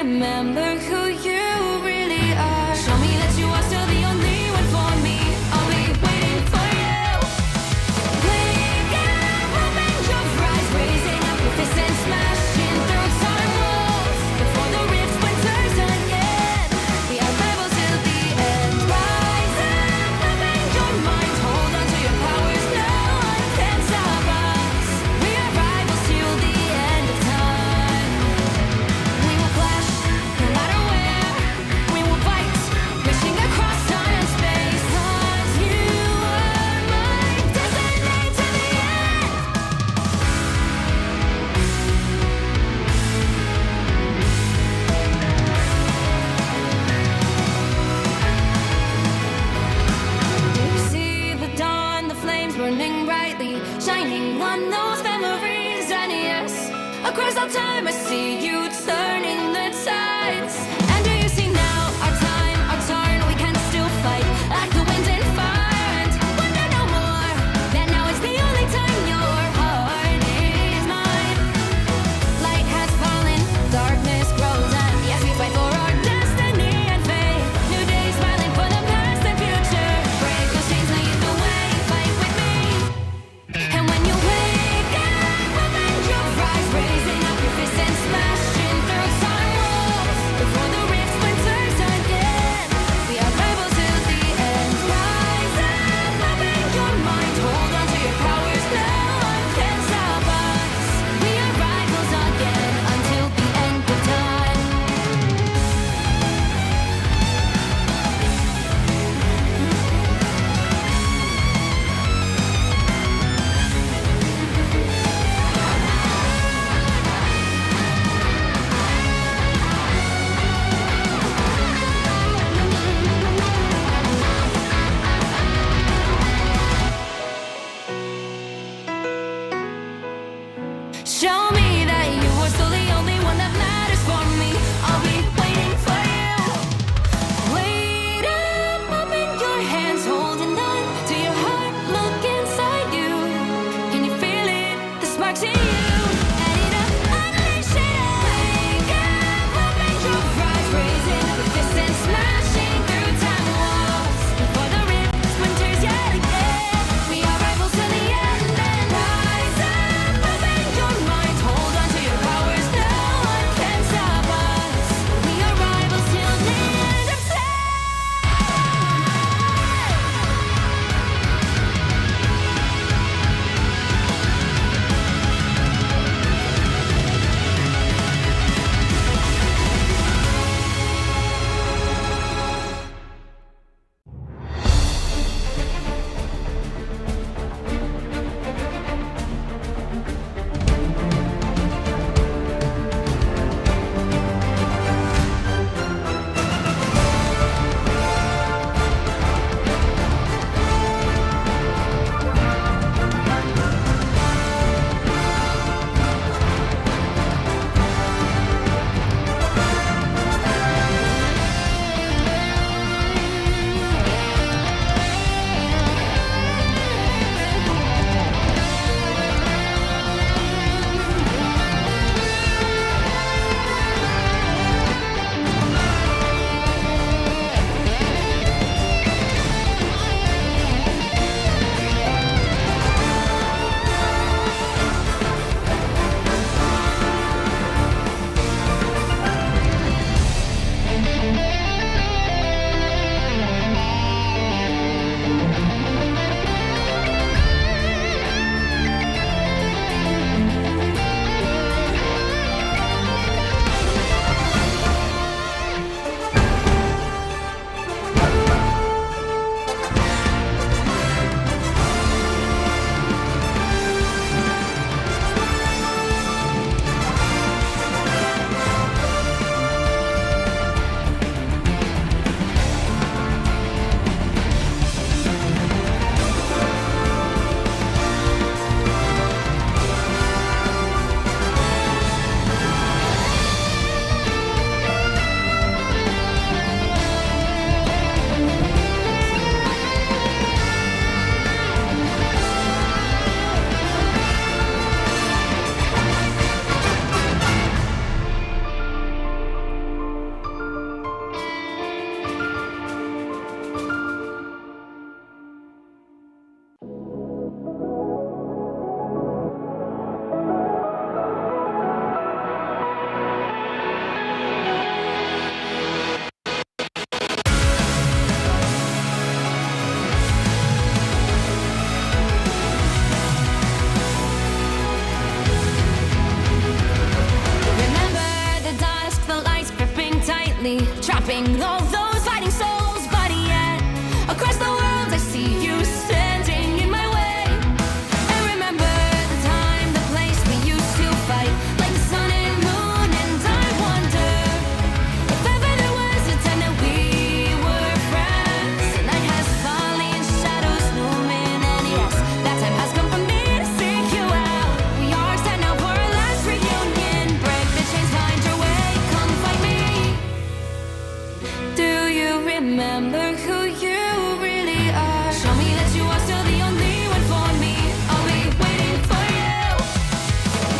remember who you really are. Show me that you are still the only one for me. I'll be waiting for you. Wake up, open your eyes, raising up your fists and smashing through time walls. Before the rift splinters again, the unravel till the end. Rise up, open your mind, hold on to your powers. No one can stop us. We are rivals till the end of time. We will clash, no matter where. We will fight, reaching across time and space. 'Cause you are my destiny to the end. Do you see the dawn, the flames burning brightly, shining on those memories? And yes, across all time I see you turning the tides. And do you see now our time, our turn? We can still fight like the wind and fire, and wonder no more that now is the only time your heart is mine. Light has fallen, darkness grows, and yes, we fight for our destiny and fate. New days smiling for the past and future. Break those chains, lead the way, fight with me. And when you wake up, open your eyes, raising up your fists and smashing through trapping all those fighting souls. But yet, across the world I see you standing in my way. And remember the time, the place we used to fight, like the sun and moon. And I wonder if ever there was a time that we were friends. The night has fallen, shadows looming, and yes, that time has come for me to seek you out. We are set now for our last reunion. Break the chains, find your way, come find me. Do you remember who you really are? Show me that you are still the only one for me. I'll be waiting for you.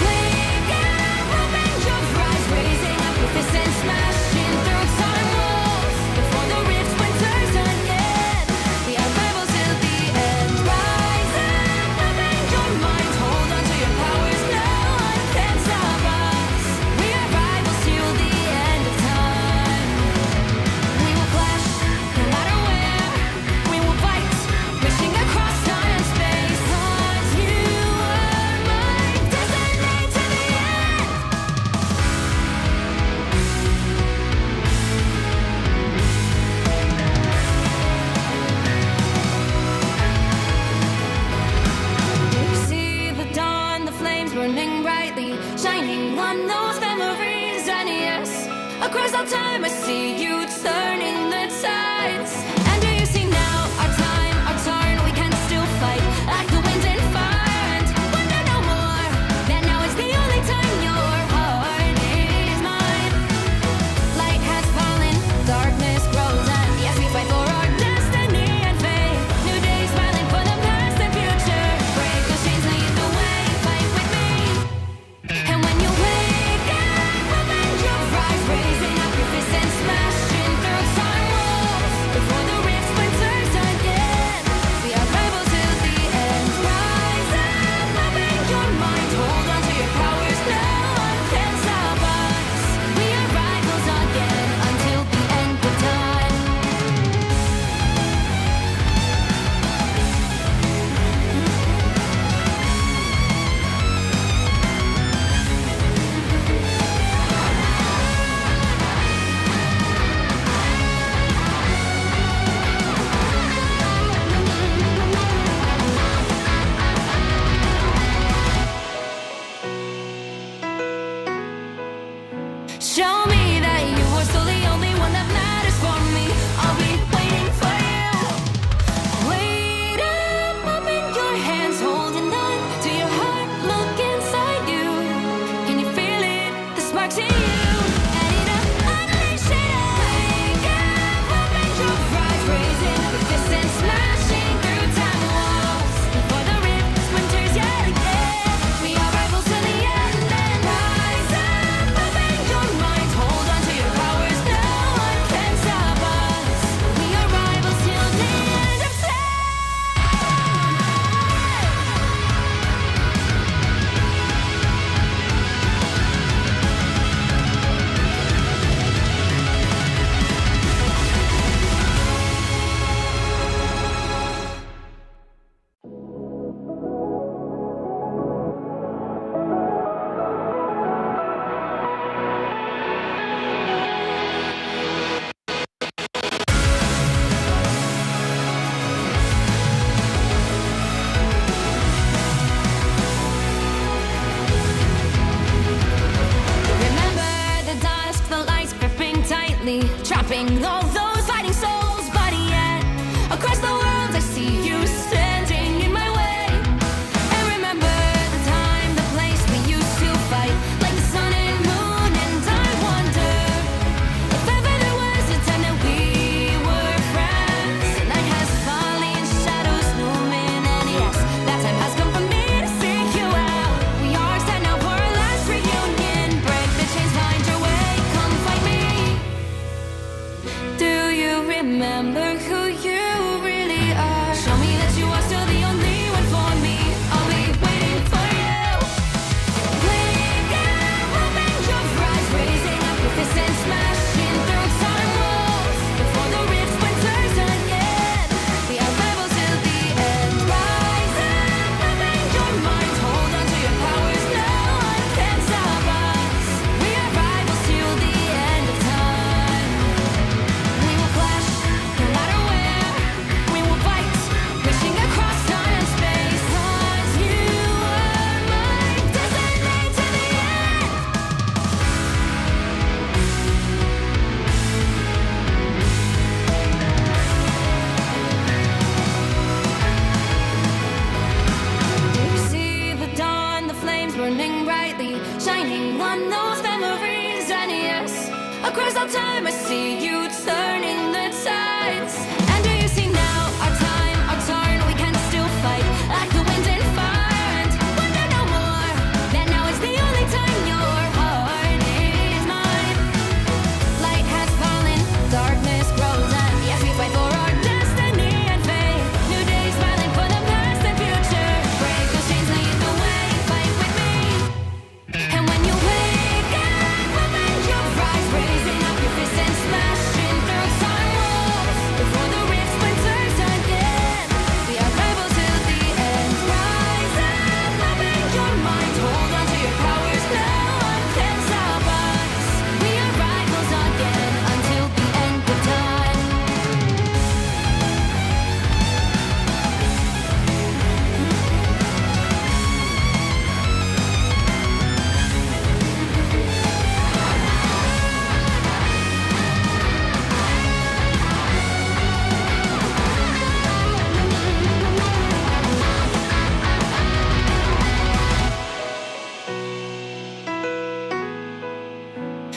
Wake up, open your eyes, raising up your fists and smashing through time walls. Before the rift splinters again, we are rivals till the end. Rise up, open your mind, hold on to your powers. No one can stop us. We are rivals till the end of time. We will clash, no matter where. We will fight, reaching across time and space. 'Cause you are my destiny to the end. See the dawn, the flames burning brightly, shining on those memories. And yes, across all time I see you turning the tides. And do you see now, our time, our turn, we can still fight like the wind and fire. And wonder no more, that now is the only time your heart is mine. Light has fallen, darkness grows, and yes, we fight for our destiny and fate. New days smiling for the past and future. Break those chains, lead the way, fight with me. And when you wake up, open your eyes, raising up your fists and smashing through time walls. Before the rift splinters again, we are rivals till the end. Rise up, open your mind, hold on to your powers. No one can stop us. We are rivals again until the end of time. Show me that you are still the only one that matters for me. I'll be waiting for you. Wait up, open your hands, holding on to your heart. Look inside you. Can you feel it? The sparks in you. And it up, unleash it up. Wake up, open your eyes, raising up your fists and smashing through time walls. Before the rift splinters yet again, we are rivals till the end. And rise up, open your mind, hold on to your powers. No one can stop us. We are rivals till the end of time. Remember the dusk, the lights gripping tightly, trapping all those fighting souls. But yet, across the world I see you standing in my way. And remember the time, the place we used to fight, like the sun and moon. And I wonder if ever there was a time that we were friends. The night has fallen, shadows looming, and yes, that time has come for me to seek you out. We are set now for our last reunion. Break the chains, find your way, come find me. Do Across all time, I see you turning the tides. And do you see now our time, our turn? We can still fight like the wind and fire. And wonder no more that now is the only time your heart is mine. Light has fallen, darkness grows, and yes, we fight for our destiny and fate. New days smiling for the past and future. Break those chains, lead the way, fight with me. And when you wake up, open your eyes, raising up your fists and smashing through time walls. Before the rift splinters again, we are rebels till the end. Rise up, open your mind, hold on to your powers, no one can stop us. We are rivals again until the end of time.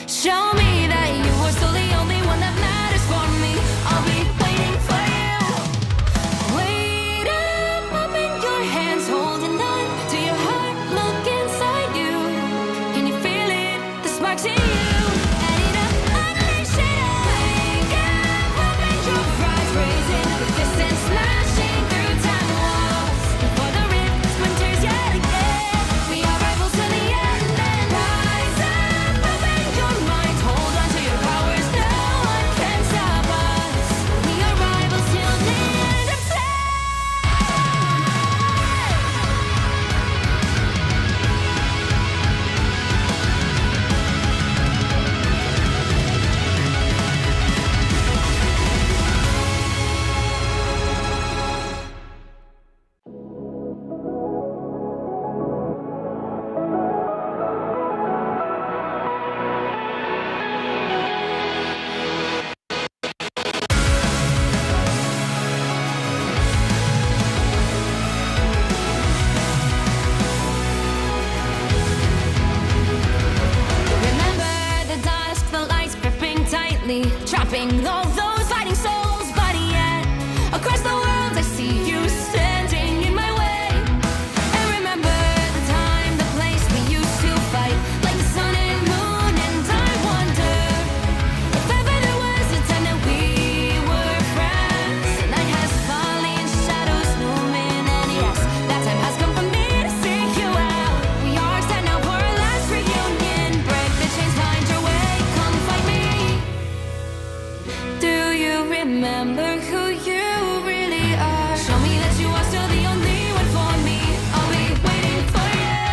Show me that you are still the only one that matters for me. I'll be waiting for you. Wait up, open your hands, holding on to your heart. Look inside you. Can you feel it? The sparks in you. Add it up, unleash it all. Wake up, open your eyes, raising up your fists and smashing through time walls. Before the rift splinters yet again, we are rivals to the end. And rise up, open your mind, hold on to your powers, no one can stop us. We are rivals till the end of time. Remember the dusk, the lights gripping tightly, trapping all those fighting souls. But yet, across the world, I see you standing in my way. And remember the time, the place we used to fight, like the sun and moon. And I wonder if ever there was a time that we were friends. The night has fallen, shadows looming, and yes, that time has come for me to seek you out. We are set now for our last reunion. Break the chains, find your way, come fight me. Do you remember who you really are? Show me that you are still the only one for me. I'll be waiting for you.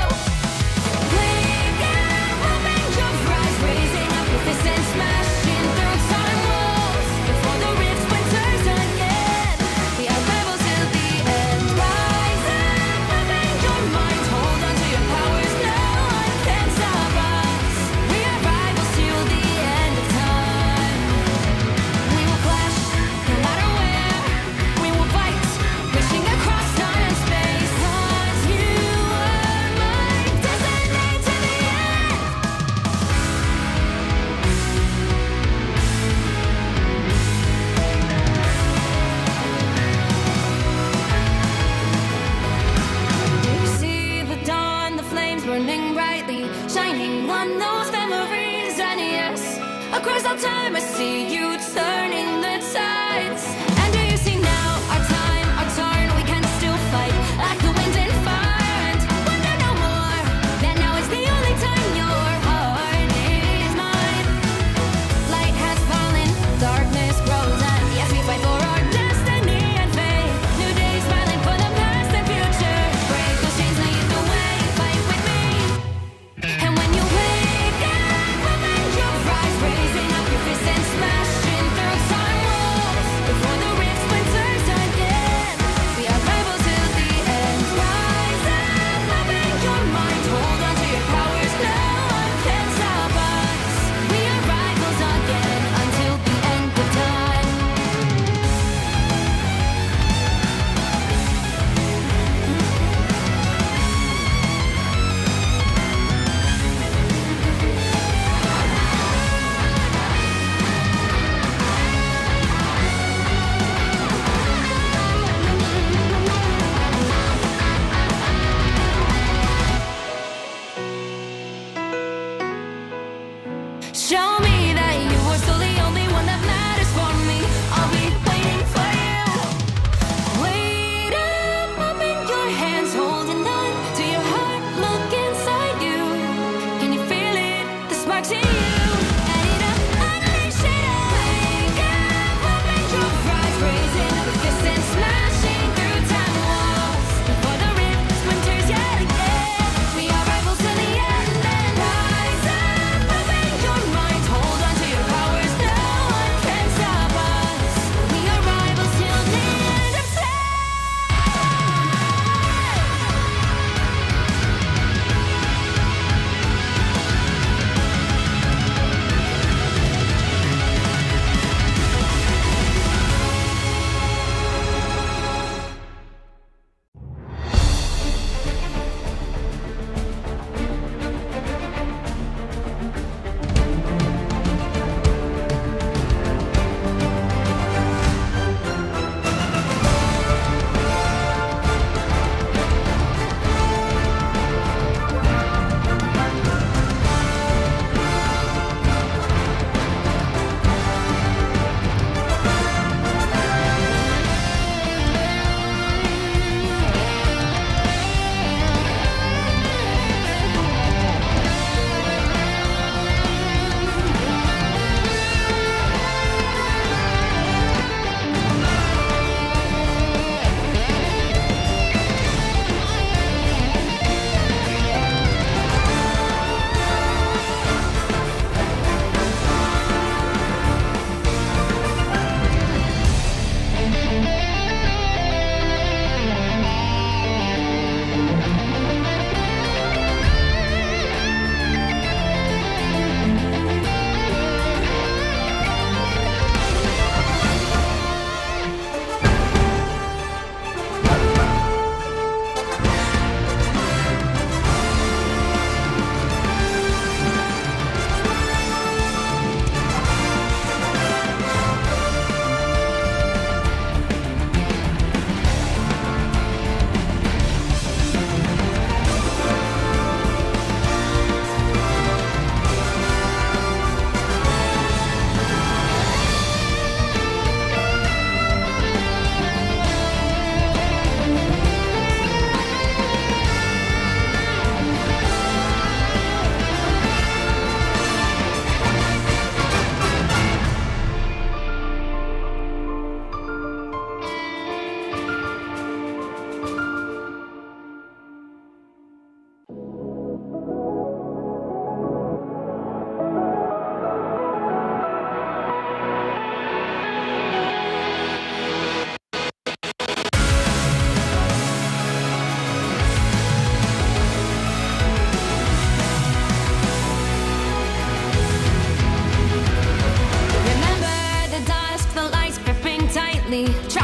Wake up, open your eyes, raising up your fists and smashing through time walls. Before the rift splinters again, we are rebels till the end. Rise up, open your mind, hold on to your powers, no one can stop us. We are rivals till the end of time. We will clash, no matter where. We will fight, reaching across time and space. 'Cause you are my destiny to the end. You see the dawn, the flames burning brightly, shining on those memories. And yes, across all time, I see you turning the tides. And do you see now our time, our turn? We can still fight like the wind and fire. And wonder no more that now is the only time your heart is mine. Light has fallen, darkness grows, and yes, we fight for our destiny and fate. New days smiling for the past and future. Break those chains, lead the way, fight with me. And when you wake up, open your eyes, raising up your fists and smash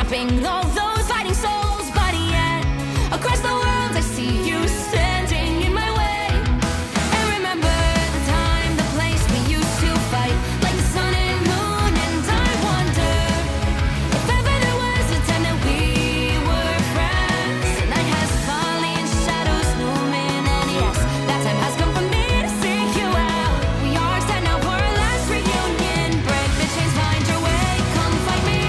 stopping all those fighting souls. But yet, across the world I see you standing in my way. And remember the time, the place we used to fight, like the sun and moon. And I wonder if ever there was a time that we were friends. The night has fallen, shadows looming, and yes, that time has come for me to seek you out. We are set now for our last reunion. Break the chains, find your way, come find me.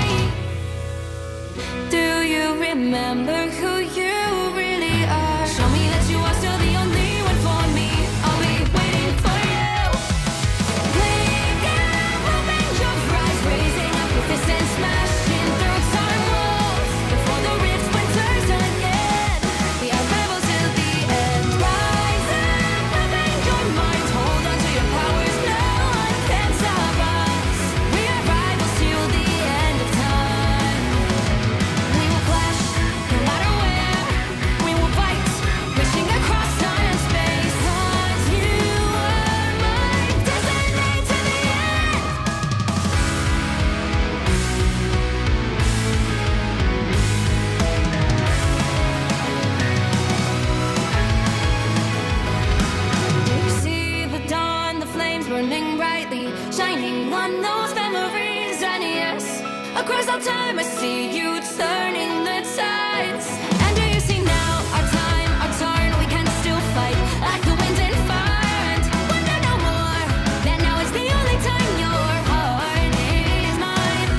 Do you remember who you really are? Show me that you are still the only one for me. I'll be waiting for you. Wake up, open your eyes, raising up your fists and smashing through time walls. Before the rift splinters again, we are rebels till the end. Rise up, open your mind, hold on to your powers. No one can stop us. We are rivals till the end of time. We will clash, no matter where. We will fight, reaching across time and space. 'Cause you are my destiny to the end. You see the dawn, the flames burning brightly, shining on those memories. And yes, across all time I see you turning the tides. And do you see now our time, our turn? We can still fight like the wind and fire. And wonder no more that now is the only time your heart is mine.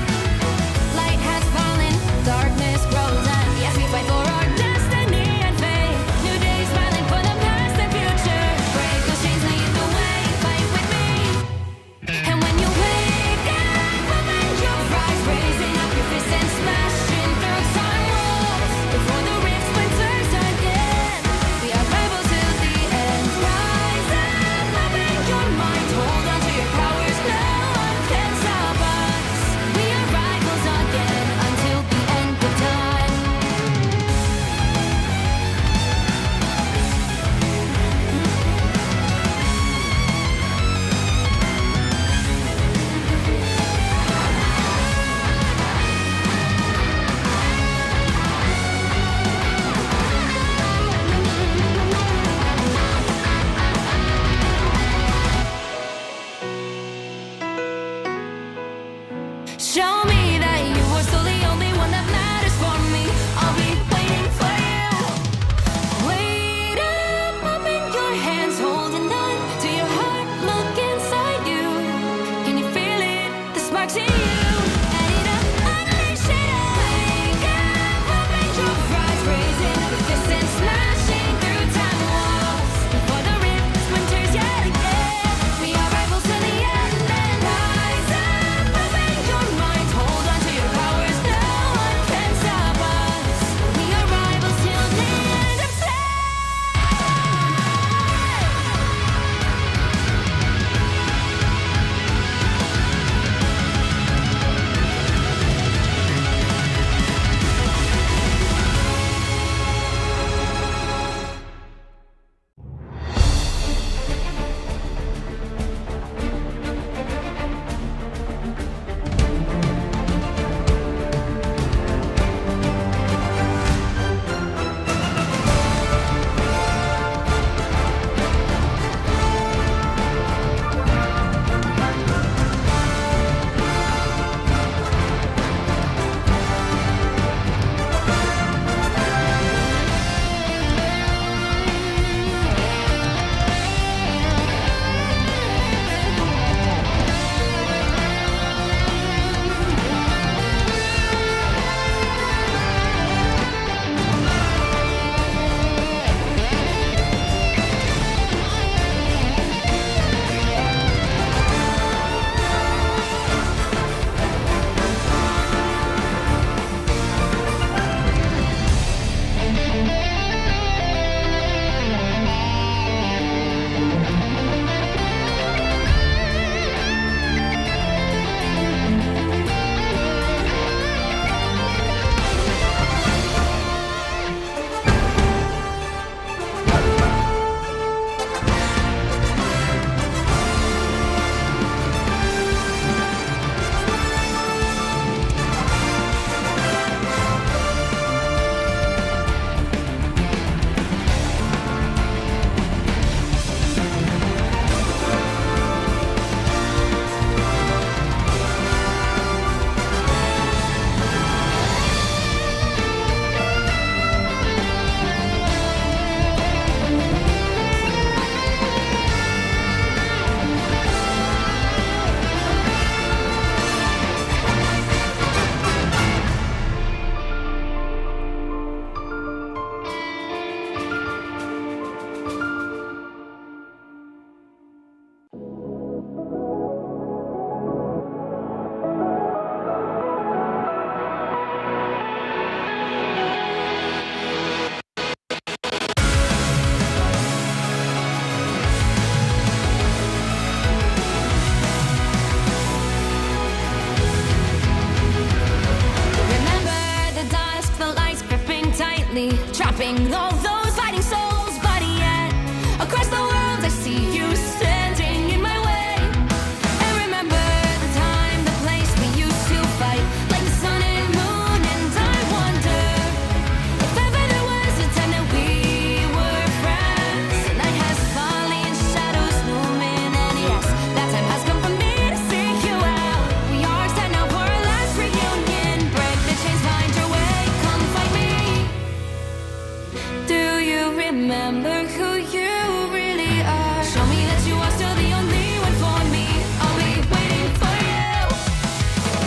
Light has fallen, darkness grows, and yes, we fight for our destiny and fate. New days smiling for the past and future. Break those chains, lead the way, fight with me. And when you wake up, open your eyes, raising up your fists and smashing through time walls. Before the rift splinters again, we are rebels till the end. Rise up, open your mind, hold on to your powers. No one can stop us. We are rivals again until the end of time. Show me that you are still the only one that matters for me. I'll be waiting for you. Wait up, open your hands, holding on to your heart. Look inside you. Can you feel it? The sparks in you. Add it up, unleash it up. Wake up, open your eyes, raising up your fists and smashing through time walls. Before the rift splinters yet again, we are rivals till the end. And rise up, open your mind, hold on to your powers. No one can stop us. We are rivals till the end of time. bring all those fighting souls, but yet across the world I see you standing in my way. And remember the time, the place we used to fight like the sun and moon, and I wonder if ever there was a time that we were friends. The night has fallen, shadows looming, and yes, that time has come for me to seek you out. We are set now for our last reunion. Break the chains, find your way, come fight me. Do you remember who you really are? Show me that you are still the only one for me. I'll be waiting for you.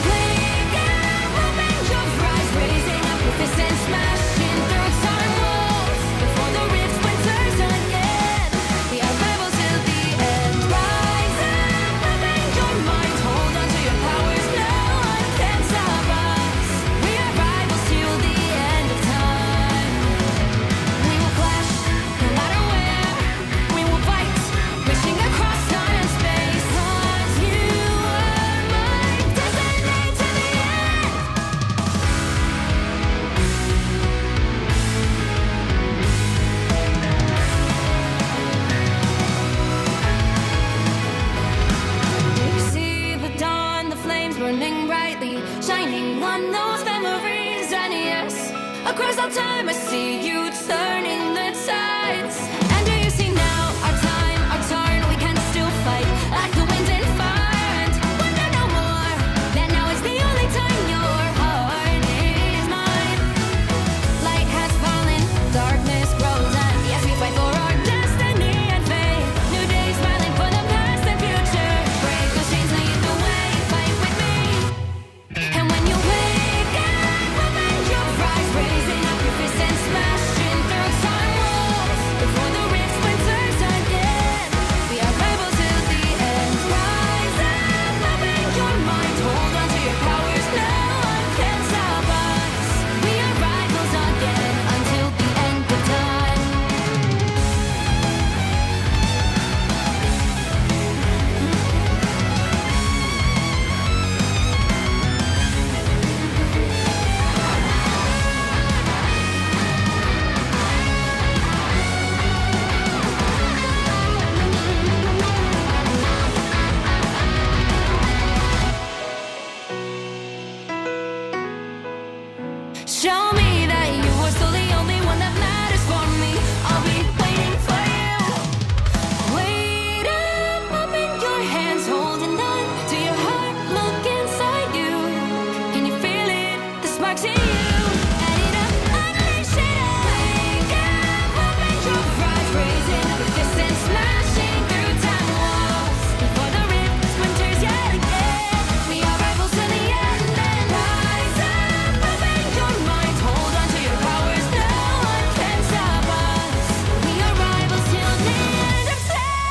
Wake up, open your eyes, raising up your fists and smashing through time walls. Before the rift splinters again, we are rivals till the end. Rise up, open your mind, hold on to your powers, no one can stop us. We are rivals till the end of time. We will clash, no matter where. We will fight, reaching across time and space. 'Cause you are my destiny to the end. You see the dawn, the flames burning brightly, shining on those memories, and yes, across all time I see you turning the tides. And do you see now, our time, our turn, we can still fight like the wind and fire, and wonder no more that now is the only time your heart is mine. Light has fallen, darkness grows, and yes, we fight for our destiny and fate. New days smiling for the past and future. Break those chains, lead the way, fight with me. And when you wake up, open your eyes, raising up your fists and smashing through time walls. Before the rift splinters again, we are rivals till the end. Rise up, open your mind, hold on to your powers, no one can stop us. We are rivals again until the end of time. Show me that you are still the only one that matters for me. I'll be waiting for you. Wait up, open your hands, holding on to your heart. Look inside you. Can you feel it? The sparks in you. Add it up, unleash it up. Wake up, open your eyes, raising up your fists and smashing through time walls. Before the rift splinters yet again, we are rivals to the end. And rise up, open your mind, hold on to your powers, no one can stop us. We are rivals till the end of time.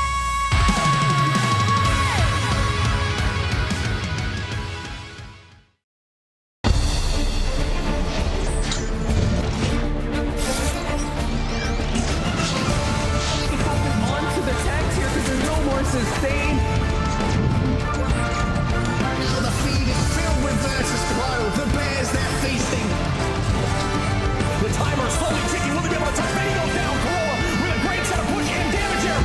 Onto the tanks here because there's no more sustain. Now the feed is filled with versus Pro. The bears, they're feasting. The timer is slowly ticking. Will they be able to touch? Benny goes down. Corolla with a great set of push and damage here.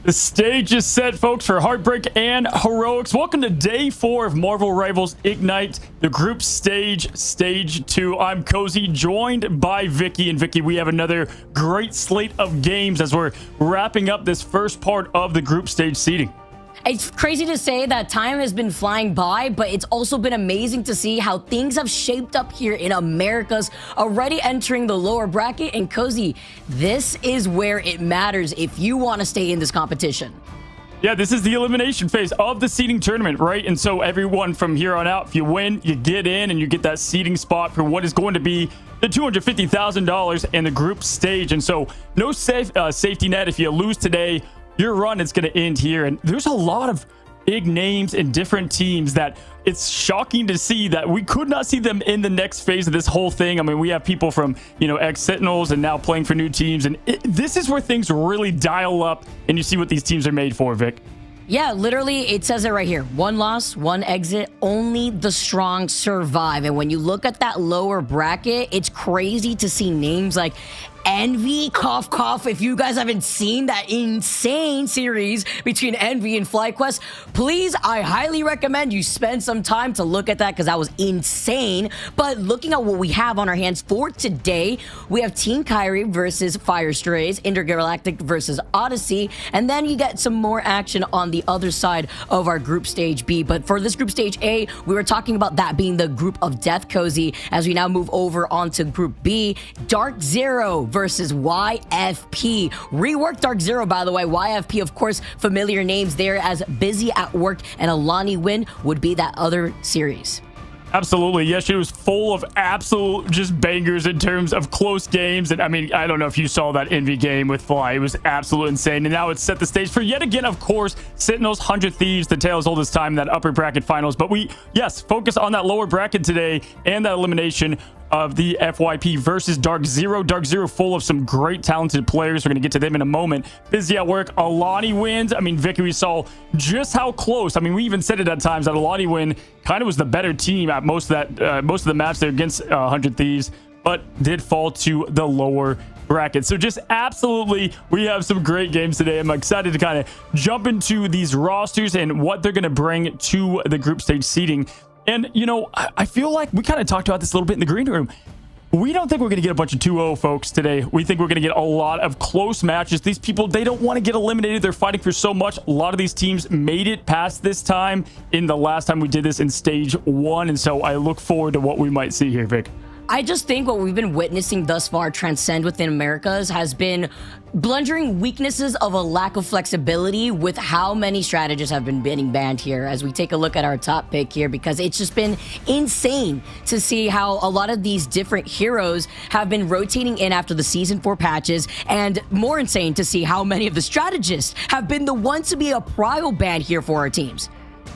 The stage is set, folks, for Heartbreak and Heroics. Welcome to day 4 of Marvel Rivals Ignite, the group stage, stage 2. I'm Cozy, joined by Vicky. And Vicky, we have another great slate of games as we're wrapping up this first part of the group stage seeding. It's crazy to say that time has been flying by, but it's also been amazing to see how things have shaped up here in Americas, already entering the lower bracket. And Cozy, this is where it matters if you want to stay in this competition. Yeah, this is the elimination phase of the seeding tournament, right? And so everyone from here on out, if you win, you get in and you get that seeding spot for what is going to be the $250,000 in the group stage. And so no safety net. If you lose today, your run is going to end here. And there's a lot of big names and different teams that it's shocking to see that we could not see them in the next phase of this whole thing. I mean, we have people from, ex-Sentinels and now playing for new teams. And this is where things really dial up and you see what these teams are made for, Vic. Yeah, literally, it says it right here. One loss, one exit, only the strong survive. And when you look at that lower bracket, it's crazy to see names like Envy, cough, cough. If you guys haven't seen that insane series between Envy and FlyQuest, please, I highly recommend you spend some time to look at that because that was insane. But looking at what we have on our hands for today, we have Team Kiri versus Fire Strays, Intergalactic versus Odyssey, and then you get some more action on the other side of our group stage B. But for this group stage A, we were talking about that being the group of death, Cozy. As we now move over onto group B, Dark Zero versus YFP. Reworked Dark Zero, by the way. YFP, of course, familiar names there as Busy at Work, and Alani Win would be that other series. Absolutely. Yesterday was full of absolute just bangers in terms of close games. And I mean, I don't know if you saw that Envy game with Fly. It was absolutely insane. And now it's set the stage for yet again, of course, Sentinels, 100 Thieves, the tale as old as time, that upper bracket finals. But we, yes, focus on that lower bracket today and that elimination of the FYP versus Dark Zero. Dark Zero full of some great talented players. We're going to get to them in a moment. Busy at Work. Alani wins. I mean, Vicky, we saw just how close. I mean, we even said it at times that Alani Win kind of was the better team at most of the match there against 100 Thieves, but did fall to the lower bracket. So just absolutely, we have some great games today. I'm excited to kind of jump into these rosters and what they're going to bring to the group stage seeding. And, I feel like we kind of talked about this a little bit in the green room. We don't think we're going to get a bunch of 2-0 folks today. We think we're going to get a lot of close matches. These people, they don't want to get eliminated. They're fighting for so much. A lot of these teams made it past this time in the last time we did this in stage 1. And so I look forward to what we might see here, Vic. I just think what we've been witnessing thus far transcend within Americas has been blundering weaknesses of a lack of flexibility with how many strategists have been getting banned here as we take a look at our top pick here, because it's just been insane to see how a lot of these different heroes have been rotating in after the season 4 patches, and more insane to see how many of the strategists have been the ones to be a prio ban here for our teams.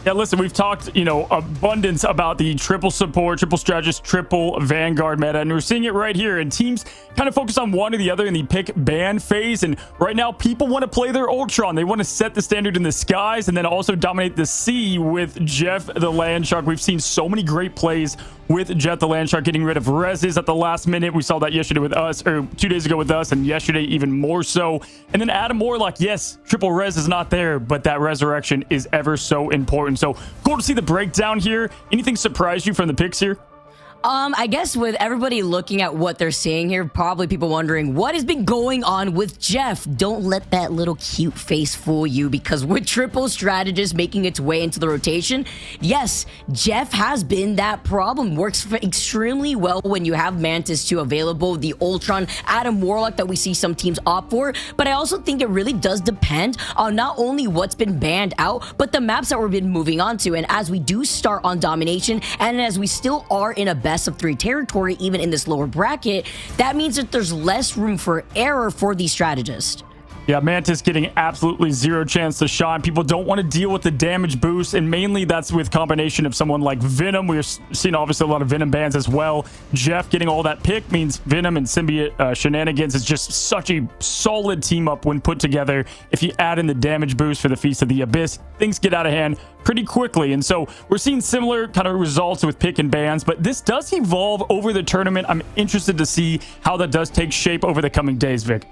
Yeah, listen, we've talked, abundance about the triple support, triple strategist, triple Vanguard meta, and we're seeing it right here. And teams kind of focus on one or the other in the pick ban phase. And right now, people want to play their Ultron. They want to set the standard in the skies and then also dominate the sea with Jeff the Land Shark. We've seen so many great plays with Jeff the Land Shark getting rid of reses at the last minute. We saw that yesterday with us, or 2 days ago with us, and yesterday even more so. And then Adam Warlock, yes, triple res is not there, but that resurrection is ever so important. So cool to see the breakdown here. Anything surprise you from the picks here? I guess with everybody looking at what they're seeing here, probably people wondering what has been going on with Jeff. Don't let that little cute face fool you, because with triple strategist making its way into the rotation, yes, Jeff has been that problem. Works extremely well when you have Mantis 2 available, the Ultron, Adam Warlock that we see some teams opt for. But I also think it really does depend on not only what's been banned out, but the maps that we've been moving on to. And as we do start on domination, and as we still are in a best of 3 territory, even in this lower bracket, that means that there's less room for error for these strategists. Yeah, Mantis getting absolutely zero chance to shine. People don't want to deal with the damage boost, and mainly that's with combination of someone like Venom. We're seeing obviously a lot of Venom bans as well. Jeff getting all that pick means Venom and Symbiote shenanigans is just such a solid team up when put together. If you add in the damage boost for the Feast of the Abyss, things get out of hand pretty quickly. And so we're seeing similar kind of results with pick and bans, but this does evolve over the tournament. I'm interested to see how that does take shape over the coming days, Vic.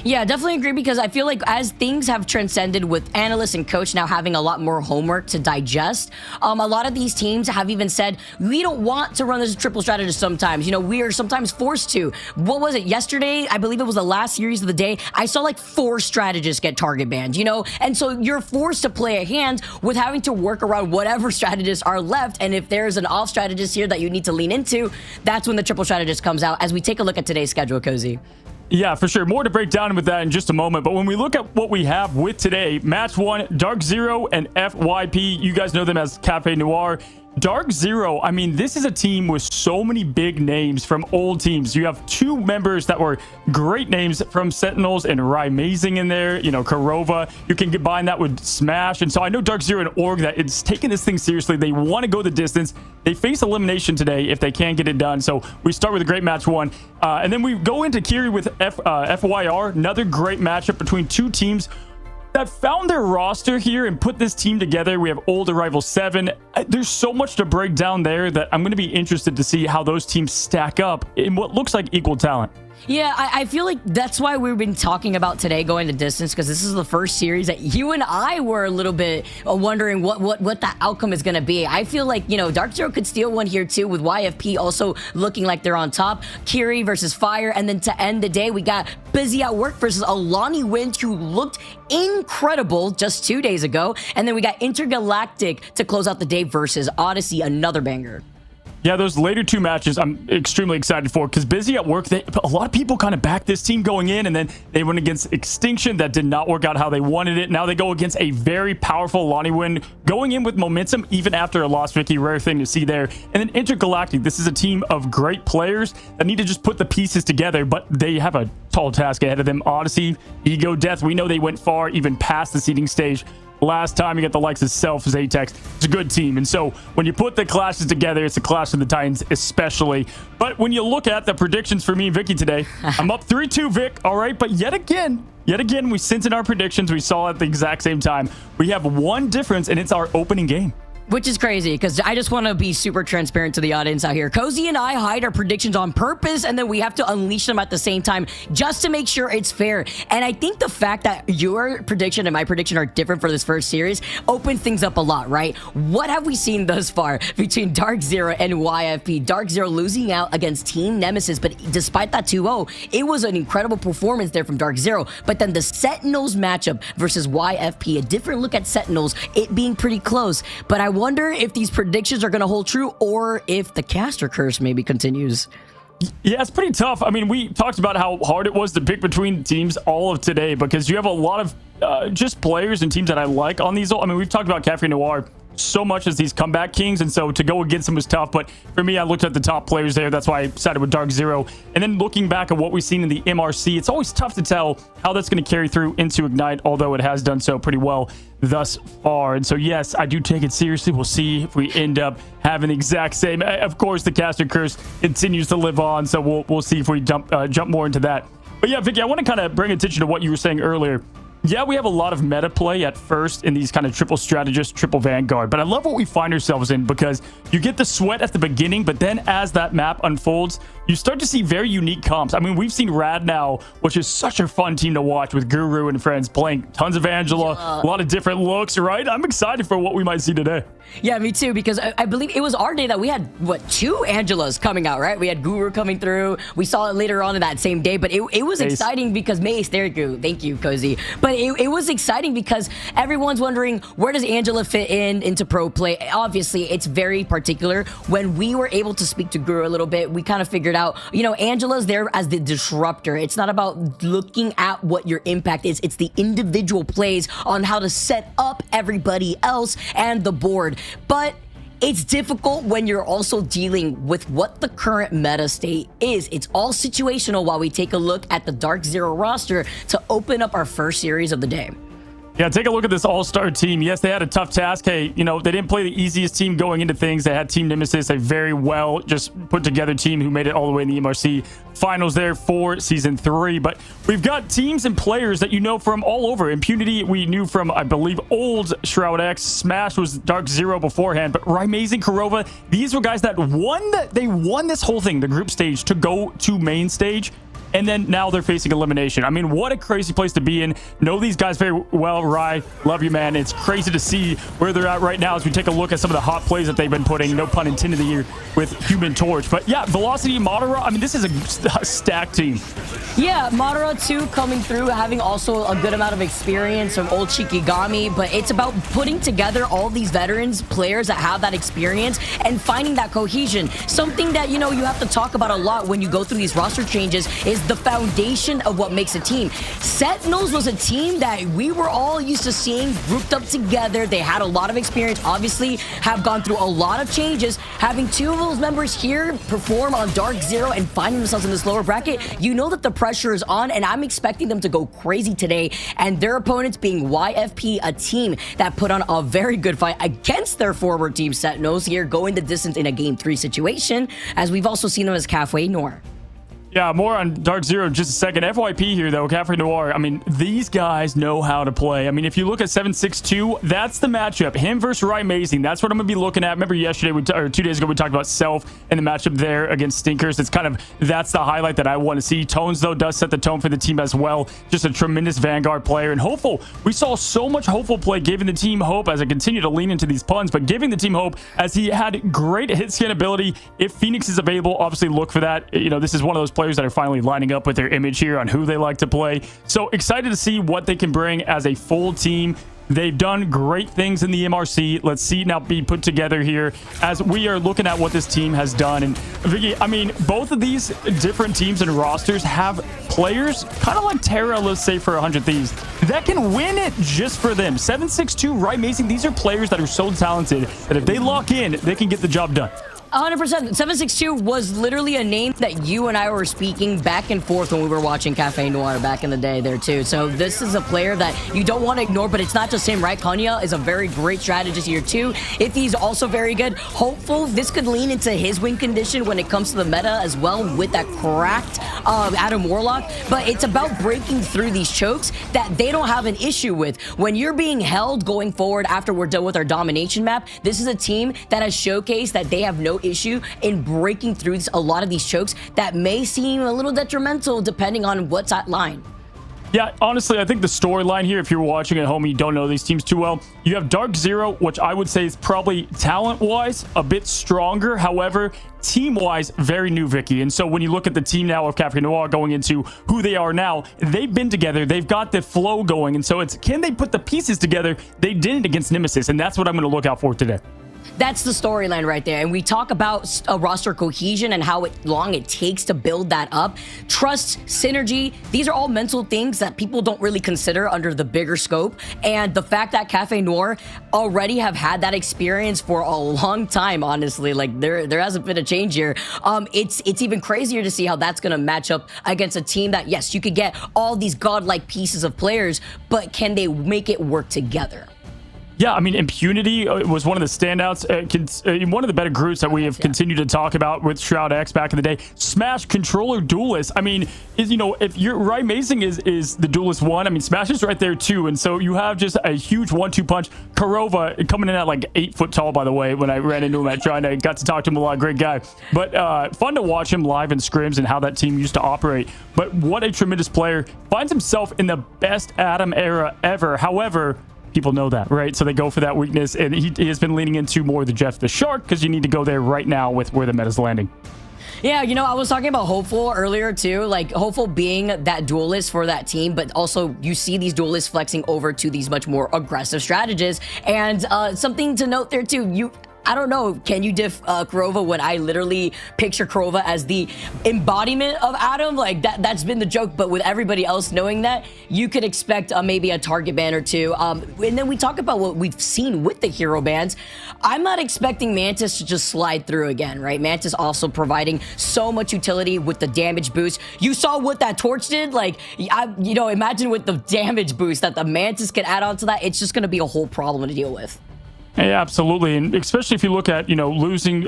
Yeah, definitely agree, because I feel like as things have transcended with analysts and coach now having a lot more homework to digest, a lot of these teams have even said, we don't want to run this triple strategist sometimes. We are sometimes forced to. What was it? Yesterday, I believe it was the last series of the day, I saw like 4 strategists get target banned, And so you're forced to play a hand with having to work around whatever strategists are left. And if there's an off strategist here that you need to lean into, that's when the triple strategist comes out as we take a look at today's schedule, Cozy. Yeah, for sure. More to break down with that in just a moment. But when we look at what we have with today, match 1, Dark Zero and FYP, you guys know them as Cafe Noir. Dark Zero, I mean, this is a team with so many big names from old teams. You have two members that were great names from Sentinels and Amazing in there, you know, Kurova. You can combine that with Smash. And so I know Dark Zero and Org that it's taking this thing seriously. They want to go the distance. They face elimination today if they can get it done. So we start with a great match one. And then we go into Kiri with FYR, another great matchup between two teams that found their roster here and put this team together. We have old Arrival 7. There's so much to break down there that I'm going to be interested to see how those teams stack up in what looks like equal talent. Yeah, I feel like that's why we've been talking about today going the distance, because this is the first series that you and I were a little bit wondering what the outcome is going to be. I feel like, you know, Dark Zero could steal one here too, with YFP also looking like they're on top. Kiri versus Fire, and then to end the day, we got Busy at Work versus Alani Wind, who looked incredible just 2 days ago. And then we got Intergalactic to close out the day versus Odyssey, another banger. Yeah, those later two matches I'm extremely excited for, because Busy at Work, a lot of people kind of backed this team going in, and then they went against Extinction. That did not work out how they wanted it. Now they go against a very powerful Lonnie Win, going in with momentum even after a loss. Vicky, rare thing to see there. And then Intergalactic, this is a team of great players that need to just put the pieces together, but they have a tall task ahead of them. Odyssey, Ego Death, we know they went far, even past the seeding stage. Last time, you got the likes of Self, Zatex. It's a good team. And so when you put the clashes together, it's a clash of the Titans especially. But when you look at the predictions for me and Vicky today, I'm up 3-2, Vic. All right. But yet again, we sent in our predictions. We saw at the exact same time. We have one difference, and it's our opening game. Which is crazy, because I just want to be super transparent to the audience out here. Cozy and I hide our predictions on purpose, and then we have to unleash them at the same time just to make sure it's fair. And I think the fact that your prediction and my prediction are different for this first series opens things up a lot, right? What have we seen thus far between Dark Zero and YFP? Dark Zero losing out against Team Nemesis, but despite that 2-0, it was an incredible performance there from Dark Zero. But then the Sentinels matchup versus YFP, a different look at Sentinels, it being pretty close. But I wonder if these predictions are going to hold true, or if the caster curse maybe continues. Yeah, it's pretty tough. I mean, we talked about how hard it was to pick between teams all of today, because you have a lot of just players and teams that I like on these. I mean, we've talked about Cafe Noir so much as these comeback kings, and so to go against them was tough. But for me, I looked at the top players there. That's why I sided with Dark Zero. And then looking back at what we've seen in the MRC, it's always tough to tell how that's going to carry through into Ignite, although it has done so pretty well thus far. And so yes, I do take it seriously. We'll see if we end up having the exact same. Of course, the caster curse continues to live on, so we'll see if we jump more into that. But yeah, Vicky, I want to kind of bring attention to what you were saying earlier. Yeah, we have a lot of meta play at first in these kind of triple strategist, triple vanguard, but I love what we find ourselves in, because you get the sweat at the beginning, but then as that map unfolds, you start to see very unique comps. I mean, we've seen Rad now, which is such a fun team to watch, with Guru and friends playing tons of Angela, a lot of different looks, right? I'm excited for what we might see today. Yeah, me too, because I believe it was our day that we had, what, 2 Angelas coming out, right? We had Guru coming through. We saw it later on in that same day, but it was exciting because Mace, there you go. Thank you, Cozy. But it was exciting because everyone's wondering, where does Angela fit into pro play? Obviously, it's very particular. When we were able to speak to Guru a little bit, we kind of figured out, you know, Angela's there as the disruptor. It's not about looking at what your impact is. It's the individual plays on how to set up everybody else and the board. But it's difficult when you're also dealing with what the current meta state is. It's all situational while we take a look at the Dark Zero roster to open up our first series of the day. Yeah, take a look at this all-star team. Yes, they had a tough task. Hey, you know, they didn't play the easiest team going into things. They had Team Nemesis, a very well just put together team who made it all the way in the MRC finals there for season 3. But we've got teams and players that you know from all over. Impunity, we knew from, I believe, old Shroud X. Smash was Dark Zero beforehand. But Amazing, Kurova, these were guys that won this whole thing, the group stage, to go to main stage. And then now they're facing elimination. I mean, what a crazy place to be in. Know these guys very well, Rye. Love you, man. It's crazy to see where they're at right now as we take a look at some of the hot plays that they've been putting, no pun intended, here with Human Torch. But yeah, Velocity, Madara, I mean, this is a stacked team. Yeah, Madara too coming through, having also a good amount of experience from old Shikigami, but it's about putting together all these veterans, players that have that experience, and finding that cohesion. Something that, you know, you have to talk about a lot when you go through these roster changes is is the foundation of what makes a team. Sentinels was a team that we were all used to seeing grouped up together. They had a lot of experience, obviously have gone through a lot of changes. Having two of those members here perform on Dark Zero and find themselves in this lower bracket, you know that the pressure is on, and I'm expecting them to go crazy today. And their opponents being YFP, a team that put on a very good fight against their forward team Sentinels here, going the distance in a Game 3 situation, as we've also seen them as Cafe Noir. Yeah, more on Dark Zero in just a second. FYP here, though, Cafe Noir, I mean, these guys know how to play. I mean, if you look at 762, that's the matchup. Him versus Ryan Mazing, that's what I'm going to be looking at. Remember yesterday, or 2 days ago, we talked about Self and the matchup there against Stinkers. It's kind of, that's the highlight that I want to see. Tones, though, does set the tone for the team as well. Just a tremendous Vanguard player. And Hopeful, we saw so much Hopeful play, giving the team hope as I continue to lean into these puns, but giving the team hope as he had great hit scan ability. If Phoenix is available, obviously look for that. You know, this is one of those players that are finally lining up with their image here on who they like to play. So excited to see what they can bring as a full team. They've done great things in the MRC. Let's see now be put together here as we are looking at what this team has done. And Vicky, I mean, both of these different teams and rosters have players kind of like Terra, let's say, for 100 Thieves, that can win it just for them. 762, right? Amazing. These are players that are so talented that if they lock in, they can get the job done. 100%. 762 was literally a name that you and I were speaking back and forth when we were watching Cafe Noir back in the day there too. So this is a player that you don't want to ignore, but it's not just him, right? Konya is a very great strategist here too. If he's also very good, hopeful this could lean into his win condition when it comes to the meta as well with that cracked Adam Warlock. But it's about breaking through these chokes that they don't have an issue with. When you're being held going forward after we're done with our domination map, this is a team that has showcased that they have no issue in breaking through a lot of these chokes that may seem a little detrimental depending on what's at line. Yeah, honestly, I think the storyline here, if you're watching at home and you don't know these teams too well, you have Dark Zero, which I would say is probably talent-wise a bit stronger. However, team-wise, very new, Vicky. And so when you look at the team now of Cafe Noir going into who they are now, they've been together. They've got the flow going. And so it's, can they put the pieces together? They didn't against Nemesis, and that's what I'm going to look out for today. That's the storyline right there. And we talk about roster cohesion and how long it takes to build that up. Trust, synergy, these are all mental things that people don't really consider under the bigger scope. And the fact that Cafe Noir already have had that experience for a long time, honestly, like there hasn't been a change here. It's even crazier to see how that's going to match up against a team that, yes, you could get all these godlike pieces of players, but can they make it work together? Yeah, I mean, Impunity was one of the standouts. One of the better groups that we have continued to talk about with Shroud X back in the day. Smash, Controller, Duelist. I mean, if you're right, Mazing is the Duelist one. I mean, Smash is right there too. And so you have just a huge 1-2 punch. Karova coming in at like 8 foot tall, by the way, when I ran into him at China. I got to talk to him a lot. Great guy. But fun to watch him live in scrims and how that team used to operate. But what a tremendous player. Finds himself in the best Adam era ever. However, people know that, right? So they go for that weakness, and he has been leaning into more the Jeff the Shark because you need to go there right now with where the meta's landing. Yeah, I was talking about Hopeful earlier too, like Hopeful being that duelist for that team, but also you see these duelists flexing over to these much more aggressive strategists. And something to note there too, I don't know, can you diff Karova when I literally picture Karova as the embodiment of Adam? Like that's been the joke, but with everybody else knowing that, you could expect maybe a target ban or two. And then we talk about what we've seen with the hero bans. I'm not expecting Mantis to just slide through again, right? Mantis also providing so much utility with the damage boost. You saw what that torch did? Like, imagine with the damage boost that the Mantis can add on to that, it's just going to be a whole problem to deal with. Yeah, absolutely. And especially if you look at, losing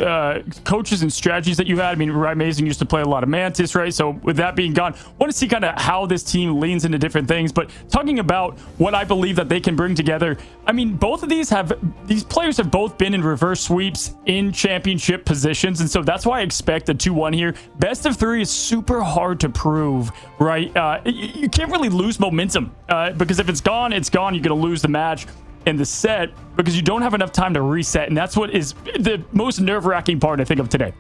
coaches and strategies that you had. I mean, Ryan Mazing used to play a lot of Mantis, right? So with that being gone, want to see kind of how this team leans into different things. But talking about what I believe that they can bring together, I mean, both of these players have both been in reverse sweeps in championship positions. And so that's why I expect a 2-1 here. Best of 3 is super hard to prove, right? You can't really lose momentum because if it's gone, it's gone. You're going to lose the match in the set because you don't have enough time to reset, and that's what is the most nerve-wracking part, I think, of today.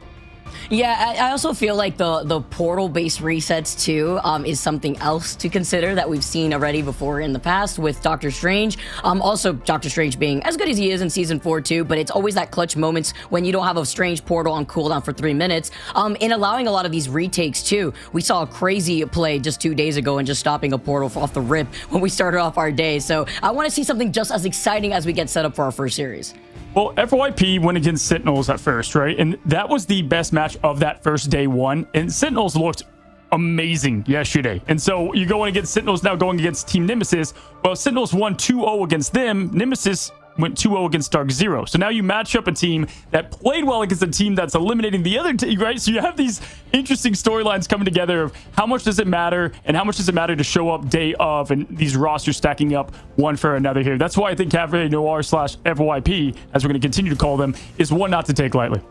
Yeah, I also feel like the portal based resets too is something else to consider that we've seen already before in the past with Doctor Strange. Also, Doctor Strange being as good as he is in season 4 too, but it's always that clutch moments when you don't have a Strange portal on cooldown for 3 minutes. In allowing a lot of these retakes too, we saw a crazy play just 2 days ago and just stopping a portal off the rip when we started off our day. So I want to see something just as exciting as we get set up for our first series. Well, FYP went against Sentinels at first, right? And that was the best match of that first day one. And Sentinels looked amazing yesterday. And so you're going against Sentinels now going against Team Nemesis. Well, Sentinels won 2-0 against them. Nemesis went 2-0 against Dark Zero. So now you match up a team that played well against a team that's eliminating the other team, right? So you have these interesting storylines coming together of how much does it matter and how much does it matter to show up day of, and these rosters stacking up one for another here. That's why I think Cafe Noir / FYP, as we're going to continue to call them, is one not to take lightly.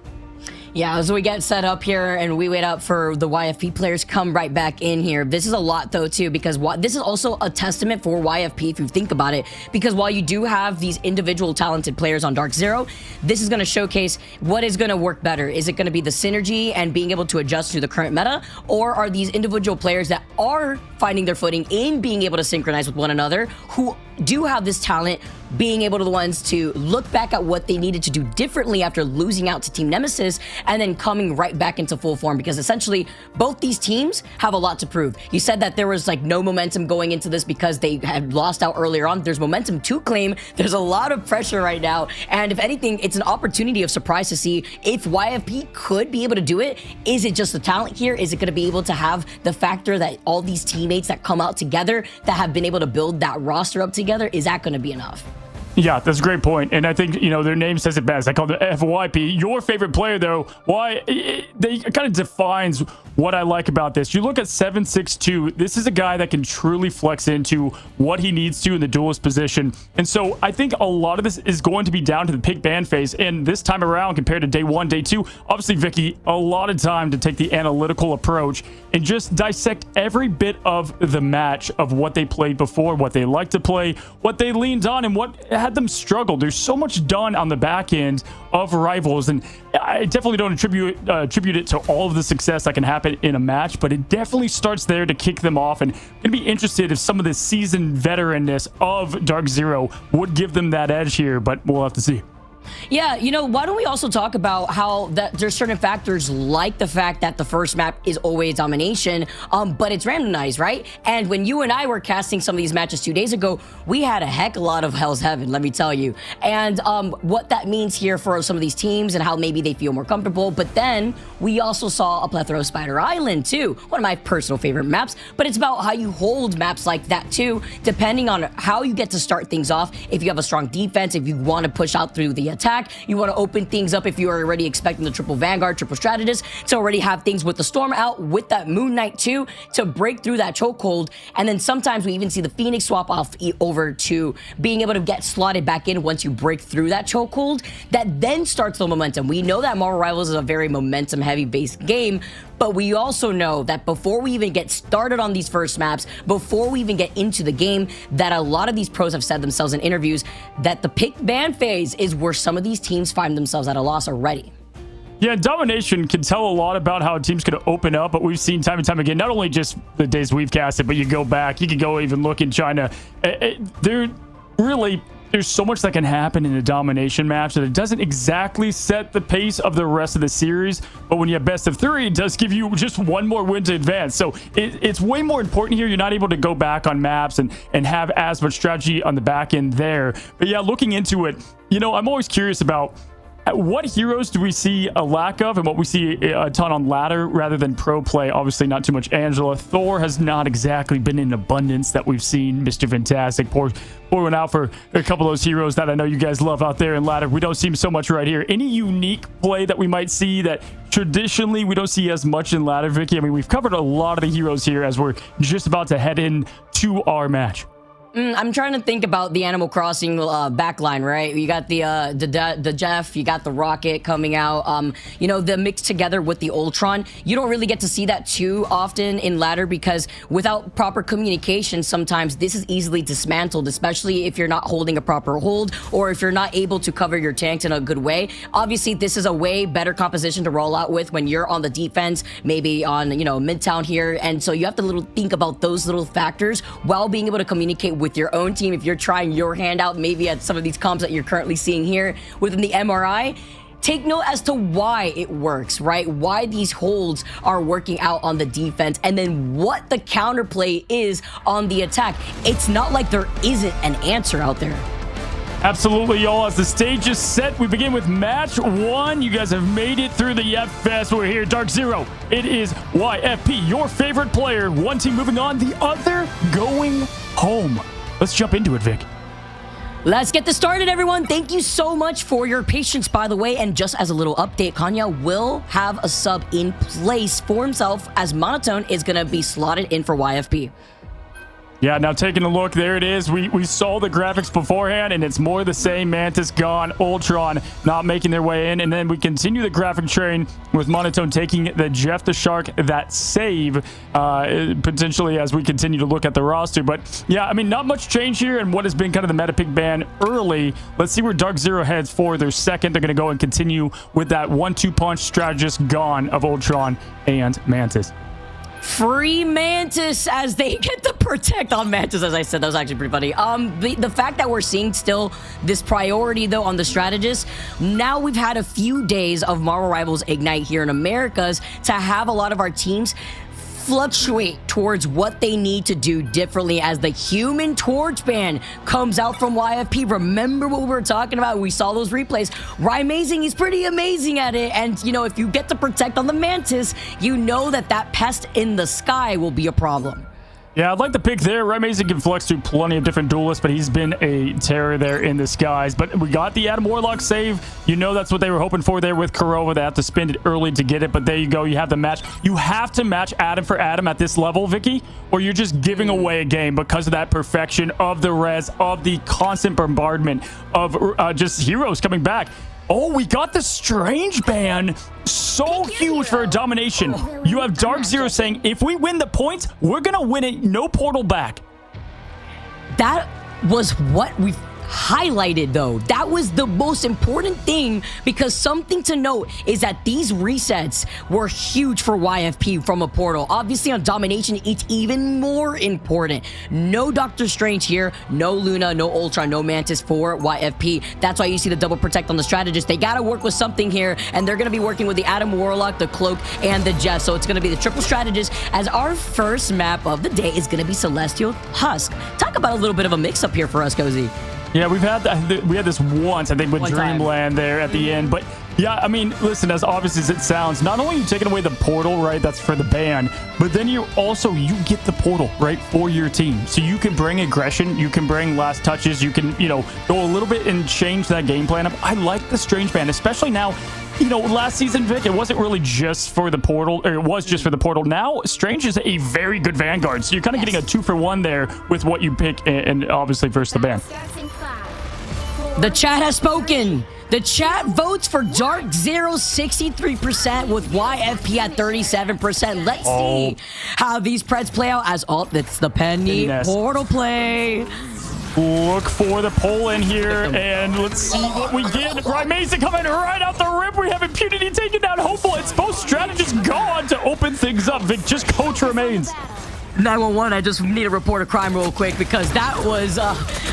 Yeah, as we get set up here and we wait up for the YFP players come right back in here. This is a lot though too, because this is also a testament for YFP if you think about it, because while you do have these individual talented players on Dark Zero, this is going to showcase what is going to work better. Is it going to be the synergy and being able to adjust to the current meta, or are these individual players that are finding their footing in being able to synchronize with one another, who do have this talent, being able to the ones to look back at what they needed to do differently after losing out to Team Nemesis and then coming right back into full form, because essentially both these teams have a lot to prove. You said that there was like no momentum going into this because they had lost out earlier on. There's momentum to claim. There's a lot of pressure right now, and if anything, it's an opportunity of surprise to see if YFP could be able to do it. Is it just the talent here? Is it going to be able to have the factor that all these teammates that come out together that have been able to build that roster up together, is that going to be enough? Yeah, that's a great point. And I think, you know, their name says it best. I call it FYP. Your favorite player, though, why they kind of defines what I like about this. You look at 762. This is a guy that can truly flex into what he needs to in the duelist position. And so I think a lot of this is going to be down to the pick ban phase. And this time around, compared to day one, day two, obviously, Vicky, a lot of time to take the analytical approach and just dissect every bit of the match of what they played before, what they like to play, what they leaned on, and what had them struggle. There's so much done on the back end of Rivals, and I definitely don't attribute it to all of the success that can happen in a match, but it definitely starts there to kick them off. And I'm gonna be interested if some of the seasoned veteranness of Dark Zero would give them that edge here, but we'll have to see. Yeah, you know, why don't we also talk about how that there's certain factors like the fact that the first map is always domination, but it's randomized, right? And when you and I were casting some of these matches 2 days ago, we had a heck of a lot of Hell's Heaven, let me tell you. And what that means here for some of these teams and how maybe they feel more comfortable. But then we also saw a plethora of Spider Island too, one of my personal favorite maps. But it's about how you hold maps like that too, depending on how you get to start things off. If you have a strong defense, if you want to push out through the attack, you want to open things up if you are already expecting the triple Vanguard, triple Strategist, to already have things with the Storm out, with that Moon Knight too, to break through that chokehold. And then sometimes we even see the Phoenix swap off over to being able to get slotted back in once you break through that chokehold. That then starts the momentum. We know that Marvel Rivals is a very momentum heavy based game, but we also know that before we even get started on these first maps, before we even get into the game, that a lot of these pros have said themselves in interviews that the pick ban phase is where some of these teams find themselves at a loss already. Yeah, domination can tell a lot about how a team's going to open up, but we've seen time and time again, not only just the days we've casted, but you go back, you can go even look in China. There's so much that can happen in a domination match that it doesn't exactly set the pace of the rest of the series. But when you have best of three, it does give you just one more win to advance. So it's way more important here. You're not able to go back on maps and have as much strategy on the back end there. But yeah, looking into it, you know, I'm always curious about what heroes do we see a lack of and what we see a ton on ladder rather than pro play. Obviously not too much Angela. Thor has not exactly been in abundance that we've seen. Mr. Fantastic pour one out for a couple of those heroes that I know you guys love out there in ladder. We don't see him so much right here. Any unique play that we might see that traditionally we don't see as much in ladder, Vicky? I mean, we've covered a lot of the heroes here as we're just about to head in to our match. I'm trying to think about the Animal Crossing backline, right? You got the Jeff, you got the Rocket coming out. You know, the mix together with the Ultron. You don't really get to see that too often in ladder because without proper communication, sometimes this is easily dismantled, especially if you're not holding a proper hold or if you're not able to cover your tanks in a good way. Obviously, this is a way better composition to roll out with when you're on the defense, maybe on, you know, Midtown here. And so you have to think about those little factors while being able to communicate with your own team. If you're trying your hand out maybe at some of these comps that you're currently seeing here within the MRI, take note as to why it works, right? Why these holds are working out on the defense and then what the counterplay is on the attack. It's not like there isn't an answer out there. Absolutely, y'all. As the stage is set, we begin with match 1. You guys have made it through the F-Fest. We're here, Dark Zero. It is YFP, your favorite player. One team moving on, the other going home. Let's jump into it, Vic. Let's get this started, everyone. Thank you so much for your patience, by the way. And just as a little update, Kanya will have a sub in place for himself as Monotone is going to be slotted in for YFP. Yeah, now taking a look, there it is. We saw the graphics beforehand, and it's more the same. Mantis gone, Ultron not making their way in, and then we continue the graphic train with Monotone taking the Jeff the Shark, that save, potentially as we continue to look at the roster. But yeah, I mean, not much change here, and what has been kind of the meta pick ban early. Let's see where Dark Zero heads for their second. They're going to go and continue with that 1-2 punch strategist gone of Ultron and Mantis. Free Mantis as they get the protect on Mantis. As I said, that was actually pretty funny. The fact that we're seeing still this priority though on the strategist, now we've had a few days of Marvel Rivals Ignite here in Americas to have a lot of our teams fluctuate towards what they need to do differently as the Human Torch ban comes out from YFP. Remember what we were talking about? We saw those replays. Rymazing, he's pretty amazing at it. And, you know, if you get to protect on the Mantis, you know that that pest in the sky will be a problem. Yeah, I'd like the pick there. Rymazing can flex through plenty of different duelists, but he's been a terror there in the skies. But we got the Adam Warlock save. You know that's what they were hoping for there with Kurova. They have to spend it early to get it, but there you go. You have the match. You have to match Adam for Adam at this level, Vicky, or you're just giving away a game because of that perfection of the res, of the constant bombardment of just heroes coming back. Oh, we got the Strange ban. So huge for a domination. You have Dark Zero saying, if we win the points, we're going to win it. No portal back. That was what we've highlighted though. That was the most important thing because something to note is that these resets were huge for YFP from a portal. Obviously on domination, it's even more important. No Doctor Strange here, no Luna, no Ultron, no Mantis for YFP. That's why you see the double protect on the strategist. They got to work with something here and they're going to be working with the Adam Warlock, the Cloak, and the Jeff. So it's going to be the triple strategist as our first map of the day is going to be Celestial Husk. Talk about a little bit of a mix-up here for us, Cozy. Yeah, we had this once, I think, with Dreamland there at the end. But yeah, I mean, listen, as obvious as it sounds, not only are you taking away the portal, right, that's for the ban, but then you get the portal, right, for your team. So you can bring aggression, you can bring last touches, you can, you know, go a little bit and change that game plan up. I like the Strange ban, especially now. You know, last season, Vic, it wasn't really just for the portal, or it was just for the portal. Now, Strange is a very good Vanguard, so you're kind of getting a 2-for-1 there with what you pick, and obviously versus the ban. The chat has spoken. The chat votes for Dark Zero 63% with YFP at 37%. Let's see how these Preds play out as it's the Penny portal play. Look for the pull in here, and let's see what we get. Rymazing coming right out the rip. We have Impunity taken down Hopeful. It's both strategists gone to open things up. Vic, just coach remains. 911, I just need to report a crime real quick because that was,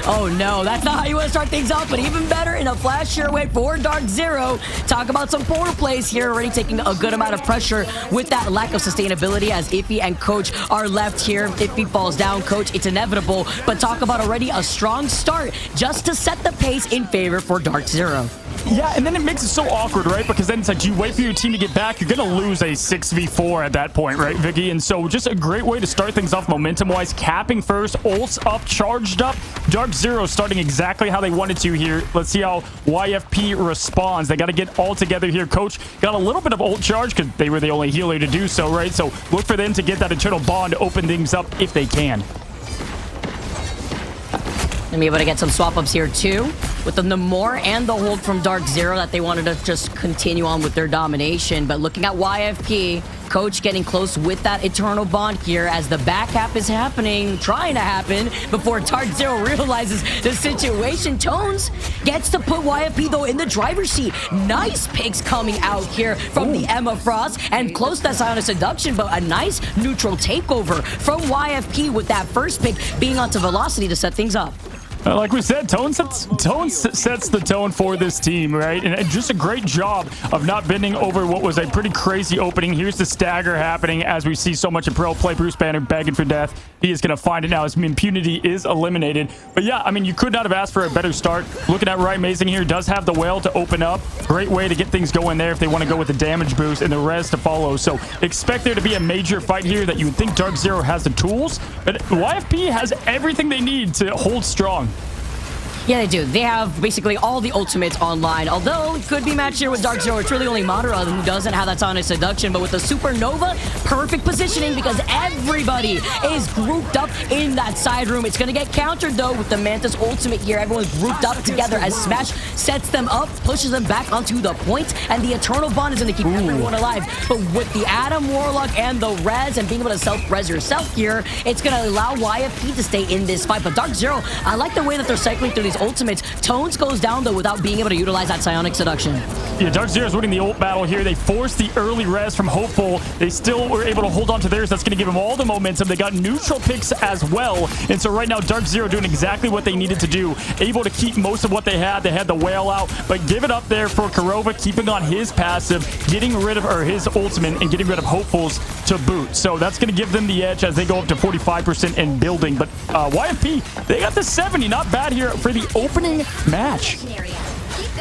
oh no, that's not how you want to start things off, but even better in a flash share way for Dark Zero. Talk about some portal plays here, already taking a good amount of pressure with that lack of sustainability as Iffy and Coach are left here. Iffy falls down, Coach, it's inevitable, but talk about already a strong start just to set the pace in favor for Dark Zero. Yeah, and then it makes it so awkward, right? Because then it's like, you wait for your team to get back, you're going to lose a 6v4 at that point, right, Vicky? And so just a great way to start things off momentum-wise. Capping first, ults up, charged up. Dark Zero starting exactly how they wanted to here. Let's see how YFP responds. They got to get all together here. Coach got a little bit of ult charge because they were the only healer to do so, right? So look for them to get that eternal bond to open things up if they can. And be able to get some swap ups here too, with the Namor and the hold from Dark Zero that they wanted to just continue on with their domination. But looking at YFP, Coach getting close with that Eternal Bond here as the back half is happening, trying to happen, before Dark Zero realizes the situation. Tones gets to put YFP though in the driver's seat. Nice picks coming out here from the Emma Frost, and close to that Psionic Seduction, but a nice neutral takeover from YFP with that first pick being onto Velocity to set things up. Like we said, Tone sets the tone for this team, right? And just a great job of not bending over what was a pretty crazy opening. Here's the stagger happening as we see so much in pro play. Bruce Banner begging for death. He is going to find it now as impunity is eliminated. But yeah, I mean, you could not have asked for a better start. Looking at Right Amazing here, does have the whale to open up. Great way to get things going there if they want to go with the damage boost and the res to follow. So expect there to be a major fight here that you would think Dark Zero has the tools, but YFP has everything they need to hold strong. Yeah, they do. They have basically all the ultimates online. Although it could be matched here with Dark Zero. It's really only Madara who doesn't have that Sonic Seduction. But with the Supernova, perfect positioning because everybody is grouped up in that side room. It's going to get countered though with the Mantis ultimate here. Everyone's grouped up together as Smash sets them up, pushes them back onto the point, and the Eternal Bond is going to keep everyone alive. But with the Adam Warlock and the res and being able to self-res yourself here, it's going to allow YFP to stay in this fight. But Dark Zero, I like the way that they're cycling through these ultimates. Tones goes down though without being able to utilize that Psionic Seduction. Yeah, Dark Zero's winning the ult battle here. They forced the early res from Hopeful. They still were able to hold on to theirs. That's going to give them all the momentum. They got neutral picks as well. And so right now, Dark Zero doing exactly what they needed to do. Able to keep most of what they had. They had the whale out, but give it up there for Kurova, keeping on his passive, getting rid of his ultimate, and getting rid of Hopefuls to boot. So that's going to give them the edge as they go up to 45% in building. But YFP, they got the 70. Not bad here for the opening match.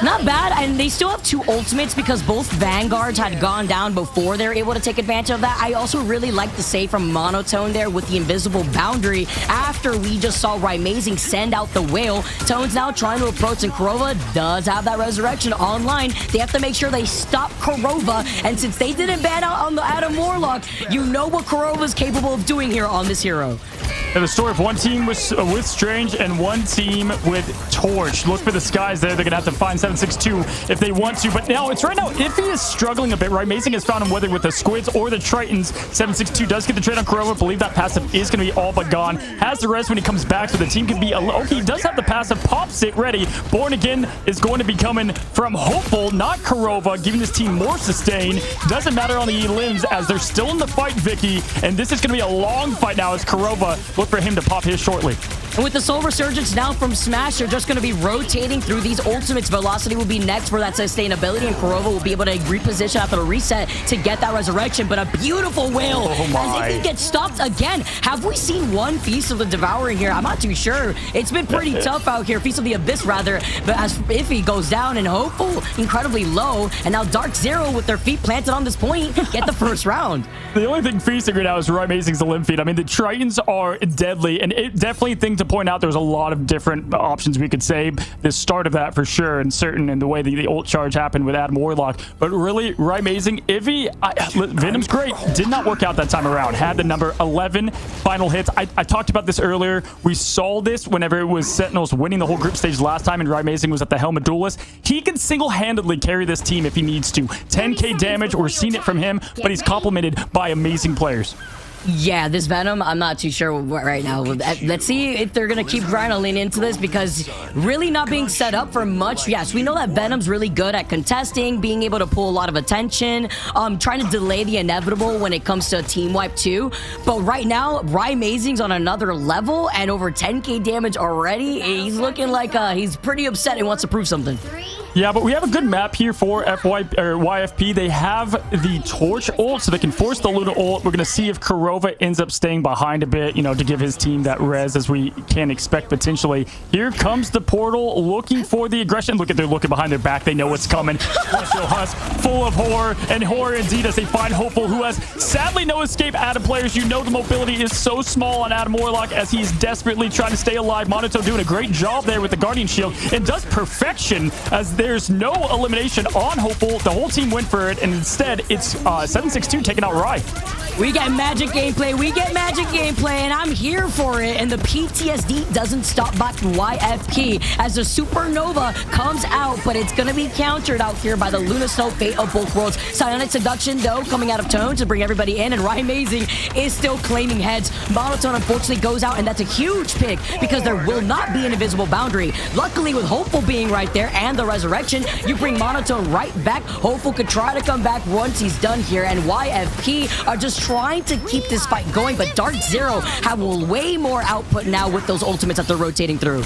Not bad, and they still have two ultimates because both Vanguards had gone down before they were able to take advantage of that. I also really like to say from Monotone there with the invisible boundary, after we just saw Amazing send out the whale, Tone's now trying to approach, and Kurova does have that resurrection online. They have to make sure they stop Kurova, and since they didn't ban out on the Adam Warlock, you know what Kurova's capable of doing here on this hero. And the story of one team with Strange and one team with Torch. Look for the skies there. They're going to have to find 762 if they want to. But now, it's right now, Iffy is struggling a bit, right? Amazing has found him whether with the Squids or the Tritons. 762 does get the trade on Kurova. Believe that passive is going to be all but gone. Has the rest when he comes back, so the team can be... Okay, he does have the passive. Pops it ready. Born Again is going to be coming from Hopeful, not Kurova, giving this team more sustain. Doesn't matter on the limbs as they're still in the fight, Vicky. And this is going to be a long fight now as Kurova look for him to pop his shortly. And with the Soul Resurgence now from Smash, they're just going to be rotating through these ultimates. Velocity will be next for that sustainability, and Kurova will be able to reposition after the reset to get that resurrection. But a beautiful whale as if he gets stopped again. Have we seen one Feast of the Devouring here? I'm not too sure. It's been pretty tough out here. Feast of the Abyss, rather. But as Iffy goes down and Hopeful incredibly low, and now Dark Zero with their feet planted on this point get the first round. The only thing feasting right now is Right Amazing's the limb feed. I mean, the Tritons are deadly, and it definitely thing to point out, there's a lot of different options we could say. The start of that for sure, and certain in the way the ult charge happened with Adam Warlock. But really, Right Amazing, Ivy, Venom's great. Did not work out that time around. Had the number 11 final hits. I talked about this earlier. We saw this whenever it was Sentinels winning the whole group stage last time, and Right Amazing was at the helm of Duelist. He can single-handedly carry this team if he needs to. 10k damage, we're seeing it from him, but he's complemented by amazing players. Yeah, this Venom, I'm not too sure right now. Let's see if they're going to keep trying to lean into this because really not being set up for much. Yes, we know that Venom's really good at contesting, being able to pull a lot of attention, trying to delay the inevitable when it comes to a team wipe too. But right now, Right Amazing's on another level and over 10k damage already. He's looking like he's pretty upset and wants to prove something. Yeah, but we have a good map here for YFP. They have the Torch ult, so they can force the Luna ult. We're going to see if Kurova ends up staying behind a bit, you know, to give his team that res as we can expect potentially. Here comes the portal looking for the aggression. Look at they're looking behind their back. They know what's coming. Husk full of horror, and horror indeed as they find Hopeful, who has sadly no escape. Adam players, you know the mobility is so small on Adam Warlock as he's desperately trying to stay alive. Monotone doing a great job there with the Guardian Shield and does perfection as there's no elimination on Hopeful. The whole team went for it, and instead, it's 762 taking out Rye. We get magic gameplay. We get magic gameplay, and I'm here for it. And the PTSD doesn't stop back from YFP as the Supernova comes out, but it's going to be countered out here by the Luna Snow Fate of both worlds. Psionic Seduction, though, coming out of Tone to bring everybody in, and Rye Amazing is still claiming heads. Monotone, unfortunately, goes out, and that's a huge pick because there will not be an invisible boundary. Luckily, with Hopeful being right there and the Resurrection, you bring Monotone right back. Hopeful could try to come back once he's done here, and YFP are just trying to keep this fight going, but Dark Zero have way more output now with those ultimates that they're rotating through.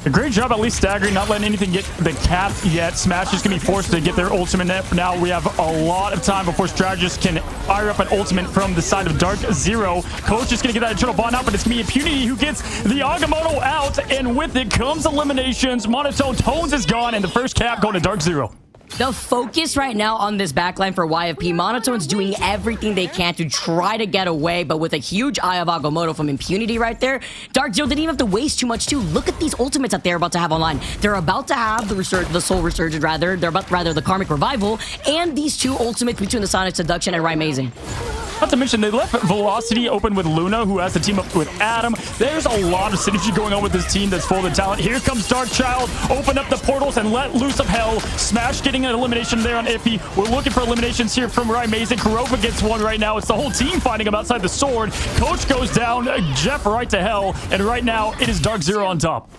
A great job at least staggering, not letting anything get the cap yet. Smash is going to be forced to get their ultimate net. Now we have a lot of time before strategists can fire up an ultimate from the side of Dark Zero. Coach is going to get that eternal bond out, but it's going to be Impunity who gets the Agamotto out, and with it comes eliminations. Monotone Tones is gone, and the first cap going to Dark Zero. The focus right now on this backline for YFP, Monotone's doing everything they can to try to get away, but with a huge Eye of Agamotto from Impunity right there, Dark Zero didn't even have to waste too much too. Look at these ultimates that they're about to have online. They're about to have the Soul Resurgent rather. They're about the Karmic Revival, and these two ultimates between the Sonic Seduction and Rye Amazing. Not to mention, they left Velocity open with Luna, who has to team up with Adam. There's a lot of synergy going on with this team that's full of talent. Here comes Darkchild. Open up the portals and let loose of hell. Smash getting an elimination there on Iffy. We're looking for eliminations here from Rye Amazing. Kurova gets one right now. It's the whole team fighting him outside the sword. Coach goes down. Jeff right to hell. And right now, it is Dark Zero on top.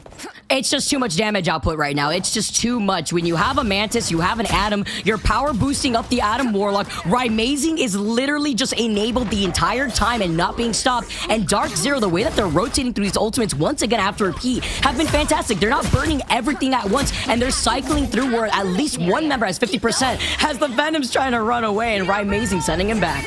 It's just too much damage output right now. It's just too much. When you have a Mantis, you have an Atom, you're power boosting up the Atom Warlock. Rye Amazing is literally just enabled the entire time and not being stopped. And Dark Zero, the way that they're rotating through these ultimates once again after a P, have been fantastic. They're not burning everything at once, and they're cycling through where at least one member has 50% as the Venom's trying to run away, and Rye Amazing sending him back.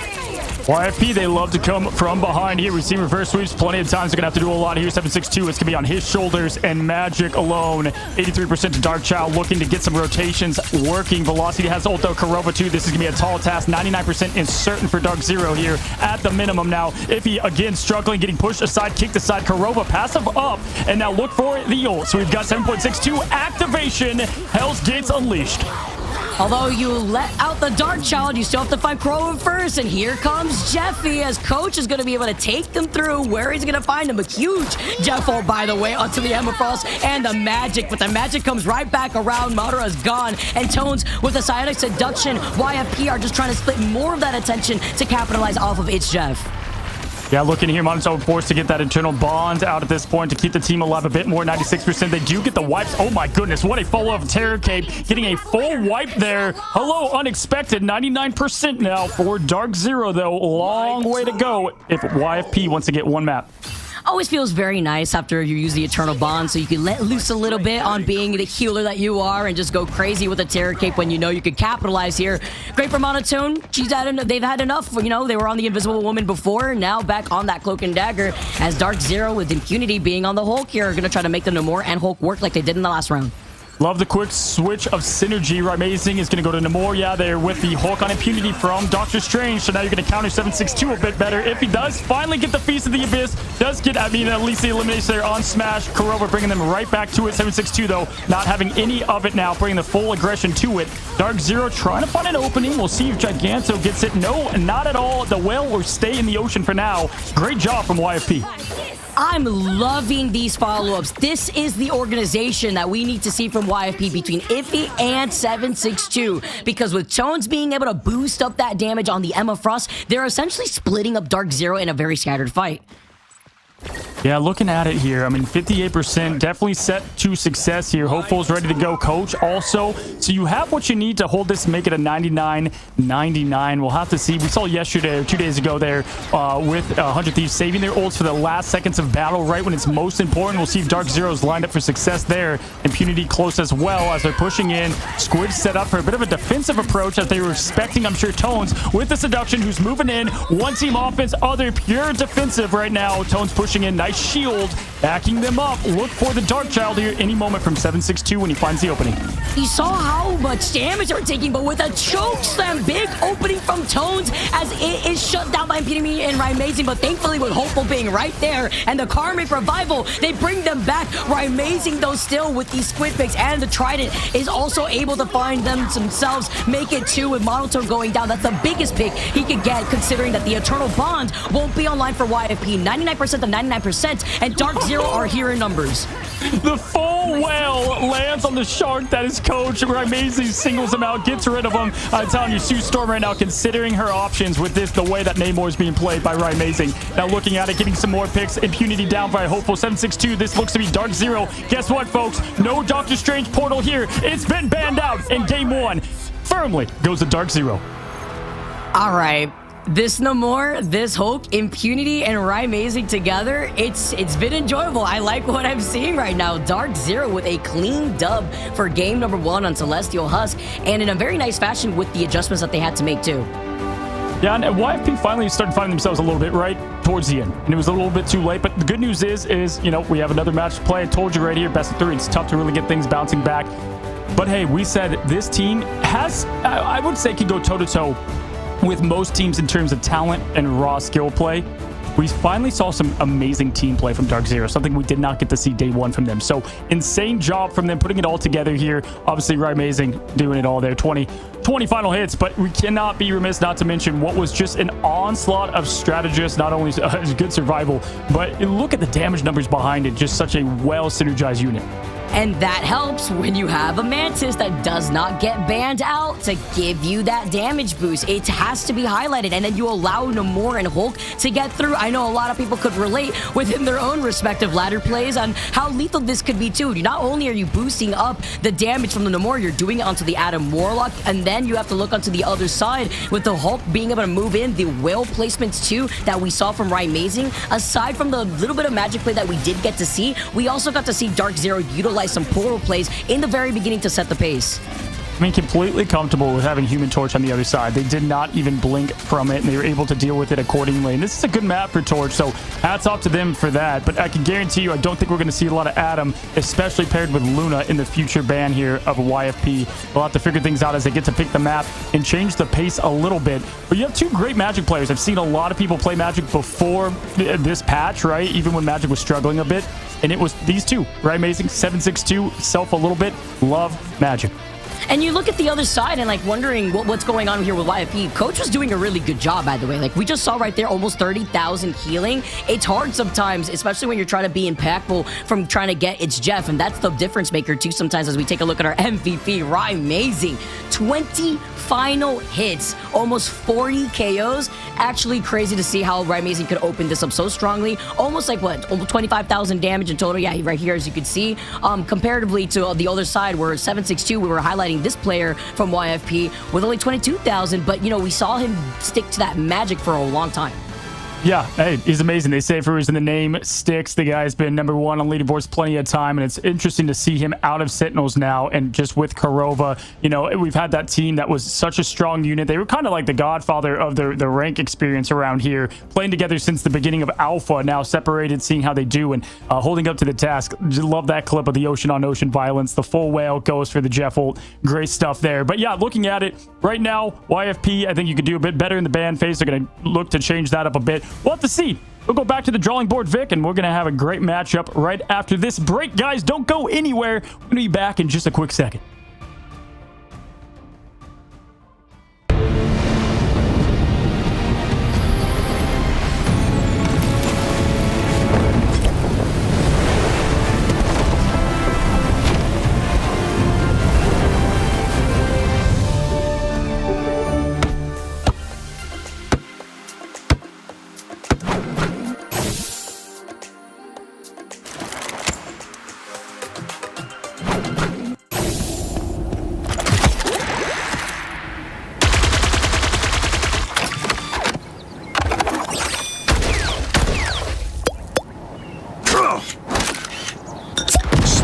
YFP, they love to come from behind here. We've seen reverse sweeps plenty of times. They're going to have to do a lot here. 762, it's going to be on his shoulders, and Magic alone. 83% to Darkchild, looking to get some rotations working. Velocity has Ulto Kurova too. This is going to be a tall task. 99% is certain for Dark Zero here at the minimum now. Iffy, again, struggling, getting pushed aside, kicked aside. Kurova passive up, and now look for the ult. So we've got 7.62 activation. Hell's Gates unleashed. Although you let out the Darkchild, you still have to find Kurova first, and here comes Jeffy as Coach is going to be able to take them through where he's going to find him. A huge Jeff ult, by the way, onto the Emma Frost and the Magic, but the Magic comes right back around. Madara's gone, and Tones with the Psionic Seduction. YFP are just trying to split more of that attention to capitalize off of It's Jeff. Yeah, looking here, Monotone forced to get that internal bond out at this point to keep the team alive a bit more. 96%. They do get the wipes. Oh my goodness, what a follow-up Terror Cape. Getting a full wipe there. Hello, unexpected. 99% now for Dark Zero, though. Long way to go if YFP wants to get one map. Always feels very nice after you use the Eternal Bond, so you can let loose a little bit on being the healer that you are and just go crazy with a Terror Cape when you know you could capitalize here. Great for Monotone. They've had enough. You know, they were on the Invisible Woman before, now back on that Cloak and Dagger, as Dark Zero with Impunity being on the Hulk here are going to try to make the Namor and Hulk work like they did in the last round. Love the quick switch of synergy. Rye Amazing is going to go to Namor. Yeah, they're with the Hulk on Impunity from Doctor Strange. So now you're going to counter 762 a bit better. If he does finally get the Feast of the Abyss, does get, at least the elimination there on Smash. Kurova bringing them right back to it. 762, though, not having any of it now, bringing the full aggression to it. Dark Zero trying to find an opening. We'll see if Giganto gets it. No, not at all. The whale will stay in the ocean for now. Great job from YFP. I'm loving these follow-ups. This is the organization that we need to see from YFP between Iffy and 762. Because with Tones being able to boost up that damage on the Emma Frost, they're essentially splitting up Dark Zero in a very scattered fight. Yeah, looking at it here, 58%, definitely set to success here. Hopeful's ready to go. Coach also. So you have what you need to hold this, make it a 99-99. We'll have to see. We saw yesterday or 2 days ago there with 100 Thieves saving their ults for the last seconds of battle, right when it's most important. We'll see if Dark Zero's lined up for success there. Impunity close as well as they're pushing in. Squid set up for a bit of a defensive approach as they were expecting, I'm sure, Tones with the Seduction who's moving in. One team offense, other pure defensive right now. Tones pushing in. Nice shield backing them up. Look for the Dark Child here any moment from 762 when he finds the opening. You saw how much damage they were taking, but with a choke slam, big opening from Tones as it is shut down by Impediment and Rymazing, but thankfully with Hopeful being right there and the Karmic Revival, they bring them back. Rymazing though still with these Squid Picks and the Trident is also able to find themselves, make it 2 with Monotone going down. That's the biggest pick he could get considering that the Eternal Bond won't be online for YFP. 99% of 99% and Dark Zero are here in numbers. The full whale lands on the shark that is Coach. Rymazing singles him out, gets rid of him. I'm telling you, Sue Storm right now considering her options with this, the way that Namor is being played by Rymazing. Now looking at it, getting some more picks. Impunity down by Hopeful 762. This looks to be Dark Zero. Guess what, folks? No Doctor Strange portal here. It's been banned out in game 1. Firmly goes to Dark Zero. All right. This Namor, this Hulk, Impunity, and Rymazing together, it's been enjoyable. I like what I'm seeing right now. Dark Zero with a clean dub for game number 1 on Celestial Husk, and in a very nice fashion with the adjustments that they had to make too. Yeah, and YFP finally started finding themselves a little bit right towards the end, and it was a little bit too late. But the good news is you know, we have another match to play. I told you right here, best of 3. It's tough to really get things bouncing back. But hey, we said this team has, I would say, could go toe-to-toe with most teams in terms of talent and raw skill play. We finally saw some amazing team play from Dark Zero, something we did not get to see day 1 from them. So insane job from them putting it all together here. Obviously, Rymazing doing it all there. 20 final hits, but we cannot be remiss not to mention what was just an onslaught of strategists, not only good survival, but look at the damage numbers behind it. Just such a well-synergized unit. And that helps when you have a Mantis that does not get banned out to give you that damage boost. It has to be highlighted, and then you allow Namor and Hulk to get through. I know a lot of people could relate within their own respective ladder plays on how lethal this could be too. Not only are you boosting up the damage from the Namor, you're doing it onto the Adam Warlock, and then you have to look onto the other side with the Hulk being able to move in, the whale placements too that we saw from Rymazing. Aside from the little bit of magic play that we did get to see, we also got to see Dark Zero utilize some portal plays in the very beginning to set the pace. I mean, completely comfortable with having Human Torch on the other side. They did not even blink from it, and they were able to deal with it accordingly. And this is a good map for Torch, so hats off to them for that. But I can guarantee you, I don't think we're going to see a lot of Adam, especially paired with Luna in the future ban here of YFP. We'll have to figure things out as they get to pick the map and change the pace a little bit. But you have 2 great Magic players. I've seen a lot of people play Magic before this patch, right? Even when Magic was struggling a bit. And it was these 2, Rymazing, 762, Self a little bit. Love Magic. And you look at the other side and like wondering what's going on here with YFP. Coach was doing a really good job, by the way. Like we just saw right there, almost 30,000 healing. It's hard sometimes, especially when you're trying to be impactful from trying to get it's Jeff. And that's the difference maker too sometimes as we take a look at our MVP, Rymazing. 20 final hits, almost 40 KOs. Actually crazy to see how Rymazing could open this up so strongly. Almost like what, almost 25,000 damage in total. Yeah, right here as you can see. Comparatively to the other side where 762, we were highlighting this player from YFP with only 22,000, but you know, we saw him stick to that magic for a long time. Yeah, hey, he's amazing. They say for reason the name sticks. The guy's been number 1 on leaderboards plenty of time, and it's interesting to see him out of Sentinels now, and just with Karova, you know, we've had that team that was such a strong unit. They were kind of like the godfather of the rank experience around here, playing together since the beginning of Alpha, now separated, seeing how they do, and holding up to the task. Just love that clip of the ocean-on-ocean violence. The full whale goes for the Jeff Holt. Great stuff there. But yeah, looking at it right now, YFP, I think you could do a bit better in the ban phase. They're going to look to change that up a bit. We'll have to see. We'll go back to the drawing board, Vic, and we're going to have a great matchup right after this break. Guys, don't go anywhere. We're going to be back in just a quick second.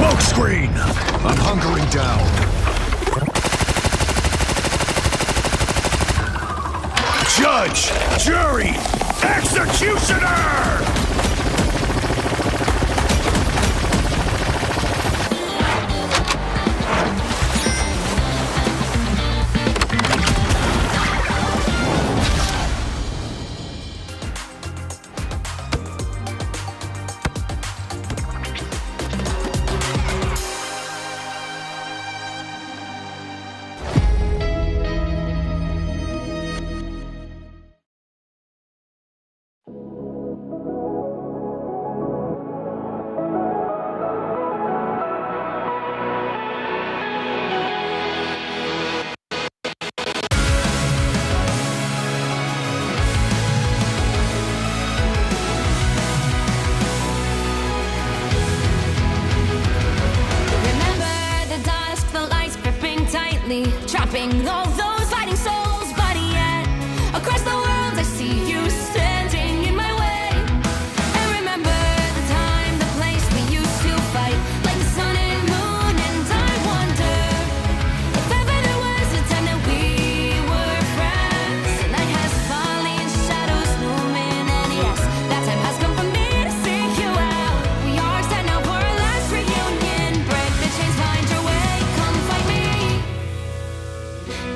Smokescreen! I'm hunkering down. Judge! Jury! Executioner! saving all those fighting souls. But yet, across the world, I see you standing in my way. And remember the time, the place we used to fight, like the sun and moon. And I wonder if ever there was a time that we were friends. The night has fallen, shadows looming, and yes, that time has come for me to seek you out. We are set now for our last reunion. Break the chains, find your way, come find me.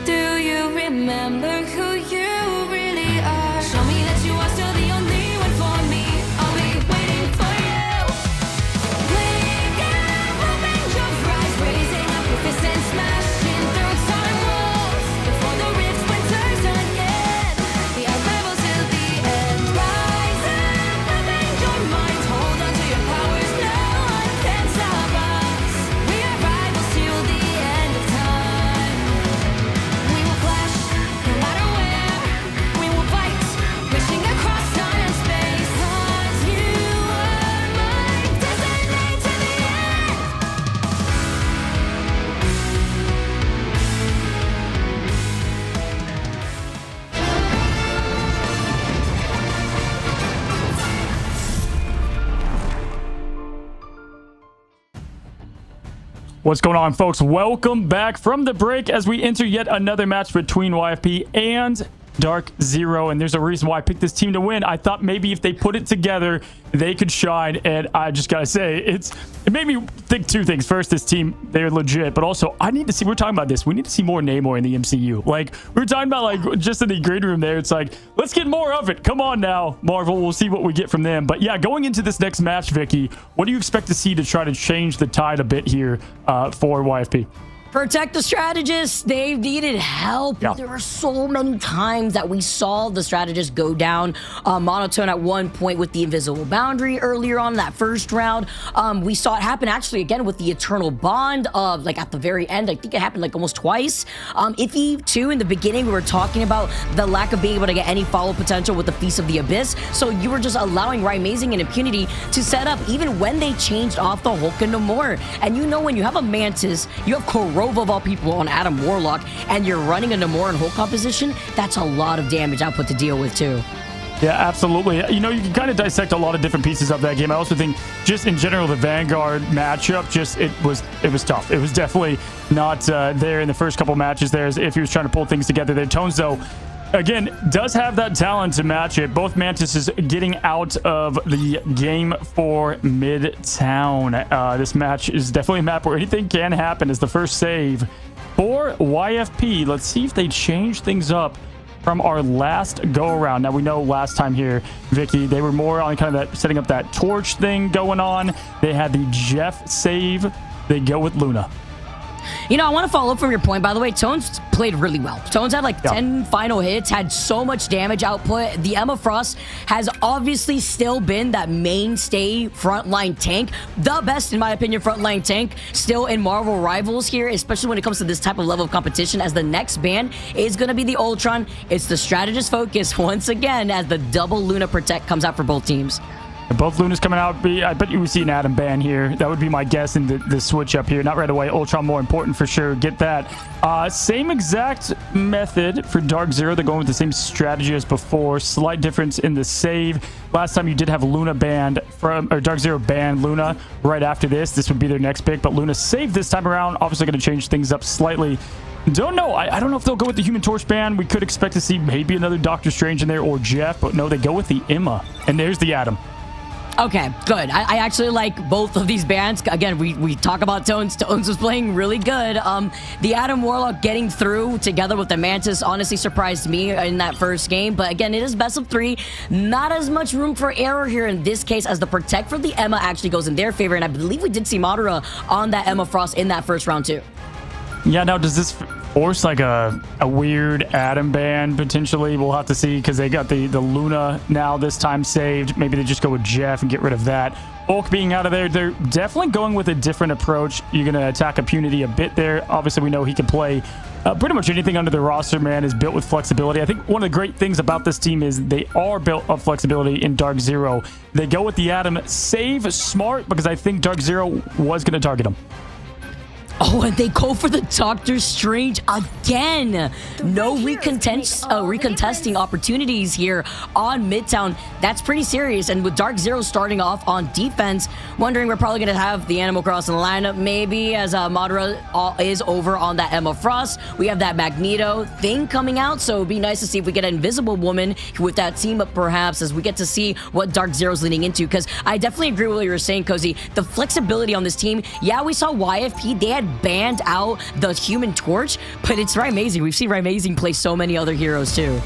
Do you remember who you really are? Show me that you are still the only one for me. I'll be waiting for you. Wake up, open your eyes, raising up your fists and smashing through time walls. Before the rift splinters again, we are rebels till the end. Rise up, open your minds, hold on to your powers. No one can stop us. We are rivals till the end of time. We will clash, no matter where. We will fight, reaching across time and space. 'Cause you are my destiny to the end. What's going on, folks? Welcome back from the break as we enter yet another match between YFP and Dark Zero. And there's a reason why I picked this team to win. I thought maybe if they put it together, they could shine. And I just gotta say, it made me think two things. First, this team, they're legit. But also, I need to see, we're talking about this, we need to see more Namor in the MCU. Like, we were talking about, like, just in the green room there, it's like, let's get more of it. Come on now, Marvel. We'll see what we get from them. But yeah, going into this next match, Vicky, what do you expect to see to try to change the tide a bit here for YFP? Protect the strategists. They've needed help. Yeah. There were so many times that we saw the strategists go down monotone at one point with the invisible boundary earlier on in that first round. We saw it happen actually again with the eternal bond of like at the very end. I think it happened like almost twice. Iffy too, in the beginning, we were talking about the lack of being able to get any follow potential with the Feast of the Abyss. So you were just allowing Right Amazing and Impunity to set up even when they changed off the Hulk and Namor. And you know, when you have a Mantis, you have Corova of all people on Adam Warlock, and you're running a Namor and Hulk composition, that's a lot of damage output to deal with too. Yeah, absolutely. You know, you can kind of dissect a lot of different pieces of that game. I also think just in general, the Vanguard matchup, just it was tough. It was definitely not there in the first couple matches there as if he was trying to pull things together there. Tones, though, again, does have that talent to match it. Both Mantises getting out of the game for Midtown. This match is definitely a map where anything can happen as the first save for YFP. Let's see if they change things up from our last go-around. Now, we know last time here, Vicky, they were more on kind of that setting up that torch thing going on. They had the Jeff save. They go with Luna. You know, I want to follow up from your point, by the way. Tones played really well. Tones had like 10 final hits, had so much damage output. The Emma Frost has obviously still been that mainstay frontline tank. The best, in my opinion, frontline tank still in Marvel Rivals here, especially when it comes to this type of level of competition, as the next ban is going to be the Ultron. It's the strategist focus once again as the double Luna Protect comes out for both teams. Both Lunas coming out. I bet you would see an Adam ban here. That would be my guess in the switch up here. Not right away. Ultron more important for sure. Get that. Same exact method for Dark Zero. They're going with the same strategy as before. Slight difference in the save. Last time you did have Luna banned from, or Dark Zero banned Luna right after this. This would be their next pick, but Luna saved this time around. Obviously going to change things up slightly. Don't know. I don't know if they'll go with the Human Torch ban. We could expect to see maybe another Doctor Strange in there or Jeff, but no, they go with the Emma. And there's the Adam. Okay, good. I actually like both of these bands. Again, we talk about Tones. Tones was playing really good. The Adam Warlock getting through together with the Mantis honestly surprised me in that first game. But again, it is best of 3. Not as much room for error here in this case, as the Protect for the Emma actually goes in their favor. And I believe we did see Madara on that Emma Frost in that first round too. Yeah, now does this force like a weird Adam ban potentially? We'll have to see, because they got the Luna now this time saved. Maybe they just go with Jeff and get rid of that. Hulk being out of there, they're definitely going with a different approach. You're going to attack Impunity a bit there. Obviously, we know he can play pretty much anything under the roster, man, is built with flexibility. I think one of the great things about this team is they are built of flexibility in Dark Zero. They go with the Adam, save smart, because I think Dark Zero was going to target him. Oh, and they go for the Doctor Strange again. No recontesting opportunities here on Midtown. That's pretty serious. And with Dark Zero starting off on defense, wondering we're probably going to have the Animal Crossing lineup maybe as Madara is over on that Emma Frost. We have that Magneto thing coming out, so it'd be nice to see if we get an Invisible Woman with that team up perhaps as we get to see what Dark Zero's leading into. Because I definitely agree with what you were saying, Cozy. The flexibility on this team, yeah, we saw YFP, they had banned out the Human Torch, but it's Amazing. We've seen Amazing play so many other heroes too.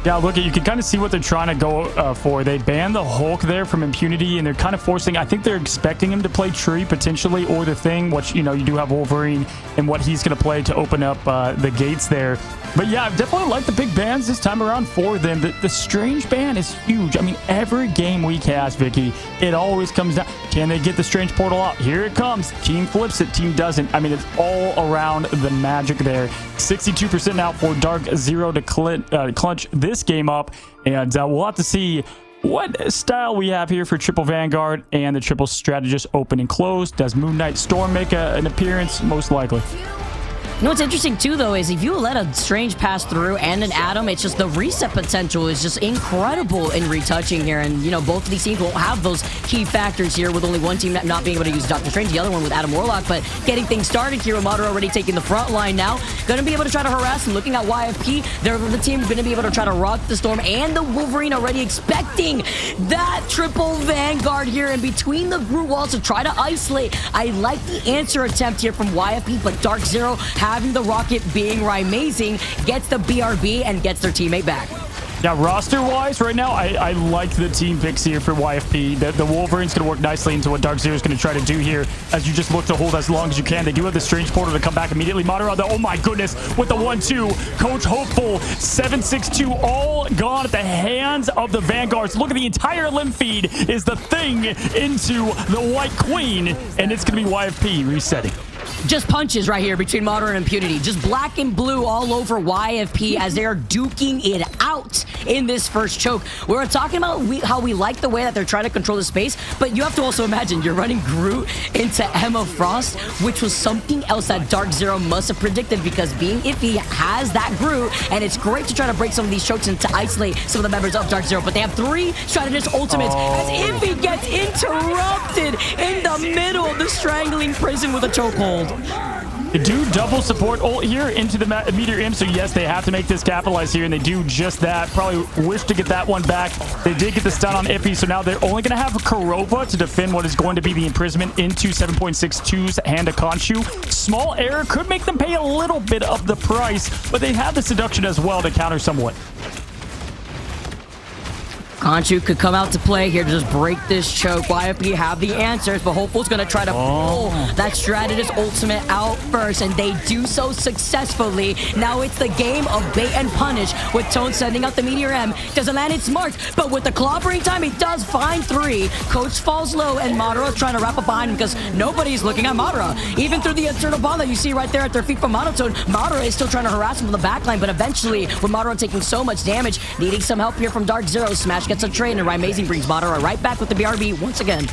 Yeah, look, you can kind of see what they're trying to go for. They banned the Hulk there from impunity, and they're kind of forcing, I think they're expecting him to play Tree potentially, or the Thing, which, you know, you do have Wolverine and what he's going to play to open up the gates there. But yeah, I definitely like the big bans this time around for them. The Strange ban is huge. I mean, every game we cast, Vicky, it always comes down. Can they get the Strange portal out? Here it comes. Team flips it, team doesn't. I mean, it's all around the magic there. 62% now for Dark Zero to clutch this game up. And we'll have to see what style we have here for Triple Vanguard and the Triple Strategist open and close. Does Moon Knight Storm make an appearance? Most likely. You know what's interesting too, though, is if you let a Strange pass through and an Atom, it's just the reset potential is just incredible in retouching here. And, you know, both of these teams will have those key factors here with only one team not being able to use Doctor Strange, the other one with Adam Warlock. But getting things started here, Madara already taking the front line now. Going to be able to try to harass and looking at YFP. They're the team going to be able to try to rock the Storm and the Wolverine already expecting that Triple Vanguard here in between the Groot walls to try to isolate. I like the answer attempt here from YFP, but Dark Zero having the rocket being Amazing gets the BRB and gets their teammate back. Yeah, roster-wise, right now, I like the team picks here for YFP. The Wolverine's going to work nicely into what Dark Zero is going to try to do here as you just look to hold as long as you can. They do have the Strange portal to come back immediately. Madara, oh my goodness, with the 1-2. Coach Hopeful, 762, all gone at the hands of the Vanguards. Look at the entire limb feed is the Thing into the White Queen, and it's going to be YFP resetting. Just punches right here between Madara and Impunity. Just black and blue all over YFP as they are duking it out in this first choke. We're talking about how we like the way that they're trying to control the space, but you have to also imagine you're running Groot into Emma Frost, which was something else that Dark Zero must have predicted because being iffy has that Groot, and it's great to try to break some of these chokes and to isolate some of the members of Dark Zero, but they have 3 Strategist ultimates as Iffy gets interrupted in the middle of the strangling prison with a chokehold. They do double support ult here into the Meteor Imp, so yes, they have to make this capitalize here, and they do just that. Probably wish to get that one back. They did get the stun on Iffy, so now they're only going to have Kurova to defend what is going to be the imprisonment into 7.62's hand of Khonshu. Small error could make them pay a little bit of the price, but they have the seduction as well to counter somewhat. Khonshu could come out to play here to just break this choke. YFP have the answers, but Hopeful's going to try to pull that Strategist ultimate out first, and they do so successfully. Now it's the game of bait and punish with Tone sending out the Meteor M. Doesn't land its mark, but with the clobbering time, it does find 3. Coach falls low, and Madara's trying to wrap up behind him because nobody's looking at Madara. Even through the eternal bomb that you see right there at their feet from Monotone, Madara is still trying to harass him from the backline, but eventually, with Madara taking so much damage, needing some help here from Dark Zero, Smash gets a trade, and Amazing brings Madara right back with the BRB once again.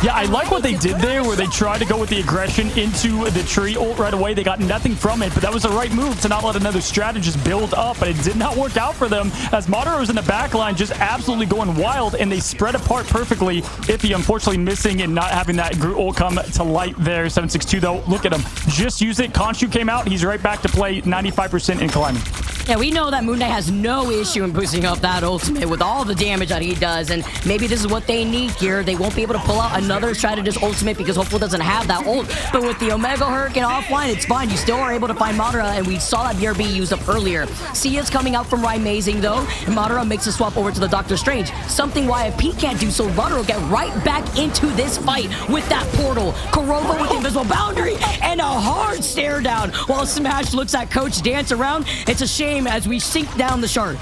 Yeah, I like what they did there where they tried to go with the aggression into the tree ult right away. They got nothing from it, but that was the right move to not let another strategist build up, but it did not work out for them as Madara was in the back line just absolutely going wild, and they spread apart perfectly. Iffy unfortunately missing and not having that Groot ult come to light there. 762 though, look at him. Just use it. Khonshu came out. He's right back to play 95% in climbing. Yeah, we know that Moon Knight has no issue in boosting up that ultimate with all the damage that he does, and maybe this is what they need here. They won't be able to pull out another Strategist ultimate because Hopeful doesn't have that ult, but with the Omega Hurricane offline, it's fine. You still are able to find Madara, and we saw that BRB used up earlier. Sia's coming out from Amazing though, and Madara makes a swap over to the Doctor Strange, something YFP can't do, so Madara will get right back into this fight with that portal. Kurova with the invisible boundary, and a hard stare down while Smash looks at Coach dance around. It's a shame as we sink down the shark.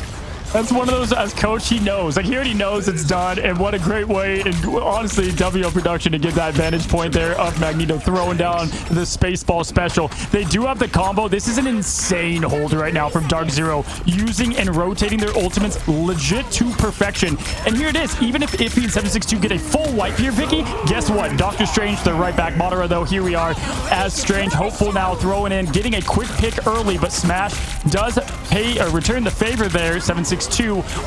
That's one of those, as coach, he knows. Like, he already knows it's done, and what a great way, and honestly, WO production to get that vantage point there of Magneto throwing down the Spaceball special. They do have the combo. This is an insane hold right now from Dark Zero, using and rotating their ultimates legit to perfection. And here it is. Even if Iffy and 762 get a full wipe here, Vicky, guess what? Doctor Strange, they're right back. Madara, though, here we are as Strange, hopeful now, throwing in, getting a quick pick early, but Smash does pay or return the favor there. 762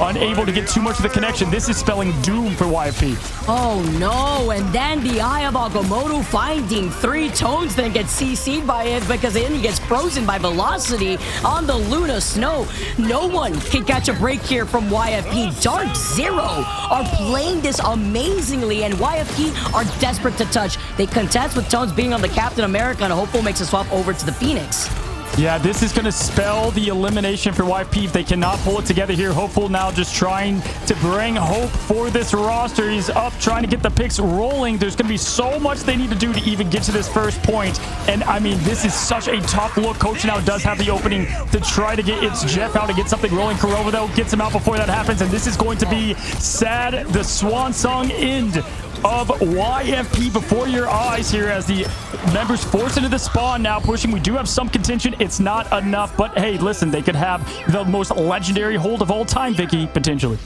unable to get too much of the connection. This is spelling doom for YFP. Oh no, and then the Eye of Agamotto finding 3 tones, then gets CC'd by it because then he gets frozen by velocity on the Luna Snow. No one can catch a break here from YFP. Dark Zero are playing this amazingly, and YFP are desperate to touch. They contest with tones being on the Captain America, and Hopeful makes a swap over to the Phoenix. Yeah, this is going to spell the elimination for YFP if they cannot pull it together here. Hopeful now just trying to bring hope for this roster. He's up trying to get the picks rolling. There's going to be so much they need to do to even get to this first point. And I mean, this is such a tough look. Coach now does have the opening to try to get its Jeff out to get something rolling. Kurova, though, gets him out before that happens. And this is going to be sad, the swan song end of YFP before your eyes here as the members force into the spawn now pushing. We do have some contention. It's not enough, but hey, listen, they could have the most legendary hold of all time, Vicky, potentially.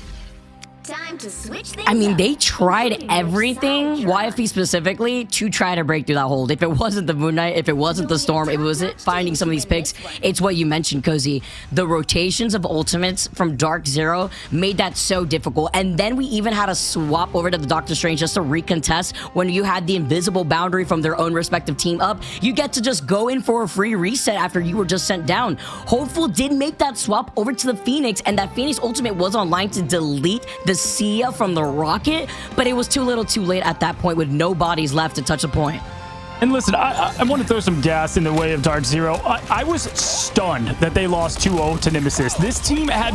Time to switch things I mean, up. they tried everything, YFP specifically, to try to break through that hold. If it wasn't the Moon Knight, if it wasn't the Storm, it was finding some of these picks. It's what you mentioned, Cozy. The rotations of ultimates from Dark Zero made that so difficult. And then we even had a swap over to the Doctor Strange just to recontest. When you had the invisible boundary from their own respective team up, you get to just go in for a free reset after you were just sent down. Hopeful did make that swap over to the Phoenix, and that Phoenix ultimate was online to delete the Sia from the rocket, but it was too little too late at that point with no bodies left to touch the point. And listen, I want to throw some gas in the way of Dark Zero. I was stunned that they lost 2-0 to Nemesis. This team had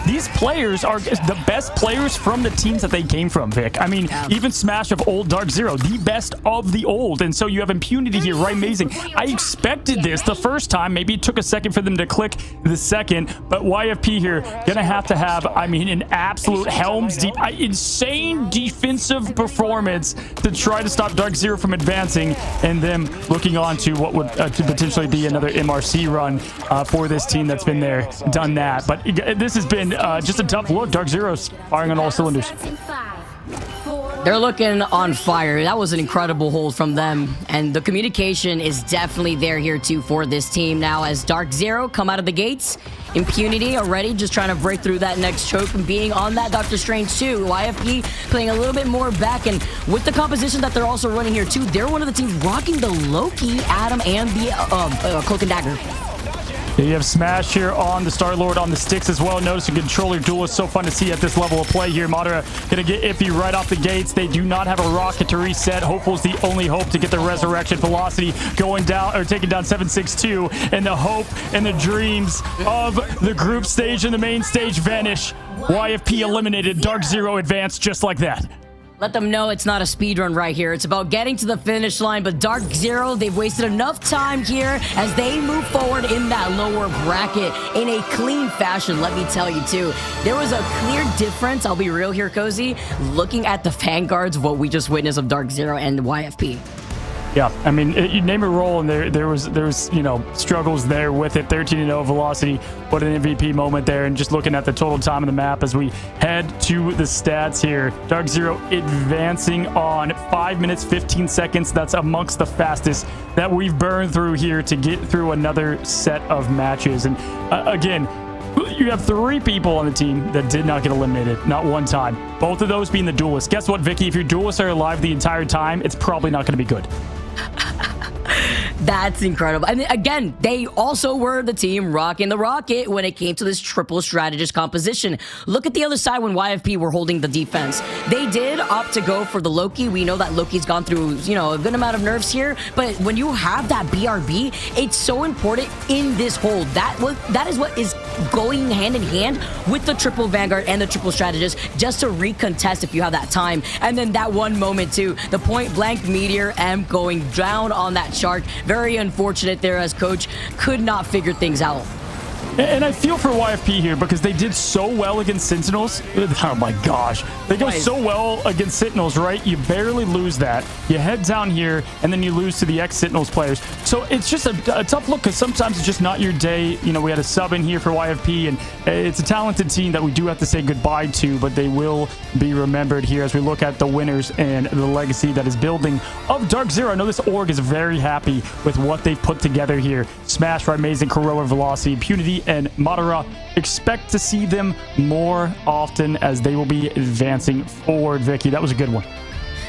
these players are the best players from the teams that they came from, Vic. I mean, even Smash of old Dark Zero, the best of the old. And so you have impunity here, right? Amazing. I expected this the first time. Maybe it took a second for them to click the second, but YFP here gonna have to have, I mean, an absolute helms deep, insane defensive performance to try to stop Dark Zero from advancing, and them looking on to what would to potentially be another MRC run for this team that's been there, done that. But this has been just a tough look. Dark Zero's firing on all cylinders. They're looking on fire. That was an incredible hold from them. And the communication is definitely there here too for this team now as Dark Zero come out of the gates. Impunity already just trying to break through that next choke and being on that Doctor Strange too. YFP playing a little bit more back, and with the composition that they're also running here too, they're one of the teams rocking the Loki, Adam, and the Cloak and Dagger. You have Smash here on the Star-Lord on the sticks as well. Notice a controller duel is so fun to see at this level of play here. Madara gonna get Iffy right off the gates. They do not have a rocket to reset. Hopeful's the only hope to get the resurrection. Velocity going down, or taking down 762, and the hope and the dreams of the group stage and the main stage vanish. YFP eliminated. Dark Zero advanced just like that. Let them know it's not a speed run right here. It's about getting to the finish line, but Dark Zero, they've wasted enough time here as they move forward in that lower bracket in a clean fashion, let me tell you too. There was a clear difference, I'll be real here, Cozy, looking at the vanguards of what we just witnessed of Dark Zero and the YFP. Yeah, I mean, you name a role, and there was you know, struggles there with it. 13-0 velocity, what an MVP moment there. And just looking at the total time of the map as we head to the stats here. Dark Zero advancing on 5 minutes 15 seconds. That's amongst the fastest that we've burned through here to get through another set of matches. And again, you have 3 people on the team that did not get eliminated, not one time. Both of those being the duelists. Guess what, Vicky? If your duelists are alive the entire time, it's probably not going to be good. That's incredible. I mean, again, they also were the team rocking the rocket when it came to this triple strategist composition. Look at the other side when YFP were holding the defense. They did opt to go for the Loki. We know that Loki's gone through, you know, a good amount of nerfs here, but when you have that BRB, it's so important in this hold. That is what is going hand in hand with the triple Vanguard and the triple strategist, just to recontest if you have that time. And then that one moment too, the point blank Meteor M going down on that shark. Very unfortunate there as coach could not figure things out. And I feel for YFP here because they did so well against Sentinels. Oh my gosh. They go so well against Sentinels, right? You barely lose that. You head down here, and then you lose to the ex-Sentinels players. So it's just a tough look because sometimes it's just not your day. You know, we had a sub in here for YFP, and it's a talented team that we do have to say goodbye to, but they will be remembered here as we look at the winners and the legacy that is building of Dark Zero. I know this org is very happy with what they've put together here. Smash, Amazing, Kuroa, Velocity, Impunity, and Madara. Expect to see them more often as they will be advancing forward. Vicky, that was a good one.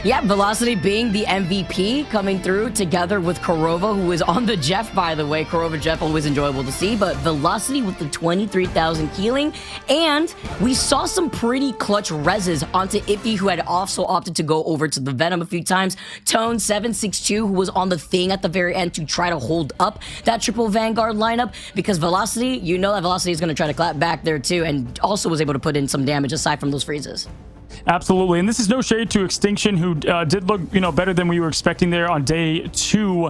Yeah, Velocity being the MVP, coming through together with Kurova, who is on the Jeff, by the way. Kurova Jeff, always enjoyable to see, but Velocity with the 23,000 healing. And we saw some pretty clutch reses onto Iffy, who had also opted to go over to the Venom a few times. Tone 762, who was on the thing at the very end to try to hold up that triple Vanguard lineup, because Velocity, you know that Velocity is going to try to clap back there too, and also was able to put in some damage aside from those freezes. Absolutely, and this is no shade to Extinction, who did look, better than we were expecting there on day 2.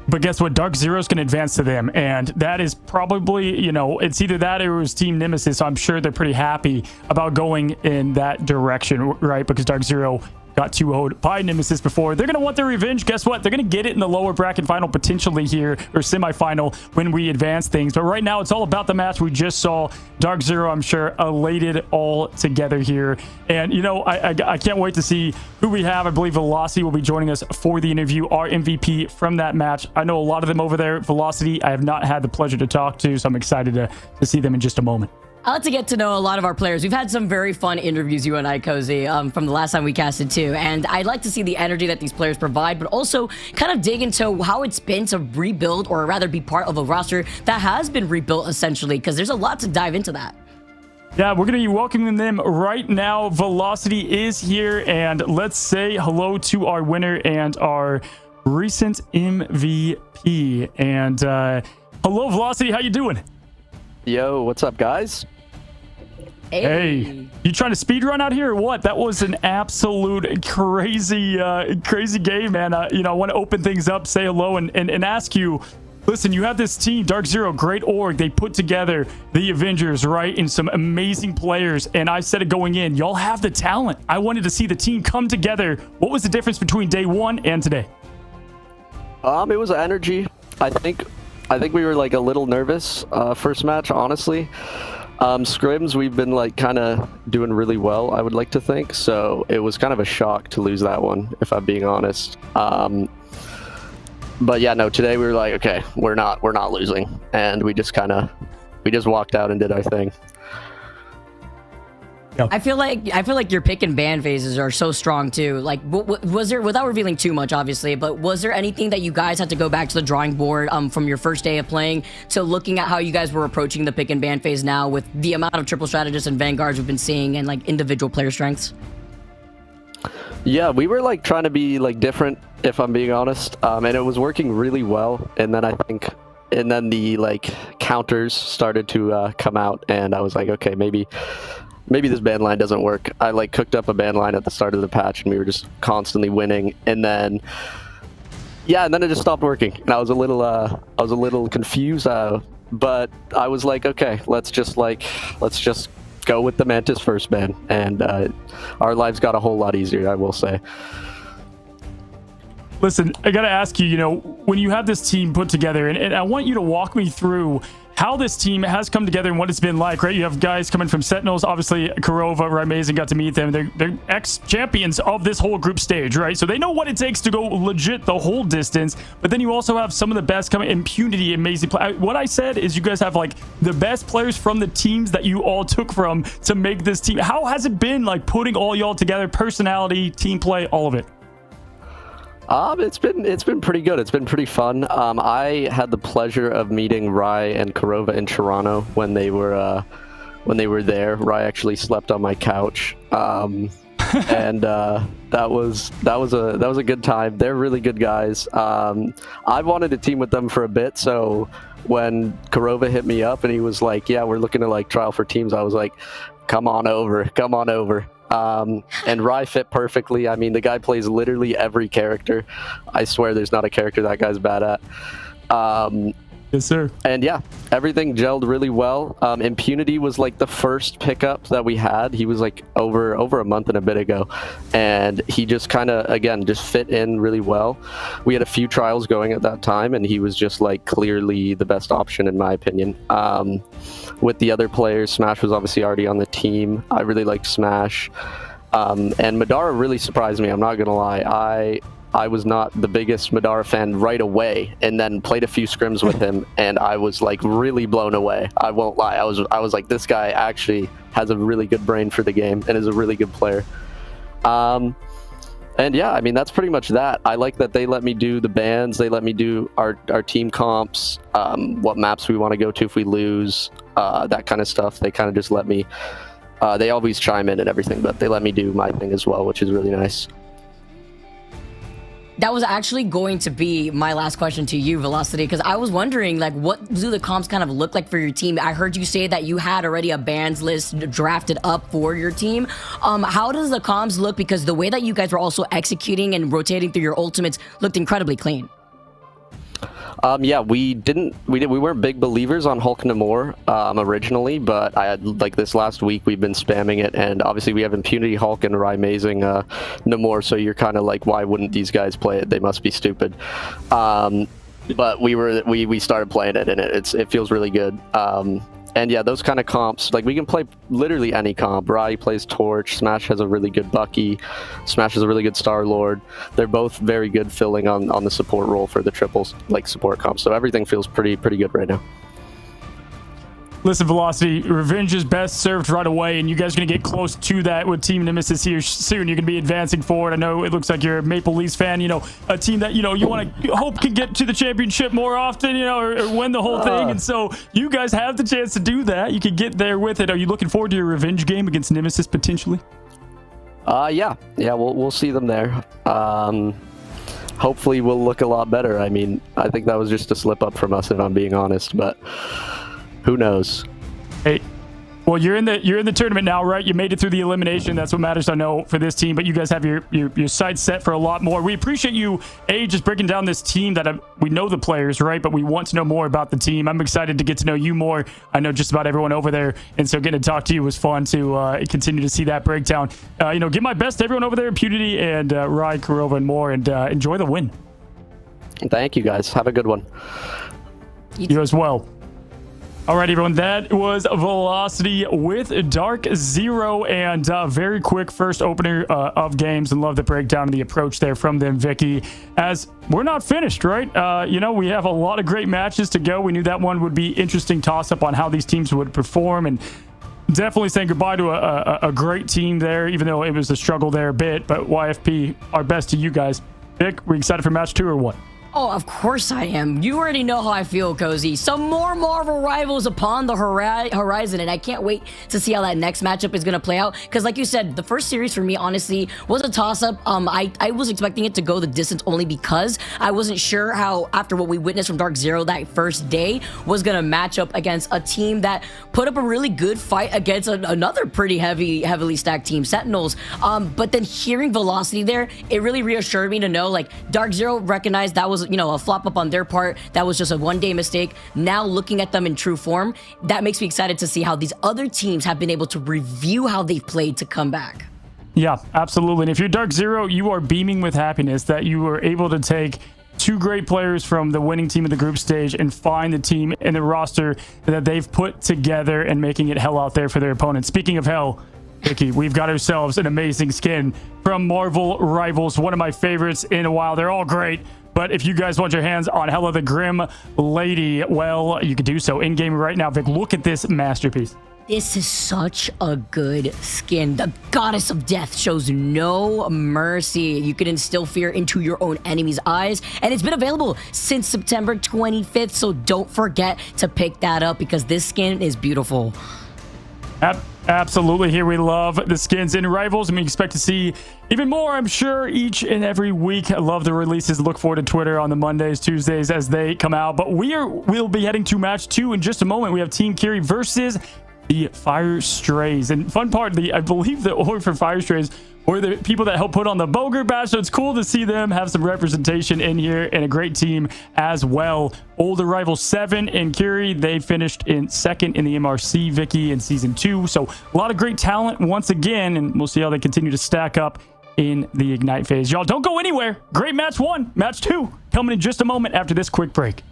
But guess what? Dark Zero's going to advance to them, and that is probably, it's either that or it was Team Nemesis. So I'm sure they're pretty happy about going in that direction, right? Because Dark Zero got 2-0'd by Nemesis before. They're going to want their revenge. Guess what? They're going to get it in the lower bracket final potentially here, or semifinal, when we advance things. But right now, it's all about the match we just saw. Dark Zero, I'm sure, elated all together here. And, I can't wait to see who we have. I believe Velocity will be joining us for the interview, our MVP from that match. I know a lot of them over there. Velocity, I have not had the pleasure to talk to, so I'm excited to see them in just a moment. I like to get to know a lot of our players. We've had some very fun interviews, you and I, Cozy, from the last time we casted too. And I'd like to see the energy that these players provide, but also kind of dig into how it's been to rebuild, or rather be part of a roster that has been rebuilt essentially, because there's a lot to dive into that. Yeah, we're going to be welcoming them right now. Velocity is here, and let's say hello to our winner and our recent MVP. And hello, Velocity. How you doing? Yo, what's up, guys? Hey, you trying to speed run out here or what? That was an absolute crazy game, man. I want to open things up, say hello, and ask you, listen, you have this team, Dark Zero, great org. They put together the Avengers, right, and some amazing players. And I said it going in, y'all have the talent. I wanted to see the team come together. What was the difference between day 1 and today? It was energy. I think we were like a little nervous first match, honestly. Scrims, we've been like kind of doing really well, I would like to think. So it was kind of a shock to lose that one, if I'm being honest. But yeah, no, today we were like, okay, we're not losing, and we just walked out and did our thing. Yep. I feel like your pick and ban phases are so strong too. Like, was there, without revealing too much, obviously, but was there anything that you guys had to go back to the drawing board from your first day of playing to looking at how you guys were approaching the pick and ban phase now with the amount of triple strategists and vanguards we've been seeing and like individual player strengths? Yeah, we were like trying to be like different, if I'm being honest, and it was working really well. And then the like counters started to come out, and I was like, okay, maybe this ban line doesn't work. I like cooked up a ban line at the start of the patch, and we were just constantly winning. And then it just stopped working, and I was a little confused. But I was like, okay, let's just go with the Mantis first ban, and our lives got a whole lot easier, I will say. Listen, I gotta ask you, when you have this team put together, and I want you to walk me through how this team has come together and what it's been like, right? You have guys coming from Sentinels, obviously Kurova, Amazing, got to meet them. They're ex-champions of this whole group stage, right? So they know what it takes to go legit the whole distance. But then you also have some of the best coming, Impunity, amazing play. What I said is you guys have like the best players from the teams that you all took from to make this team. How has it been like putting all y'all together, personality, team play, all of it? It's been pretty good. It's been pretty fun. I had the pleasure of meeting Rai and Kurova in Toronto when they were there. Rai actually slept on my couch, and that was a good time. They're really good guys. I wanted to team with them for a bit, so when Kurova hit me up and he was like, "Yeah, we're looking to like trial for teams," I was like, "Come on over." And Rai fit perfectly. I mean, the guy plays literally every character. I swear there's not a character that guy's bad at. Yes, sir. And yeah, everything gelled really well. Impunity was like the first pickup that we had. He was like over a month and a bit ago, and he just kind of, again, just fit in really well. We had a few trials going at that time, and he was just like clearly the best option in my opinion. With the other players, Smash was obviously already on the team. I really liked Smash. And Madara really surprised me, I'm not gonna lie. I was not the biggest Madara fan right away, and then played a few scrims with him, and I was like really blown away. I won't lie. I was like, this guy actually has a really good brain for the game and is a really good player. And yeah, I mean, that's pretty much that. I like that they let me do the bans. They let me do our team comps, what maps we want to go to if we lose, that kind of stuff. They kind of just let me, they always chime in and everything, but they let me do my thing as well, which is really nice. That was actually going to be my last question to you, Velocity, because I was wondering, like, what do the comps kind of look like for your team? I heard you say that you had already a bans list drafted up for your team. How does the comps look? Because the way that you guys were also executing and rotating through your ultimates looked incredibly clean. Yeah, we weren't big believers on Hulk Namor originally, but I had, like, this last week we've been spamming it, and obviously we have Impunity Hulk and Amazing Namor, so you're kind of like, why wouldn't these guys play it? They must be stupid. But we started playing it, and it feels really good. And yeah, those kind of comps, like, we can play literally any comp. Rai plays Torch, Smash has a really good Bucky, Smash has a really good Star-Lord. They're both very good filling on the support role for the triples, like, support comps. So everything feels pretty good right now. Listen, Velocity, revenge is best served right away, and you guys are going to get close to that with Team Nemesis here soon. You're going to be advancing forward. I know it looks like you're a Maple Leafs fan, you know, a team that, you know, you want to hope can get to the championship more often, you know, or win the whole thing. And so you guys have the chance to do that. You can get there with it. Are you looking forward to your revenge game against Nemesis potentially? Yeah, we'll see them there. Hopefully we'll look a lot better. I mean, I think that was just a slip up from us, if I'm being honest, but who knows? Hey, well, you're in the tournament now, right? You made it through the elimination. That's what matters, I know, for this team. But you guys have your sights set for a lot more. We appreciate you, just breaking down this team that we know the players, right? But we want to know more about the team. I'm excited to get to know you more. I know just about everyone over there, and so getting to talk to you was fun to continue to see that breakdown. You know, give my best to everyone over there, Impunity and Rai, Kurova, and more, and enjoy the win. Thank you, guys. Have a good one. You as well. All right, everyone, that was Velocity with Dark Zero, and very quick first opener of games, and love the breakdown and the approach there from them, Vicky, as we're not finished, right? You know, we have a lot of great matches to go. We knew that one would be interesting toss-up on how these teams would perform, and definitely saying goodbye to a great team there, even though it was a struggle there a bit, but YFP, our best to you guys. Vic, we excited for match 2 or what? Oh, of course I am. You already know how I feel, Cozy. Some more Marvel rivals upon the horizon, and I can't wait to see how that next matchup is going to play out. Because like you said, the first series for me, honestly, was a toss-up. I was expecting it to go the distance only because I wasn't sure how, after what we witnessed from Dark Zero that first day, was going to match up against a team that put up a really good fight against another pretty heavily stacked team, Sentinels. But then hearing Velocity there, it really reassured me to know, like, Dark Zero recognized that was, you know, a flop up on their part. That was just a one-day mistake. Now looking at them in true form, that makes me excited to see how these other teams have been able to review how they've played to come back. Yeah, absolutely. And if you're Dark Zero, you are beaming with happiness that you were able to take 2 great players from the winning team of the group stage and find the team in the roster that they've put together and making it hell out there for their opponents. Speaking of hell, Vicky, we've got ourselves an amazing skin from Marvel Rivals, one of my favorites in a while. They're all great. But if you guys want your hands on Hela the Grim Lady, well, you can do so in-game right now. Vic, look at this masterpiece. This is such a good skin. The Goddess of Death shows no mercy. You can instill fear into your own enemy's eyes. And it's been available since September 25th, so don't forget to pick that up because this skin is beautiful. Absolutely. Here we love the skins in Rivals, and we expect to see even more, I'm sure, each and every week. I love the releases. Look forward to Twitter on the Mondays, Tuesdays as they come out. But we'll be heading to match 2 in just a moment. We have Team Kiri versus the Fire Strays. And fun part, I believe the org for Fire Strays or the people that help put on the Boger Bash. So it's cool to see them have some representation in here, and a great team as well. Older Rival 7 and Kiri, they finished in second in the MRC, Vicky, in season 2. So a lot of great talent once again, and we'll see how they continue to stack up in the Ignite phase. Y'all don't go anywhere. Great match 1, match 2 coming in just a moment after this quick break.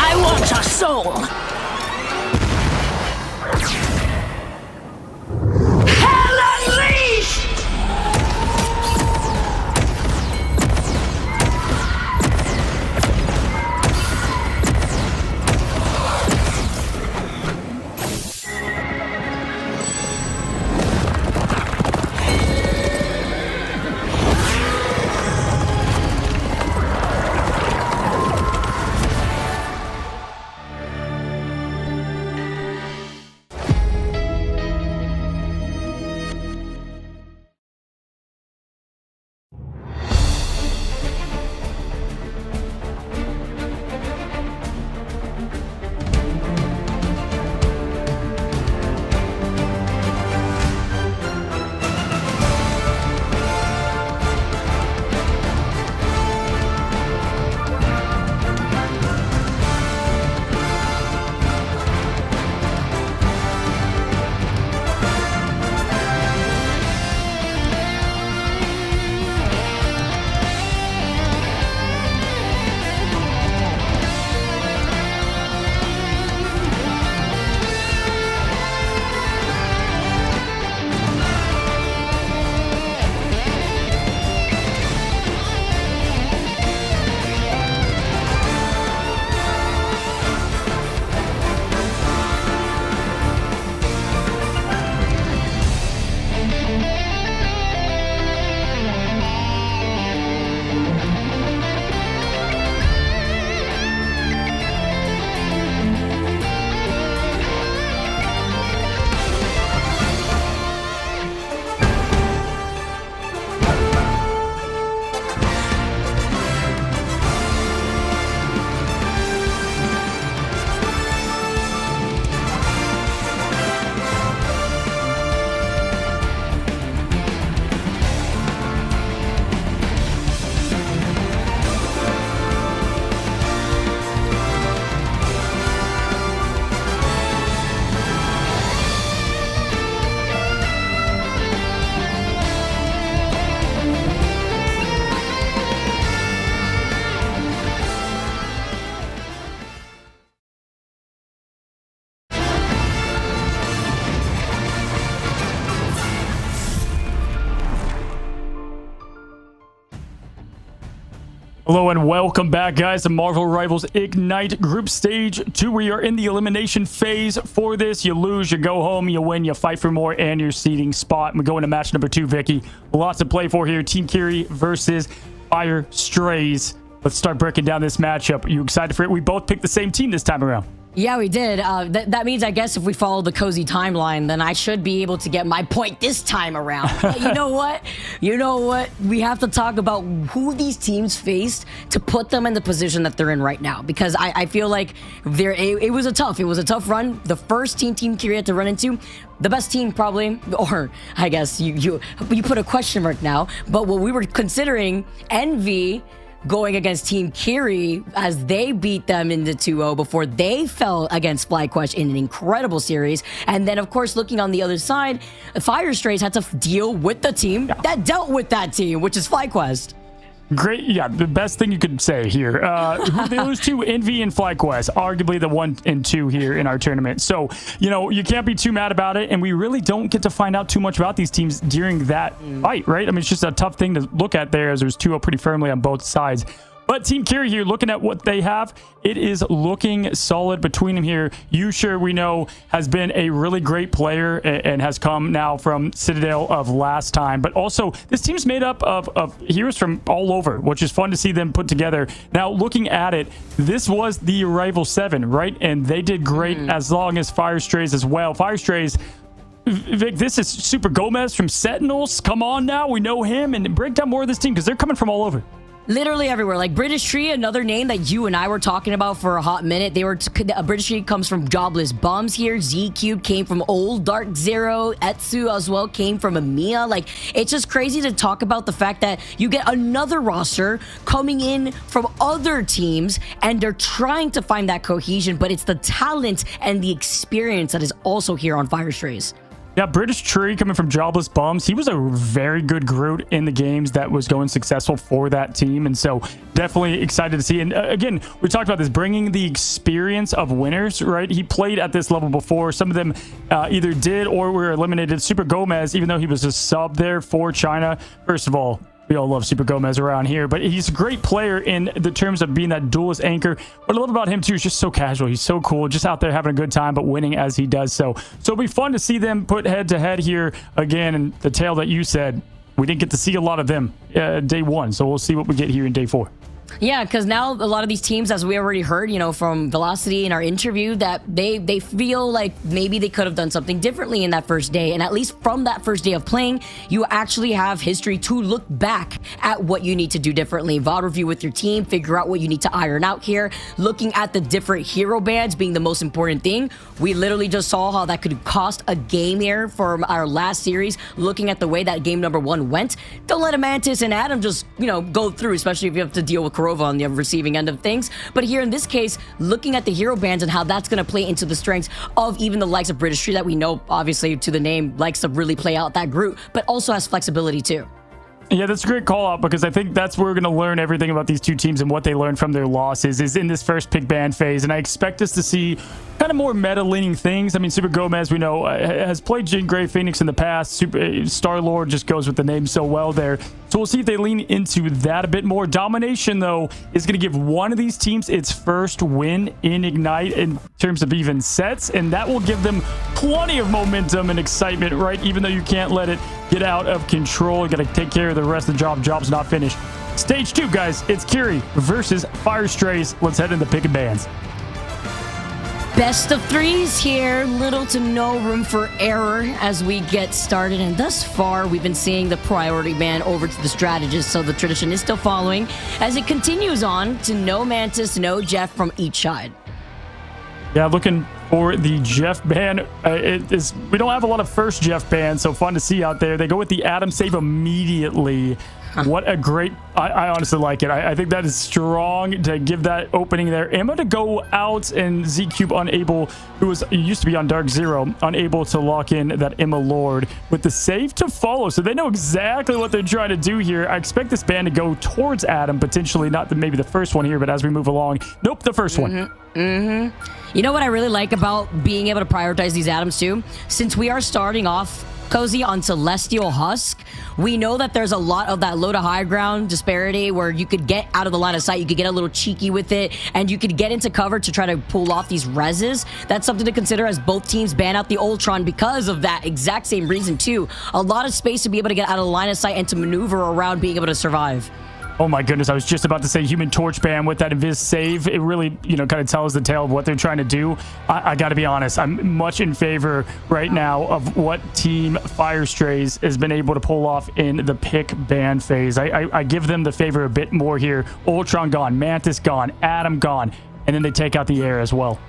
I want your soul. Hell unleashed! Hello and welcome back, guys, to Marvel Rivals Ignite Group Stage 2. We are in the elimination phase for this. You lose, you go home, you win, you fight for more, and your seeding spot. We go into match number 2, Vicky. Lots to play for here. Team Kiri versus Fire Strays. Let's start breaking down this matchup. Are you excited for it? We both picked the same team this time around. Yeah, we did. That means, I guess, if we follow the cozy timeline, then I should be able to get my point this time around. But you know what? You know what? We have to talk about who these teams faced to put them in the position that they're in right now. Because I feel like it was a tough run. The first Team Kiri had to run into the best team, probably, or I guess you put a question mark now. But what we were considering, Envy going against Team Kiri as they beat them in the 2-0 before they fell against FlyQuest in an incredible series. And then, of course, looking on the other side, Fire Strays had to deal with the team that dealt with that team, which is FlyQuest. Great. Yeah, the best thing you could say here. Who they lose to? Envy and FlyQuest, arguably the 1 and 2 here in our tournament. So, you know, you can't be too mad about it. And we really don't get to find out too much about these teams during that fight, right? I mean, it's just a tough thing to look at there as there's 2-0 pretty firmly on both sides. But Team Kiri here, looking at what they have, it is looking solid between them here. Yusher, we know, has been a really great player and has come now from Citadel of last time. But also, this team's made up of heroes from all over, which is fun to see them put together. Now, looking at it, this was the Arrival 7, right? And they did great as long as Fire Strays as well. Fire Strays, Vic, this is Super Gomez from Sentinels. Come on now, we know him. And break down more of this team because they're coming from all over. Literally everywhere. Like British Tree, another name that you and I were talking about for a hot minute. British Tree comes from Jobless Bums here. Z-Cube came from Old Dark Zero. Etsu as well came from AMER. Like, it's just crazy to talk about the fact that you get another roster coming in from other teams and they're trying to find that cohesion, but it's the talent and the experience that is also here on Fire Strays. Yeah, British Tree coming from Jobless Bums. He was a very good Groot in the games that was going successful for that team. And so definitely excited to see. And again, we talked about this, bringing the experience of winners, right? He played at this level before. Some of them either did or were eliminated. Super Gomez, even though he was a sub there for China. First of all, we all love Super Gomez around here, but he's a great player in the terms of being that duelist anchor. What I love about him too is just so casual. He's so cool, just out there having a good time, but winning as he does so. So it'll be fun to see them put head to head here again. And the tale that you said, we didn't get to see a lot of them day one. So we'll see what we get here in day 4. Yeah, because now a lot of these teams, as we already heard, you know, from Velocity in our interview, that they feel like maybe they could have done something differently in that first day. And at least from that first day of playing, you actually have history to look back at what you need to do differently. VOD review with your team, figure out what you need to iron out here. Looking at the different hero bands being the most important thing. We literally just saw how that could cost a game here from our last series. Looking at the way that game number 1 went, don't let a Mantis and Adam just, you know, go through, especially if you have to deal with Corova on the receiving end of things. But here in this case, looking at the hero bands and how that's going to play into the strengths of even the likes of British Tree that we know, obviously, to the name, likes to really play out that group, but also has flexibility too. Yeah, that's a great call out because I think that's where we're going to learn everything about these two teams and what they learned from their losses is in this first pick ban phase. And I expect us to see kind of more meta-leaning things. I mean, Super Gomez, we know, has played Jean Grey Phoenix in the past. Star-Lord just goes with the name so well there. So we'll see if they lean into that a bit more. Domination, though, is going to give one of these teams its first win in Ignite in terms of even sets. And that will give them plenty of momentum and excitement, right? Even though you can't let it get out of control. You got to take care of the rest of the job. Job's not finished. Stage 2, guys. It's Kiri versus Fire Strays. Let's head into picking bands. Best of 3s here, little to no room for error as we get started, and thus far we've been seeing the priority ban over to the strategist, so the tradition is still following as it continues on to no Mantis, no Jeff from each side. Yeah, looking for the Jeff ban. We don't have a lot of first Jeff bans, so fun to see out there. They go with the Adam save immediately. What a great... I honestly like it. I think that is strong to give that opening there. AMER to go out and Z-Cube unable, who used to be on Dark Zero, unable to lock in that AMER Lord with the save to follow. So they know exactly what they're trying to do here. I expect this ban to go towards Adam, potentially not maybe the first one here, but as we move along. Nope, the first one. You know what I really like about being able to prioritize these Adams too? Since we are starting off Cozy on Celestial Husk, we know that there's a lot of that low to high ground disparity where you could get out of the line of sight, you could get a little cheeky with it, and you could get into cover to try to pull off these reses. That's something to consider as both teams ban out the Ultron because of that exact same reason too. A lot of space to be able to get out of the line of sight and to maneuver around being able to survive. Oh my goodness, I was just about to say Human Torch ban with that Invis save. It really, kind of tells the tale of what they're trying to do. I got to be honest, I'm much in favor right now of what Team Fire Strays has been able to pull off in the pick ban phase. I give them the favor a bit more here. Ultron gone, Mantis gone, Adam gone, and then they take out the air as well.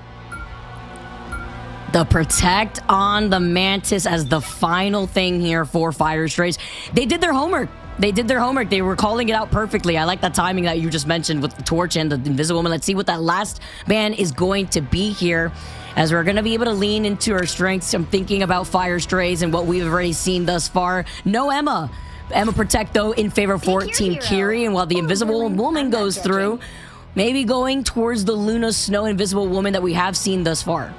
The protect on the Mantis as the final thing here for Fire Strays. They did their homework. They were calling it out perfectly. I like that timing that you just mentioned with the Torch and the Invisible Woman. Let's see what that last ban is going to be here as we're going to be able to lean into our strengths. I'm thinking about Fire Strays and what we've already seen thus far. No AMER protect, though, in favor for Team Kiri. And while the Invisible Woman goes through, maybe going towards the Luna Snow Invisible Woman that we have seen thus far.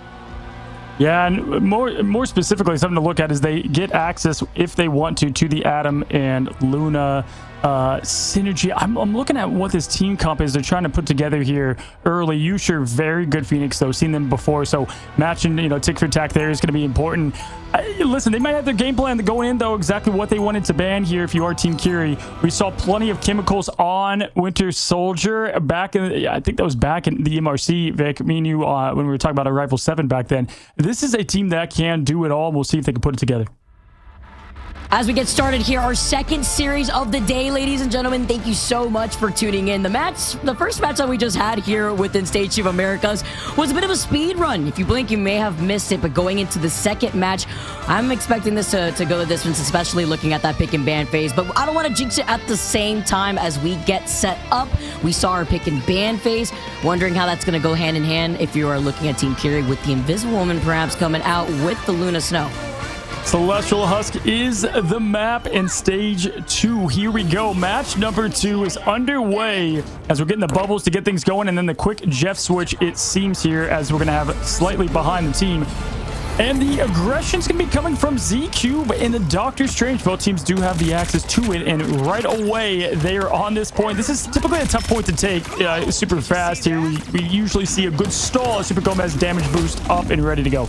Yeah, and more specifically, something to look at is they get access, if they want to the Adam and Luna synergy. I'm looking at what this team comp is they're trying to put together here early. Usher, very good Phoenix though, seen them before, so matching, you know, tick for tack there is going to be important. Listen, they might have their game plan going in though, exactly what they wanted to ban here. If you are Team Kiri, we saw plenty of chemicals on Winter Soldier back in, I think that was back in the MRC, Vic, me and you, when we were talking about our Rival 7 back then. This is a team that can do it all, and we'll see if they can put it together. As we get started here, our second series of the day, ladies and gentlemen, thank you so much for tuning in. The first match that we just had here within Stage 2 of Americas was a bit of a speed run. If you blink, you may have missed it, but going into the second match, I'm expecting this to go the distance, especially looking at that pick and ban phase, but I don't want to jinx it at the same time as we get set up. We saw our pick and ban phase, wondering how that's going to go hand in hand if you are looking at Team Kiri with the Invisible Woman perhaps coming out with the Luna Snow. Celestial Husk is the map in Stage 2. Here we go. Match number 2 is underway as we're getting the bubbles to get things going, and then the quick Jeff switch, it seems here, as we're going to have slightly behind the team. And the aggression's going to be coming from Z-Cube and the Doctor Strange. Both teams do have the access to it, and right away, they are on this point. This is typically a tough point to take super fast here. We usually see a good stall. Super Gomez damage boost up and ready to go.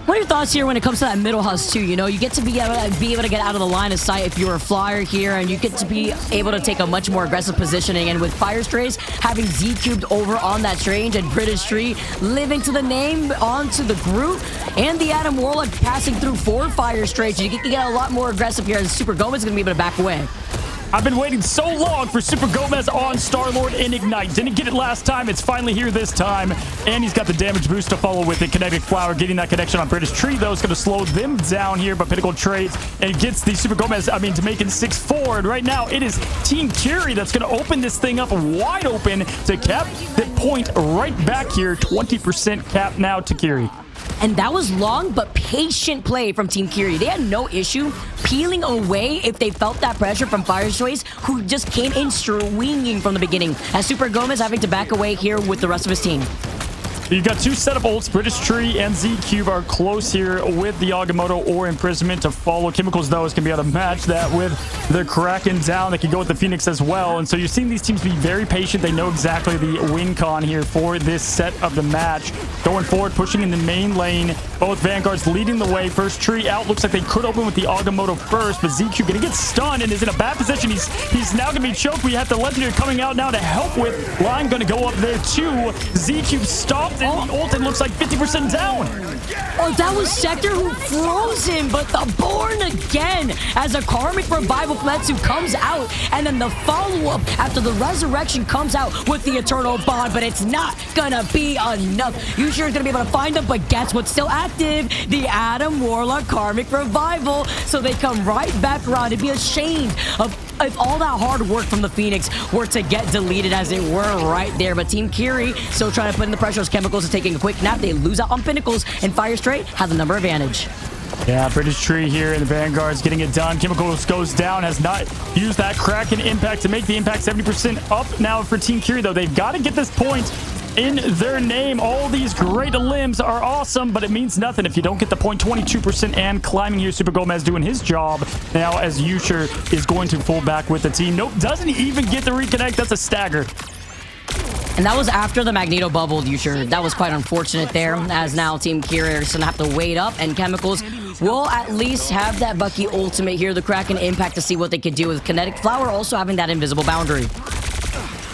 What are your thoughts here when it comes to that middle husk too? You know, you get to be able to get out of the line of sight if you're a flyer here, and you get to be able to take a much more aggressive positioning. And with Fire Strays having Z-Cubed over on that Strange and British Tree living to the name onto the Groot, and the Adam Warlock passing through 4 Fire Strays, you can get a lot more aggressive here, and Super Gomez is going to be able to back away. I've been waiting so long for Super Gomez on Star-Lord in Ignite. Didn't get it last time. It's finally here this time. And he's got the damage boost to follow with it. Kinetic Flower getting that connection on British Tree, though, is going to slow them down here. But Pinnacle trades and gets the Super Gomez, to make it 6-4. And right now, it is Team Kiri that's going to open this thing up wide open to cap the point right back here. 20% cap now to Kiri. And that was long but patient play from Team Kiri. They had no issue peeling away if they felt that pressure from Fire Strays, who just came in swinging from the beginning, as Super Gomez having to back away here with the rest of his team. You've got 2 setup ults. British Tree and Z-Cube are close here with the Agamotto or Imprisonment to follow. Chemicals, though, is going to be able to match that with the Kraken down. They can go with the Phoenix as well. And so you're seeing these teams be very patient. They know exactly the win con here for this set of the match. Going forward, pushing in the main lane. Both Vanguards leading the way. First Tree out. Looks like they could open with the Agamotto first, but Z-Cube going to get stunned and is in a bad position. He's now going to be choked. We have the Legendary coming out now to help with. Line going to go up there, too. Z-Cube stopped. And the ult, it looks like 50% down. Oh, that was Sector who froze him, but the Born again as a Karmic Revival Fletsu comes out, and then the follow-up after the Resurrection comes out with the Eternal Bond, but it's not gonna be enough. You sure is gonna be able to find them, but guess what's still active? The Adam Warlock Karmic Revival. So they come right back around. It'd be ashamed if all that hard work from the Phoenix were to get deleted, as it were right there. But Team Kiri still trying to put in the pressure as Chemicals is taking a quick nap. They lose out on Pinnacles, and Fire Stray has a number advantage. Yeah, British Tree here in the Vanguard's getting it done. Chemicals goes down, has not used that Kraken impact to make the impact 70% up now for Team Kiri, though. They've got to get this point in their name. All these great limbs are awesome, but it means nothing if you don't get the point. 22% and climbing here. Super Gomez doing his job now as Usher is going to pull back with the team. Nope, doesn't even get the reconnect. That's a stagger. And that was after the Magneto bubbled, Usher. That was quite unfortunate there, as now Team Kiri is going to have to wait up, and Chemicals will at least have that Bucky ultimate here, the Kraken impact, to see what they can do with Kinetic Flower also having that invisible boundary.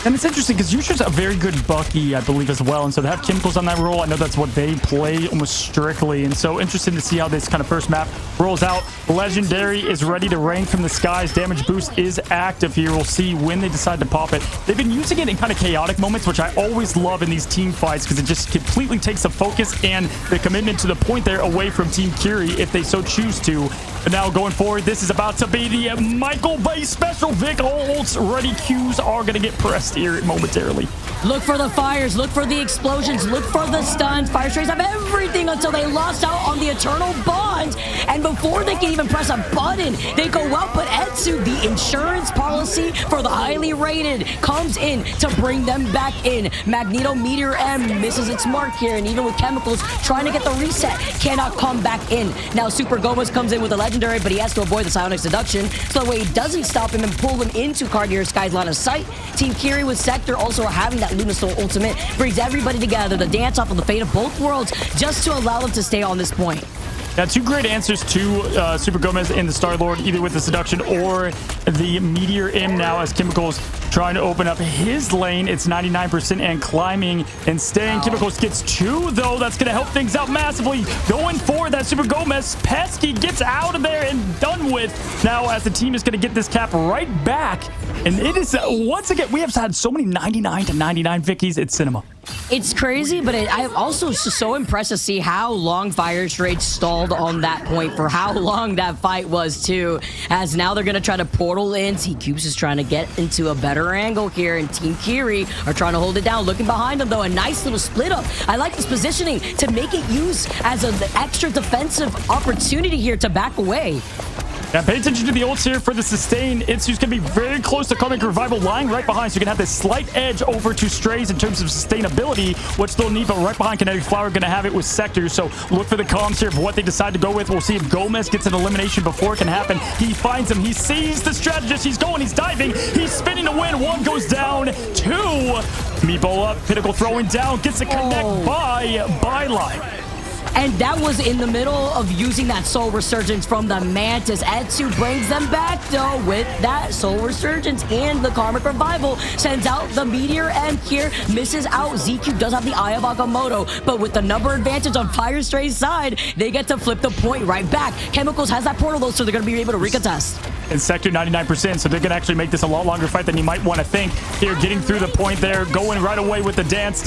And it's interesting because Usher's a very good Bucky, I believe, as well. And so to have Chemicals on that role, I know that's what they play almost strictly. And so interesting to see how this kind of first map rolls out. Legendary is ready to rain from the skies. Damage boost is active here. We'll see when they decide to pop it. They've been using it in kind of chaotic moments, which I always love in these team fights because it just completely takes the focus and the commitment to the point there away from Team Kiri if they so choose to. But now going forward, this is about to be the Michael Bay special. Vic, all ults ready. Qs are going to get pressed. steer it momentarily. Look for the fires, look for the explosions, look for the stuns. Fire Strays have everything until they lost out on the Eternal Bond. And before they can even press a button, they go out. But Etsu, the insurance policy for the highly rated, comes in to bring them back in. Magneto Meteor M misses its mark here. And even with Chemicals trying to get the reset, cannot come back in. Now Super Gomez comes in with a legendary, but he has to avoid the Psionic Seduction. So that way it doesn't stop him and pull him into Cartier Sky's line of sight. Team Kiri with Sector also having that Lunasoul ultimate brings everybody together to dance off of the fate of both worlds just to allow them to stay on this point. Yeah, two great answers to Super Gomez and the Star-Lord, either with the Seduction or the Meteor M now as Chemicals trying to open up his lane. It's 99% and climbing and staying. Wow. Chemicals gets 2, though. That's going to help things out massively. Going for that Super Gomez. Pesky gets out of there and done with. Now, as the team is going to get this cap right back. And it is, once again, we have had so many 99 to 99 Vickies. It's cinema. It's crazy, but I'm also so impressed to see how long Fire Strays stalled on that point, for how long that fight was, too. As now they're going to try to portal in. T-Cubes is trying to get into a better angle here, and Team Kiri are trying to hold it down. Looking behind them, though, a nice little split up. I like this positioning to make it use as an extra defensive opportunity here to back away. Yeah, pay attention to the ults here for the sustain. Itsu's going to be very close to Karmic Revival, lying right behind, so you can have this slight edge over to Strays in terms of sustainability, which they'll need, but right behind Kinetic Flower going to have it with Sector, so look for the comms here for what they decide to go with. We'll see if Gomez gets an elimination before it can happen. He finds him. He sees the strategist. He's going. He's diving. He's spinning to win. 1 goes down. 2. Meatball up. Pinnacle throwing down. Gets a connect by Byline. And that was in the middle of using that Soul Resurgence from the Mantis. Etsu brings them back, though, with that Soul Resurgence and the Karmic Revival. Sends out the Meteor M here, misses out. ZQ does have the Eye of Agamotto, but with the number advantage on Fire Stray's side, they get to flip the point right back. Chemicals has that portal, though, so they're going to be able to recontest. And Sector 99%, so they're going to actually make this a lot longer fight than you might want to think. Here, getting through the point there, going right away with the dance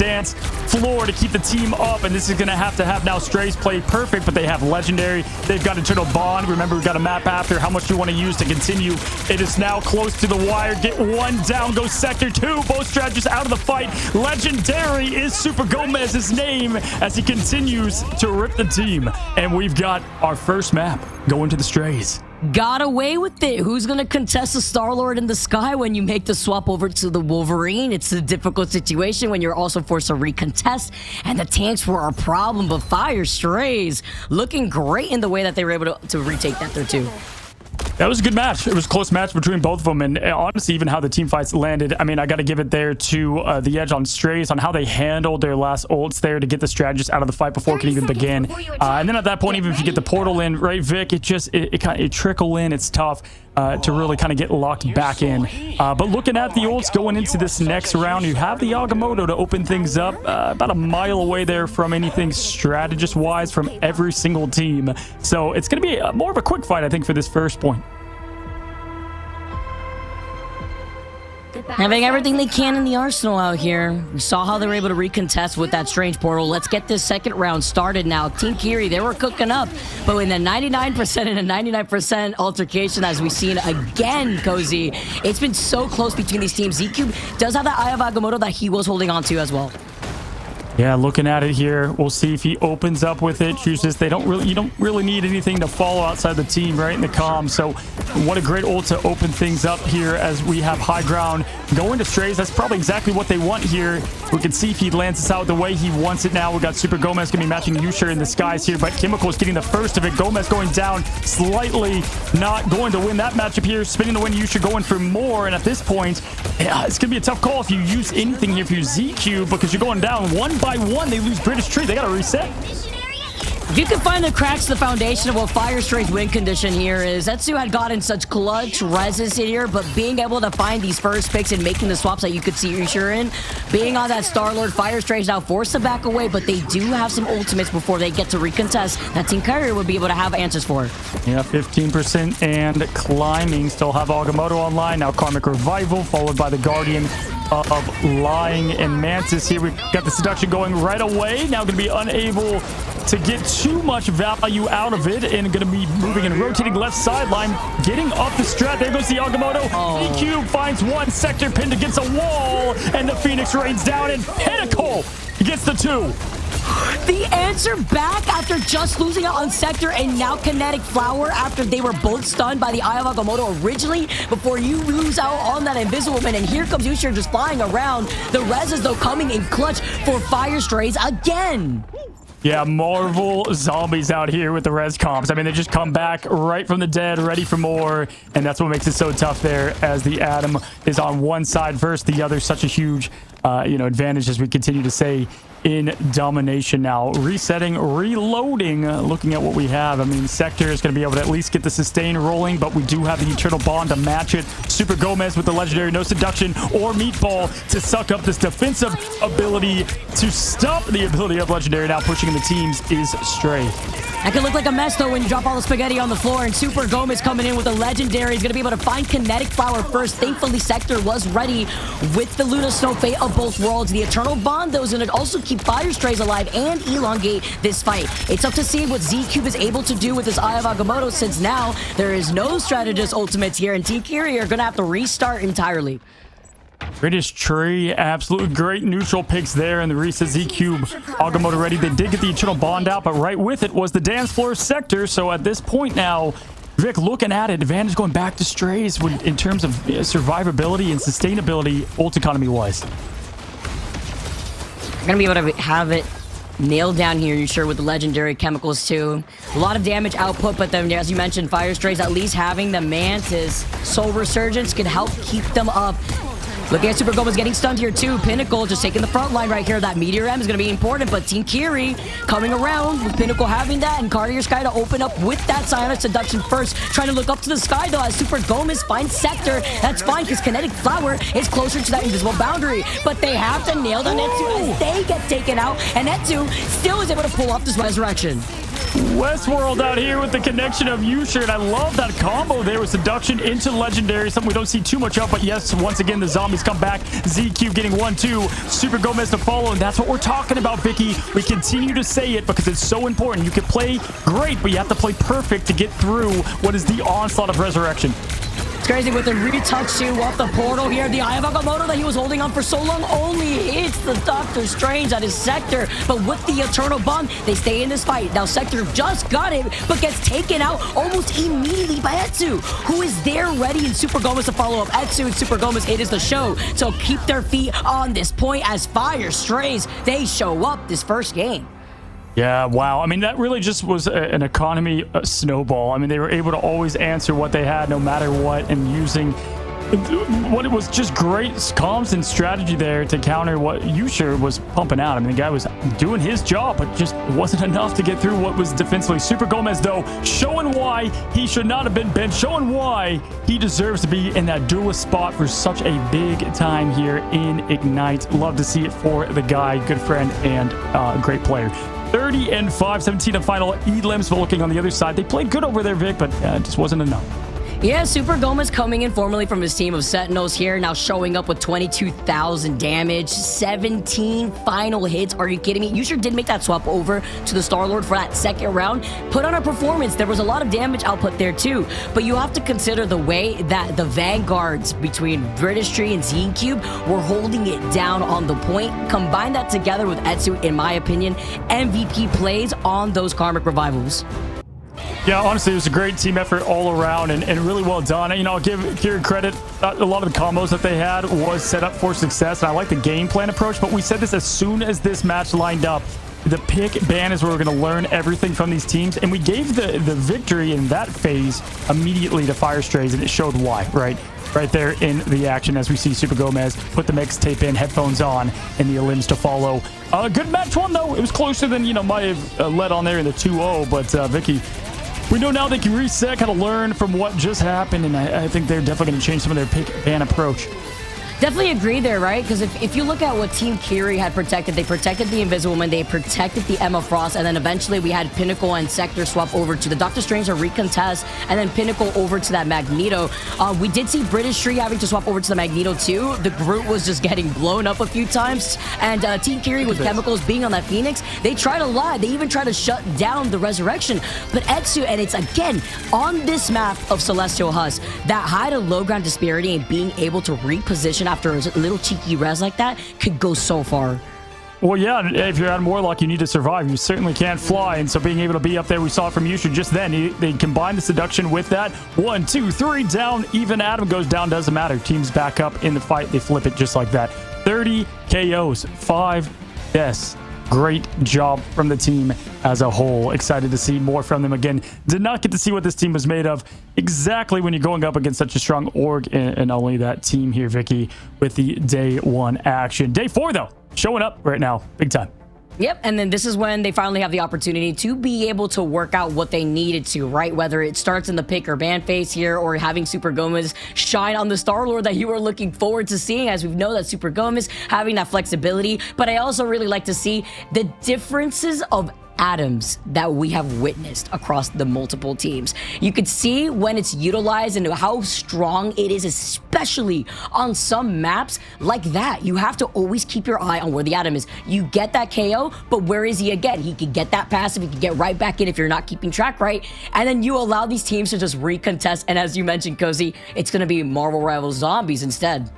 floor to keep the team up, and this is going to have now Strays play perfect, but they have Legendary. They've got Eternal Bond. Remember, we've got a map after how much you want to use to continue. It is now close to the wire. Get 1 down, goes Sector 2. Both strategists out of the fight. Legendary is Super Gomez's name as he continues to rip the team. And we've got our first map going to the Strays. Got away with it. Who's going to contest the Star-Lord in the sky when you make the swap over to the Wolverine? It's a difficult situation when you're also forced to recontest, and the tanks were a problem, but Fire Strays looking great in the way that they were able to retake that there too. That was a good match. It was a close match between both of them, and honestly, even how the team fights landed. I mean, I got to give it there to the edge on Strays on how they handled their last ults there to get the strategist out of the fight before it can even begin. And then at that point, even if you get the portal in, right, Vic, it trickle in. It's tough to really kind of get locked back in. But looking at the ults going into this next round, you have the Agamotto to open things up about a mile away there from anything strategist-wise from every single team. So it's going to be more of a quick fight, I think, for this first point. Having everything they can in the arsenal out here. We saw how they were able to recontest with that strange portal. Let's get this second round started now. Team Kiri, they were cooking up, but in the 99% and a 99% altercation, as we've seen again, Cozy, it's been so close between these teams. ZQ does have that Eye of Agamotto that he was holding on to as well. Yeah, looking at it here, we'll see if he opens up with it. Chooses you don't really need anything to follow outside the team, right in the comm. So what a great ult to open things up here as we have high ground going to Strays. That's probably exactly what they want here. We can see if he lands this out the way he wants it now. We got Super Gomez gonna be matching Yusha in the skies here, but Chemicals getting the first of it. Gomez going down slightly, not going to win that matchup here. Spinning the win, Yusha going for more, and at this point, it's gonna be a tough call if you use anything here if you ZQ, because you're going down 1 by 1. They lose British Tree. They gotta reset. If you can find the cracks, the foundation of what Fire Stray's win condition here is, Etsu had gotten such clutch reses here, but being able to find these first picks and making the swaps that you could see Yusha in, being on that Star-Lord, Fire Stray's now forced to back away, but they do have some ultimates before they get to recontest that Team Kiri would be able to have answers for. Yeah, 15% and climbing. Still have Agamotto online. Now Karmic Revival, followed by the Guardian of Lying and Mantis here. We've got the seduction going right away. Now going to be unable to get too much value out of it, and going to be moving and rotating left sideline, getting up the strat. There goes the Agamotto. EQ finds one sector pinned against a wall, and the Phoenix rains down, and Pinnacle gets the 2. The answer back after just losing out on Sector and now Kinetic Flower after they were both stunned by the Eye of Agamotto originally before you lose out on that Invisible Man. And here comes Usher just flying around. The res is though coming in clutch for Fire Strays again. Yeah, Marvel zombies out here with the res comps. I mean, they just come back right from the dead, ready for more, and that's what makes it so tough there as the Atom is on one side versus the other. Such a huge, advantage as we continue to say in domination now. Resetting, reloading, looking at what we have. I mean, Sector is going to be able to at least get the sustain rolling, but we do have the Eternal Bond to match it. Super Gomez with the legendary No Seduction or Meatball to suck up this defensive ability to stop the ability of legendary. Now pushing in the teams is Stray. That could look like a mess, though, when you drop all the spaghetti on the floor, and Super Gomez coming in with a legendary. He's going to be able to find Kinetic Flower first. Thankfully, Sector was ready with the Luna Snow Fate of both worlds. The Eternal Bond, though, is going to also keep Fire Strays alive and elongate this fight. It's up to see what Z-Cube is able to do with his Eye of Agamotto, since now there is no strategist ultimates here, and Team Kiri are going to have to restart entirely. British Tree, absolute great neutral picks there, and the reset Z-Cube Agamotto ready. They did get the Eternal Bond out, but right with it was the dance floor Sector. So at this point now, Vic looking at it, advantage going back to Strays in terms of survivability and sustainability ult economy wise. We're going to be able to have it nailed down here, you sure, with the legendary chemicals too. A lot of damage output, but then as you mentioned, Fire Strays, at least having the Mantis Soul Resurgence could help keep them up. Looking at Super Gomez getting stunned here too. Pinnacle just taking the front line right here. That Meteor M is going to be important, but Team Kiri coming around with Pinnacle having that, and Cartier Sky to open up with that Psionic Seduction first. Trying to look up to the sky though as Super Gomez finds Sector. That's fine because Kinetic Flower is closer to that invisible boundary, but they have to nail down Etsu as they get taken out, and Etsu still is able to pull off this resurrection. Westworld out here with the connection of Usher, and I love that combo there with Seduction into Legendary, something we don't see too much of, but yes, once again, the zombies come back. Z-Cube getting 1-2, Super Gomez to follow, and that's what we're talking about, Vicky. We continue to say it because it's so important. You can play great, but you have to play perfect to get through what is the onslaught of Resurrection. It's crazy with the retouch too off the portal here. The Eye of Agamotto that he was holding on for so long only hits the Doctor Strange at his Sector. But with the Eternal Bond, they stay in this fight. Now Sector just got it, but gets taken out almost immediately by Etsu, who is there ready, and Super Gomez to follow up. Etsu and Super Gomez, it is the show. So keep their feet on this point as Fire Strays, they show up this first game. Yeah, wow. I mean, that really just was an economy snowball. I mean, they were able to always answer what they had no matter what, and using what it was just great comms and strategy there to counter what Usher was pumping out. I mean, the guy was doing his job, but just wasn't enough to get through what was defensively. Super Gomez, though, showing why he should not have been benched, showing why he deserves to be in that duelist spot for such a big time here in Ignite. Love to see it for the guy, good friend and great player. 30-5, 17 and final. Elims looking on the other side. They played good over there, Vic, but it just wasn't enough. Yeah, Super Gomez coming in formerly from his team of Sentinels here, now showing up with 22,000 damage, 17 final hits. Are you kidding me? You sure did make that swap over to the Star-Lord for that second round. Put on a performance. There was a lot of damage output there too, but you have to consider the way that the Vanguards between British Tree and Z-Cube were holding it down on the point. Combine that together with Etsu, in my opinion, MVP plays on those Karmic Revivals. Yeah, honestly, it was a great team effort all around and really well done. You know, I'll give Kiri credit. A lot of the combos that they had was set up for success, and I like the game plan approach, but we said this as soon as this match lined up. The pick ban is where we're going to learn everything from these teams, and we gave the victory in that phase immediately to Fire Strays, and it showed why, right? Right there in the action as we see Super Gomez put the mixtape in, headphones on, and the Elims to follow. Good match one, though. It was closer than, might have led on there in the 2-0, but Vicky, we know now they can reset, kind of learn from what just happened, and I think they're definitely going to change some of their pick ban approach. Definitely agree there, right? Because if you look at what Team Kiri had protected, they protected the Invisible Woman, they protected the Emma Frost, and then eventually we had Pinnacle and Sector swap over to the Doctor Strange or recontest, and then Pinnacle over to that Magneto. We did see British Tree having to swap over to the Magneto too. The Groot was just getting blown up a few times, and Team Kiri with Chemicals being on that Phoenix, they try to lie. They even try to shut down the Resurrection. But Etsu, and it's again on this map of Celestial Husk, that high to low ground disparity and being able to reposition after a little cheeky res like that could go so far. Well, yeah, if you're Adam Warlock, you need to survive. You certainly can't fly, and so being able to be up there, we saw it from Yusha just then. They combine the seduction with that. 1, 2, 3 down. Even Adam goes down, doesn't matter. Team's back up in the fight. They flip it just like that. 30 KOs, 5 deaths. Great job from the team as a whole. Excited to see more from them again. Did not get to see what this team was made of exactly when you're going up against such a strong org, and only that team here, Vicky, with the day 1 action. Day 4, though, showing up right now, big time. Yep, and then this is when they finally have the opportunity to be able to work out what they needed to, right? Whether it starts in the pick or ban phase here, or having Super Gomez shine on the Star-Lord that you were looking forward to seeing, as we know that Super Gomez having that flexibility. But I also really like to see the differences of atoms that we have witnessed across the multiple teams. You could see when it's utilized and how strong it is, especially on some maps like that. You have to always keep your eye on where the atom is. You get that KO, but where is he again? He could get that passive, he could get right back in if you're not keeping track right, and then you allow these teams to just recontest, and as you mentioned, Cozy, it's going to be Marvel Rivals Zombies instead.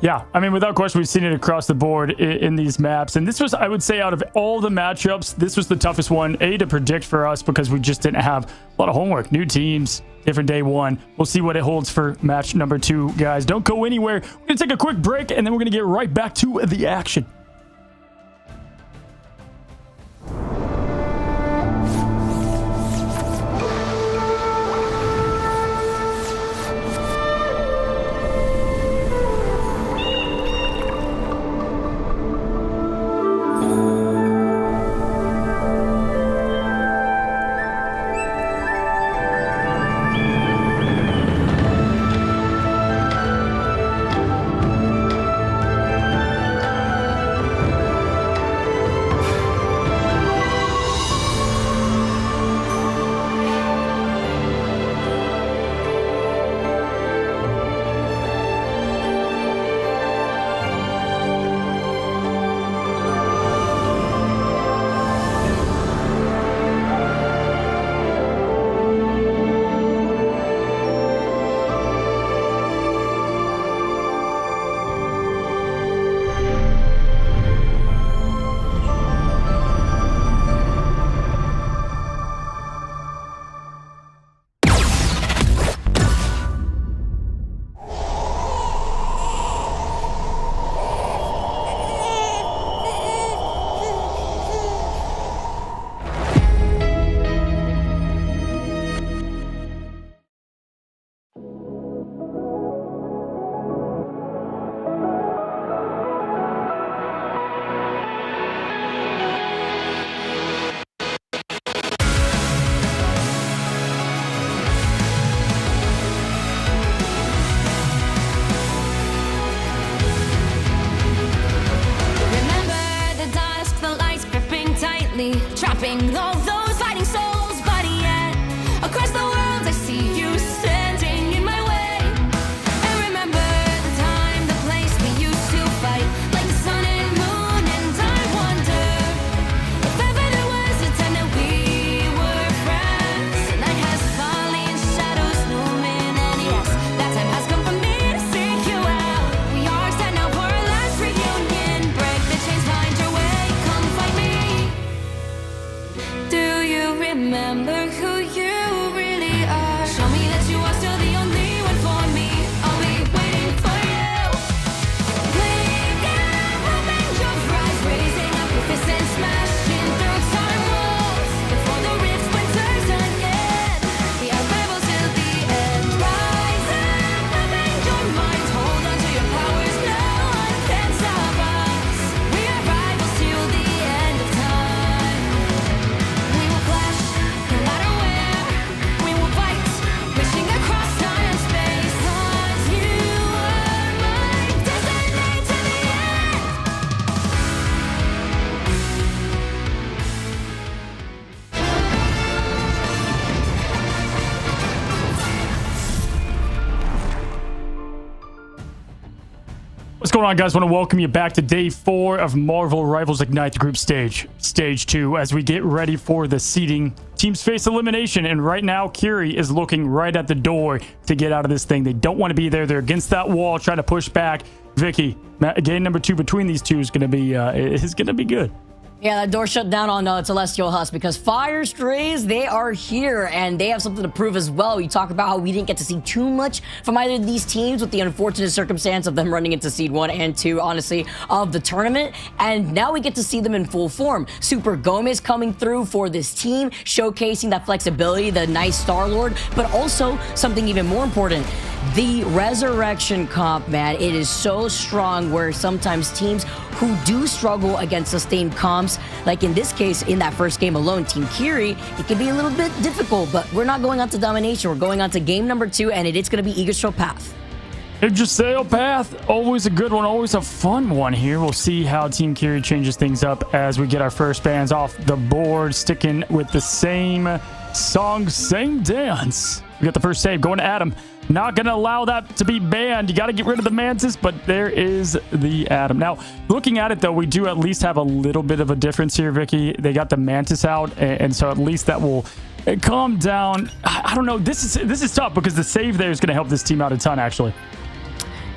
Yeah, I mean, without question, we've seen it across the board in these maps. And this was, I would say, out of all the matchups, this was the toughest one, to predict for us because we just didn't have a lot of homework. New teams, different day 1. We'll see what it holds for match number 2, guys. Don't go anywhere. We're going to take a quick break, and then we're going to get right back to the action. What's going on, guys? Want to welcome you back to day 4 of Marvel Rivals Ignite, the group stage. Stage 2, as we get ready for the seeding. Teams face elimination, and right now, Kiri is looking right at the door to get out of this thing. They don't want to be there. They're against that wall, trying to push back. Vicky, game number 2 between these two is going to be good. Yeah, that door shut down on Celestial Husk because Fire Strays, they are here and they have something to prove as well. You talk about how we didn't get to see too much from either of these teams with the unfortunate circumstance of them running into Seed 1 and 2, honestly, of the tournament. And now we get to see them in full form. Super Gomez coming through for this team, showcasing that flexibility, the nice Star-Lord, but also something even more important, the Resurrection comp, man. It is so strong where sometimes teams who do struggle against sustained comps, like in this case, in that first game alone, Team Kiri, it can be a little bit difficult, but we're not going on to domination. We're going on to game number 2, and it's going to be Yggdrasil Path. Yggdrasil Path, always a good one, always a fun one here. We'll see how Team Kiri changes things up as we get our first bands off the board, sticking with the same song, same dance. We got the first save going to Adam. Not going to allow that to be banned. You got to get rid of the Mantis, but there is the Adam. Now, looking at it, though, we do at least have a little bit of a difference here, Vicky. They got the Mantis out, and so at least that will calm down. I don't know. This is tough because the save there is going to help this team out a ton, actually.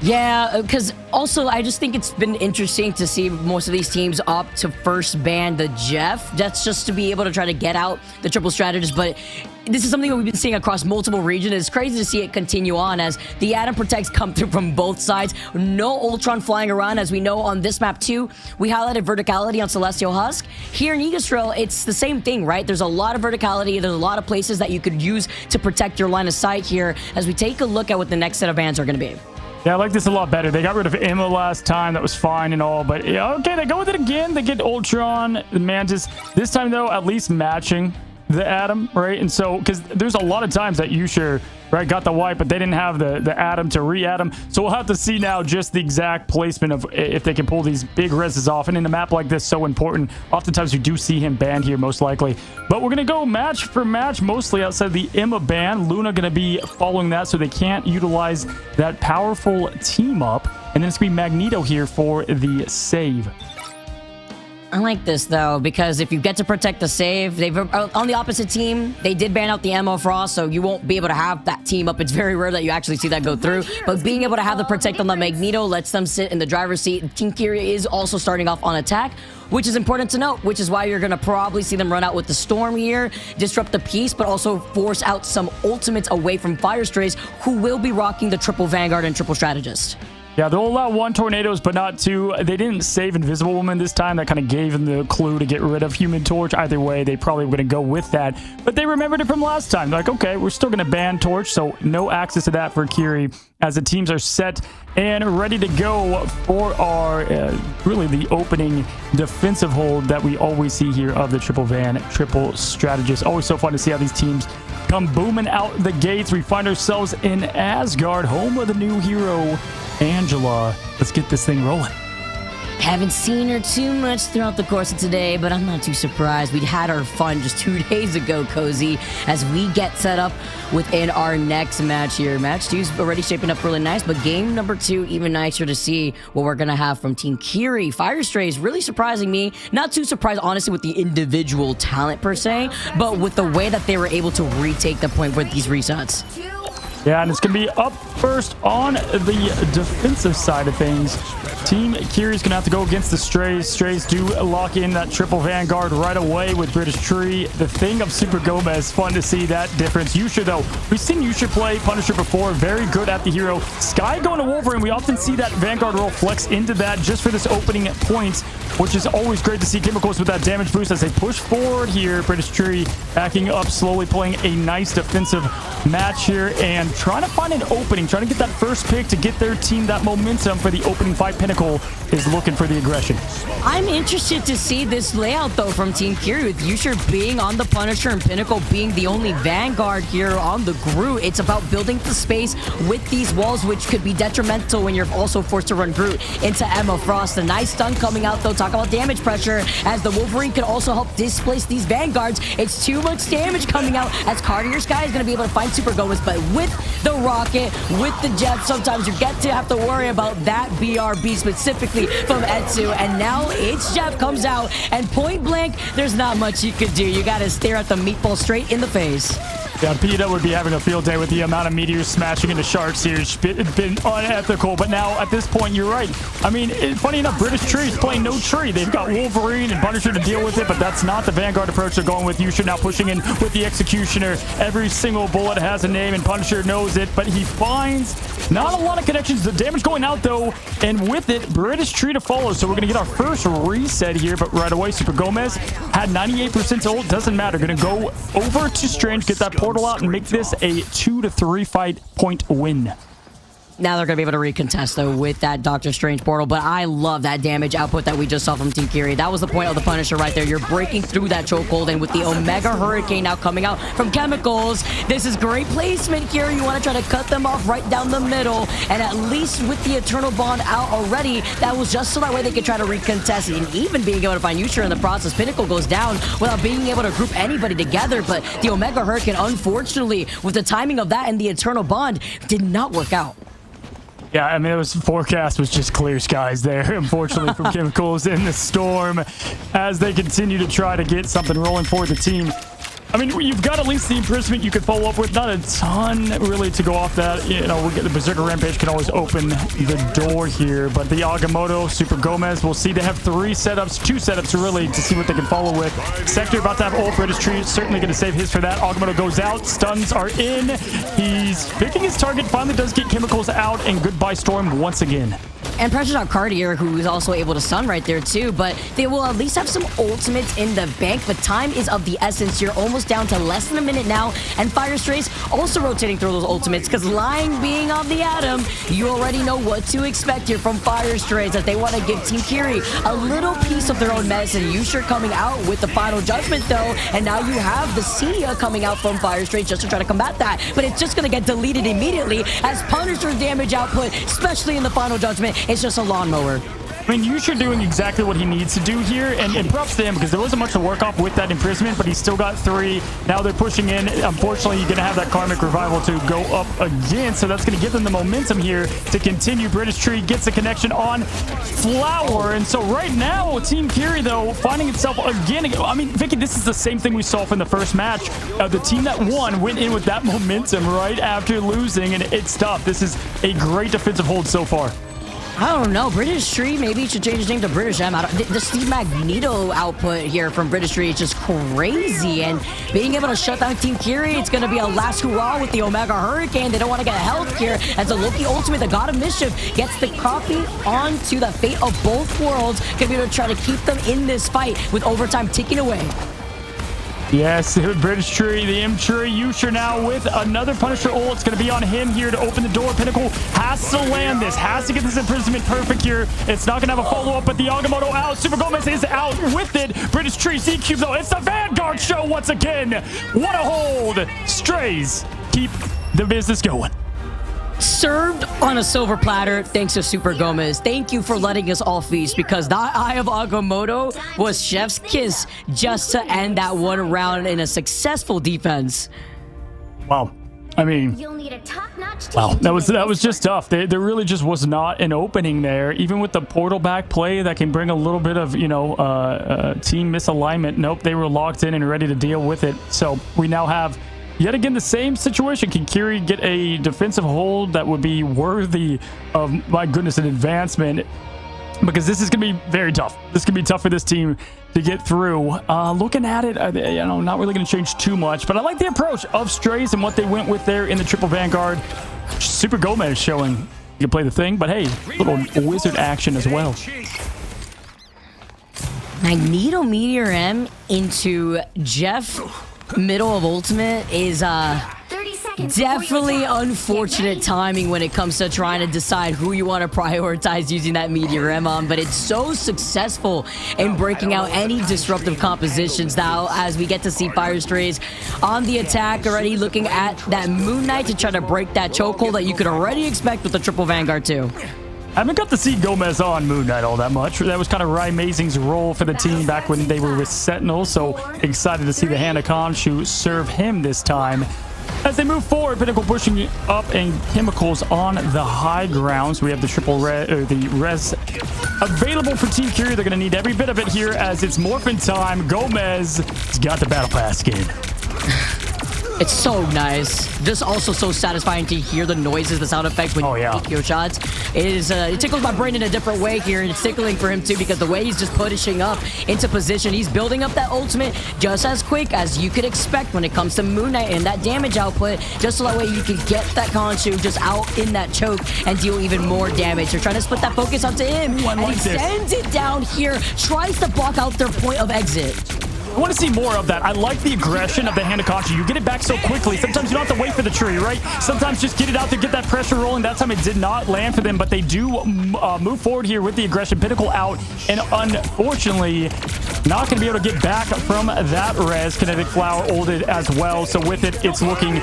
Yeah, because also I just think it's been interesting to see most of these teams opt to first ban the Jeff. That's just to be able to try to get out the triple strategist, but this is something that we've been seeing across multiple regions. It's crazy to see it continue on as the Adam Protects come through from both sides. No Ultron flying around, as we know on this map too. We highlighted verticality on Celestial Husk. Here in Yggdrasil, it's the same thing, right? There's a lot of verticality. There's a lot of places that you could use to protect your line of sight here as we take a look at what the next set of bans are going to be. Yeah, I like this a lot better. They got rid of Emma last time. That was fine and all. But, yeah, okay, they go with it again. They get Ultron, the Mantis. This time, though, at least matching the Atom, right? And so, because there's a lot of times that Usher, right, got the wipe, but they didn't have the Atom to re-Atom. So we'll have to see now just the exact placement of if they can pull these big reses off. And in a map like this, so important. Oftentimes, we do see him banned here, most likely. But we're going to go match for match, mostly outside the Emma ban. Luna going to be following that, so they can't utilize that powerful team up. And then it's going to be Magneto here for the save. I like this, though, because if you get to protect the save, they've on the opposite team, they did ban out the Ammo Frost, so you won't be able to have that team up. It's very rare that you actually see that go through, but being able to have the protect on the Magneto lets them sit in the driver's seat. Team Kiri is also starting off on attack, which is important to note, which is why you're going to probably see them run out with the Storm here, disrupt the peace, but also force out some ultimates away from Fire Strays, who will be rocking the triple Vanguard and triple Strategist. Yeah, they'll allow 1 Tornadoes, but not 2. They didn't save Invisible Woman this time. That kind of gave them the clue to get rid of Human Torch. Either way, they probably were going to go with that. But they remembered it from last time. They're like, okay, we're still going to ban Torch, so no access to that for Kiri as the teams are set and ready to go for our, really the opening defensive hold that we always see here of the triple van, triple strategist. Always so fun to see how these teams come booming out the gates. We find ourselves in Asgard, home of the new hero, Angela. Let's get this thing rolling. Haven't seen her too much throughout the course of today, but I'm not too surprised. We had our fun just 2 days ago, Cozy, as we get set up within our next match here. Match 2 is already shaping up really nice, but game number 2, even nicer to see what we're going to have from Team Kiri. Fire Strays really surprising me. Not too surprised, honestly, with the individual talent per se, but with the way that they were able to retake the point with these resets. Yeah, and it's going to be up first on the defensive side of things. Team Kiri's going to have to go against the Strays. Strays do lock in that triple Vanguard right away with British Tree. The thing of Super Gomez, fun to see that difference. Yusha, though, we've seen Yusha play Punisher before. Very good at the hero. Sky going to Wolverine. We often see that Vanguard roll flex into that just for this opening point, which is always great to see. Chemicals with that damage boost as they push forward here. British Tree backing up slowly, playing a nice defensive match here and trying to find an opening, trying to get that first pick to get their team that momentum for the opening fight. Pinnacle is looking for the aggression. I'm interested to see this layout, though, from Team Kiri, with Usher being on the Punisher and Pinnacle being the only Vanguard here on the Groot. It's about building the space with these walls, which could be detrimental when you're also forced to run Groot into Emma Frost. A nice stun coming out, though, to talk about damage pressure, as the Wolverine can also help displace these Vanguards. It's too much damage coming out, as Cartier Sky is going to be able to find Super Gomez, but with the Rocket, with the Jet, sometimes you get to have to worry about that BRB specifically from Etsu, and now it's Jeff comes out, and point blank, there's not much you could do. You got to stare at the meatball straight in the face. Yeah, PETA would be having a field day with the amount of meteors smashing into sharks here. It's been unethical, but now at this point, you're right. I mean, funny enough, British Tree is playing no tree. They've got Wolverine and Punisher to deal with it, but that's not the Vanguard approach they're going with. Yusha now pushing in with the Executioner. Every single bullet has a name, and Punisher knows it, but he finds not a lot of connections. The damage going out, though, and with it, British Tree to follow. So we're going to get our first reset here, but right away, Super Gomez had 98% ult. Doesn't matter. Going to go over to Strange, get that portal out, and make this a 2 to 3 fight point win. Now they're going to be able to recontest, though, with that Doctor Strange portal. But I love that damage output that we just saw from Team Kiri. That was the point of the Punisher right there. You're breaking through that chokehold, and with the Omega Hurricane now coming out from Chemicals, this is great placement here. You want to try to cut them off right down the middle, and at least with the Eternal Bond out already, that was just so that way they could try to recontest, and even being able to find Yusha in the process. Pinnacle goes down without being able to group anybody together, but the Omega Hurricane, unfortunately, with the timing of that and the Eternal Bond, did not work out. Yeah, I mean, it was forecast was just clear skies there, unfortunately, from Chemicals in the storm as they continue to try to get something rolling for the team. I mean, you've got at least the imprisonment you could follow up with. Not a ton, really, to go off that. You know, we'll get the Berserker Rampage can always open the door here. But the Agamotto, Super Gomez, we'll see they have two setups, really, to see what they can follow with. Sector about to have ult. British Tree certainly going to save his for that. Agamotto goes out. Stuns are in. He's picking his target. Finally does get Chemicals out. And goodbye, Storm, once again. And pressure's on Cartier, who is also able to stun right there too, but they will at least have some ultimates in the bank, but time is of the essence. You're almost down to less than a minute now, and Fire Strays also rotating through those ultimates, because lying being on the Atom, you already know what to expect here from Fire Strays, as they want to give Team Kiri a little piece of their own medicine. Yusha coming out with the Final Judgment though, and now you have the Sia coming out from Fire Strays just to try to combat that, but it's just going to get deleted immediately, as Punisher's damage output, especially in the Final Judgment, it's just a lawnmower. I mean, Yusha doing exactly what he needs to do here, and props to him, because there wasn't much to work off with that imprisonment, but he's still got 3. Now they're pushing in. Unfortunately, you're going to have that Karmic Revival to go up again, so that's going to give them the momentum here to continue. British Tree gets a connection on Flower, and so right now, Team Kiri, though, finding itself again. I mean, Vicky, this is the same thing we saw from the first match. The team that won went in with that momentum right after losing, and it's tough. This is a great defensive hold so far. I don't know. British Tree maybe should change his name to British M. The Steve Magneto output here from British Tree is just crazy. And being able to shut down Team Kiri, it's going to be a last hurrah with the Omega Hurricane. They don't want to get help here. As the Loki Ultimate, the God of Mischief, gets the copy onto the fate of both worlds. Going to be able to try to keep them in this fight with overtime ticking away. Yes, British Tree, the M Tree, Yusha now with another Punisher ult. It's going to be on him here to open the door. Pinnacle has to land this, has to get this imprisonment perfect here. It's not going to have a follow-up, but the Agamotto out. Super Gomez is out with it. British Tree, Z-Cube, though. It's the Vanguard show once again. What a hold. Strays keep the business going. Served on a silver platter thanks to Super Gomez. Thank you for letting us all feast, because that Eye of Agamotto was chef's kiss just to end that one round in a successful defense. Wow. I mean, You'll need a top-notch wow, team that was just tough. There really just was not an opening there. Even with the portal back play that can bring a little bit of, you know, team misalignment. Nope, they were locked in and ready to deal with it. So we now have yet again the same situation. Can Kiri get a defensive hold that would be worthy of, my goodness, an advancement? Because this is going to be very tough. This can be tough for this team to get through. Looking at it, you know, not really going to change too much, but I like the approach of Strays and what they went with there in the triple Vanguard. Super Gomez showing you can play the thing, but hey, little wizard action as well. Magneto Meteor M into Jeff middle of ultimate is 30 seconds definitely unfortunate timing when it comes to trying to decide who you want to prioritize using that Meteor M on, but it's so successful in breaking out any disruptive compositions now, as we get to see Fire Strays on the attack already, looking at that Moon Knight to try to break that chokehold that you could already expect with the triple Vanguard too. I haven't got to see Gomez on Moon Knight all that much. That was kind of Amazing's role for the team back when they were with Sentinel. So excited to see the Hannah Khonshu serve him this time. As they move forward, Pinnacle pushing up and Chemicals on the high ground. So we have the the res available for Team Kiri. They're going to need every bit of it here as it's morphin time. Gomez has got the Battle Pass skin. It's so nice. Just also so satisfying to hear the noises, the sound effects when you take your shots. It tickles my brain in a different way here, and it's tickling for him too because the way he's just pushing up into position, he's building up that ultimate just as quick as you could expect when it comes to Moon Knight and that damage output, just so that way you can get that Khonshu just out in that choke and deal even more damage. They're trying to split that focus onto him, and he sends it down here, tries to block out their point of exit. I want to see more of that. I like the aggression of the Hannah Khonshu. You get it back so quickly. Sometimes you don't have to wait for the tree, right? Sometimes just get it out there, get that pressure rolling. That time it did not land for them, but they do move forward here with the aggression. Pinnacle out, and unfortunately, not going to be able to get back from that res. Kinetic Flower ulted as well, so with it, it's looking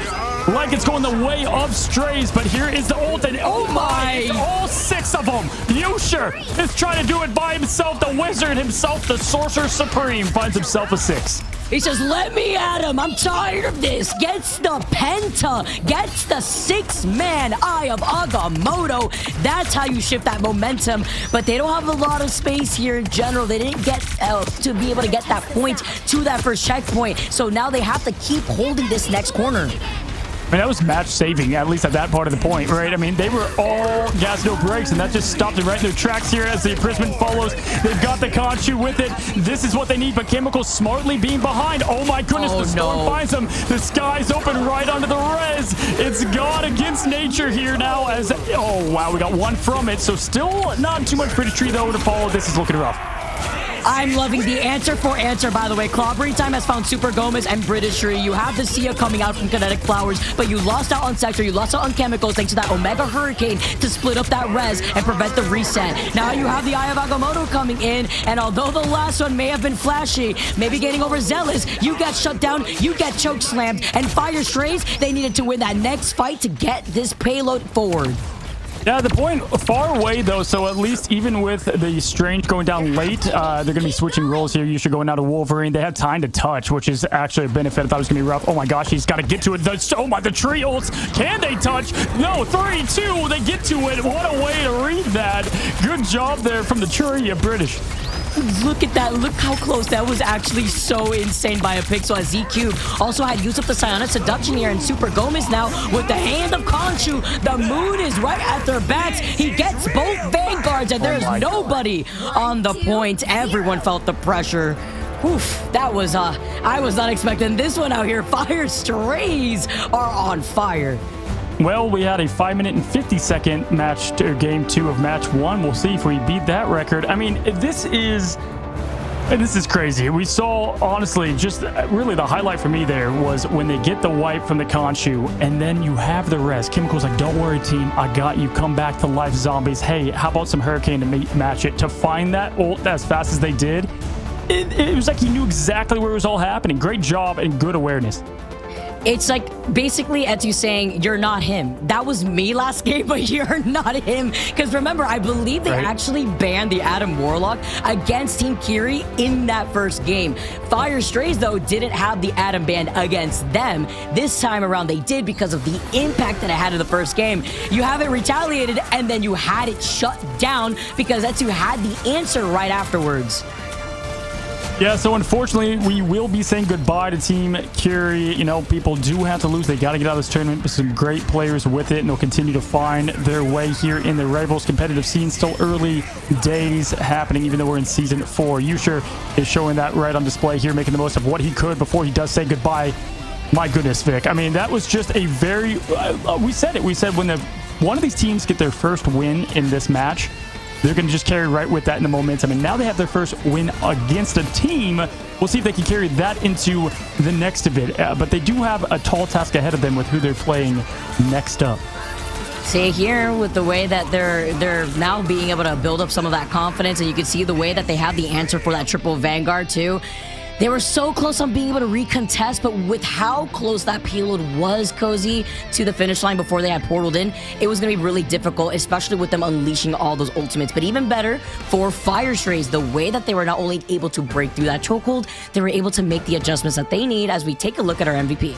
like it's going the way of Strays, but here is the ult, and oh my, all 6 of them. Yusher is trying to do it by himself. The wizard himself, the Sorcerer Supreme, finds himself a 6. He says, let me at him. I'm tired of this. Gets the Penta. Gets the 6-man Eye of Agamotto. That's how you shift that momentum. But they don't have a lot of space here in general. They didn't get to be able to get that point to that first checkpoint. So now they have to keep holding this next corner. I mean, that was match saving, at least at that part of the point, right? I mean, they were all gas, no brakes, and that just stopped it right in their tracks here as the imprisonment follows. They've got the Khonshu with it. This is what they need, but Chemical smartly being behind. Oh my goodness, the storm finds them. The sky's open right under the res. It's gone against nature here now as, oh wow, we got 1 from it. So still not too much British tree though to follow. This is looking rough. I'm loving the answer for answer, by the way. Clobbering Time has found Super Gomez and British Tree. You have the Sia coming out from Kinetic Flowers, but you lost out on Sector, you lost out on Chemicals thanks to that Omega Hurricane to split up that res and prevent the reset. Now you have the Eye of Agamotto coming in, and although the last one may have been flashy, maybe getting overzealous, you got shut down, you got choke slammed, and Fire Strays, they needed to win that next fight to get this payload forward. Yeah, the point far away though, so at least even with the Strange going down late, they're going to be switching roles here. You should go out to Wolverine. They have time to touch, which is actually a benefit. I thought it was going to be rough. Oh my gosh, he's got to get to it. Oh my, the tree ults. Can they touch? No, 3, 2, they get to it. What a way to read that. Good job there from the tree, British. Look at that. Look how close. That was actually so insane by a pixel as Z-Cube also had used up the Psionic Seduction here, and Super Gomez now with the hand of Khonshu. The moon is right at their backs. He gets both Vanguards, and there's nobody on the point. Everyone felt the pressure. Oof, that was, I was not expecting this one out here. Fire Strays are on fire. Well, we had a 5-minute and 50-second match to game 2 of match 1. We'll see if we beat that record. I mean, this is crazy. We saw, honestly, just really the highlight for me there was when they get the wipe from the Khonshu, and then you have the res. Chemical's like, don't worry, team. I got you. Come back to life, zombies. Hey, how about some Hurricane to match it? To find that ult as fast as they did, it was like he knew exactly where it was all happening. Great job and good awareness. It's like basically Etu saying, you're not him. That was me last game, but you're not him. Because remember, I believe they actually banned the Adam Warlock against Team Kiri in that first game. Fire Strays, though, didn't have the Adam ban against them. This time around, they did because of the impact that it had in the first game. You have it retaliated, and then you had it shut down because Etu had the answer right afterwards. Yeah, so unfortunately, we will be saying goodbye to Team Kiri. You know, people do have to lose. They got to get out of this tournament with some great players with it, and they'll continue to find their way here in the Rivals competitive scene. Still early days happening, even though we're in Season 4. Yusher is showing that right on display here, making the most of what he could before he does say goodbye. My goodness, Vic. I mean, that was just a very... we said it. We said when one of these teams get their first win in this match, they're going to just carry right with that in the momentum. And now they have their first win against a team. We'll see if they can carry that into the next of it. But they do have a tall task ahead of them with who they're playing next up. See here with the way that they're now being able to build up some of that confidence, and you can see the way that they have the answer for that triple Vanguard too. They were so close on being able to recontest, but with how close that payload was, Cozy, to the finish line before they had portaled in, it was going to be really difficult, especially with them unleashing all those ultimates. But even better for Fire Strays, the way that they were not only able to break through that chokehold, they were able to make the adjustments that they need as we take a look at our MVP.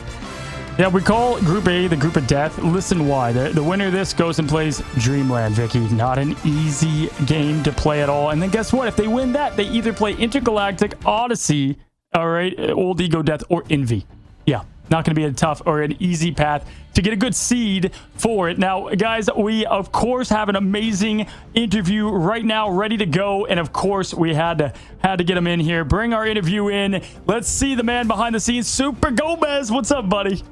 Yeah, we call Group A the Group of Death. Listen why. The winner of this goes and plays Dreamland, Vicky. Not an easy game to play at all. And then guess what? If they win that, they either play Intergalactic, Odyssey, all right, Old Ego Death, or Envy. Yeah, not going to be a tough or an easy path to get a good seed for it. Now, guys, we, of course, have an amazing interview right now ready to go. And, of course, we had to get him in here. Bring our interview in. Let's see the man behind the scenes, Super Gomez. What's up, buddy?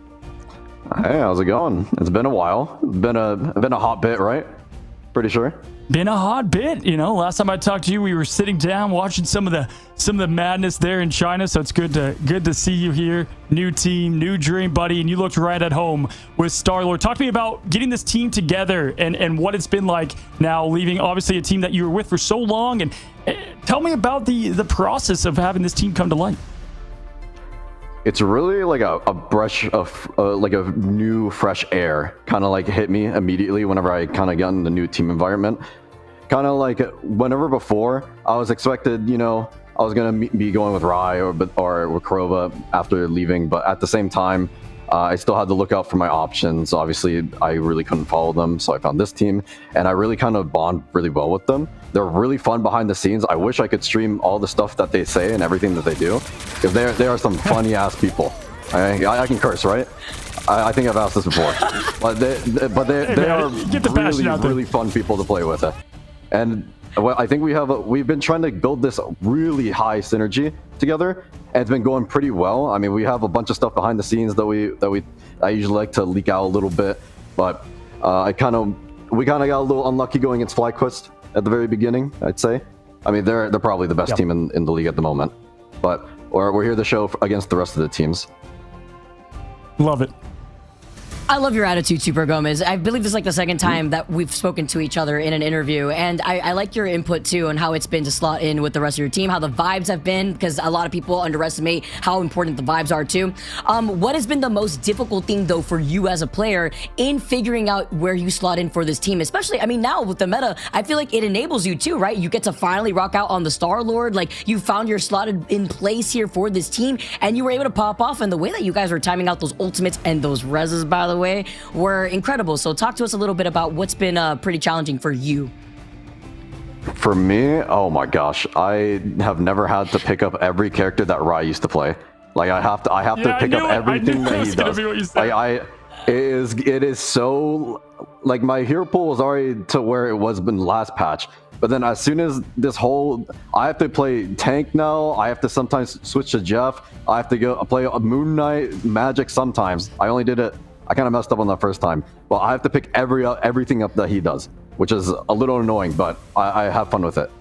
Hey, how's it going? It's been a while. Been a hot bit, right? Pretty sure. Been a hot bit, you know. Last time I talked to you, we were sitting down watching some of the madness there in China. So it's good to see you here. New team, new dream, buddy, and you looked right at home with Star-Lord. Talk to me about getting this team together and what it's been like now, leaving obviously a team that you were with for so long. And tell me about the process of having this team come to light. It's really like a brush of like a new fresh air kind of like hit me immediately whenever I kind of got in the new team environment. Kind of like whenever before I was expected, you know, I was going to be going with Rai or Krova after leaving, but at the same time, I still had to look out for my options. Obviously, I really couldn't follow them, so I found this team, and I really kind of bond really well with them. They're really fun behind the scenes. I wish I could stream all the stuff that they say and everything that they do, because they are some funny ass people. I can curse, right? I think I've asked this before, but they are really fun people to play with. And well, I think we've been trying to build this really high synergy together, and it's been going pretty well. I mean, we have a bunch of stuff behind the scenes that I usually like to leak out a little bit, but we kind of got a little unlucky going against FlyQuest at the very beginning, I'd say. I mean, they're probably the best team in the league at the moment, but we're here to show against the rest of the teams. Love it. I love your attitude, Super Gomez. I believe this is like the second time that we've spoken to each other in an interview, and I like your input too on how it's been to slot in with the rest of your team, how the vibes have been, because a lot of people underestimate how important the vibes are too. What has been the most difficult thing though for you as a player in figuring out where you slot in for this team? Especially, I mean, now with the meta, I feel like it enables you too, right? You get to finally rock out on the Star-Lord, like you found your slotted in place here for this team, and you were able to pop off, and the way that you guys were timing out those ultimates and those reses, by the way, were incredible. So talk to us a little bit about what's been pretty challenging for you. For me, oh my gosh, I have never had to pick up every character that Rai used to play. Like I have to pick up everything that he does. It is so like my hero pool was already to where it was in the last patch. But then as soon as I have to play tank now. I have to sometimes switch to Jeff. I have to go play a Moon Knight Magic sometimes. I kind of messed up on that first time. Well, I have to pick everything up that he does, which is a little annoying, but I have fun with it.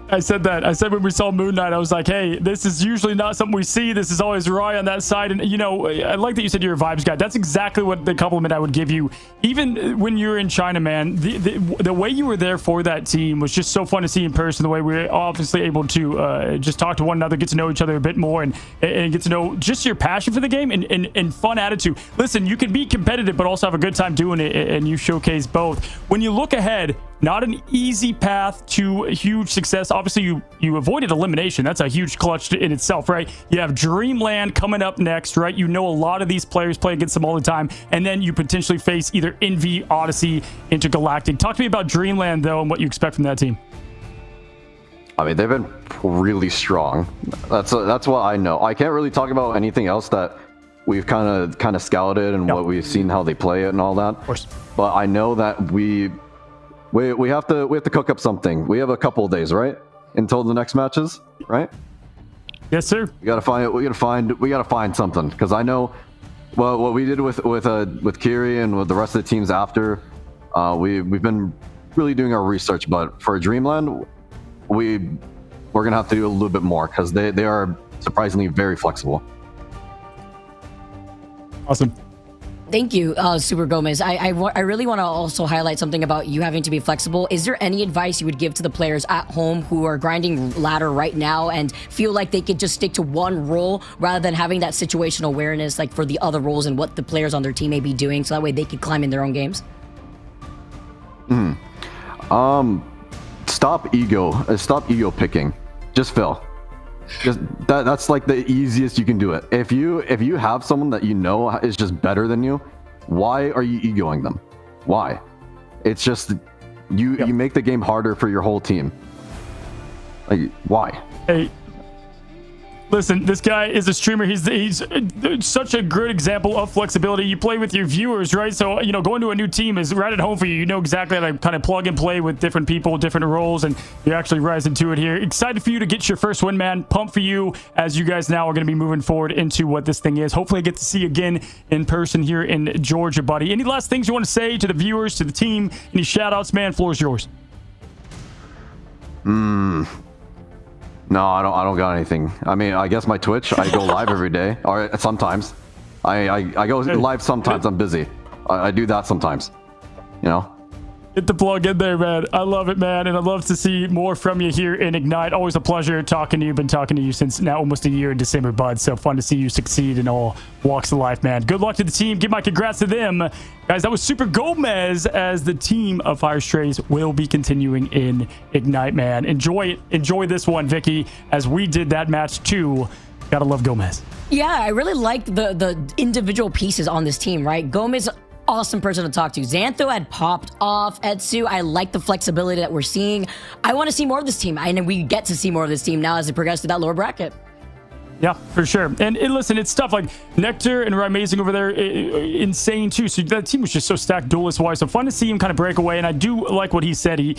I said that. I said when we saw Moon Knight, I was like, hey, this is usually not something we see. This is always Rai on that side. And, you know, I like that you said you're a vibes guy. That's exactly what the compliment I would give you. Even when you're in China, man, the way you were there for that team was just so fun to see in person. The way we were obviously able to just talk to one another, get to know each other a bit more, and get to know just your passion for the game and fun attitude. Listen, you can be competitive, but also have a good time doing it, and you showcase both. When you look ahead, not an easy path to huge success. Obviously, you avoided elimination. That's a huge clutch in itself, right? You have Dreamland coming up next, right? You know a lot of these players play against them all the time. And then you potentially face either Envy, Odyssey, Intergalactic. Talk to me about Dreamland, though, and what you expect from that team. I mean, they've been really strong. That's what I know. I can't really talk about anything else that we've kind of scouted and what we've seen, how they play it and all that. Of course. But I know that we have to cook up something. We have a couple of days, right, until the next matches, right? Yes, sir. We gotta find something, because I know, well, what we did with Kiri and with the rest of the teams after, we've been really doing our research. But for Dreamland, we're gonna have to do a little bit more, because they are surprisingly very flexible. Awesome. Thank you, Super Gomez. I really want to also highlight something about you having to be flexible. Is there any advice you would give to the players at home who are grinding ladder right now and feel like they could just stick to one role rather than having that situational awareness like for the other roles and what the players on their team may be doing so that way they could climb in their own games? Stop ego picking. Just fill. Just that's like the easiest you can do it. If you have someone that you know is just better than you, why are you egoing them? Why? It's just you make the game harder for your whole team. Like, why? Hey, listen, this guy is a streamer. He's such a good example of flexibility. You play with your viewers, right? So, you know, going to a new team is right at home for you. You know exactly how to kind of plug and play with different people, different roles, and you're actually rising to it here. Excited for you to get your first win, man. Pumped for you as you guys now are going to be moving forward into what this thing is. Hopefully I get to see you again in person here in Georgia, buddy. Any last things you want to say to the viewers, to the team? Any shout outs, man? Floor is yours. No, I don't got anything. I mean, I guess my Twitch, I go live every day, or sometimes. I go live sometimes. I'm busy. I do that sometimes. You know. Get the plug in there, man. I love it, man, and I'd love to see more from you here in Ignite. Always a pleasure talking to you. Been talking to you since now almost a year in December, bud. So fun to see you succeed in all walks of life, man. Good luck to the team. Give my congrats to them, guys. That was Super Gomez as the team of Fire Strays will be continuing in Ignite, man. Enjoy this one, Vicky, as we did that match too. Gotta love Gomez. Yeah, I really like the individual pieces on this team, right? Gomez, awesome person to talk to. Xantho had popped off. Etsu, I like the flexibility that we're seeing. I want to see more of this team. I know we get to see more of this team now as they progress to that lower bracket. Yeah, for sure. And listen, it's tough. Like Nectar and Amazing over there, insane too. So that team was just so stacked duelist wise. So fun to see him kind of break away. And I do like what he said. He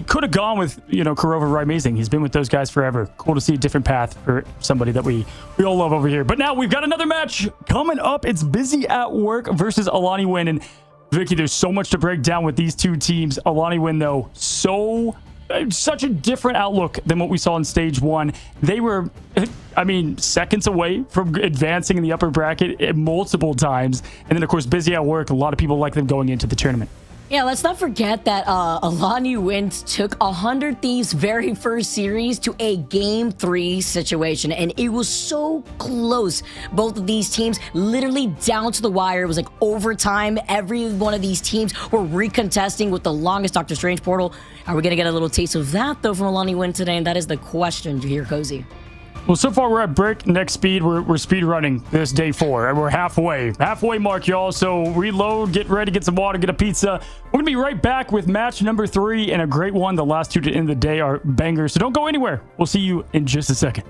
could have gone with, you know, Kurova Amazing. He's been with those guys forever. Cool to see a different path for somebody that we all love over here. But now we've got another match coming up. It's Busy at Work versus Alani Win. And Vicky, there's so much to break down with these two teams. Alani Win, though, such a different outlook than what we saw in stage one. They were, I mean, seconds away from advancing in the upper bracket multiple times. And then, of course, Busy at Work. A lot of people like them going into the tournament. Yeah, let's not forget that Alani Wins took 100 Thieves' very first series to a Game 3 situation, and it was so close. Both of these teams literally down to the wire. It was like overtime. Every one of these teams were recontesting with the longest Doctor Strange portal. Are we going to get a little taste of that, though, from Alani Win today? And that is the question here, Cozy. Well, so far we're at breakneck speed. We're speed running this day 4, and we're halfway mark, y'all. So reload, get ready, get some water, get a pizza. We're gonna be right back with match number 3 and a great one. The last two to end the day are bangers, so don't go anywhere. We'll see you in just a second.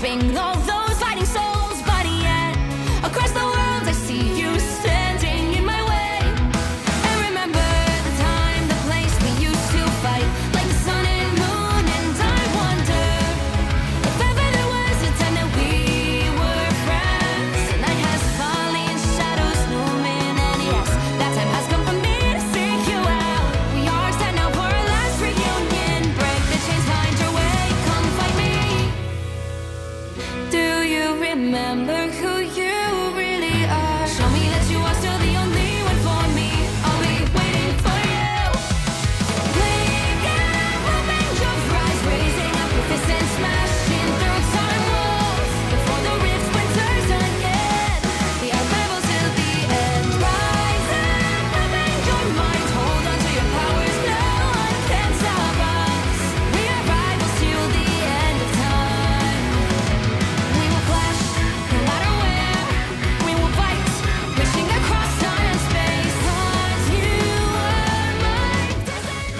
worshipping all those fighting souls, but yet across the world I see you standing in my way. And remember the time, the place we used to fight like the sun and moon, and I wonder if ever there was a time that we were friends. The night has fallen, shadows looming, and yes, that time has come for me to seek you out. We are set now for our last reunion. Break the chains, find your way, come fight me. Do you remember who you really are? Show me that you are still the only one for me. I'll be waiting for you. Wake up, open your eyes, raising up your fists and smashing through time walls. Before the rift splinters again, we are rebels till the end. Rise up, open your mind, hold on to your powers. No one can stop us. We are rivals till the end of time. We will clash, no matter where. We will fight, reaching across time and space. 'Cause you are my destiny.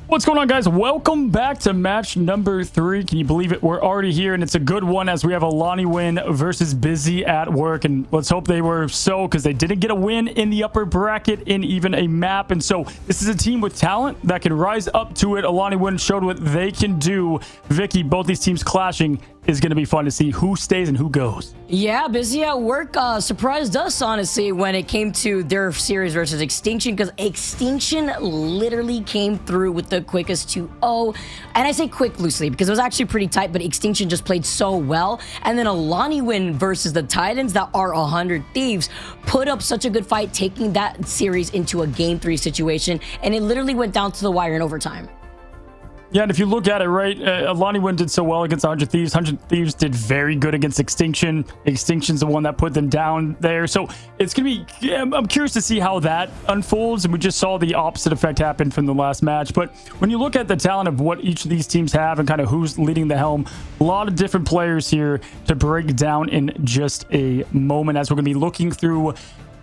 What's going on, guys? Welcome back to match number 3. Can you believe it? We're already here, and it's a good one as we have Alani win versus Busy at Work. And let's hope they were so, because they didn't get a win in the upper bracket in even a map. And so this is a team with talent that can rise up to it. Alani win showed what they can do. Vicky, both these teams clashing is going to be fun to see who stays and who goes. Yeah, Busy at Work surprised us, honestly, when it came to their series versus Extinction, because Extinction literally came through with the quickest 2-0. And I say quick loosely because it was actually pretty tight, but Extinction just played so well. And then Alani win versus the Titans that are 100 Thieves put up such a good fight, taking that series into a Game 3 situation. And it literally went down to the wire in overtime. Yeah, and if you look at it, right, Alani win did so well against 100 Thieves. 100 Thieves did very good against Extinction. Extinction's the one that put them down there. So it's going to be, I'm curious to see how that unfolds. And we just saw the opposite effect happen from the last match. But when you look at the talent of what each of these teams have and kind of who's leading the helm, a lot of different players here to break down in just a moment as we're going to be looking through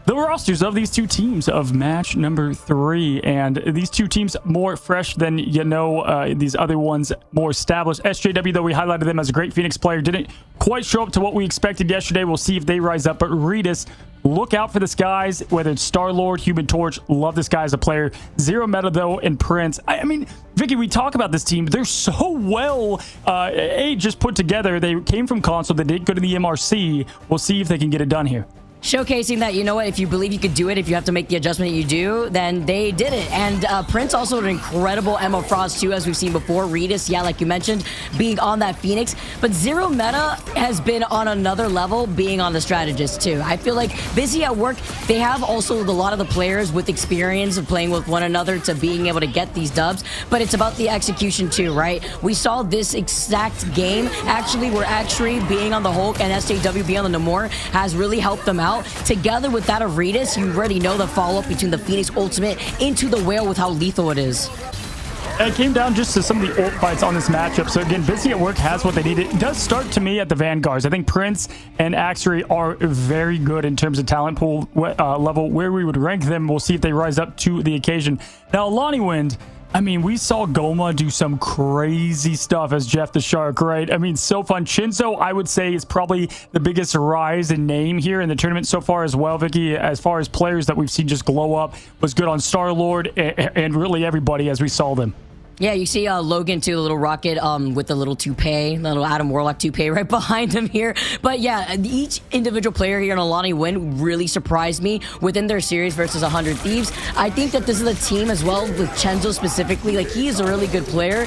the rosters of these two teams of match number 3, and these two teams more fresh than these other ones more established. SJW, though, we highlighted them as a great Phoenix player, didn't quite show up to what we expected yesterday. We'll see if they rise up, but Redis, look out for this guys, whether it's Star-Lord, Human Torch. Love this guy as a player. Zero Meta, though, and Prince. I mean, Vicky, we talk about this team. They're so well just put together. They came from console. They did go to the MRC. We'll see if they can get it done here. Showcasing that, you know what, if you believe you could do it, if you have to make the adjustment you do, then they did it. And Prince also an incredible Emma Frost too, as we've seen before. Redis, yeah, like you mentioned, being on that Phoenix. But Zero Meta has been on another level being on the strategist too. I feel like Busy at Work, they have also a lot of the players with experience of playing with one another to being able to get these dubs. But it's about the execution too, right? We saw this exact game, actually, where actually being on the Hulk and SJW being on the Namor has really helped them out. Together with that of Redis, you already know the follow-up between the Phoenix Ultimate into the Whale with how lethal it is. It came down just to some of the ult fights on this matchup. So again, Busy at Work has what they need. It does start to me at the Vanguards. I think Prince and Axery are very good in terms of talent pool level, where we would rank them. We'll see if they rise up to the occasion. Now, Alani Wind, I mean, we saw Goma do some crazy stuff as Jeff the Shark, right? I mean, so fun. Shinzo, I would say, is probably the biggest rise in name here in the tournament so far as well, Vicky. As far as players that we've seen just glow up, was good on Star-Lord and really everybody as we saw them. Yeah, you see Logan too, the little rocket with the little toupee, the little Adam Warlock toupee right behind him here. But yeah, each individual player here in Alani Win really surprised me within their series versus 100 Thieves. I think that this is a team as well with Chenzo specifically. Like, he is a really good player.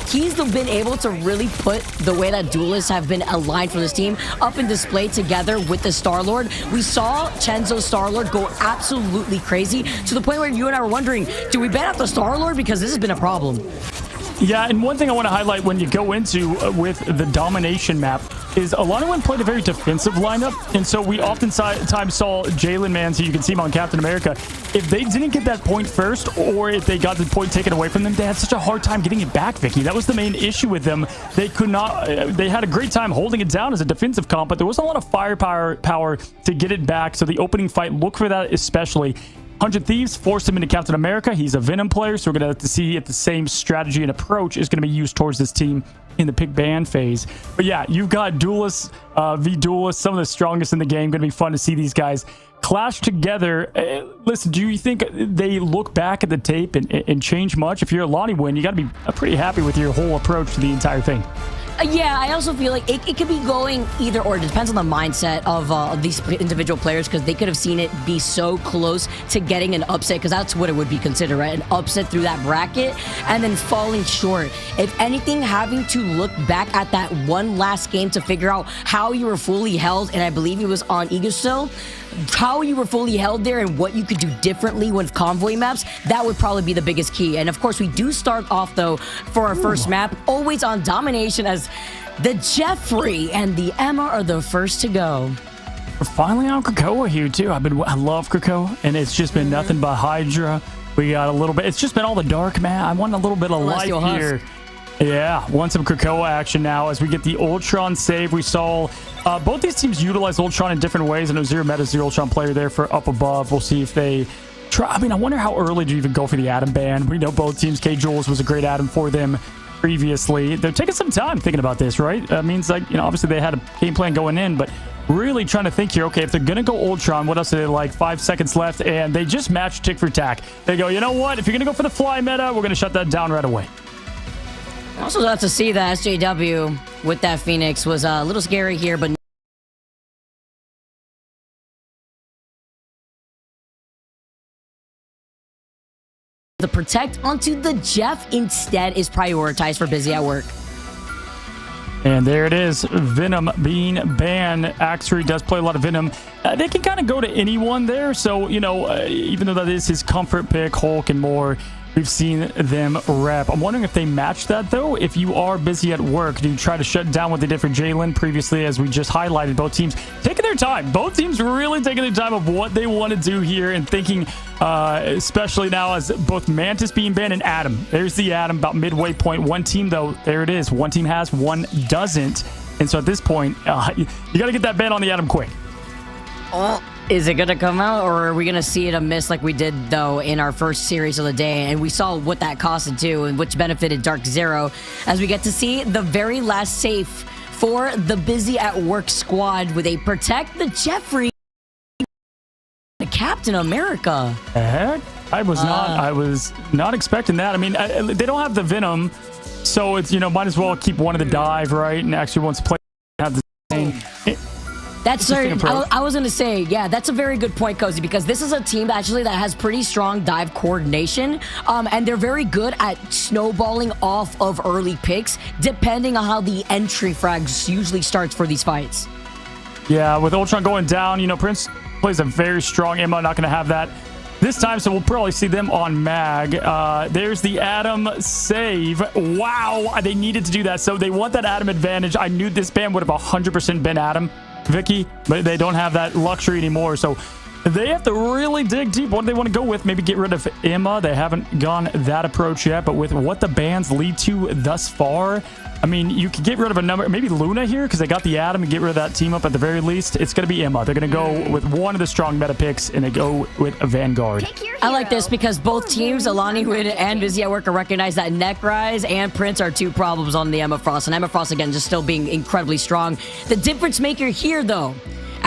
He's been able to really put the way that duelists have been aligned for this team up in display together with the Star-Lord. We saw Chenzo Star-Lord go absolutely crazy to the point where you and I were wondering, do we ban out the Star-Lord? Because this has been a problem. Yeah, and one thing I want to highlight when you go into with the domination map is Alani Win played a very defensive lineup, and so we oftentimes saw Jalen Mans, you can see him on Captain America. If they didn't get that point first, or if they got the point taken away from them, they had such a hard time getting it back, Vicky. That was the main issue with them. They could not, they had a great time holding it down as a defensive comp, but there wasn't a lot of firepower to get it back, so the opening fight, look for that especially. 100 Thieves forced him into Captain America. He's a Venom player, so we're going to have to see if the same strategy and approach is going to be used towards this team in the pick ban phase. But yeah, you've got duelists, v-duelists, some of the strongest in the game. Going to be fun to see these guys clash together. Listen, do you think they look back at the tape and change much? If you're a Lonnie win, you got to be pretty happy with your whole approach to the entire thing. Yeah, I also feel like it could be going either or. It depends on the mindset of these individual players, because they could have seen it be so close to getting an upset, because that's what it would be considered, right? An upset through that bracket and then falling short. If anything, having to look back at that one last game to figure out how you were fully held, and I believe it was on Eagle, how you were fully held there and what you could do differently with convoy maps, that would probably be the biggest key. And of course, we do start off though for our first map always on domination, as the Jeffrey and the Emma are the first to go. We're finally on Krakoa here too. I love Krakoa, and it's just been nothing but Hydra. We got a little bit. It's just been all the dark, man. I want a little bit of light here. Yeah, want some Krakoa action now as we get the Ultron save. We saw both these teams utilize Ultron in different ways. I know Zero Meta's the Ultron player there for up above. We'll see if they try. I mean, I wonder how early do you even go for the Atom ban? We know both teams. K. Jules was a great Atom for them previously. They're taking some time thinking about this, right? Means like, you know, obviously they had a game plan going in, but really trying to think here, okay, if they're going to go Ultron, what else are they like? 5 seconds left, and they just match tick for tack. They go, you know what? If you're going to go for the fly meta, we're going to shut that down right away. Also got to see that SJW with that Phoenix was a little scary here, but the protect onto the Jeff instead is prioritized for busy at work. And there it is, Venom being banned. Axery does play a lot of Venom. They can kind of go to anyone there, so, you know, even though that is his comfort pick, Hulk and more, we've seen them rep. I'm wondering if they match that, though. If you are busy at work, do you try to shut down what they did for Jalen previously, as we just highlighted? Both teams taking their time. Both teams really taking their time of what they want to do here and thinking, especially now as both Mantis being banned and Atom. There's the Atom, about midway point. One team, though, there it is. One team has, one doesn't. And so at this point, you got to get that ban on the Atom quick. Oh, is it going to come out, or are we going to see it a miss like we did, though, in our first series of the day? And we saw what that costed, too, and which benefited Dark Zero, as we get to see the very last safe for the Busy at Work squad with a Protect the Jeffrey, the Captain America. Heck? I was not expecting that. I mean, they don't have the Venom, so it's, you know, might as well keep one of the dive, right? And actually wants to play have the same. That's certain. I was going to say, yeah, that's a very good point, Cozy, because this is a team actually that has pretty strong dive coordination, and they're very good at snowballing off of early picks, depending on how the entry frags usually starts for these fights. Yeah, with Ultron going down, you know, Prince plays a very strong ammo, not going to have that this time, so we'll probably see them on Mag. There's the Atom save. Wow, they needed to do that, so they want that Atom advantage. I knew this ban would have 100% been Atom, Vicky, but they don't have that luxury anymore, so they have to really dig deep. What do they want to go with? Maybe get rid of Emma. They haven't gone that approach yet, but with what the bans lead to thus far, I mean, you could get rid of a number, maybe Luna here, because they got the Atom, and get rid of that team up at the very least. It's going to be Emma. They're going to go with one of the strong meta picks, and they go with a Vanguard. I like this because both teams, Alani Win and Busy at Work, recognize that Necrise and Prince are two problems on the Emma Frost, and Emma Frost, again, just still being incredibly strong. The difference maker here, though,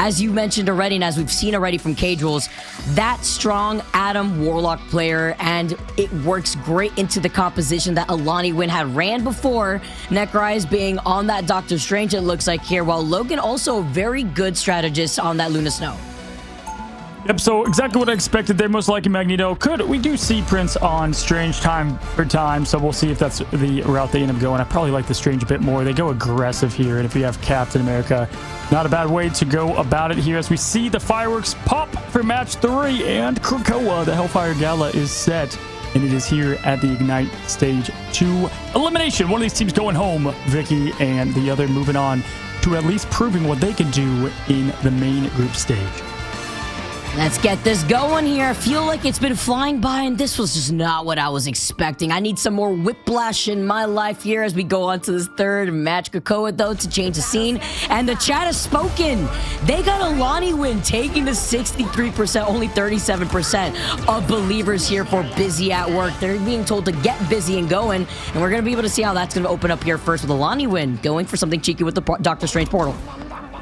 as you mentioned already, and as we've seen already from K-Jules, that strong Atom Warlock player, and it works great into the composition that Alani Win had ran before. Necrise being on that Doctor Strange, it looks like here, while Logan also a very good strategist on that Luna Snow. Yep, so exactly what I expected there. Most likely Magneto we do see Prince on Strange time for time, so we'll see if that's the route they end up going. I probably like the Strange a bit more. They go aggressive here, and if we have Captain America, not a bad way to go about it here, as we see the fireworks pop for match 3, and Krakoa, the Hellfire Gala, is set, and it is here at the Ignite Stage 2 elimination. One of these teams going home, Vicky, and the other moving on to at least proving what they can do in the main group stage. Let's get this going here. I feel like it's been flying by, and this was just not what I was expecting. I need some more whiplash in my life here as we go on to this third match. Krakoa, though, to change the scene. And the chat has spoken. They got a Lonnie win, taking the 63%, only 37% of believers here for busy at work. They're being told to get busy and going, and we're going to be able to see how that's going to open up here first with a Lonnie win, going for something cheeky with the Doctor Strange portal.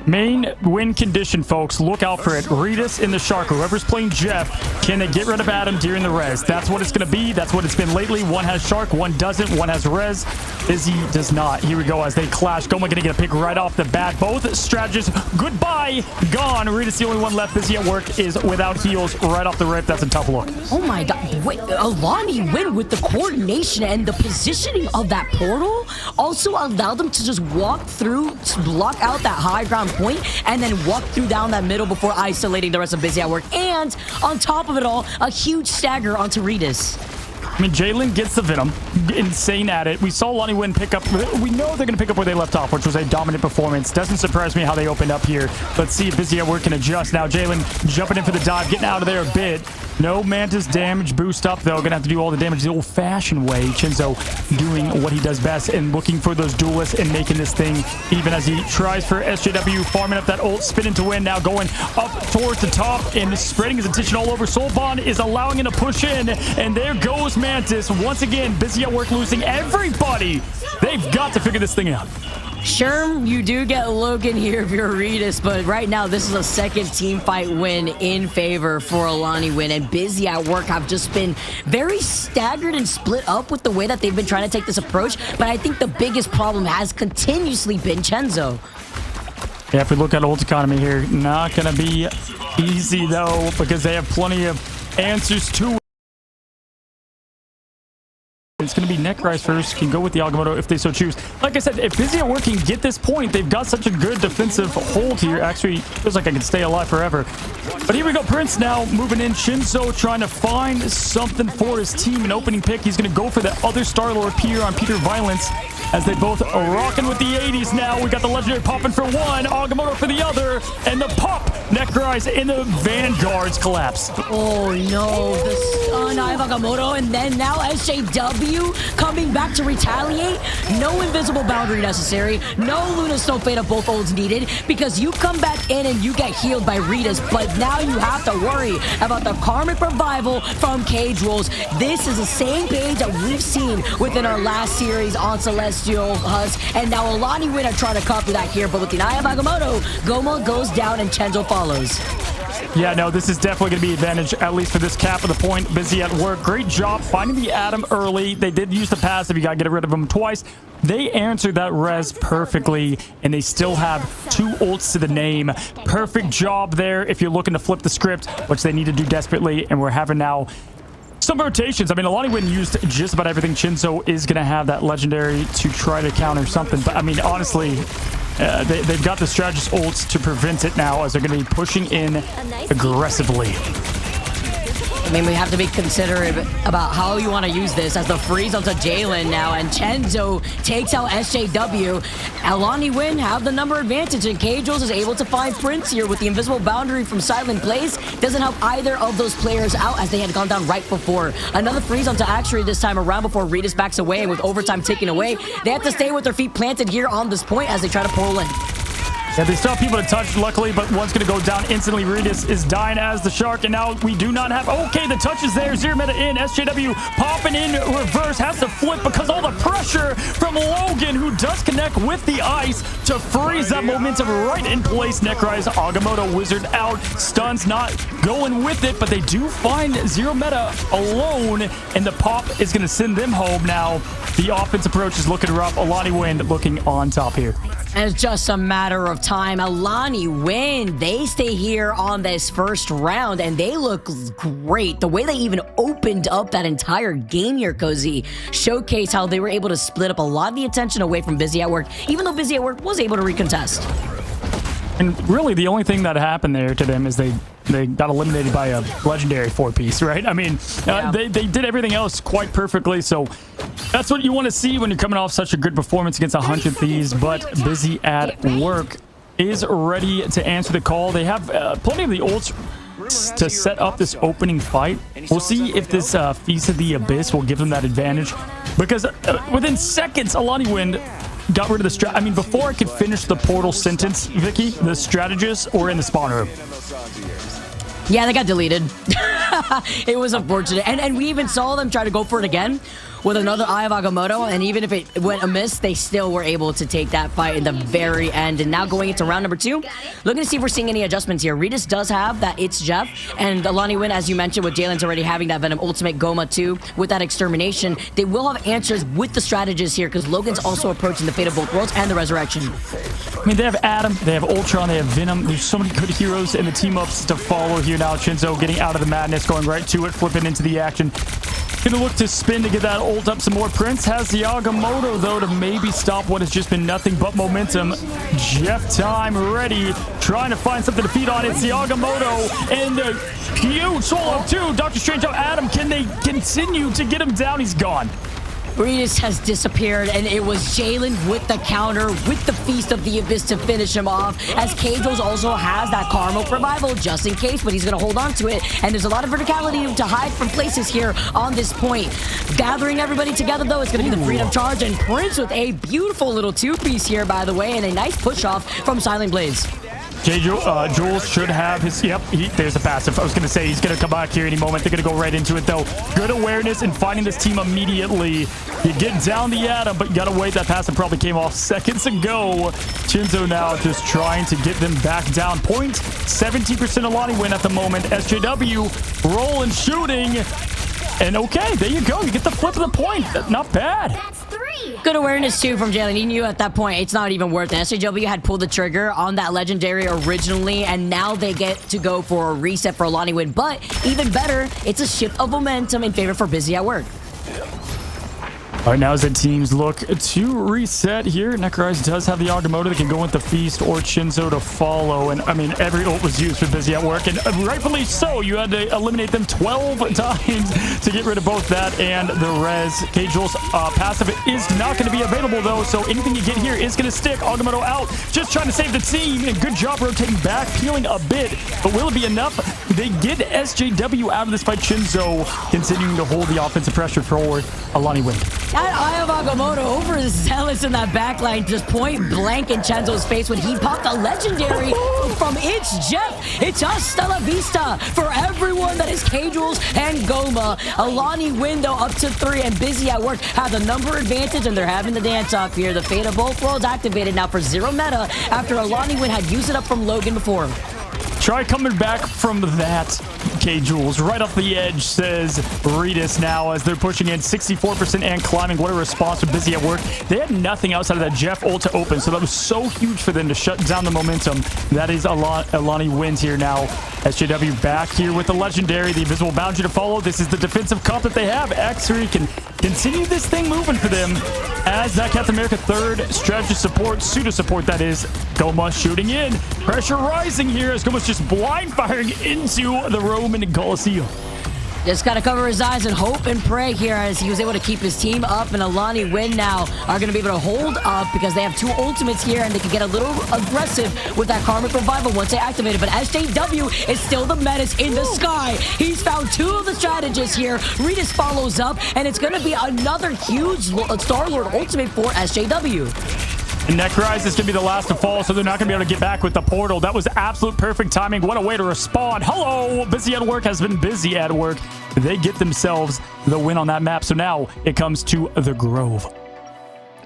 Main win condition, folks. Look out for it. Redis in the Shark. Whoever's playing Jeff, can they get rid of Adam during the res? That's what it's going to be. That's what it's been lately. One has Shark, one doesn't. One has res. Izzy does not. Here we go as they clash. Goma going to get a pick right off the bat. Both strategists, goodbye, gone. Redis, the only one left. Busy at work is without heals right off the rip. That's a tough look. Oh my god. Wait, a Lonnie win with the coordination and the positioning of that portal also allowed them to just walk through, block out that high ground point, and then walk through down that middle before isolating the rest of busy at work. And on top of it all, a huge stagger onto Redis. I mean, Jalen gets the Venom. Insane at it. We saw Lonnie Wynn pick up. We know they're going to pick up where they left off, which was a dominant performance. Doesn't surprise me how they opened up here. Let's see if Busy at Work can adjust. Now, Jalen jumping in for the dive, getting out of there a bit. No Mantis damage boost up, though. Going to have to do all the damage the old-fashioned way. Chinzo doing what he does best and looking for those duelists and making this thing even as he tries for SJW, farming up that ult, spinning to win. Now going up towards the top and spreading his attention all over. Soulbond is allowing him to push in, and there goes Mantis. Once again, Busy at Work losing everybody. They've got to figure this thing out. Sure, you do get Logan here if you're Redis, but right now this is a second team fight win in favor for a Lonnie win, and Busy at Work have just been very staggered and split up with the way that they've been trying to take this approach, but I think the biggest problem has continuously been Chenzo. Yeah, if we look at ult economy here, not going to be easy, though, because they have plenty of answers to it. It's going to be Necrise first. Can go with the Agamotto if they so choose. Like I said, if Busy at Work can get this point, they've got such a good defensive hold here. Actually, feels like I can stay alive forever. But here we go. Prince now moving in. Shinzo trying to find something for his team. An opening pick. He's going to go for the other Star-Lord here on Peter Violence as they both are rocking with the 80s now. We got the Legendary popping for one, Agamotto for the other, and the pop Necrise in the Vanguard's collapse. Oh no, the stun of Agamotto, and then now SJW coming back to retaliate. No invisible boundary necessary. No Luna Snow Fade of both ults needed, because you come back in and you get healed by Redis, but now you have to worry about the Karmic Revival from Cage Rolls. This is the same page that we've seen within our last series on Celestial Husk, and now Alani Win are trying to copy that here, but with the eye of Agamotto, Goma goes down and Chenzo follows. Yeah, no, this is definitely going to be advantage, at least for this cap of the point. Busy at Work. Great job finding the Atom early. They did use the passive. You got to get rid of him twice. They answered that res perfectly, and they still have 2 ults to the name. Perfect job there if you're looking to flip the script, which they need to do desperately, and we're having now some rotations. I mean, Alani Win used just about everything. Chinzo is going to have that legendary to try to counter something, but I mean, honestly, they've got the strategist ults to prevent it now as they're going to be pushing in aggressively. I mean, we have to be considerate about how you want to use this as the freeze onto Jalen now, and Chenzo takes out SJW. Alani Win have the number advantage, and Kajos is able to find Prince here with the invisible boundary from Silent Blaze. Doesn't help either of those players out as they had gone down right before. Another freeze onto Actuary this time around before Redis backs away, and with overtime taken away, they have to stay with their feet planted here on this point as they try to pull in. Yeah, they still have people to touch, luckily, but one's going to go down instantly. Redis is dying as the Shark, and now we do not have... Okay, the touch is there. Zero meta in. SJW popping in reverse. Has to flip because all the pressure from Logan, who does connect with the ice to freeze that momentum right in place. Necrise, Agamotto, Wizard out. Stun's not going with it, but they do find Zero meta alone, and the pop is going to send them home now. The offense approach is looking rough. Alani Win looking on top here. And it's just a matter of time. Alani Win, they stay here on this first round, and they look great. The way they even opened up that entire game here, Cozy, showcase how they were able to split up a lot of the attention away from Busy at Work, even though Busy at Work was able to recontest. And really, the only thing that happened there to them is they got eliminated by a legendary 4-piece, right? I mean, Yeah. they did everything else quite perfectly, so that's what you want to see when you're coming off such a good performance against 100 Thieves. But Busy at Work is ready to answer the call. They have plenty of the ults to set up this opening fight. We'll see if this Feast of the Abyss will give them that advantage, because within seconds, Alani Wind got rid of the I mean, before I could finish the portal sentence, Vicky, the strategists were in the spawn room. Yeah, they got deleted. It was unfortunate. And we even saw them try to go for it again with another Eye of Agamotto, and even if it went amiss, they still were able to take that fight in the very end. And now going into round number 2, looking to see if we're seeing any adjustments here. Regis does have that It's Jeff, and Alani Win, as you mentioned, with Jalen's already having that Venom Ultimate Goma too, with that Extermination. They will have answers with the strategists here, because Logan's also approaching the Fate of both worlds and the Resurrection. I mean, they have Adam, they have Ultron, they have Venom. There's so many good heroes in the team-ups to follow here now. Shinzo getting out of the madness, going right to it, flipping into the action. Gonna look to spin to get that ult up some more. Prince has the Agamotto, though, to maybe stop what has just been nothing but momentum. Jeff time ready, trying to find something to feed on. It's the Agamotto, and the huge solo too. Dr. Strange out Adam. Can they continue to get him down? He's gone. Regis has disappeared, and it was Jalen with the counter, with the Feast of the Abyss to finish him off, as Kajos also has that Karma Revival just in case, but he's going to hold on to it, and there's a lot of verticality to hide from places here on this point. Gathering everybody together, though, it's going to be the Freedom Charge, and Prince with a beautiful little two-piece here, by the way, and a nice push-off from Silent Blaze. Jules should have his... Yep, there's the passive. I was going to say he's going to come back here any moment. They're going to go right into it, though. Good awareness and finding this team immediately. You get down the Atom, but you got to wait. That passive probably came off seconds ago. Shinzo now just trying to get them back down. Point 17% Alani Win at the moment. SJW rolling, shooting. And okay, there you go. You get the flip of the point. Not bad. Good awareness, too, from Jalen. He knew at that point it's not even worth it. SJW had pulled the trigger on that Legendary originally, and now they get to go for a reset for Alani Win. But even better, it's a shift of momentum in favor for Busy at Work. All right, now as the teams look to reset here, Necrorize does have the Agamotto that can go with the Feast or Shinzo to follow. And, I mean, every ult was used for Busy at Work, and rightfully so. You had to eliminate them 12 times to get rid of both that and the Res. Cajul's passive is not going to be available, though, so anything you get here is going to stick. Agamotto out, just trying to save the team, and good job rotating back, peeling a bit. But will it be enough? They get SJW out of this fight. Shinzo continuing to hold the offensive pressure for Alani Win. That Eye of Agamotto overzealous in that backline, just point blank in Chenzo's face when he popped a Legendary from It's Jeff. It's hasta la vista for everyone that is K-Jules and Goma. Alani Win, though, up to 3, and Busy at Work have the number advantage, and they're having the dance off here. The Fate of both worlds activated now for 0 meta after Alani Win had used it up from Logan before. Try coming back from that, K-Jules. Right off the edge, says Regis now as they're pushing in 64% and climbing. What a response from Busy at Work. They had nothing outside of that Jeff ult to open, so that was so huge for them to shut down the momentum. That is Alani Wins here now. SJW back here with the Legendary, the Invisible Boundary to follow. This is the defensive comp that they have. X3 can continue this thing moving for them as that Captain America 3rd strategy support, pseudo support that is. Goma shooting in. Pressure rising here as Goma's just blind firing into the Roman Coliseum. Just got to cover his eyes and hope and pray here as he was able to keep his team up, and Alani Win now are going to be able to hold up because they have 2 ultimates here and they can get a little aggressive with that Karmic Revival once they activate it. But SJW is still the menace in the sky. He's found 2 of the strategists here. Regis follows up, and it's going to be another huge Star-Lord ultimate for SJW. And Necrorize is going to be the last to fall, so they're not going to be able to get back with the portal. That was absolute perfect timing. What a way to respond. Hello! Busy at Work has been busy at work. They get themselves the win on that map. So now it comes to the Grove.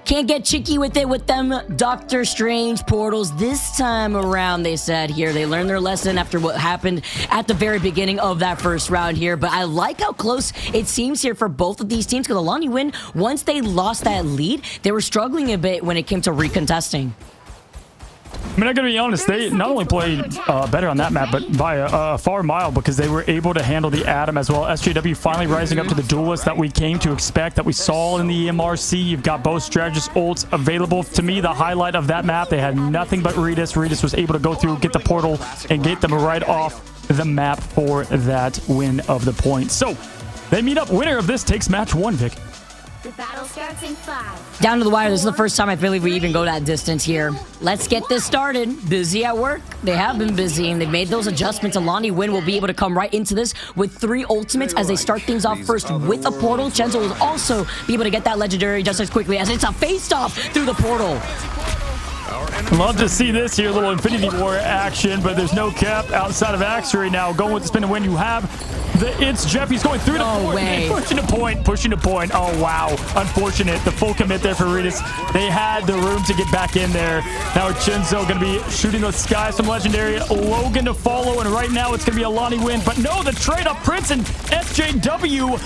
Can't get cheeky with it with them Doctor Strange portals this time around, they said here. They learned their lesson after what happened at the very beginning of that first round here. But I like how close it seems here for both of these teams, because Alani Win, once they lost that lead, they were struggling a bit when it came to recontesting. I mean, I'm going to be honest, they not only played better on that map, but by a far mile, because they were able to handle the Atom as well. SJW finally rising up to the duelist that we came to expect, that we saw in the MRC. You've got both strategist ults available. To me, the highlight of that map, they had nothing but Regis. Regis was able to go through, get the portal, and get them right off the map for that win of the point. So, they meet up. Winner of this takes match 1, Vic. The battle starts in 5. Down to the wire. This is the first time I believe we even go that distance here. Let's get this started. Busy at work. They have been busy, and they've made those adjustments. Alani Win will be able to come right into this with 3 ultimates as they start things off first with a portal. Chenzo will also be able to get that legendary just as quickly as it's a face-off through the portal. Love to see this here, little Infinity War action, but there's no cap outside of Axe right now. Going with the spin and win, you have it's Jeff. He's going through the No way. pushing the point. Oh, wow. Unfortunate. The full commit there for Ritas. They had the room to get back in there. Now Chenzo going to be shooting the skies from legendary. Logan to follow, and right now it's going to be Alani Win. But no, the trade-up Prince and SJW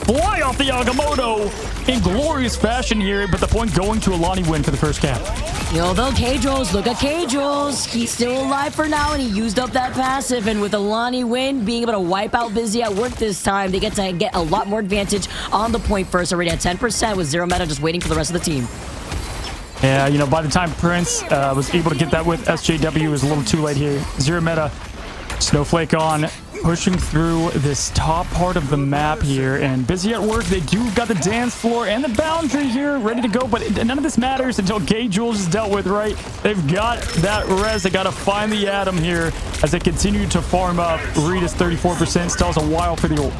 fly off the Agamotto in glorious fashion here, but the point going to Alani Win for the first cap. Yo, though, K-Jules, look at K-Jules. He's still alive for now, and he used up that passive. And with Alani Win being able to wipe out Busy at work this time, they get to get a lot more advantage on the point first. Already at 10% with Zero Meta just waiting for the rest of the team. Yeah, you know, by the time Prince was able to get that with SJW, it was a little too late here. Zero Meta, Snowflake on, pushing through this top part of the map here, and Busy at work. They do got the dance floor and the boundary here ready to go, but none of this matters until K-Jules is dealt with, right? They've got that res. They got to find the Atom here as they continue to farm up. Rita's 34%, still has a while for the ult.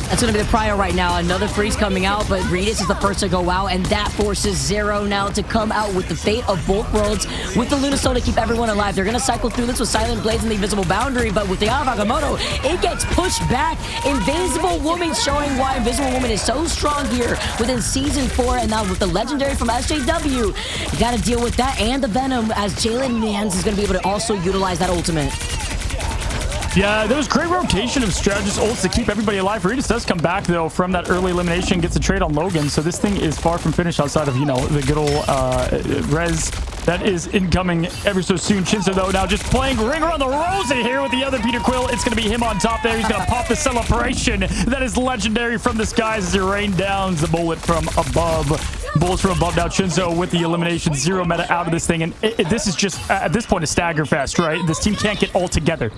That's going to be the prior right now. Another freeze coming out, but Ritas is the first to go out, and that forces Zero now to come out with the fate of both worlds with the Lunastone to keep everyone alive. They're going to cycle through this with Silent Blades and the Invisible Boundary, but with the Eye of Agamotto, it gets pushed back. Invisible Woman showing why Invisible Woman is so strong here within Season 4, and now with the Legendary from SJW, you got to deal with that and the Venom, as Jalen Nance is going to be able to also utilize that ultimate. Yeah, there was great rotation of strategist ults to keep everybody alive. Ritas does come back, though, from that early elimination, gets a trade on Logan. So this thing is far from finished outside of, you know, the good old res that is incoming ever so soon. Chinzo, though, now just playing Ring Around the Rosie here with the other Peter Quill. It's going to be him on top there. He's going to pop the celebration. That is legendary from the skies as he rained down the bullet from above. Bullets from above. Now Chinzo with the elimination. Zero Meta out of this thing. And this is just, at this point, a stagger fest, right? This team can't get all together.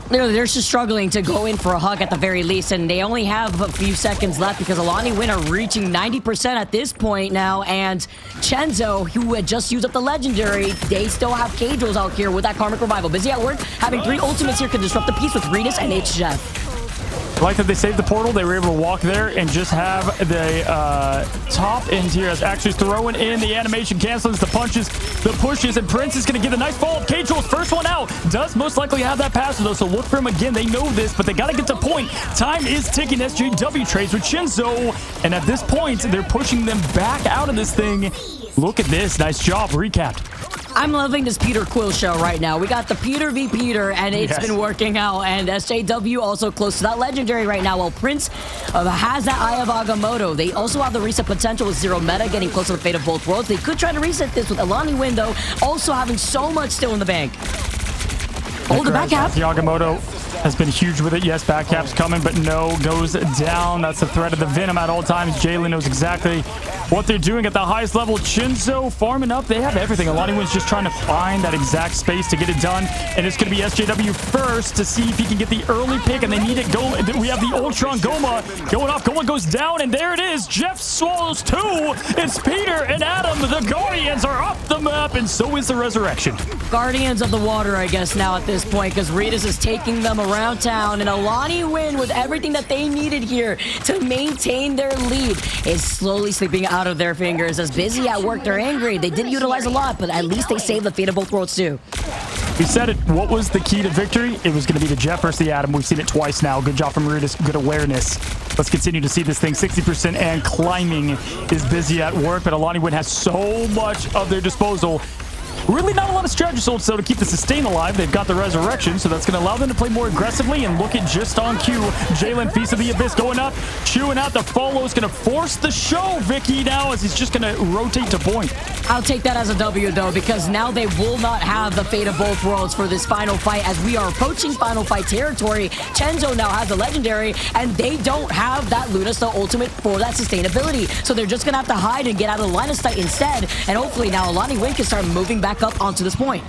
They're just struggling to go in for a hug at the very least, and they only have a few seconds left because Alani Win are reaching 90% at this point now, and Chenzo, who had just used up the legendary, they still have K-Jules out here with that Karmic Revival. Busy at work, having 3 ultimates here can disrupt the piece with Ritas and it's Jeff. I like that they saved the portal. They were able to walk there and just have the top end here as actually throwing in the animation, cancels the punches, the pushes, and Prince is going to get a nice follow-up. K-Jules, first one out, does most likely have that pass, though, so look for him again. They know this, but they got to get to point. Time is ticking. SJW trades with Chinzo, and at this point, they're pushing them back out of this thing. Look at this. Nice job. Recapped. I'm loving this Peter Quill show right now. We got the Peter v. Peter, and it's been working out. And SJW also close to that legendary right now, while Prince has that Eye of Agamotto. They also have the reset potential with Zero Meta getting close to the fate of both worlds. They could try to reset this with Alani Win, though, also having so much still in the bank. Oh, the back cap. The Agamotto has been huge with it. Yes, back cap's coming, but no, goes down. That's the threat of the Venom at all times. Jalen knows exactly what they're doing at the highest level. Chinzo farming up. They have everything. Alani Win's just trying to find that exact space to get it done, and it's going to be SJW first to see if he can get the early pick, and they need it. We have the Ultron Goma going off. Goma goes down, and there it is. Jeff swallows 2. It's Peter and Adam. The Guardians are up the map, and so is the Resurrection. Guardians of the Water, I guess, now at this point, because Ritas is taking them around town, and Alani Win with everything that they needed here to maintain their lead is slowly slipping out of their fingers. As Busy at work, they're angry. They didn't utilize a lot, but at least they saved the fate of both worlds too. We said it. What was the key to victory? It was going to be the Jeff versus the Atom. We've seen it twice now. Good job from Ritas. Good awareness. Let's continue to see this thing. 60% and climbing is Busy at work, but Alani Win has so much of their disposal. Really not a lot of strategy ults, though, to keep the sustain alive. They've got the Resurrection, so that's going to allow them to play more aggressively and look at just on cue. Jalen, Feast of the Abyss going up, chewing out the follow. Is going to force the show, Vicky, now, as he's just going to rotate to point. I'll take that as a W, though, because now they will not have the fate of both worlds for this final fight as we are approaching final fight territory. Chenzo now has a legendary, and they don't have that Lunastone ultimate for that sustainability. So they're just going to have to hide and get out of the line of sight instead, and hopefully now Alani Win can start moving back up onto this point.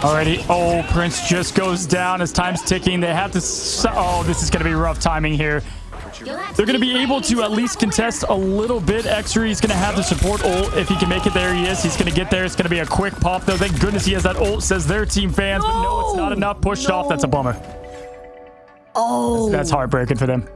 Alrighty. Oh, Prince just goes down as time's ticking. They have to... Oh, this is going to be rough timing here. They're going to be able to at least contest a little bit. X-Ray is going to have the support ult. If he can make it, there he is. He's going to get there. It's going to be a quick pop, though. Thank goodness he has that ult, says their team fans. But no, it's not enough. Pushed off. That's a bummer. Oh. That's heartbreaking for them.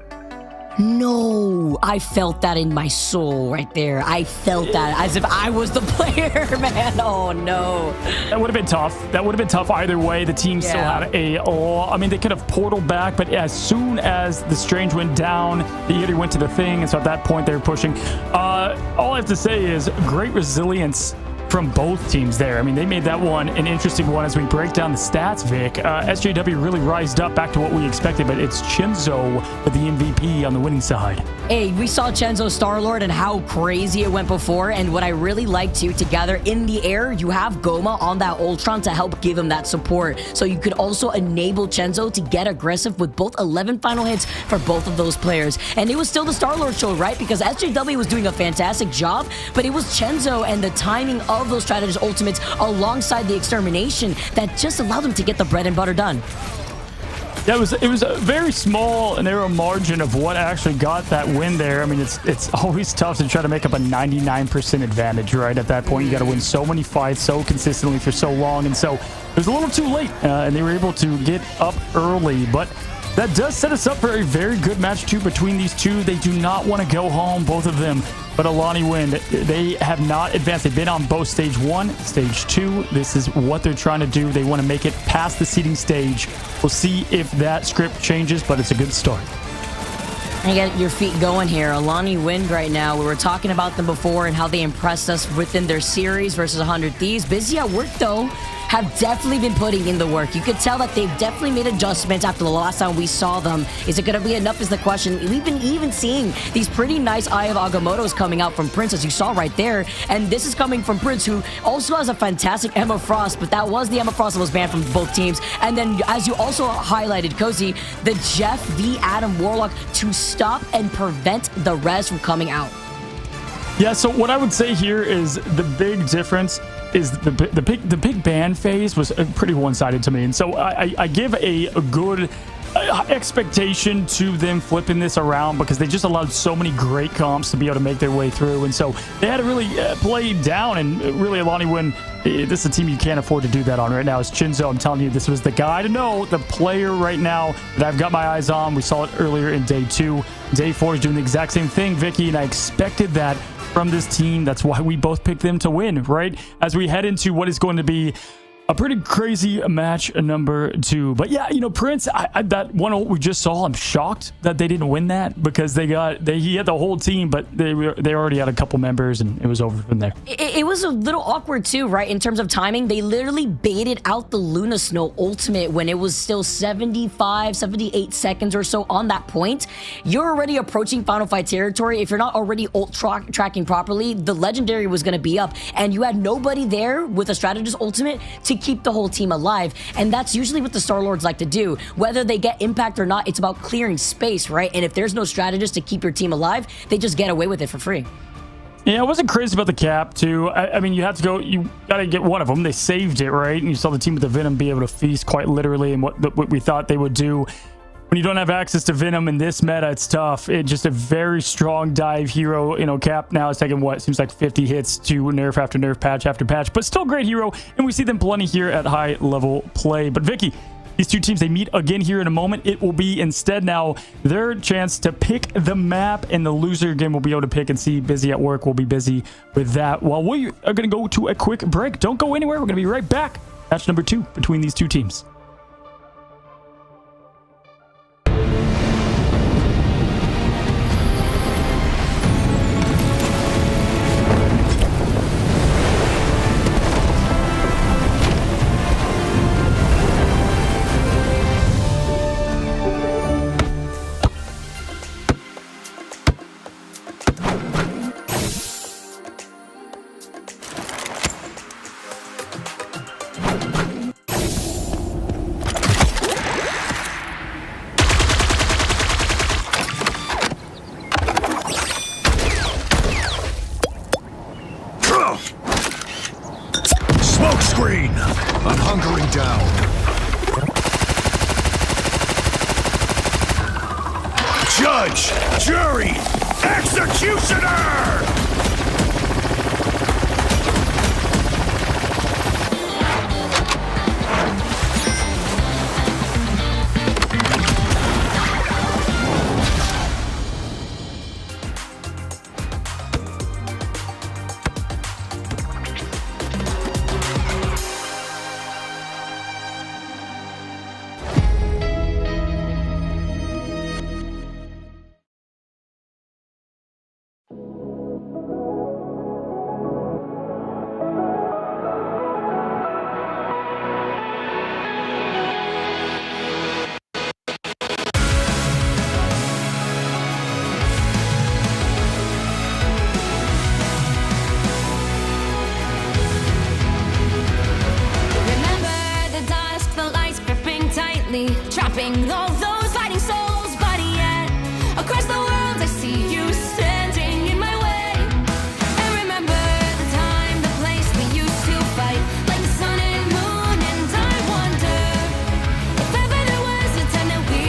No, I felt that in my soul right there. I felt that as if I was the player, man. Oh, no. That would have been tough. That would have been tough either way. The team still had I mean, they could have portaled back, but as soon as the Strange went down, the Yeti went to the thing, and so at that point, they were pushing. All I have to say is great resilience from both teams there. I mean, they made that one an interesting one as we break down the stats, Vic. SJW really rised up back to what we expected, but it's Chenzo with the MVP on the winning side. Hey, we saw Chenzo Star-Lord and how crazy it went before, and what I really like too, together in the air, you have Goma on that Ultron to help give him that support. So you could also enable Chenzo to get aggressive with both 11 final hits for both of those players. And it was still the Star-Lord show, right? Because SJW was doing a fantastic job, but it was Chenzo and the timing of those strategist ultimates alongside the extermination that just allowed them to get the bread and butter done. Yeah, it was a very small and narrow margin of what actually got that win there. I mean, it's always tough to try to make up a 99% advantage, right? At that point, you got to win so many fights so consistently for so long, and so it was a little too late, and they were able to get up early, but that does set us up for a very good match, too, between these two. They do not want to go home, both of them. But Alani Wind, they have not advanced. They've been on both stage 1, stage 2. This is what they're trying to do. They want to make it past the seeding stage. We'll see if that script changes, but it's a good start. You get your feet going here. Alani Wind right now. We were talking about them before and how they impressed us within their series versus 100 Thieves. Busy at work, though. Have definitely been putting in the work. You could tell that they've definitely made adjustments after the last time we saw them. Is it going to be enough is the question. We've been even seeing these pretty nice Eye of Agamottos coming out from Prince, as you saw right there. And this is coming from Prince, who also has a fantastic Emma Frost, but that was the Emma Frost that was banned from both teams. And then, as you also highlighted, Cozy, the Jeff v. Adam Warlock to stop and prevent the res from coming out. Yeah, so what I would say here is the big difference is the big ban phase was pretty one-sided to me, and so I give a good expectation to them flipping this around because they just allowed so many great comps to be able to make their way through, and so they had to really play down. And really, Alani, when this is a team you can't afford to do that on right now, is Chinzo. I'm telling you, this was the guy to know, the player right now that I've got my eyes on. We saw it earlier in day 2. Day 4 is doing the exact same thing, Vicky, and I expected that from this team. That's why we both picked them to win, right? As we head into what is going to be a pretty crazy match number 2. But yeah, you know, Prince, that one ult we just saw, I'm shocked that they didn't win that because he had the whole team, but they already had a couple members and it was over from there. It was a little awkward too, right? In terms of timing, they literally baited out the Luna Snow ultimate when it was still 78 seconds or so on that point. You're already approaching final fight territory. If you're not already ult tracking properly, the legendary was going to be up, and you had nobody there with a strategist ultimate to keep the whole team alive. And that's usually what the Star-Lords like to do. Whether they get impact or not, it's about clearing space, right? And if there's no strategist to keep your team alive, they just get away with it for free. Yeah, I wasn't crazy about the cap, too. I mean, you got to get one of them. They saved it, right? And you saw the team with the Venom be able to feast quite literally, and what we thought they would do. When you don't have access to Venom in this meta, it's tough. It's just a very strong dive hero. You know, Cap now is taking what seems like 50 hits to nerf after nerf, patch after patch, but still great hero. And we see them plenty here at high level play. But Vicky, these two teams, they meet again here in a moment. It will be instead now their chance to pick the map, and the loser again will be able to pick and see. Busy at work, we'll be busy with that. While we are going to go to a quick break, don't go anywhere. We're going to be right back. Match number 2 between these two teams. Judge, jury, executioner! Remember the dusk, the lights gripping tightly, trapping all those fighting souls. But yet, across the world, I see you standing in my way. And remember the time, the place we used to fight, like the sun and moon. And I wonder if ever there was a time that we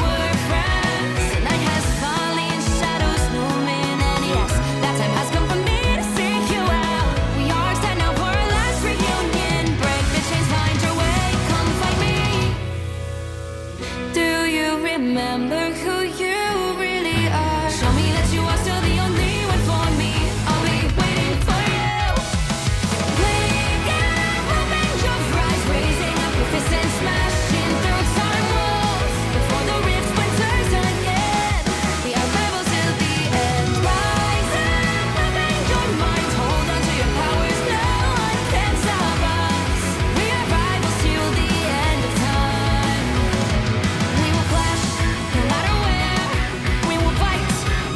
were friends. The night has fallen, shadows looming, and yes, that time has come for me to seek you out. We are set now for our last reunion. Break the chains, find your way, come find me. Do you remember who you really are? Show me that you are still the only one for me. I'll be waiting for you. Wake up, open your eyes, raising up your fists and smashing through time walls. Before the rift splinters again, we are rebels till the end. Rise up, open your mind, hold on to your powers. No one can stop us. We are rivals till the end of time. We will clash, no matter where. We will fight,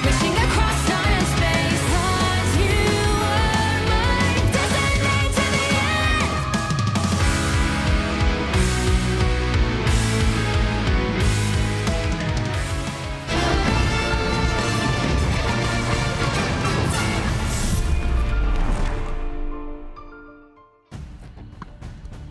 reaching across time and space. 'Cause you are my destiny to the end.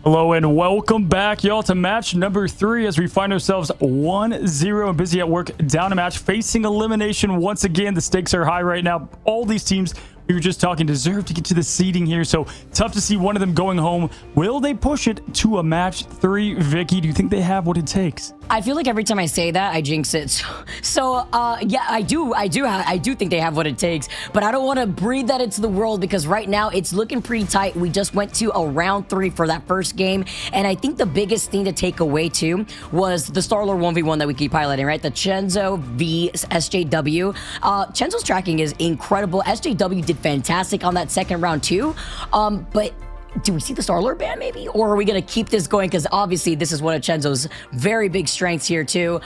Hello and welcome back, y'all, to match number 3 as we find ourselves 1-0 and busy at work, down a match, facing elimination once again. The stakes are high right now. All these teams we were just talking deserve to get to the seeding here, so tough to see one of them going home. Will they push it to a match 3? Vicky, do you think they have what it takes? I feel like every time I say that, I jinx it. Yeah, I do think they have what it takes, but I don't want to breathe that into the world because right now it's looking pretty tight. We just went to a round 3 for that first game, and I think the biggest thing to take away too was the Starlord 1v1 that we keep highlighting, right? The Chenzo v SJW. Chenzo's tracking is incredible. SJW did fantastic on that second round too, but do we see the Starlord ban maybe? Or are we going to keep this going? Because obviously this is one of Chenzo's very big strengths here too.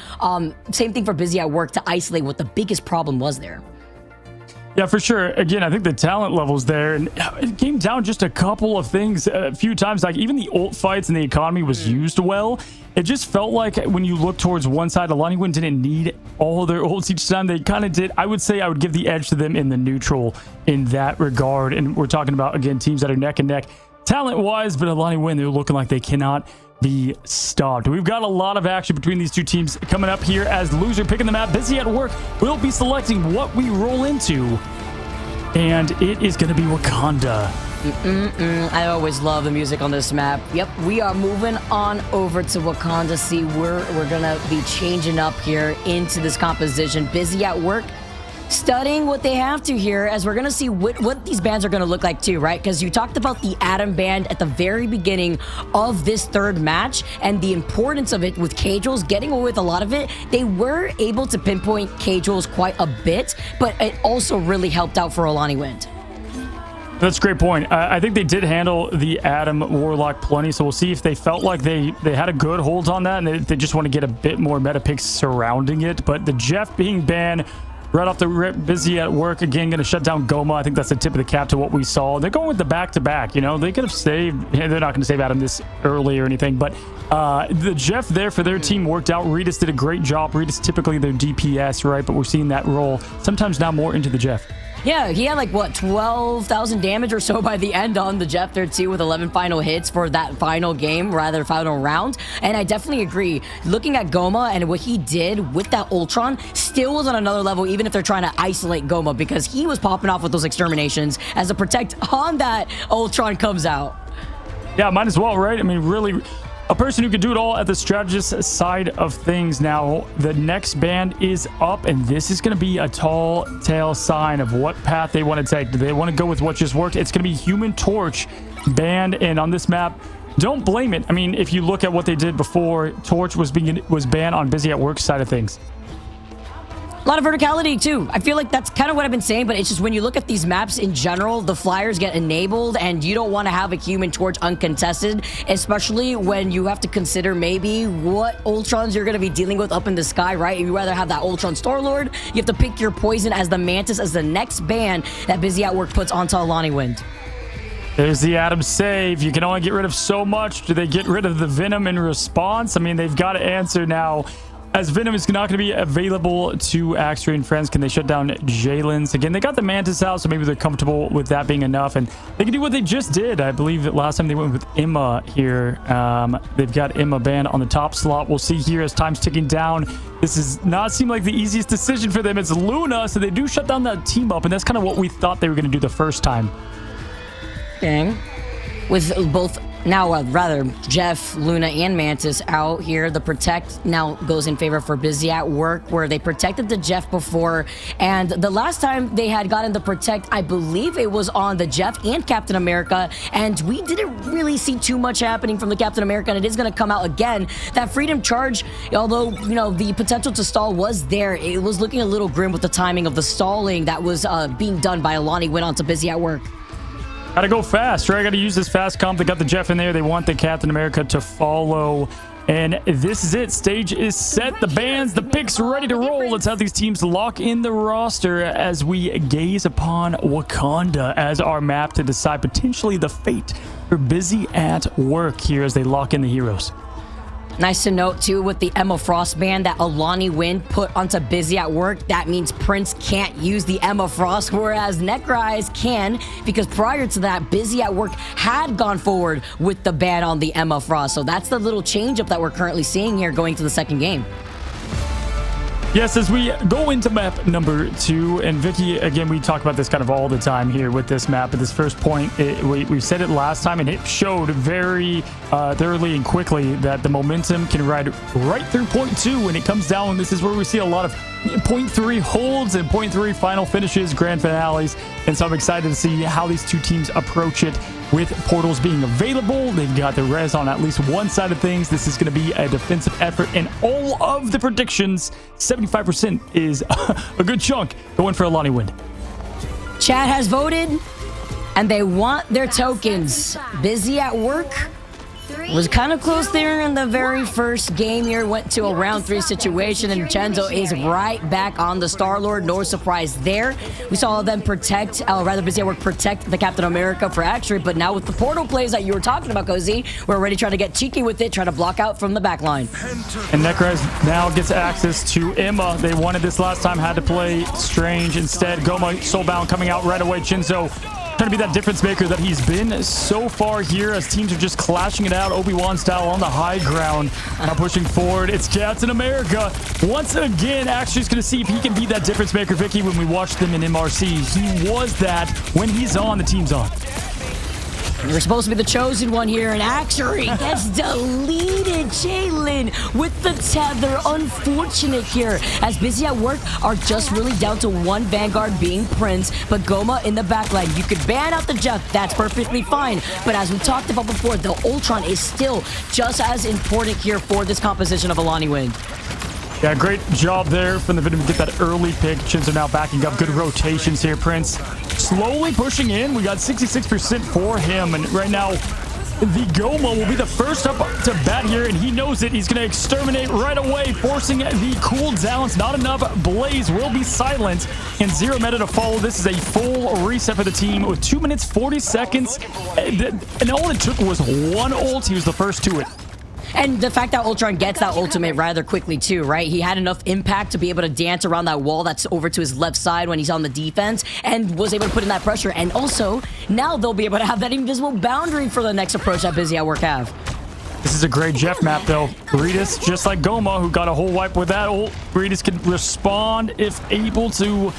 Same thing for Busy at Work to isolate what the biggest problem was there. Yeah, for sure. Again, I think the talent level's there, and it came down just a couple of things a few times. Like even the ult fights and the economy was used well. It just felt like when you look towards one side, Alaniwin didn't need all their ults each time. They kind of did. I would say I would give the edge to them in the neutral in that regard. And we're talking about, again, teams that are neck and neck talent-wise, but Alaniwin, they're looking like they cannot be stopped. We've got a lot of action between these two teams coming up here as the loser picking the map. Busy at Work will be selecting what we roll into, and it is going to be Wakanda. I always love the music on this map. Yep, we are moving on over to Wakanda. See, we're gonna be changing up here into this composition. Busy at Work, studying what they have to here, as we're gonna see what these bands are gonna look like too, right? Because you talked about the Atom band at the very beginning of this third match and the importance of it with K-Jules getting away with a lot of it. They were able to pinpoint K-Jules quite a bit, but it also really helped out for Alaniwin. That's a great point. I think they did handle the Atom Warlock plenty, so we'll see if they felt like they had a good hold on that, and they just want to get a bit more meta picks surrounding it. But the Jeff being banned right off the rip, Busy at Work, again, going to shut down Goma. I think that's the tip of the cap to what we saw. They're going with the back-to-back, you know? They could have saved... They're not going to save Atom this early or anything, but the Jeff there for their team worked out. Redis did a great job. Redis typically their DPS, right? But we're seeing that role sometimes now more into the Jeff. Yeah, he had like, what, 12,000 damage or so by the end on the Jeff there too, with 11 final hits for that final game, rather final round. And I definitely agree. Looking at Goma and what he did with that Ultron still was on another level, even if they're trying to isolate Goma, because he was popping off with those exterminations as the protect on that Ultron comes out. Yeah, might as well, right? I mean, really, a person who can do it all at the strategist side of things. Now, the next band is up, and this is going to be a tall tale sign of what path they want to take. Do they want to go with what just worked? It's going to be Human Torch banned, and on this map, don't blame it. I mean, if you look at what they did before, Torch was banned on Busy at Work side of things. A lot of verticality too. I feel like that's kind of what I've been saying, but it's just when you look at these maps in general, the flyers get enabled and you don't want to have a Human Torch uncontested, especially when you have to consider maybe what Ultrons you're going to be dealing with up in the sky, right? If you rather have that Ultron Star-Lord, you have to pick your poison as the Mantis as the next ban that Busy at Work puts onto Alani Wind. There's the Adam save. You can only get rid of so much. Do they get rid of the Venom in response? I mean, they've got to answer now. As Venom is not going to be available to Axry and friends, can they shut down Jalen's? Again, they got the Mantis out, so maybe they're comfortable with that being enough. And they can do what they just did. I believe that last time they went with Emma here. They've got Emma banned on the top slot. We'll see here as time's ticking down. This does not seem like the easiest decision for them. It's Luna, so they do shut down that team up. And that's kind of what we thought they were going to do the first time. Okay. With both... Now, rather, Jeff, Luna, and Mantis out here. The protect now goes in favor for Busy at Work, where they protected the Jeff before. And the last time they had gotten the protect, I believe it was on the Jeff and Captain America. And we didn't really see too much happening from the Captain America. And it is going to come out again. That Freedom Charge, although, you know, the potential to stall was there, it was looking a little grim with the timing of the stalling that was being done by Alani went on to Busy at Work. Gotta go fast, right? Gotta use this fast comp. They got the Jeff in there. They want the Captain America to follow. And this is it. Stage is set. The bands, the picks ready to roll. Let's have these teams lock in the roster as we gaze upon Wakanda as our map to decide potentially the fate for Busy at Work here as they lock in the heroes. Nice to note, too, with the Emma Frost ban that Alani Wind put onto Busy at Work, that means Prince can't use the Emma Frost, whereas Necrise can, because prior to that, Busy at Work had gone forward with the ban on the Emma Frost. So that's the little change-up that we're currently seeing here going to the second game. Yes, as we go into map number 2, and Vicky, again, we talk about this kind of all the time here with this map. At this first point, we said it last time, and it showed very thoroughly and quickly that the momentum can ride right through point 2 when it comes down. This is where we see a lot of point 3 holds and point 3 final finishes, grand finales. And so I'm excited to see how these two teams approach it with portals being available. They've got the res on at least one side of things. This is going to be a defensive effort, and all of the predictions, 75% is a good chunk going for Alani Wind. Chat has voted, and they want their tokens. Busy at Work was kind of close there in the very first game here. Went to a round 3 situation, and Chenzo is right back on the Star-Lord. No surprise there. We saw them protect, rather Busy at Work protect the Captain America for Axry, but now with the portal plays that you were talking about, Cozy, we're already trying to get cheeky with it, trying to block out from the back line. And Necrise now gets access to Emma. They wanted this last time, had to play Strange instead. Goma Soulbound coming out right away. Chinzo trying to be that difference maker that he's been so far here as teams are just clashing it out Obi-Wan style on the high ground. Now pushing forward, it's Captain America. Once again, Axry's going to see if he can be that difference maker. Vicky, when we watched them in MRC, he was that. When he's on, the team's on. You're supposed to be the chosen one here, and Axry gets deleted. Jalen with the tether. Unfortunate here, as Busy at Work are just really down to one Vanguard being Prince, but Goma in the backline. You could ban out the Jeff, that's perfectly fine, but as we talked about before, the Ultron is still just as important here for this composition of Alani Wind. Yeah, great job there from the Venom to get that early pick. Chinzo now backing up. Good rotations here. Prince slowly pushing in. We got 66% for him. And right now, the Goma will be the first up to bat here. And he knows it. He's going to exterminate right away, forcing the cooldowns. Not enough. Blaze will be silent. And 0 meta to follow. This is a full reset for the team with 2 minutes, 40 seconds. And all it took was one ult. He was the first to it. And the fact that Ultron gets that ultimate rather quickly too, right? He had enough impact to be able to dance around that wall that's over to his left side when he's on the defense and was able to put in that pressure. And also, now they'll be able to have that invisible boundary for the next approach that Busy at Work have. This is a great Jeff map, though. Reedus, just like Goma, who got a whole wipe with that ult. Reedus can respond if able to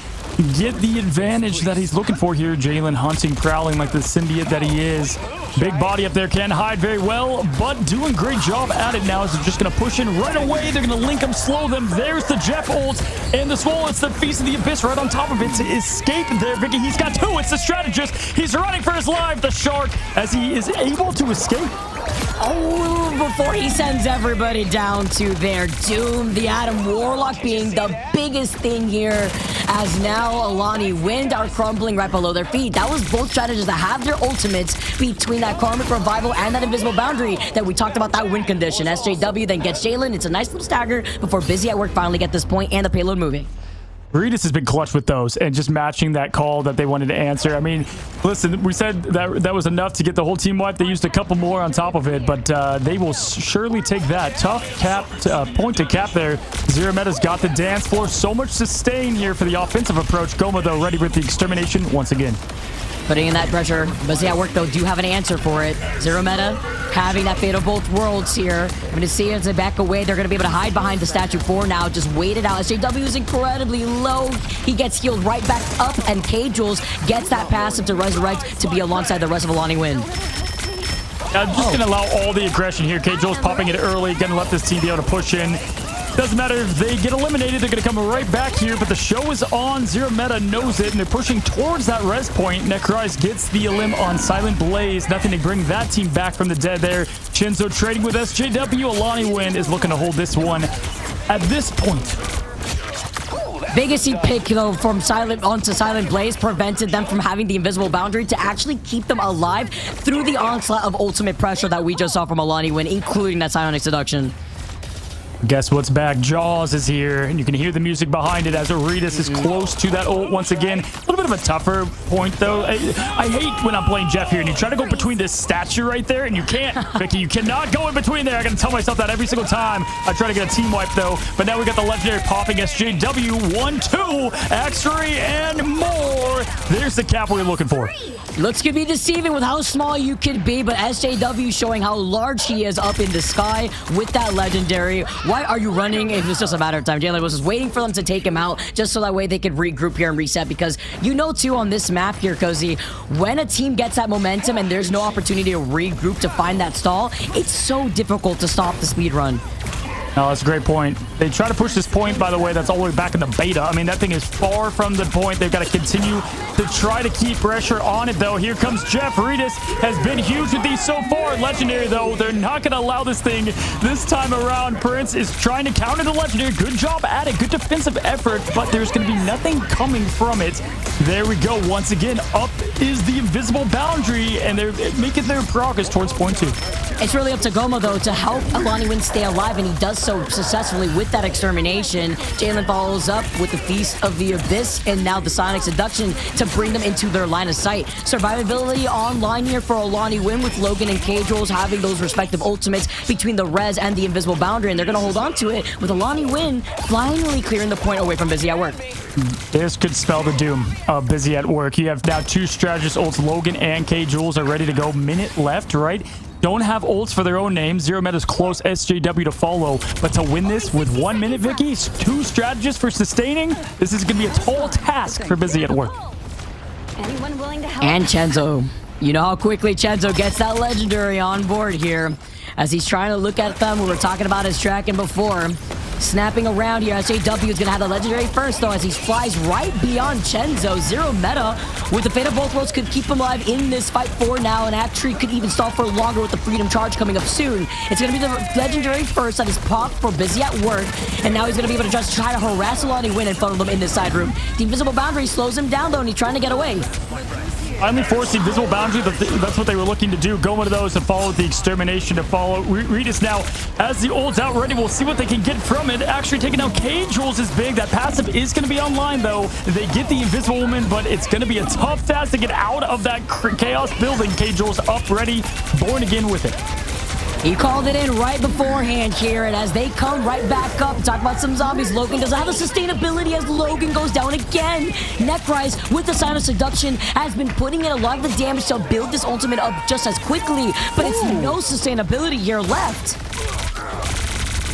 get the advantage that he's looking for here. Jalen hunting, prowling like the symbiote that he is. Big body up there, can hide very well, but doing great job at it now. Is just going to push in right away. They're going to link them, slow them. There's the Jeff ult, and the Swole. It's the Feast of the Abyss right on top of it to escape there. Vicky, he's got two. It's the Strategist. He's running for his life. The Shark, as he is able to escape. Oh, before he sends everybody down to their doom, the Adam Warlock being the biggest thing here, as now Alani Wind are crumbling right below their feet. That was both strategists that have their ultimates between that Karmic Revival and that Invisible Boundary that we talked about, that win condition. SJW then gets Jalen. It's a nice little stagger before Busy at Work finally get this point and the payload moving. Reedus has been clutch with those and just matching that call that they wanted to answer. I mean, listen, we said that was enough to get the whole team wiped. They used a couple more on top of it, but they will surely take that. Tough cap point to cap there. Zero Meta's got the dance floor. So much sustain here for the offensive approach. Goma, though, ready with the extermination once again. Putting in that pressure. Busy at Work, though, do have an answer for it. Zero Meta having that fate of both worlds here. I'm going to see as they back away, they're going to be able to hide behind the statue for now. Just wait it out. SJW is incredibly low. He gets healed right back up, and K-Jules gets that passive to resurrect to be alongside the rest of Alani Wind. I'm just going to allow all the aggression here. K-Jules popping it early. Going to let this team be able to push in. Doesn't matter if they get eliminated, they're going to come right back here, but the show is on. Zero Meta knows it, and they're pushing towards that res point. Necroize gets the elim on Silent Blaze. Nothing to bring that team back from the dead there. Chenzo trading with SJW. Alani Wind is looking to hold this one at this point. Biggest pick, though, from Silent onto Silent Blaze prevented them from having the invisible boundary to actually keep them alive through the onslaught of ultimate pressure that we just saw from Alani Wind, including that Psionic Seduction. Guess what's back? Jaws is here, and you can hear the music behind it as Aretas is close to that ult once again. A little bit of a tougher point, though. I hate when I'm playing Jeff here, and you try to go between this statue right there, and you can't. Vicky, you cannot go in between there. I gotta tell myself that every single time I try to get a team wipe, though. But now we got the legendary popping SJW. 1, 2, X-Ray, and more. There's the cap we're looking for. Looks could be deceiving with how small you could be, but SJW showing how large he is up in the sky with that legendary. Why are you running? It was just a matter of time. Jalen was just waiting for them to take him out just so that way they could regroup here and reset, because you know too on this map here, Cozy, when a team gets that momentum and there's no opportunity to regroup to find that stall, it's so difficult to stop the speed run. No, that's a great point. They try to push this point, by the way, that's all the way back in the beta. I mean, that thing is far from the point. They've got to continue to try to keep pressure on it, though. Here comes Jeff. Reedus has been huge with these so far. Legendary, though. They're not going to allow this thing this time around. Prince is trying to counter the Legendary. Good job at it. Good defensive effort, but there's going to be nothing coming from it. There we go. Once again, up is the invisible boundary, and they're making their progress towards point 2. It's really up to Goma, though, to help Alani Wind stay alive, and he does so successfully with that extermination. Jalen follows up with the Feast of the Abyss and now the Sonic Seduction to bring them into their line of sight. Survivability online here for Alani Wind with Logan and K-Jules having those respective ultimates between the res and the invisible boundary, and they're going to hold on to it with Alani Wind finally clearing the point away from Busy at Work. This could spell the doom of Busy at Work. You have now 2 strategist ults. Logan and K-Jules are ready to go. Minute left, right? Don't have ults for their own name. Zero Meta's close. SJW to follow. But to win this with 1 minute, Vicky, 2 strategists for sustaining, this is going to be a tall task for Busy at Work. Anyone willing to help? And Chenzo. You know how quickly Chenzo gets that legendary on board here. As he's trying to look at them, we were talking about his tracking before. Snapping around here, SJW is going to have the legendary first, though, as he flies right beyond Chenzo. Zero Meta with the Fate of Both Worlds could keep him alive in this fight for now, and actually could even stall for longer with the Freedom Charge coming up soon. It's going to be the legendary first that is popped for Busy at Work, and now he's going to be able to just try to harass Alani Wind and funnel them in this side room. The invisible boundary slows him down, though, and he's trying to get away. Finally forced the invisible boundary. That's what they were looking to do. Go into those and follow the extermination to follow. Reedus now has the ults out ready. We'll see what they can get from it. Actually taking down K-Jules is big. That passive is going to be online, though. They get the invisible woman, but it's going to be a tough task to get out of that chaos building. K-Jules up ready, born again with it. He called it in right beforehand here, and as they come right back up, talk about some zombies, Logan doesn't have the sustainability as Logan goes down again. Necrise with the Sign of Seduction has been putting in a lot of the damage to build this ultimate up just as quickly, but it's no sustainability here left.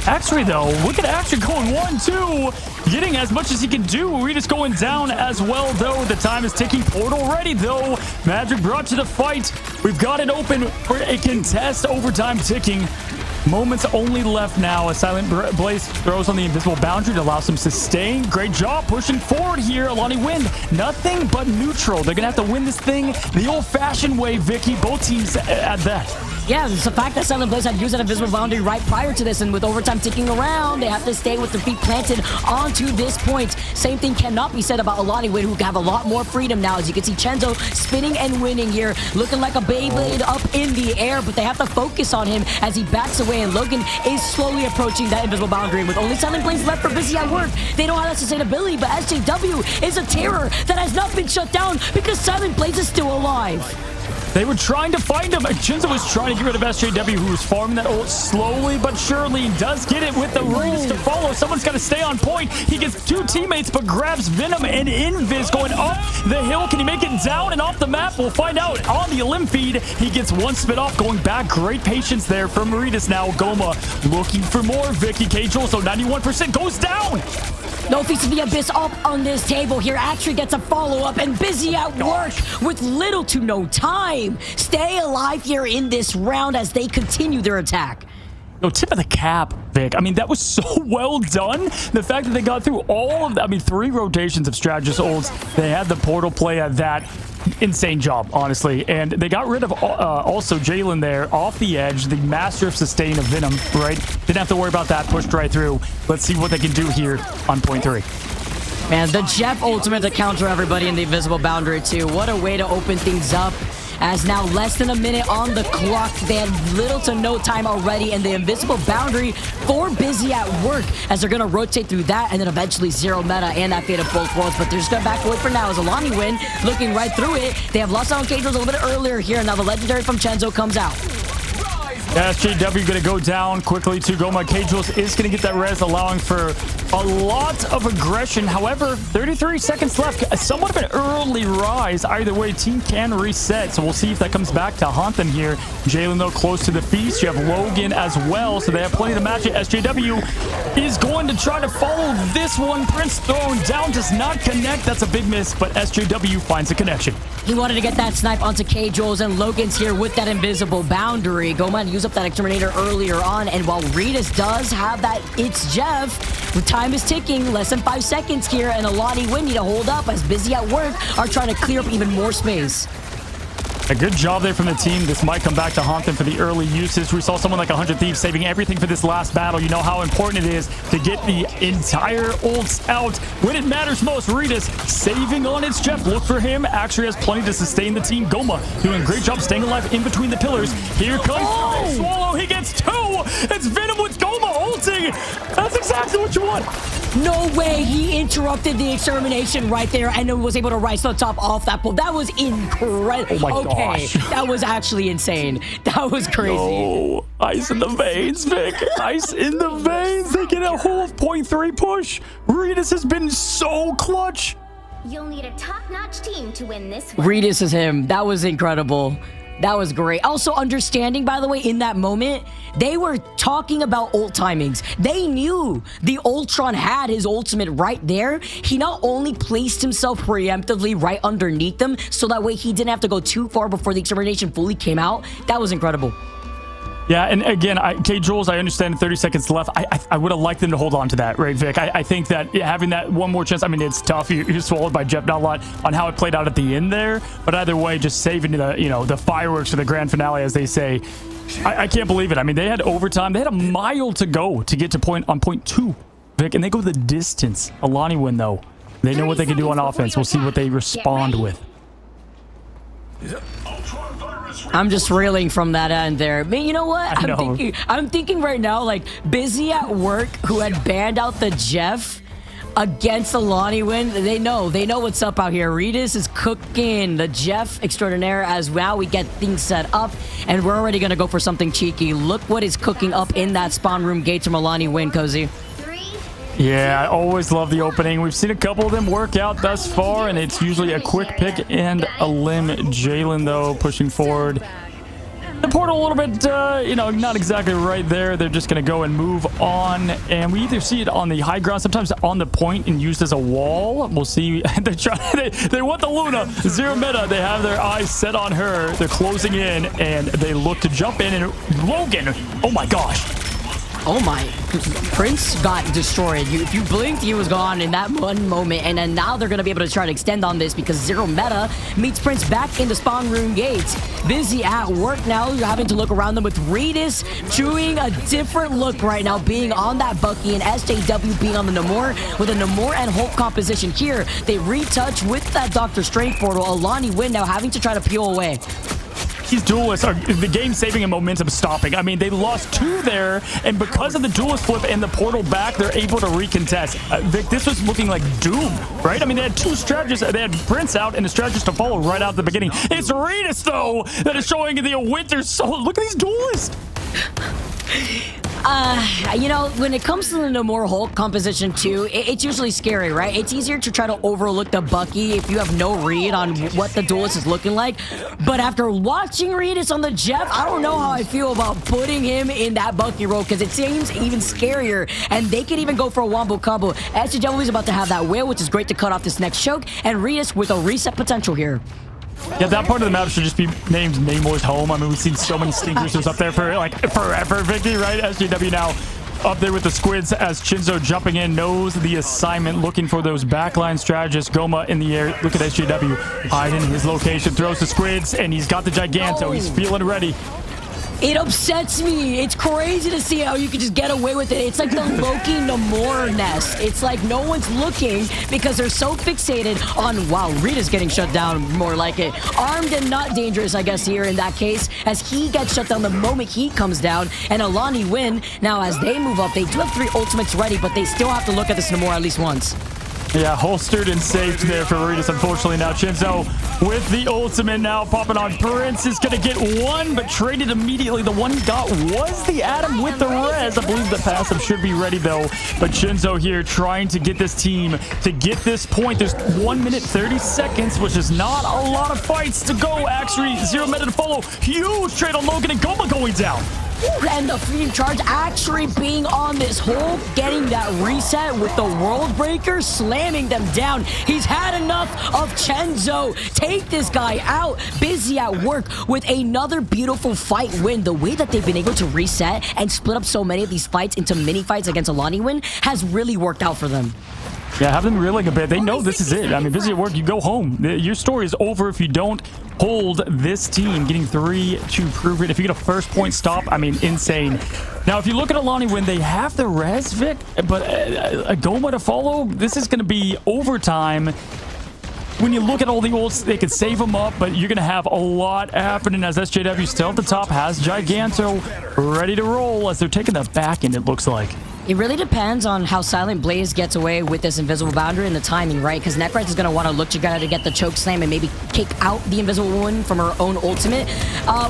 Actually, though, look at Action going 1-2, getting as much as he can do. Regis going down as well, though. The time is ticking. Portal ready, though. Magic brought to the fight. We've got it open for a contest. Overtime ticking. Moments only left now. A Silent Blaze throws on the invisible boundary to allow some sustain. Great job pushing forward here. Alani Wind, nothing but neutral. They're going to have to win this thing the old-fashioned way, Vicky. Both teams at that. Yeah, it's the fact that Silent Blaze had used that invisible boundary right prior to this, and with overtime ticking around, they have to stay with their feet planted onto this point. Same thing cannot be said about Alani Wind, who have a lot more freedom now. As you can see, Chenzo spinning and winning here, looking like a Beyblade up in the air, but they have to focus on him as he backs away, and Logan is slowly approaching that invisible boundary. With only Silent Blaze left for Busy at Work, they don't have that sustainability, but SJW is a terror that has not been shut down because Silent Blaze is still alive. They were trying to find him. Chinza was trying to get rid of SJW, who was farming that ult slowly but surely. Does get it with the Regis to follow. Someone's got to stay on point. He gets two teammates, but grabs Venom and Invis going up the hill. Can he make it down and off the map? We'll find out on the limb feed. He gets one spit off, going back. Great patience there from Regis now. Goma looking for more. Vicky Cajol, so 91% goes down. No Feast of the Abyss up on this table here. Actually gets a follow-up and Busy at Work with little to no time. Stay alive here in this round as they continue their attack. No, tip of the cap, Vic. I mean, that was so well done. The fact that they got through all of, 3 rotations of strategist ults. They had the portal play at that. Insane job, honestly. And they got rid of also Jalen there off the edge, the master of sustain of Venom, right? Didn't have to worry about that. Pushed right through. Let's see what they can do here on point 3. Man, the Jeff ultimate to counter everybody in the invisible boundary too. What a way to open things up. As now less than a minute on the clock. They had little to no time already, and the invisible boundary for Busy at Work as they're going to rotate through that and then eventually zero meta and that fate of both worlds. But they're just going to back away for now as Alani Win looking right through it. They have lost out on Cajos a little bit earlier here, and now the legendary from Chenzo comes out. SJW going to go down quickly to Goma. Cajos is going to get that res, allowing for a lot of aggression. However, 33 seconds left. Somewhat of an early rise. Either way, team can reset. So we'll see if that comes back to haunt them here. Jalen, though, close to the feast. You have Logan as well. So they have plenty to match it. SJW is going to try to follow this one. Prince thrown down, does not connect. That's a big miss, but SJW finds a connection. He wanted to get that snipe onto Cajos, and Logan's here with that invisible boundary. Goma use up that exterminator earlier on, and while Regis does have that It's Jeff, the time is ticking, less than 5 seconds here, and Alani Win need to hold up as Busy at Work are trying to clear up even more space. A good job there from the team. This might come back to haunt them for the early usage. We saw someone like 100 Thieves saving everything for this last battle. You know how important it is to get the entire ults out when it matters most. Regis saving on its Jeff. Look for him. Actually has plenty to sustain the team. Goma doing a great job staying alive in between the pillars. Here comes Swallow. He gets 2. It's Venom with Goma ulting. That's exactly what you want. No way he interrupted the extermination right there and was able to rise to the top off that pole. That was incredible. Oh my gosh. That was actually insane. That was crazy. Oh, ice in the veins, Vic. Ice in the veins. They get a whole 0.3 push. Regis has been so clutch. You'll need a top-notch team to win this one. Regis is him. That was incredible. That was great. Also understanding, by the way, in that moment, they were talking about ult timings. They knew the Ultron had his ultimate right there. He not only placed himself preemptively right underneath them, so that way he didn't have to go too far before the extermination fully came out. That was incredible. Yeah, and again, Jules, I understand 30 seconds left. I would have liked them to hold on to that, right, Vic? I think that having that one more chance, I mean, it's tough. You're swallowed by Jeff, not a lot on how it played out at the end there. But either way, just saving the fireworks for the grand finale, as they say. I can't believe it. I mean, they had overtime. They had a mile to go to get to point 2, Vic, and they go the distance. Alani Win, though. They know what they can do on offense. We'll see what they respond with. I'm just reeling from that end there. Man, you know what? I'm thinking right now, like, Busy at Work, who had banned out the Jeff, against Alani Win. They know what's up out here. Regis is cooking the Jeff extraordinaire as well. We get things set up, and we're already going to go for something cheeky. Look what is cooking up in that spawn room gate from Alani Win, Cozy. Yeah, I always love the opening. We've seen a couple of them work out thus far, and it's usually a quick pick and a limb. Jalen, though, pushing forward. The portal a little bit, you know, not exactly right there. They're just going to go and move on. And we either see it on the high ground, sometimes on the point and used as a wall. We'll see. They want the Luna. Zero meta. They have their eyes set on her. They're closing in, and they look to jump in. And Logan, oh my gosh. Oh my, Prince got destroyed. If you blinked, he was gone in that one moment. And then now they're going to be able to try to extend on this because Zero Meta meets Prince back in the spawn room gates. Busy at work now. You're having to look around them with Regis chewing a different look right now, being on that Bucky, and SJW being on the Namor with a Namor and Hulk composition here. They retouch with that Doctor Strange portal. Alani Win now having to try to peel away. These duelists are the game saving and momentum stopping. I mean, they lost 2 there, and because of the duelist flip and the portal back, they're able to recontest. Vic, this was looking like doom, right? I mean, they had 2 strategists. They had Prince out and a strategist to follow right out at the beginning. It's Regis, though, that is showing the winter soul. Look at these duelists. You know, when it comes to the Namor Hulk composition too, it's usually scary, right? It's easier to try to overlook the Bucky if you have no read on what the duelist is looking like. But after watching Regis on the Jeff, I don't know how I feel about putting him in that Bucky role because it seems even scarier. And they could even go for a wombo combo. SJW is about to have that whale, which is great to cut off this next choke. And Regis with a reset potential here. Yeah, that part of the map should just be named Namor's home. I mean, we've seen so many stinkers up there for like forever, Vicky, right? SJW now up there with the squids as Chinzo jumping in, knows the assignment, looking for those backline strategists. Goma in the air. Look at SJW hiding his location, throws the squids, and he's got the Giganto. Oh. He's feeling ready. It upsets me. It's crazy to see how you can just get away with it. It's like the Loki Namor nest. It's like no one's looking because they're so fixated on, wow, Rita's getting shut down, more like it. Armed and not dangerous, I guess, here in that case, as he gets shut down the moment he comes down. And Alani Win, now as they move up, they do have 3 ultimates ready, but they still have to look at this Namor at least once. Yeah, holstered and saved there for Regis. Unfortunately, now Chinzo with the ultimate now popping on. Prince is going to get 1, but traded immediately. The one he got was the Atom with the res. I believe the passive should be ready, though. But Chinzo here trying to get this team to get this point. There's 1 minute 30 seconds, which is not a lot of fights to go. Actually, Zero meta to follow. Huge trade on Logan and Goma going down. And the Freedom Charge actually being on this hole, getting that reset with the World Breaker, slamming them down. He's had enough of Chenzo. Take this guy out. Busy at work with another beautiful fight win. The way that they've been able to reset and split up so many of these fights into mini fights against Alani Win has really worked out for them. Yeah, have them reeling a bit. They know this is it. I mean, busy at work, you go home. Your story is over if you don't hold this team. Getting 3 to prove it. If you get a first point stop, I mean, insane. Now, if you look at Alani Win, they have the res, Vic, but a Goma to follow, this is going to be overtime. When you look at all the ults, they could save them up, but you're going to have a lot happening as SJW still at the top, has Giganto ready to roll as they're taking the back end, it looks like. It really depends on how Silent Blaze gets away with this invisible boundary and the timing, right? Because Necrite is going to want to look to get the choke slam and maybe kick out the invisible one from her own ultimate.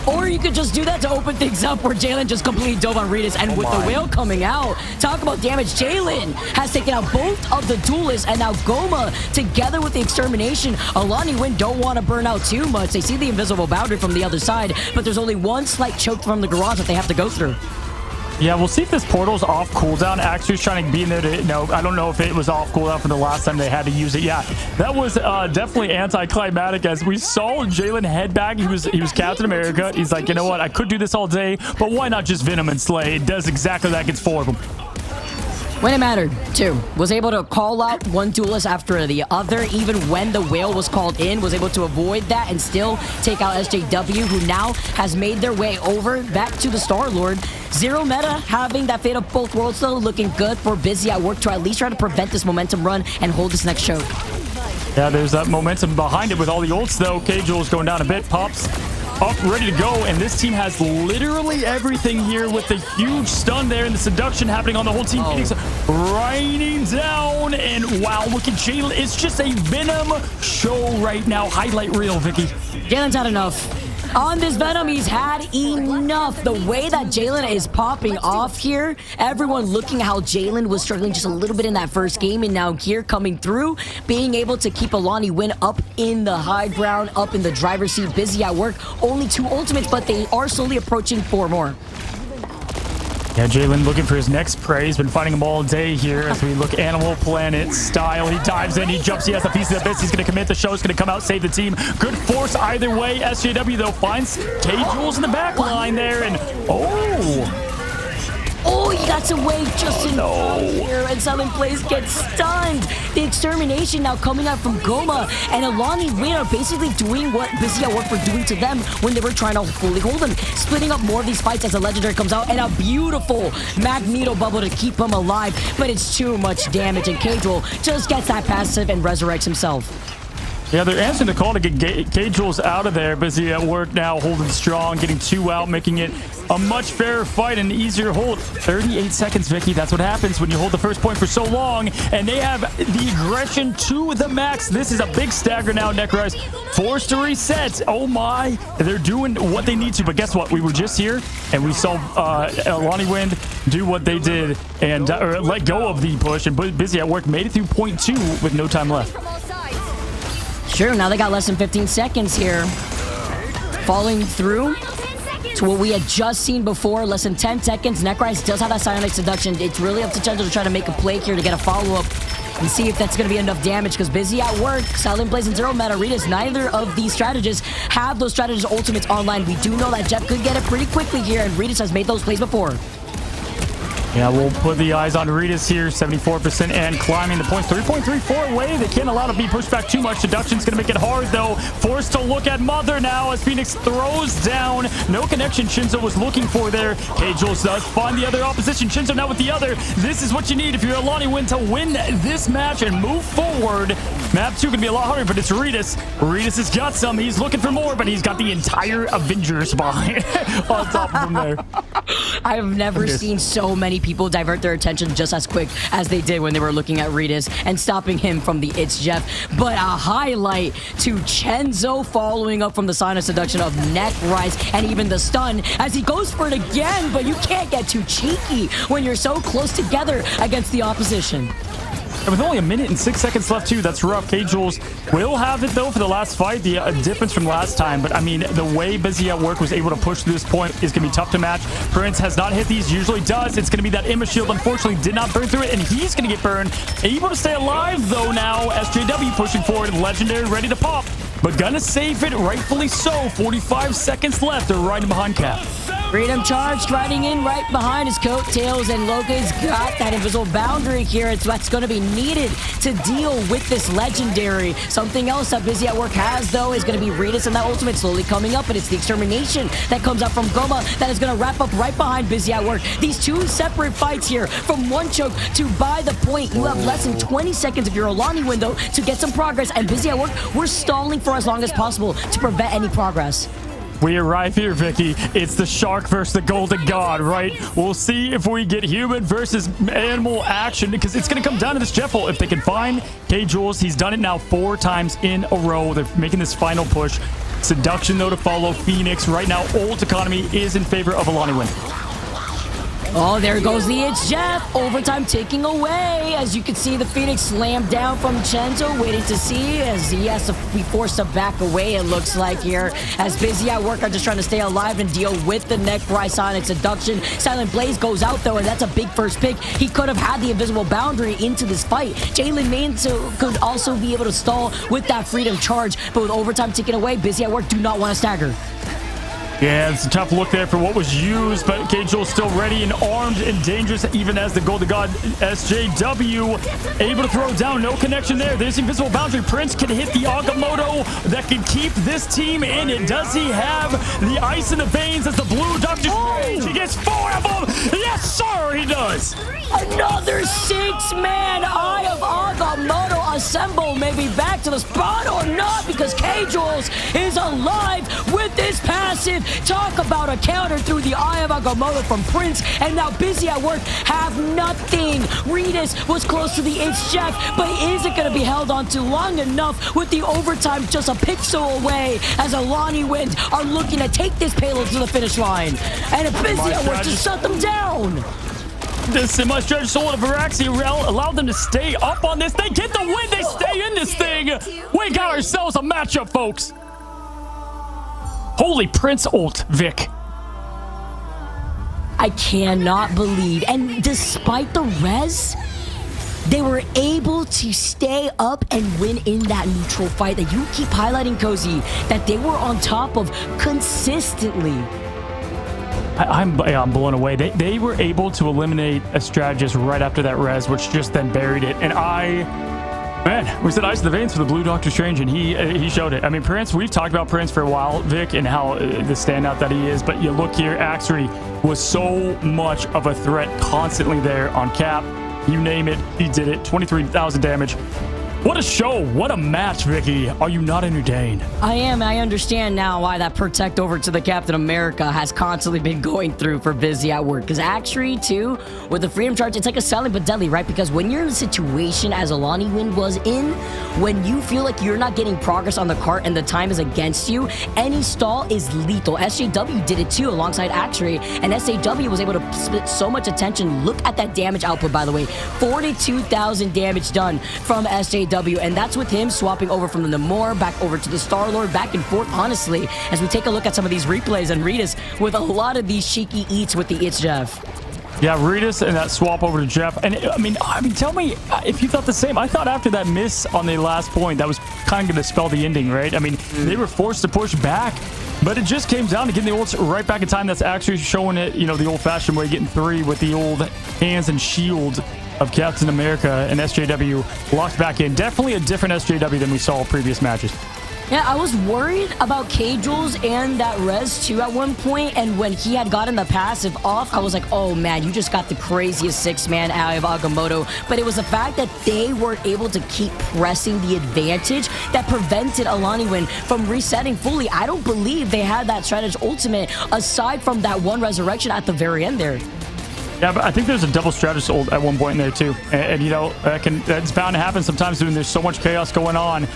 Or you could just do that to open things up where Jalen just completely dove on Regis. And with the whale coming out, talk about damage. Jalen has taken out both of the duelists, and now Goma together with the extermination. Alani Win don't want to burn out too much. They see the invisible boundary from the other side, but there's only one slight choke from the garage that they have to go through. Yeah, we'll see if this portal's off cooldown. Axer's trying to be in there to... No, I don't know if it was off cooldown for the last time they had to use it. Yeah, that was definitely anticlimactic as we saw Jalen head back. He was Captain America. He's like, you know what? I could do this all day, but why not just Venom and Slay? It does exactly that. Gets 4 of them. When it mattered, too. Was able to call out one duelist after the other, even when the whale was called in, was able to avoid that and still take out SJW, who now has made their way over back to the Star-Lord. Zero meta having that fate of both worlds, though, looking good for Busy at work to at least try to prevent this momentum run and hold this next choke. Yeah, there's that momentum behind it with all the ults, though. K-Jules going down a bit, pops up, ready to go, and this team has literally everything here with the huge stun there and the seduction happening on the whole team. Phoenix raining down down. And wow, look at Jalen. It's just a Venom show right now. Highlight reel, Vicky. Jalen's had enough. On this Venom, he's had enough. The way that Jalen is popping off here, everyone looking how Jalen was struggling just a little bit in that first game, and now here coming through, being able to keep Alani Win up in the high ground, up in the driver's seat, busy at work. Only 2 ultimates, but they are slowly approaching 4 more. Yeah, Jalen looking for his next prey. He's been fighting him all day here as we look Animal Planet style. He dives in, he jumps, he has the piece of the bits. He's going to commit. The show is going to come out, save the team. Good force either way. SJW, though, finds K-Jules in the back line there. And, Oh, he got away just in time here, and Silent Blaze gets stunned. The extermination now coming out from Goma, and Alani Win are basically doing what Busy at Work were doing to them when they were trying to fully hold them, splitting up more of these fights as the Legendary comes out, and a beautiful Magneto bubble to keep him alive, but it's too much damage, and K-Jewel just gets that passive and resurrects himself. Yeah, they're answering the call to get K-Jules out of there. Busy at Work now holding strong, getting 2 out, making it a much fairer fight and easier hold. 38 seconds, Vicky. That's what happens when you hold the first point for so long. And they have the aggression to the max. This is a big stagger now, Necrise. Forced to reset. Oh my. They're doing what they need to. But guess what? We were just here and we saw Alani Wind do what they did and let go of the push. And Busy at Work made it through point 2 with no time left. Sure, now they got less than 15 seconds here. Falling through to what we had just seen before, less than 10 seconds. Necrise does have that Psionic Seduction. It's really up to Chenzo to try to make a play here to get a follow-up and see if that's going to be enough damage, because Busy at Work, Silent Blaze, and Zero Mataritas, neither of these strategists have those strategist ultimates online. We do know that Jeff could get it pretty quickly here, and Ritas has made those plays before. Yeah, we'll put the eyes on Ritas here, 74% and climbing the points. 3.34 away. They can't allow to be pushed back too much. Seduction's going to make it hard, though. Forced to look at Mother now as Phoenix throws down. No connection Shinzo was looking for there. K-Jules does find the other opposition. Shinzo now with the other. This is what you need if you're Alani Win to win this match and move forward. Map 2 going to be a lot harder, but it's Ritas. Ritas has got some. He's looking for more, but he's got the entire Avengers behind on top of him there. I've never seen so many people divert their attention just as quick as they did when they were looking at Ritas and stopping him from the It's Jeff. But a highlight to Chenzo following up from the Psionic Seduction of Necrise and even the stun as he goes for it again, but you can't get too cheeky when you're so close together against the opposition. And with only 1 minute and 6 seconds left, too, that's rough. K-Jules will have it, though, for the last fight. The difference from last time. But, I mean, the way Busy at Work was able to push to this point is going to be tough to match. Prince has not hit these. Usually does. It's going to be that Emma shield. Unfortunately, did not burn through it. And he's going to get burned. Able to stay alive, though, now. SJW pushing forward. Legendary ready to pop. But gonna save it, rightfully so. 45 seconds left. They're riding behind Cap. Freedom Charged riding in right behind his coattails, and Logan's got that invisible boundary here. It's what's going to be needed to deal with this Legendary. Something else that Busy at Work has, though, is going to be Ritas and that ultimate slowly coming up, and it's the Extermination that comes out from Goma that is going to wrap up right behind Busy at Work. These 2 separate fights here from 1 choke to buy the point. You have less than 20 seconds if you're Alani window to get some progress, and Busy at Work, we're stalling for as long as possible to prevent any progress. We arrive here, Vicky. It's the shark versus the golden god, right? We'll see if we get human versus animal action, because it's going to come down to this Jeff hole. If they can find K-Jules, he's done it now 4 times in a row. They're making this final push. Seduction, though, to follow Phoenix. Right now, ult economy is in favor of Alani Win. Oh, there goes the It's Jeff. Overtime taking away. As you can see, the Phoenix slammed down from Chenzo, waiting to see as he has to be forced to back away, it looks like here. As Busy at Work are just trying to stay alive and deal with the Necrise Sonic Seduction. Silent Blaze goes out, though, and that's a big first pick. He could have had the invisible boundary into this fight. Jalen Manso could also be able to stall with that Freedom Charge, but with overtime taken away, Busy at Work do not want to stagger. Yeah, it's a tough look there for what was used, but K-Jules still ready and armed and dangerous, even as the Golden God SJW able to throw down. No connection there. There's the invisible boundary. Prince can hit the Agamotto that can keep this team in it. Does he have the ice in the veins as the blue Doctor Strange? He gets 4 of them. Yes, sir, he does. Another 6-man Eye of Agamotto, a reassemble, maybe back to the spot or not, because K-Jules is alive with this passive. Talk about a counter through the Eye of Agamotto from Prince, and now Busy at Work have nothing. Regis was close to the It's Jeff, but is it going to be held on to long enough with the overtime just a pixel away as Alani Wind are looking to take this payload to the finish line. And if Busy at Work just shut them down. This semi-stretch soul of Viraxi allowed them to stay up on this. They get the win. They stay in this thing. We got ourselves a matchup, folks. Holy Prince ult, Vic. I cannot believe. And despite the res, they were able to stay up and win in that neutral fight that you keep highlighting, Cozy, that they were on top of consistently. I'm blown away. They were able to eliminate a strategist right after that res, which just then buried it. And man, we said ice in the veins for the Blue Doctor Strange, and he showed it. I mean, Prince, we've talked about Prince for a while, Vic, and how the standout that he is. But you look here, Axry was so much of a threat constantly there on cap. You name it, he did it. 23,000 damage. What a show. What a match, Vicky. Are you not entertained? I am. I understand now why that protect over to the Captain America has constantly been going through for Busy at Work. Because actually, too, with the Freedom Charge, it's like a silent but deadly, right? Because when you're in a situation as Alani Wind was in, when you feel like you're not getting progress on the cart and the time is against you, any stall is lethal. SJW did it too alongside Axry, and SJW was able to split so much attention. Look at that damage output, by the way. 42,000 damage done from SJW. And that's with him swapping over from the Namor back over to the Star-Lord, back and forth, honestly, as we take a look at some of these replays and Regis with a lot of these cheeky eats with the It's Jeff. Yeah, Regis and that swap over to Jeff. And I mean, tell me if you thought the same. I thought after that miss on the last point, that was kind of going to spell the ending, right? I mean, they were forced to push back, but it just came down to getting the ults right back in time. That's actually showing it, you know, the old-fashioned way, getting 3 with the old hands and shield of Captain America, and SJW locked back in. Definitely a different SJW than we saw in previous matches. Yeah, I was worried about K-Jules and that res too at one point, and when he had gotten the passive off, I was like, oh man, you just got the craziest 6-man out of Agamotto. But it was the fact that they were able to keep pressing the advantage that prevented Alani Wind from resetting fully. I don't believe they had that strategy ultimate aside from that one resurrection at the very end there. Yeah, but I think there's a double strategist ult at one point in there too, and you know that's bound to happen sometimes when there's so much chaos going on.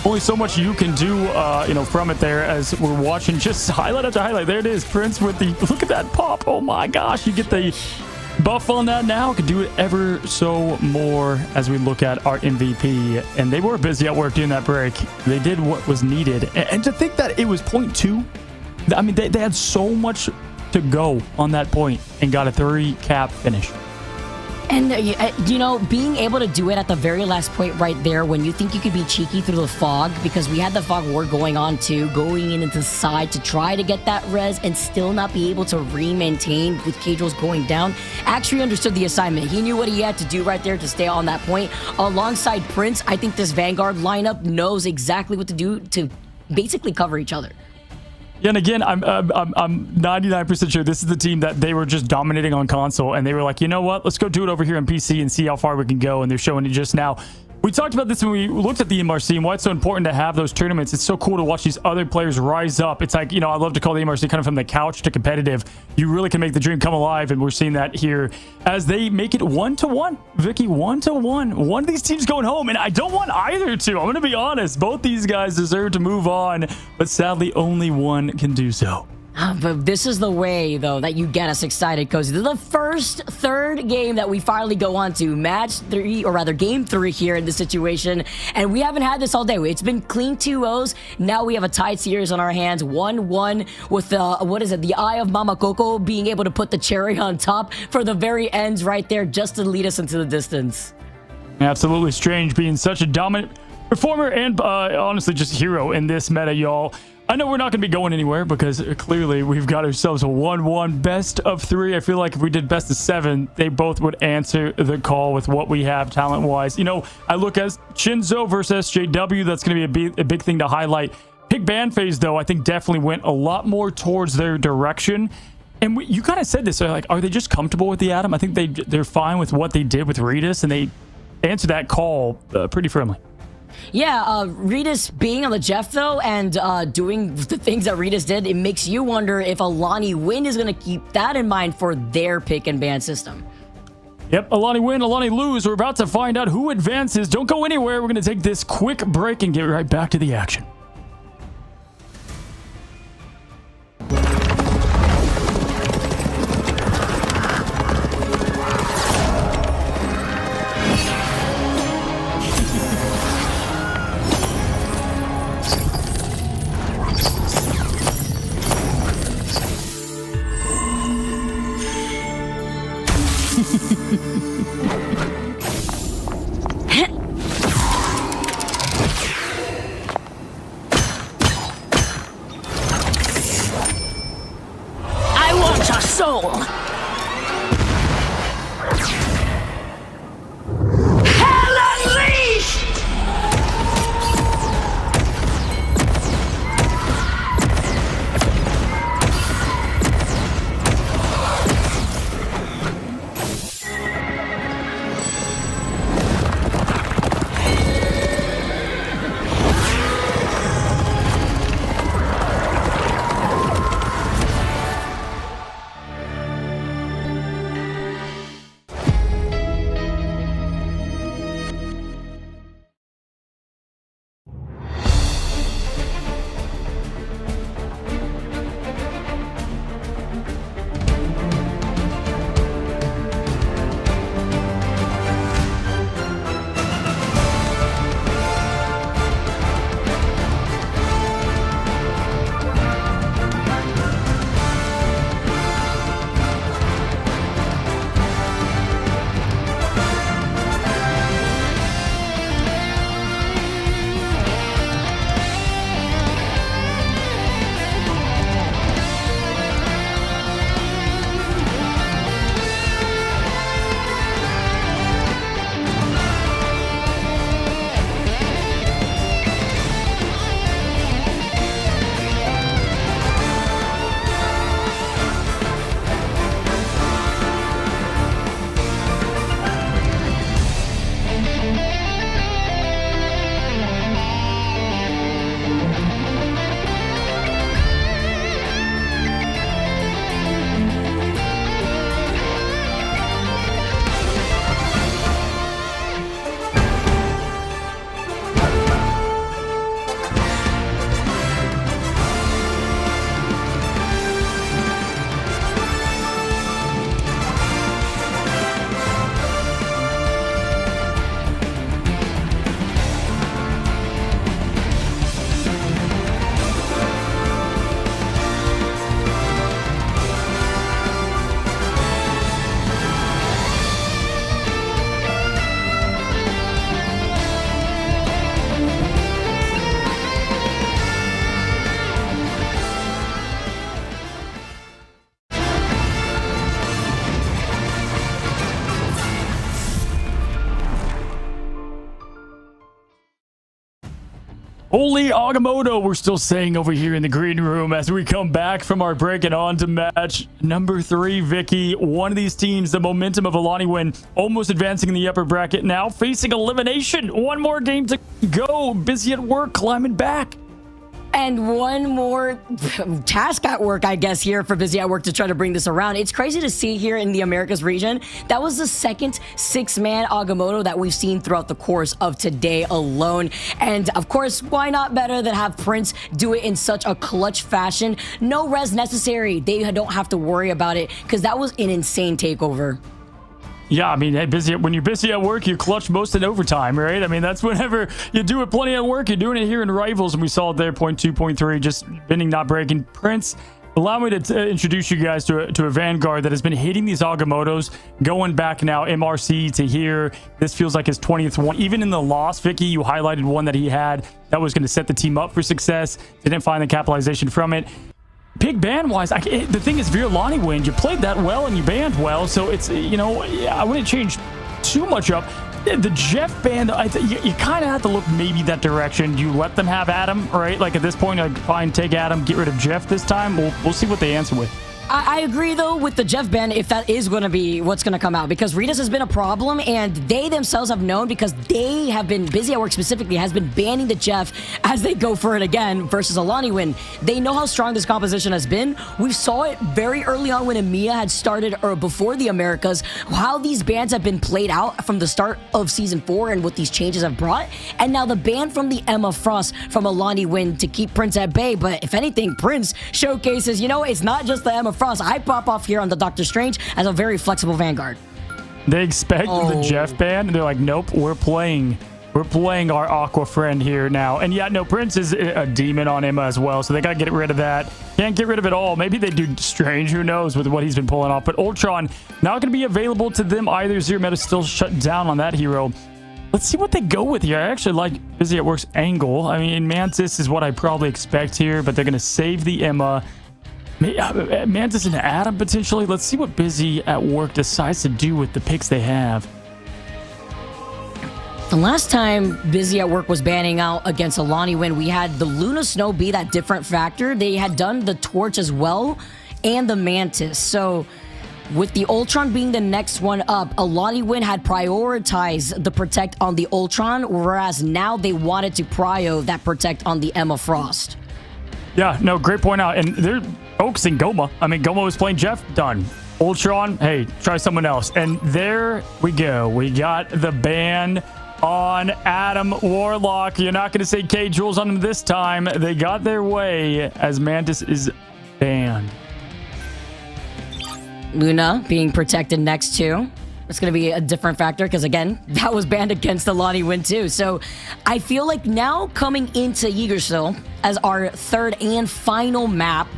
Only so much you can do, you know, from it there. As we're watching, just highlight after highlight. There it is, Prince with the look at that pop. Oh my gosh, you get the buff on that now. Could do it ever so more as we look at our MVP, and they were busy at work doing that break. They did what was needed, and to think that it was 0.2. I mean, they had so much to go on that point and got a 3 cap finish. And you know, being able to do it at the very last point right there when you think you could be cheeky through the fog, because we had the fog war going on too, going into the side to try to get that res and still not be able to re-maintain with K-Jules going down. Actually understood the assignment. He knew what he had to do right there to stay on that point. Alongside Prince, I think this Vanguard lineup knows exactly what to do to basically cover each other. Yeah, and again, I'm 99% sure this is the team that they were just dominating on console, and they were like, you know what, let's go do it over here on PC and see how far we can go, and they're showing it just now. We talked about this when we looked at the MRC and why it's so important to have those tournaments. It's so cool to watch these other players rise up. It's like, you know, I love to call the MRC kind of from the couch to competitive. You really can make the dream come alive, and we're seeing that here as they make it 1-1. Vicky, 1-1. One of these teams going home, and I don't want either to. I'm going to be honest. Both these guys deserve to move on, but sadly, only one can do so. But this is the way, though, that you get us excited, Cozy. This is the third game that we finally go on to. Match 3, or rather game 3 here in this situation. And we haven't had this all day. It's been clean 2-0s. Now we have a tied series on our hands. 1-1 with, the Eye of Mama Coco being able to put the cherry on top for the very ends right there just to lead us into the distance. Absolutely strange being such a dominant performer and honestly just hero in this meta, y'all. I know we're not going to be going anywhere because clearly we've got ourselves a 1-1 best of 3. I feel like if we did best of 7, they both would answer the call with what we have talent-wise. You know, I look at Shinzo versus SJW. That's going to be a big thing to highlight. Pick ban phase, though, I think definitely went a lot more towards their direction. And you kind of said this, like, are they just comfortable with the Atom? I think they're fine with what they did with Regis, and they answered that call pretty firmly. Yeah, Regis being on the Jeff, though, and doing the things that Regis did, it makes you wonder if Alani Win is going to keep that in mind for their pick and ban system. Yep, Alani win, Alani lose. We're about to find out who advances. Don't go anywhere. We're going to take this quick break and get right back to the action. I want your soul! Hell unleashed! Holy Agamotto, we're still saying over here in the green room as we come back from our break and on to match number 3, Vicky. One of these teams, the momentum of Alani win, almost advancing in the upper bracket, now facing elimination. One more game to go. Busy at work, climbing back. And one more task at work, I guess, here for Busy at Work to try to bring this around. It's crazy to see here in the Americas region. That was the second 6-man Agamotto that we've seen throughout the course of today alone. And of course, why not better than have Prince do it in such a clutch fashion? No res necessary. They don't have to worry about it because that was an insane takeover. Yeah, I mean, when you're busy at work, you clutch most in overtime, right? I mean, that's whenever you do it plenty at work. You're doing it here in Rivals, and we saw it there, 0.2, 0.3, just bending, not breaking. Prince, allow me to introduce you guys to a Vanguard that has been hitting these Agamottos, going back now, MRC to here. This feels like his 20th one. Even in the loss, Vicky, you highlighted one that he had that was going to set the team up for success. Didn't find the capitalization from it. Big ban wise, the thing is, Alani win, you played that well and you banned well, so it's, you know, I wouldn't change too much up. The Jeff ban, you kind of have to look maybe that direction. You let them have Adam, right? Like at this point, like fine, take Adam, get rid of Jeff this time. We'll see what they answer with. I agree though with the Jeff ban if that is going to be what's going to come out, because Ritas has been a problem and they themselves have known, because they have been busy at work specifically has been banning the Jeff as they go for it again versus Alani Win. They know how strong this composition has been. We saw it very early on when EMEA had started, or before the Americas, how these bans have been played out from the start of season 4 and what these changes have brought. And now the ban from the Emma Frost from Alani Win to keep Prince at bay. But if anything, Prince showcases, you know, it's not just the Emma Frost. I pop off here on the Doctor Strange as a very flexible Vanguard. They expect the Jeff ban, and they're like, nope, we're playing our Aqua friend here now. And yeah, no, Prince is a demon on Emma as well, so they gotta get rid of that. Can't get rid of it all. Maybe they do Strange, who knows, with what he's been pulling off. But Ultron not gonna be available to them either. Zero Meta still shut down on that hero. Let's see what they go with here. I actually like Busy at Work's angle. I mean, Mantis is what I probably expect here, but they're gonna save the Emma. Mantis and Adam potentially. Let's see what Busy at Work decides to do with the picks they have. The last time Busy at Work was banning out against Alani Win, we had the Luna Snow be that different factor. They had done the Torch as well and the Mantis. So with the Ultron being the next one up, Alani Win had prioritized the Protect on the Ultron, whereas now they wanted to prio that Protect on the Emma Frost. Yeah, no, great point out. And they're focusing Goma. I mean, Goma was playing Jeff, done. Ultron, hey, try someone else. And there we go. We got the ban on Adam Warlock. You're not going to say K-Jules on him this time. They got their way as Mantis is banned. Luna being protected next to. It's going to be a different factor because, again, that was banned against Alani Win too. So I feel like now coming into Yggdrasil as our third and final map,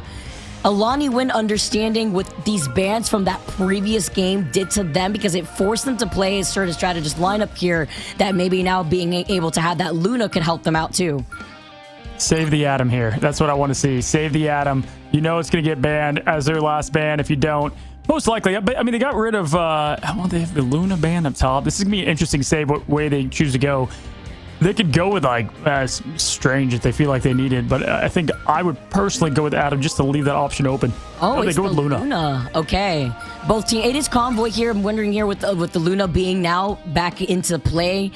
Alani Win understanding what these bans from that previous game did to them, because it forced them to play a certain strategist lineup here that maybe now being able to have that Luna could help them out too. Save the Atom here. That's what I want to see. Save the Atom. You know it's going to get banned as their last ban if you don't. Most likely. But I mean, they got rid of, well, they have the Luna ban up top. This is going to be an interesting save what way they choose to go. They could go with like Strange if they feel like they need it, but I think I would personally go with Adam just to leave that option open. Oh, they go with Luna. Okay, both team. It is Convoy here. I'm wondering here with the Luna being now back into play,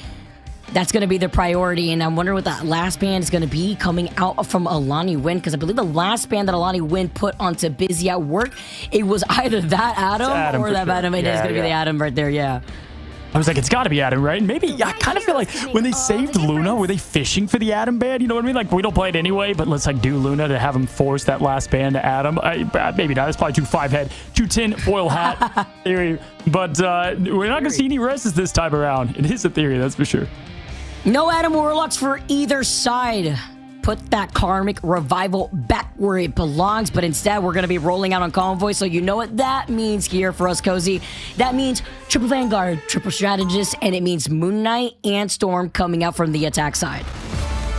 that's going to be their priority. And I'm wondering what that last ban is going to be coming out from Alani Win, because I believe the last ban that Alani Win put onto Busy at Work, it was either that Adam or that sure. Adam. It is going to be the Adam right there. Yeah. I was like, it's got to be Adam, right? And maybe, I kind of feel like when they saved Luna, were they fishing for the Adam ban? You know what I mean? Like, we don't play it anyway, but let's like do Luna to have him force that last ban to Adam. Maybe not. That's probably too 5-head, too tin foil hat theory. But we're not going to see any rests this time around. It is a theory, that's for sure. No Adam Warlocks for either side. Put that Karmic Revival back where it belongs, but instead we're going to be rolling out on Convoy, so you know what that means here for us, Cozy. That means triple Vanguard, triple Strategist, and it means Moon Knight and Storm coming out from the attack side.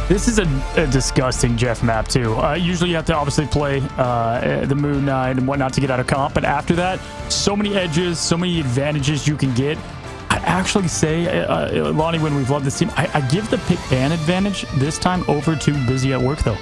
This is a disgusting Jeff map, too. Usually you have to obviously play the Moon Knight and whatnot to get out of comp, but after that, so many edges, so many advantages you can get. I actually say, Lonnie, when we've loved this team, I give the pick ban advantage this time over to Busy at Work, though.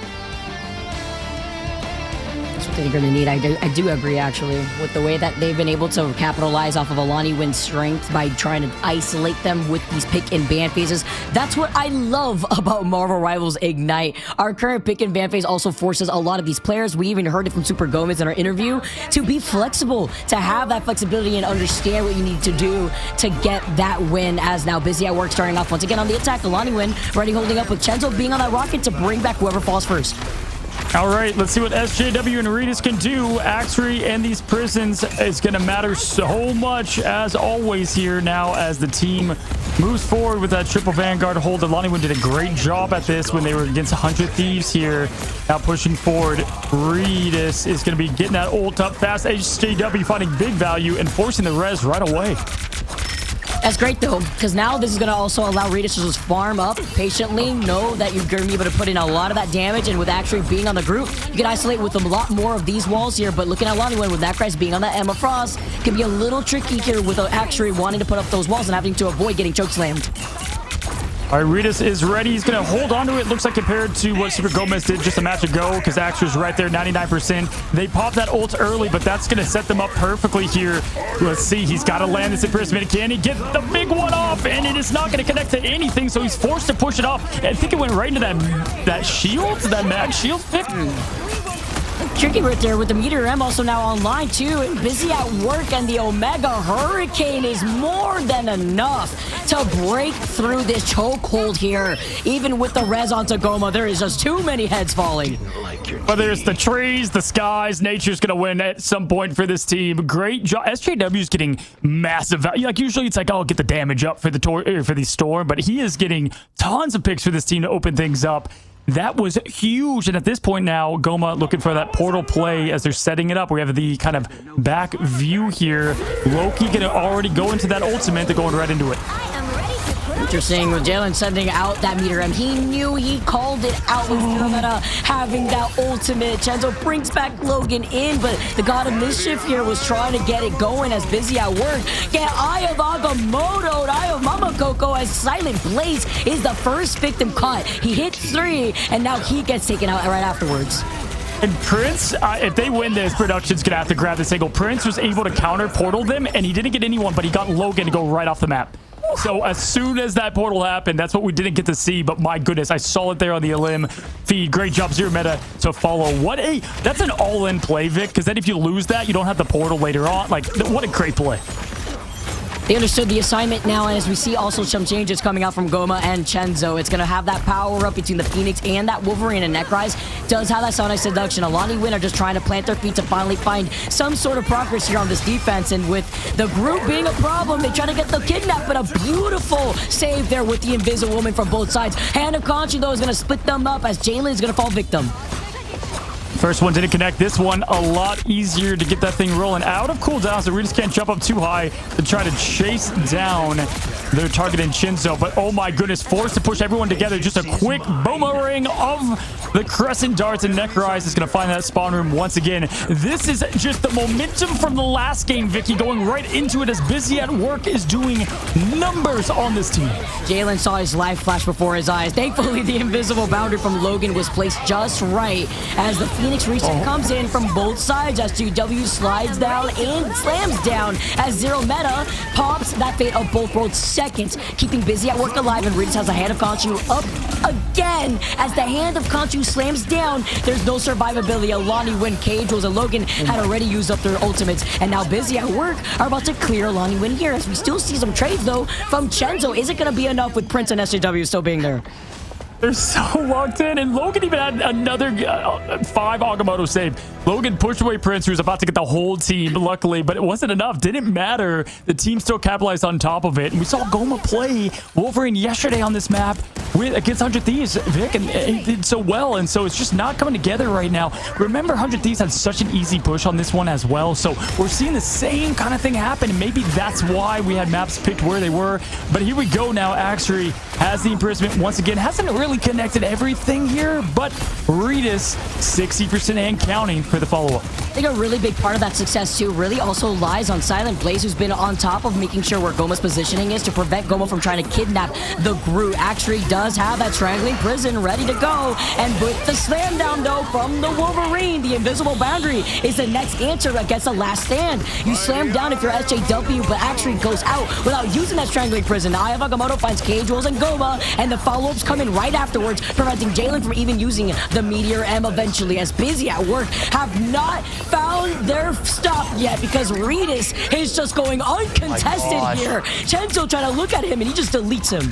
That's what they're going to need. I do agree, actually, with the way that they've been able to capitalize off of Alani Win's strength by trying to isolate them with these pick and ban phases. That's what I love about Marvel Rivals Ignite. Our current pick and ban phase also forces a lot of these players, we even heard it from Super Gomez in our interview, to be flexible, to have that flexibility and understand what you need to do to get that win, as now Busy at Work starting off once again on the attack. Alani Win already holding up with Chenzo being on that rocket to bring back whoever falls first. All right, let's see what SJW and Ritas can do. Axry and these prisons is going to matter so much, as always, here now as the team moves forward with that triple Vanguard hold. Alani Win did a great job at this when they were against 100 Thieves here. Now pushing forward, Ritas is going to be getting that ult up fast. SJW finding big value and forcing the res right away. That's great, though, because now this is going to also allow Ritas to just farm up patiently, know that you're going to be able to put in a lot of that damage, and with actually being on the group, you can isolate with a lot more of these walls here. But looking at Alani Win with that Christ being on that Emma Frost can be a little tricky here with actually wanting to put up those walls and having to avoid getting chokeslammed. All right, Ritas is ready. He's going to hold on to it. Looks like compared to what Super Gomez did just a match ago, because Axer's right there, 99%. They popped that ult early, but that's going to set them up perfectly here. Let's see. He's got to land this imprisonment. Can he get the big one off? And it is not going to connect to anything, so he's forced to push it off. I think it went right into that shield, that mag shield pick. Tricky right there with the Meteor M also now online too, and busy at work, and the Omega Hurricane is more than enough to break through this chokehold here. Even with the res on Tagoma, there is just too many heads falling. Whether it's the trees, the skies, nature's going to win at some point for this team. Great job. SJW is getting massive value. Like usually it's like, oh, get the damage up for the storm, but he is getting tons of picks for this team to open things up. That was huge. And at this point now, Goma looking for that portal play as they're setting it up. We have the kind of back view here. Loki going to already go into that ultimate. They're going right into it. Interesting with Jalen sending out that Meteor M. He knew, he called it out with Meta having that ultimate. Chenzo brings back Logan in, but the God of Mischief here was trying to get it going as busy at work. Get Eye of Agamotto and Eye of Mama Coco as Silent Blaze is the first victim caught. He hit 3, and now he gets taken out right afterwards. And Prince, if they win this, production's going to have to grab this angle. Prince was able to counter portal them, and he didn't get anyone, but he got Logan to go right off the map. So as soon as that portal happened, that's what we didn't get to see. But my goodness, I saw it there on the Elim feed. Great job, Zero Meta, to follow. That's an all-in play, Vic, because then if you lose that, you don't have the portal later on. Like, what a great play. They understood the assignment now, and as we see also some changes coming out from Goma and Chenzo, it's going to have that power up between the Phoenix and that Wolverine, and Necrise does have that Sonic Seduction. Alani Win are just trying to plant their feet to finally find some sort of progress here on this defense, and with the group being a problem, they try to get the kidnap, but a beautiful save there with the Invisible Woman from both sides. Hand of Conchu, though, is going to split them up as Jalen is going to fall victim. First one didn't connect. This one, a lot easier to get that thing rolling out of cooldown, so we just can't jump up too high to try to chase down their target in Shinzo. But oh my goodness, forced to push everyone together. Just a quick boomerang of the Crescent Darts, and Necrise is going to find that spawn room once again. This is just the momentum from the last game, Vicky, going right into it as Busy at Work is doing numbers on this team. Jalen saw his life flash before his eyes. Thankfully, the invisible boundary from Logan was placed just right as the Phoenix reset comes in from both sides as 2W slides down and slams down as Zero Meta pops that fate of both worlds seconds, keeping Busy at Work alive, and Regis has a Hand of Conchu up again as the Hand of Conchu slams down. There's no survivability. Alani Win, Cage Rolls, and Logan had already used up their ultimates, and now Busy at Work are about to clear Alani Win here as we still see some trades though from Chenzo. Is it going to be enough with Prince and SJW still being there? They're so locked in, and Logan even had another 5 Agamotto save. Logan pushed away Prince, who was about to get the whole team, luckily, but it wasn't enough. Didn't matter. The team still capitalized on top of it, and we saw Goma play Wolverine yesterday on this map against 100 Thieves, Vic, and he did so well, and so it's just not coming together right now. Remember, 100 Thieves had such an easy push on this one as well, so we're seeing the same kind of thing happen, and maybe that's why we had maps picked where they were. But here we go now. Axery has the imprisonment once again. Hasn't really connected everything here, but Regis 60% and counting for the follow-up. I think a really big part of that success too really also lies on Silent Blaze, who's been on top of making sure where Goma's positioning is to prevent Goma from trying to kidnap the Groot. Actually does have that Strangling Prison ready to go, and with the slam down though from the Wolverine, the invisible boundary is the next answer against the last stand. You slam down if you're SJW, but actually goes out without using that Strangling Prison. The Eye of Agamotto finds Cage Rolls and Goma, and the follow-ups come in right afterwards, preventing Jalen from even using the Meteor M eventually, as Busy at Work have not found their stop yet because Regis is just going uncontested here. Chenzo trying to look at him and he just deletes him.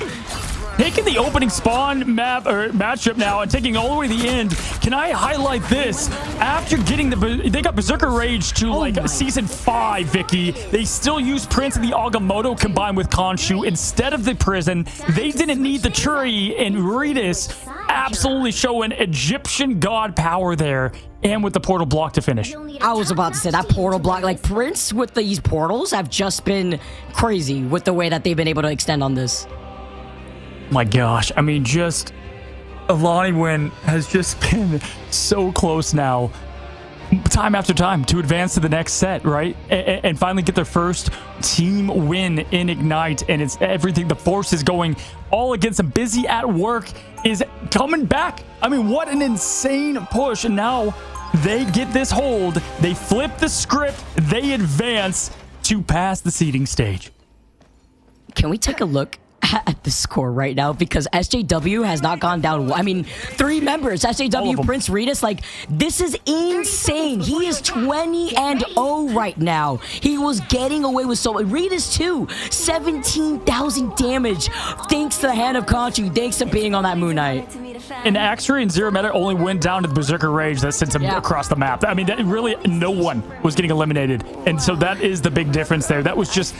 Taking the opening spawn map or matchup now and taking all the way to the end. Can I highlight this? After getting they got Berserker Rage to like season 5, Vicky. They still use Prince and the Agamotto combined with Khonshu instead of the prison. They didn't need the Churi, and Regis absolutely showing Egyptian god power there, and with the portal block to finish. I was about to say that portal block, like Prince with these portals have just been crazy with the way that they've been able to extend on this. My gosh, I mean, just Alani Win has just been so close now. time after time to advance to the next set, right? And finally get their first team win in Ignite. And it's everything. The force is going all against them. Busy at Work is coming back. I mean, what an insane push. And now they get this hold. They flip the script. They advance to pass the seeding stage. Can we take a look at the score right now? Because SJW has not gone down. I mean, 3 members, SJW, Prince Regis, like, this is insane. He is 20-0 right now. He was getting away with so much. Regis too, 17,000 damage. Thanks to the hand of Conchu, thanks to being on that Moon Knight. And Axry and Zero Meta only went down to the Berserker Rage that sent him across the map. I mean, that really, no one was getting eliminated. And so that is the big difference there. That was just,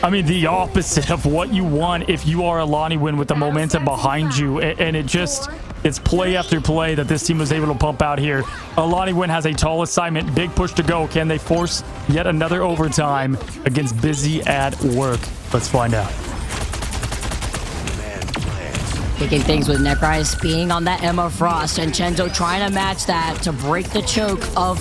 I mean, the opposite of what you want if you are Alani Win with the momentum behind you. And it's play after play that this team was able to pump out here. Alani Win has a tall assignment, big push to go. Can they force yet another overtime against Busy at Work? Let's find out. Picking things with Necrise being on that Emma Frost, and Chenzo trying to match that to break the choke of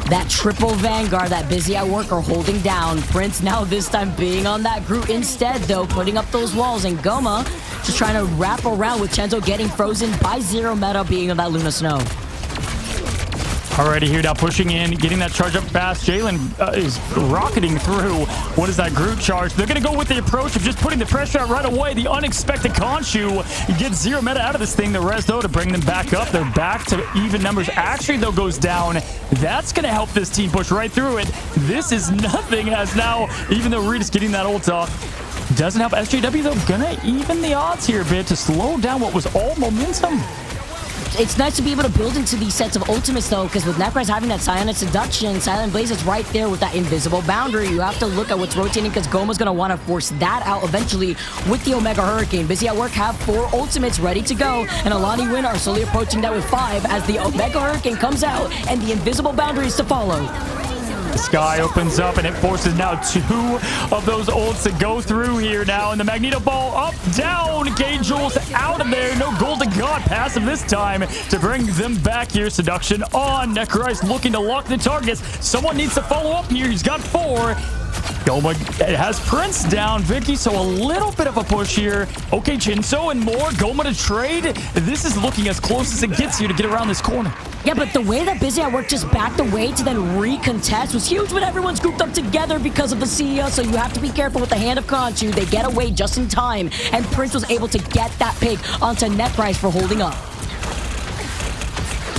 that triple Vanguard that Busy at Work are holding down. Prince now this time being on that Groot instead, though, putting up those walls, and Goma just trying to wrap around with Chenzo getting frozen by Zero Meta being on that Luna Snow. Alrighty, here now pushing in, getting that charge up fast. Jalen is rocketing through. What is that Groot charge? They're going to go with the approach of just putting the pressure out right away. The unexpected Khonshu gets Zero Meta out of this thing. The rest, though, to bring them back up. They're back to even numbers. Actually, though, goes down. That's going to help this team push right through it. This is nothing, as now, even though Reed is getting that ult off, doesn't help. SJW, though, going to even the odds here a bit to slow down what was all momentum. It's nice to be able to build into these sets of ultimates, though, because with Necrise having that Psionic Seduction, Silent Blaze is right there with that invisible boundary. You have to look at what's rotating, because Goma's going to want to force that out eventually with the Omega Hurricane. Busy at Work have 4 ultimates ready to go, and Alani Win are slowly approaching that with 5 as the Omega Hurricane comes out and the invisible boundaries to follow. The sky opens up, and it forces now 2 of those ults to go through here now. And the Magneto Ball up, down. K-Jules out of there. No Golden God passive this time to bring them back here. Seduction on. Necrise looking to lock the targets. Someone needs to follow up here. He's got 4. Goma has Prince down, Vicky, so a little bit of a push here. Okay, Chinso and more. Goma to trade. This is looking as close as it gets here to get around this corner. Yeah, but the way that Busy at Work just backed away to then recontest was huge when everyone's grouped up together because of the CEO, so you have to be careful with the hand of Khonshu. They get away just in time, and Prince was able to get that pick onto Necrise for holding up.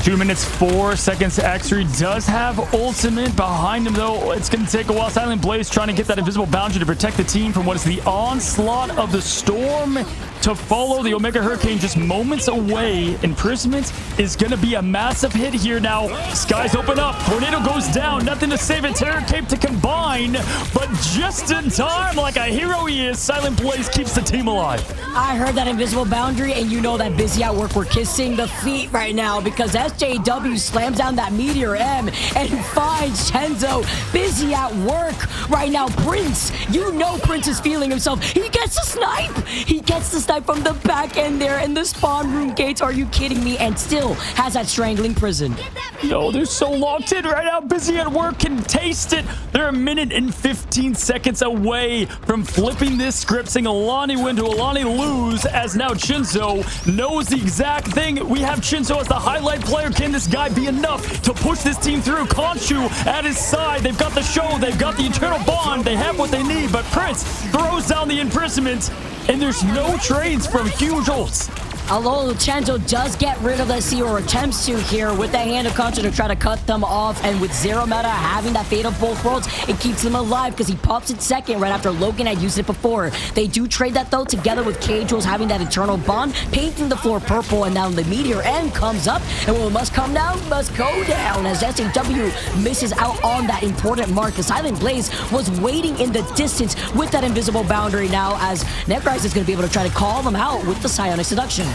2 minutes, 4 seconds. Axry does have ultimate behind him, though. It's going to take a while. Silent Blaze trying to get that invisible boundary to protect the team from what is the onslaught of the storm to follow. The Omega Hurricane just moments away. Imprisonment is going to be a massive hit here now. Skies open up. Tornado goes down. Nothing to save it. Terror Cape to combine, but just in time, like a hero he is, Silent Blaze keeps the team alive. I heard that invisible boundary, and you know that Busy at Work were kissing the feet right now, because SJW slams down that Meteor M and finds Chenzo. Busy at Work right now. Prince, you know Prince is feeling himself. He gets the snipe. He gets the snipe from the back end there in the spawn room gates. Are you kidding me? And still has that strangling prison. Yo, they're so locked in right now. Busy at Work can taste it. They're 1 minute and 15 seconds away from flipping this script, saying Alani win to Alani lose, as now Chinzo knows the exact thing. We have Chinzo as the highlight player. Can this guy be enough to push this team through? Khonshu at his side. They've got the show. They've got the eternal bond. They have what they need, but Prince throws down the imprisonment, and there's no trades from huge ults. Although Chenzo does get rid of the C, or attempts to here with the hand of Contra to try to cut them off, and with Zero Meta having that fate of both worlds, it keeps him alive because he pops it second right after Logan had used it before. They do trade that though, together with K-Jules having that eternal bond, painting the floor purple, and now the Meteor N comes up, and what must come down must go down as SAW misses out on that important mark. The Silent Blaze was waiting in the distance with that invisible boundary now, as Necrise is going to be able to try to call them out with the Psionic Seduction.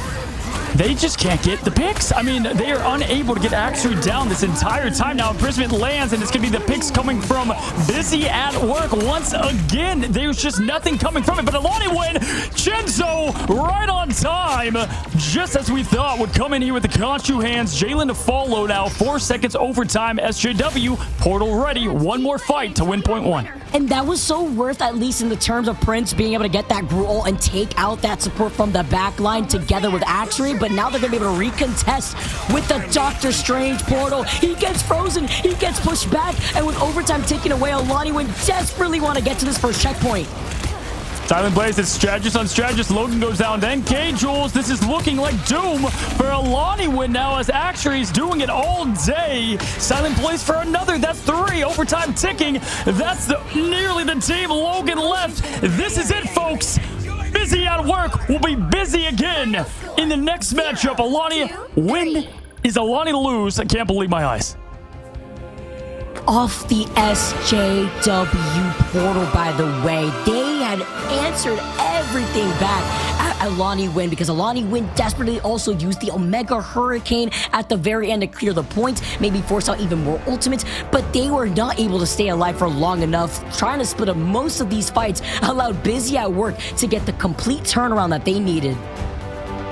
they just can't get the picks. I mean, they are unable to get Axry down this entire time. Now, imprisonment lands, and it's going to be the picks coming from Busy at Work once again. There's just nothing coming from it, but Alani win. Chenzo right on time, just as we thought, would come in here with the Conchu hands. Jalen to follow now. 4 seconds overtime. SJW, portal ready. One more fight to win point one. And that was so worth, at least in the terms of Prince being able to get that Gruul and take out that support from the back line together with Axry. But now they're going to be able to recontest with the Doctor Strange portal. He gets frozen. He gets pushed back. And with overtime taken away, Alani would desperately want to get to this first checkpoint. Silent Blaze, it's strategist on strategist. Logan goes down, then K-Jules. This is looking like doom for Alani win now as Axry's doing it all day. Silent Blaze for another. That's 3. Overtime ticking. That's nearly the team. Logan left. This is it, folks. Busy at Work will be busy again in the next matchup. Alani win. Is Alani lose? I can't believe my eyes. Off the SJW portal, by the way. They had answered everything back at Alani win because Alani win desperately also used the Omega Hurricane at the very end to clear the points, maybe force out even more ultimates, but they were not able to stay alive for long enough. Trying to split up most of these fights allowed Busy at Work to get the complete turnaround that they needed.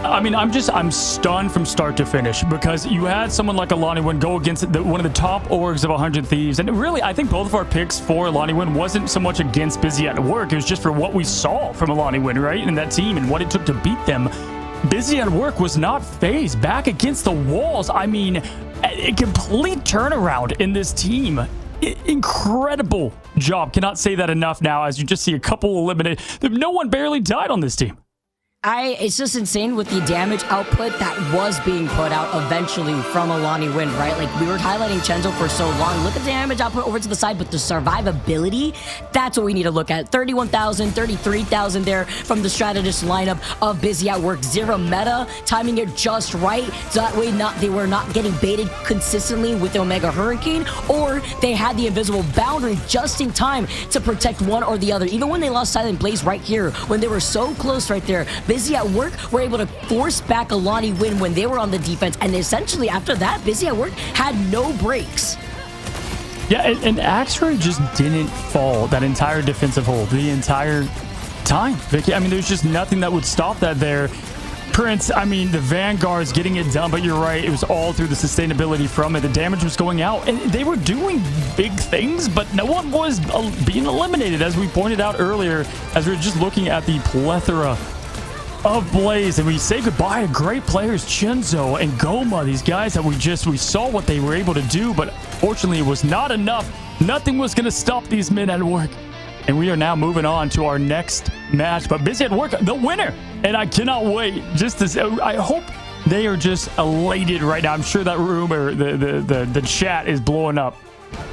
I mean, I'm stunned from start to finish because you had someone like Alani Win go against one of the top orgs of 100 Thieves. And really, I think both of our picks for Alani Win wasn't so much against Busy at Work. It was just for what we saw from Alani Win, right? And that team and what it took to beat them. Busy at Work was not phased back against the walls. I mean, a complete turnaround in this team. Incredible job. Cannot say that enough now as you just see a couple eliminated. No one barely died on this team. It's just insane with the damage output that was being put out eventually from Alani Win, right? Like, we were highlighting Chenzo for so long. Look at the damage output over to the side, but the survivability, that's what we need to look at. 31,000, 33,000 there from the strategist lineup of Busy at Work. Zero meta, timing it just right, so that way they were not getting baited consistently with the Omega Hurricane, or they had the invisible boundary just in time to protect one or the other. Even when they lost Silent Blaze right here, when they were so close right there, Busy at Work were able to force back Alani Win when they were on the defense, and essentially after that, Busy at Work had no breaks. Yeah, and Axry just didn't fall that entire defensive hold the entire time, Vicky. I mean, there's just nothing that would stop that there. Prince, I mean, the Vanguard's getting it done, but you're right. It was all through the sustainability from it. The damage was going out, and they were doing big things, but no one was being eliminated, as we pointed out earlier, as we were just looking at the plethora of Blaze, and we say goodbye to great players, Chenzo and Goma, these guys that we saw what they were able to do, but fortunately it was not enough. Nothing was going to stop these men at Work. And we are now moving on to our next match, but Busy at Work, the winner. And I cannot wait just to say, I hope they are just elated right now. I'm sure that room or the chat is blowing up.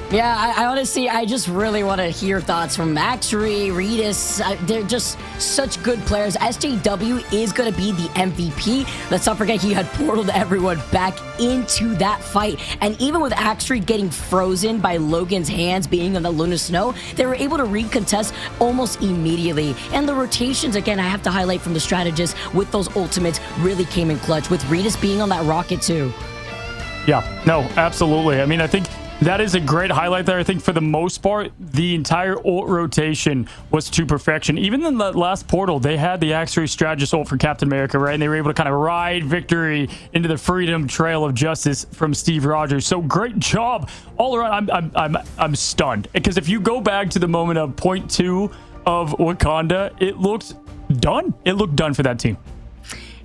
Yeah, I honestly, I just really want to hear thoughts from Axry, Redis. They're just such good players. SJW is going to be the MVP. Let's not forget he had portaled everyone back into that fight. And even with Axry getting frozen by Logan's hands being on the Luna Snow, they were able to recontest almost immediately. And the rotations, again, I have to highlight from the strategists with those ultimates really came in clutch, with Redis being on that rocket too. Yeah, no, absolutely. I mean, I think that is a great highlight there. I think for the most part, the entire ult rotation was to perfection. Even in the last portal, they had the Axry strategist ult for Captain America, right? And they were able to kind of ride victory into the freedom trail of justice from Steve Rogers. So great job all around. I'm stunned because if you go back to the moment of point 2 of Wakanda, it looked done. It looked done for that team.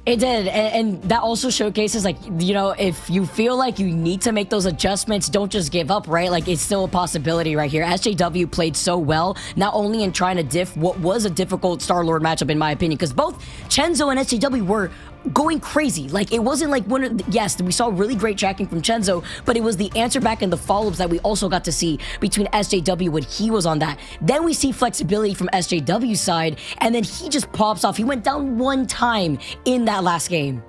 It did, and that also showcases, like, you know, if you feel like you need to make those adjustments, don't just give up, right? Like, it's still a possibility right here. SJW played so well, not only in trying to diff what was a difficult Star-Lord matchup, in my opinion, because both Chenzo and SJW were going crazy. Like, it wasn't like yes, we saw really great tracking from Chenzo, but it was the answer back and the follow-ups that we also got to see between SJW when he was on that. Then we see flexibility from SJW's side, and then he just pops off. He went down one time in that last game.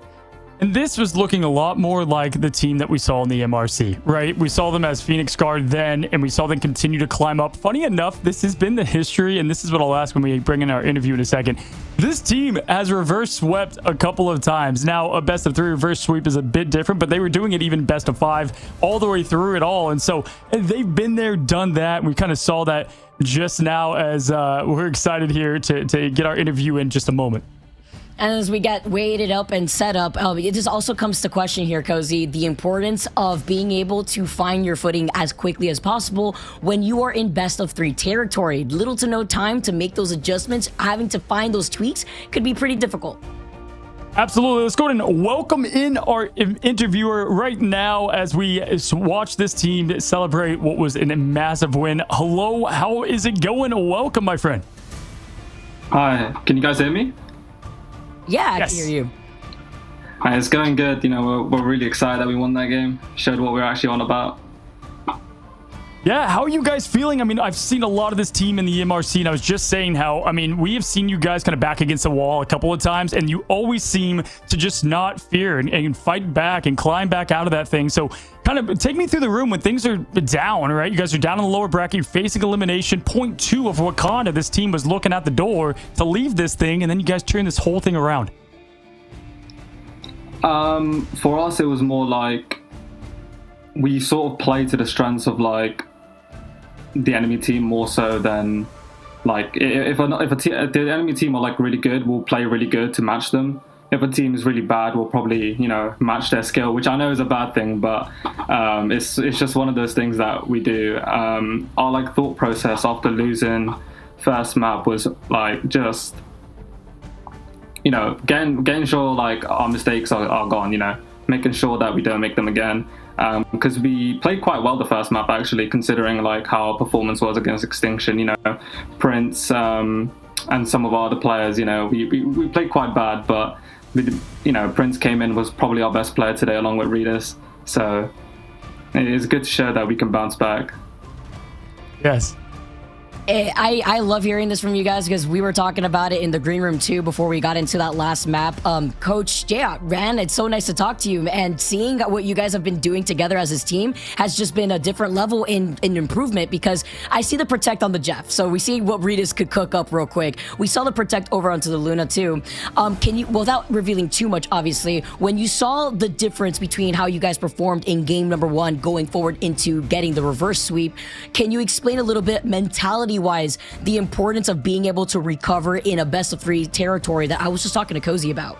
And this was looking a lot more like the team that we saw in the MRC, right? We saw them as Phoenix Guard then, and we saw them continue to climb up. Funny enough, this has been the history, and this is what I'll ask when we bring in our interview in a second. This team has reverse swept a couple of times. Now, a best of 3 reverse sweep is a bit different, but they were doing it even best of 5 all the way through it all. And so they've been there, done that. We kind of saw that just now as we're excited here to get our interview in just a moment. And as we get weighted up and set up, it just also comes to question here, Cozy, the importance of being able to find your footing as quickly as possible when you are in best of 3 territory. Little to no time to make those adjustments. Having to find those tweaks could be pretty difficult. Absolutely. Let's go ahead and welcome in our interviewer right now as we watch this team celebrate what was a massive win. Hello, how is it going? Welcome, my friend. Hi, can you guys hear me? Yeah, I Yes. can hear you. Hi, it's going good. You know, we're really excited that we won that game. Showed what we're actually on about. Yeah, how are you guys feeling? I mean, I've seen a lot of this team in the MRC, and I was just saying how, I mean, we have seen you guys kind of back against the wall a couple of times, and you always seem to just not fear and fight back and climb back out of that thing. So kind of take me through the room when things are down, right? You guys are down in the lower bracket, you're facing elimination. Point 2 of Wakanda, this team was looking at the door to leave this thing, and then you guys turn this whole thing around. For us, it was more like we sort of played to the strengths of like the enemy team more so than like if the enemy team are like really good, we'll play really good to match them. If a team is really bad, we'll probably, you know, match their skill, which I know is a bad thing, but it's just one of those things that we do. Our like thought process after losing first map was like just, you know, getting sure like our mistakes are gone, you know, making sure that we don't make them again. Because we played quite well the first map, actually, considering like how our performance was against Extinction. You know, Prince and some of our other players. You know, we played quite bad, but you know, Prince came in, was probably our best player today, along with Redis. So it is good to show that we can bounce back. Yes. I love hearing this from you guys because we were talking about it in the green room too before we got into that last map. Coach, yeah, Ran, it's so nice to talk to you, and seeing what you guys have been doing together as this team has just been a different level in improvement, because I see the Protect on the Jeff, so we see what Redis could cook up real quick. We saw the Protect over onto the Luna too. Can you, without revealing too much, obviously, when you saw the difference between how you guys performed in game number 1 going forward into getting the reverse sweep, can you explain a little bit mentality wise the importance of being able to recover in a best of 3 territory that I was just talking to Cozy about?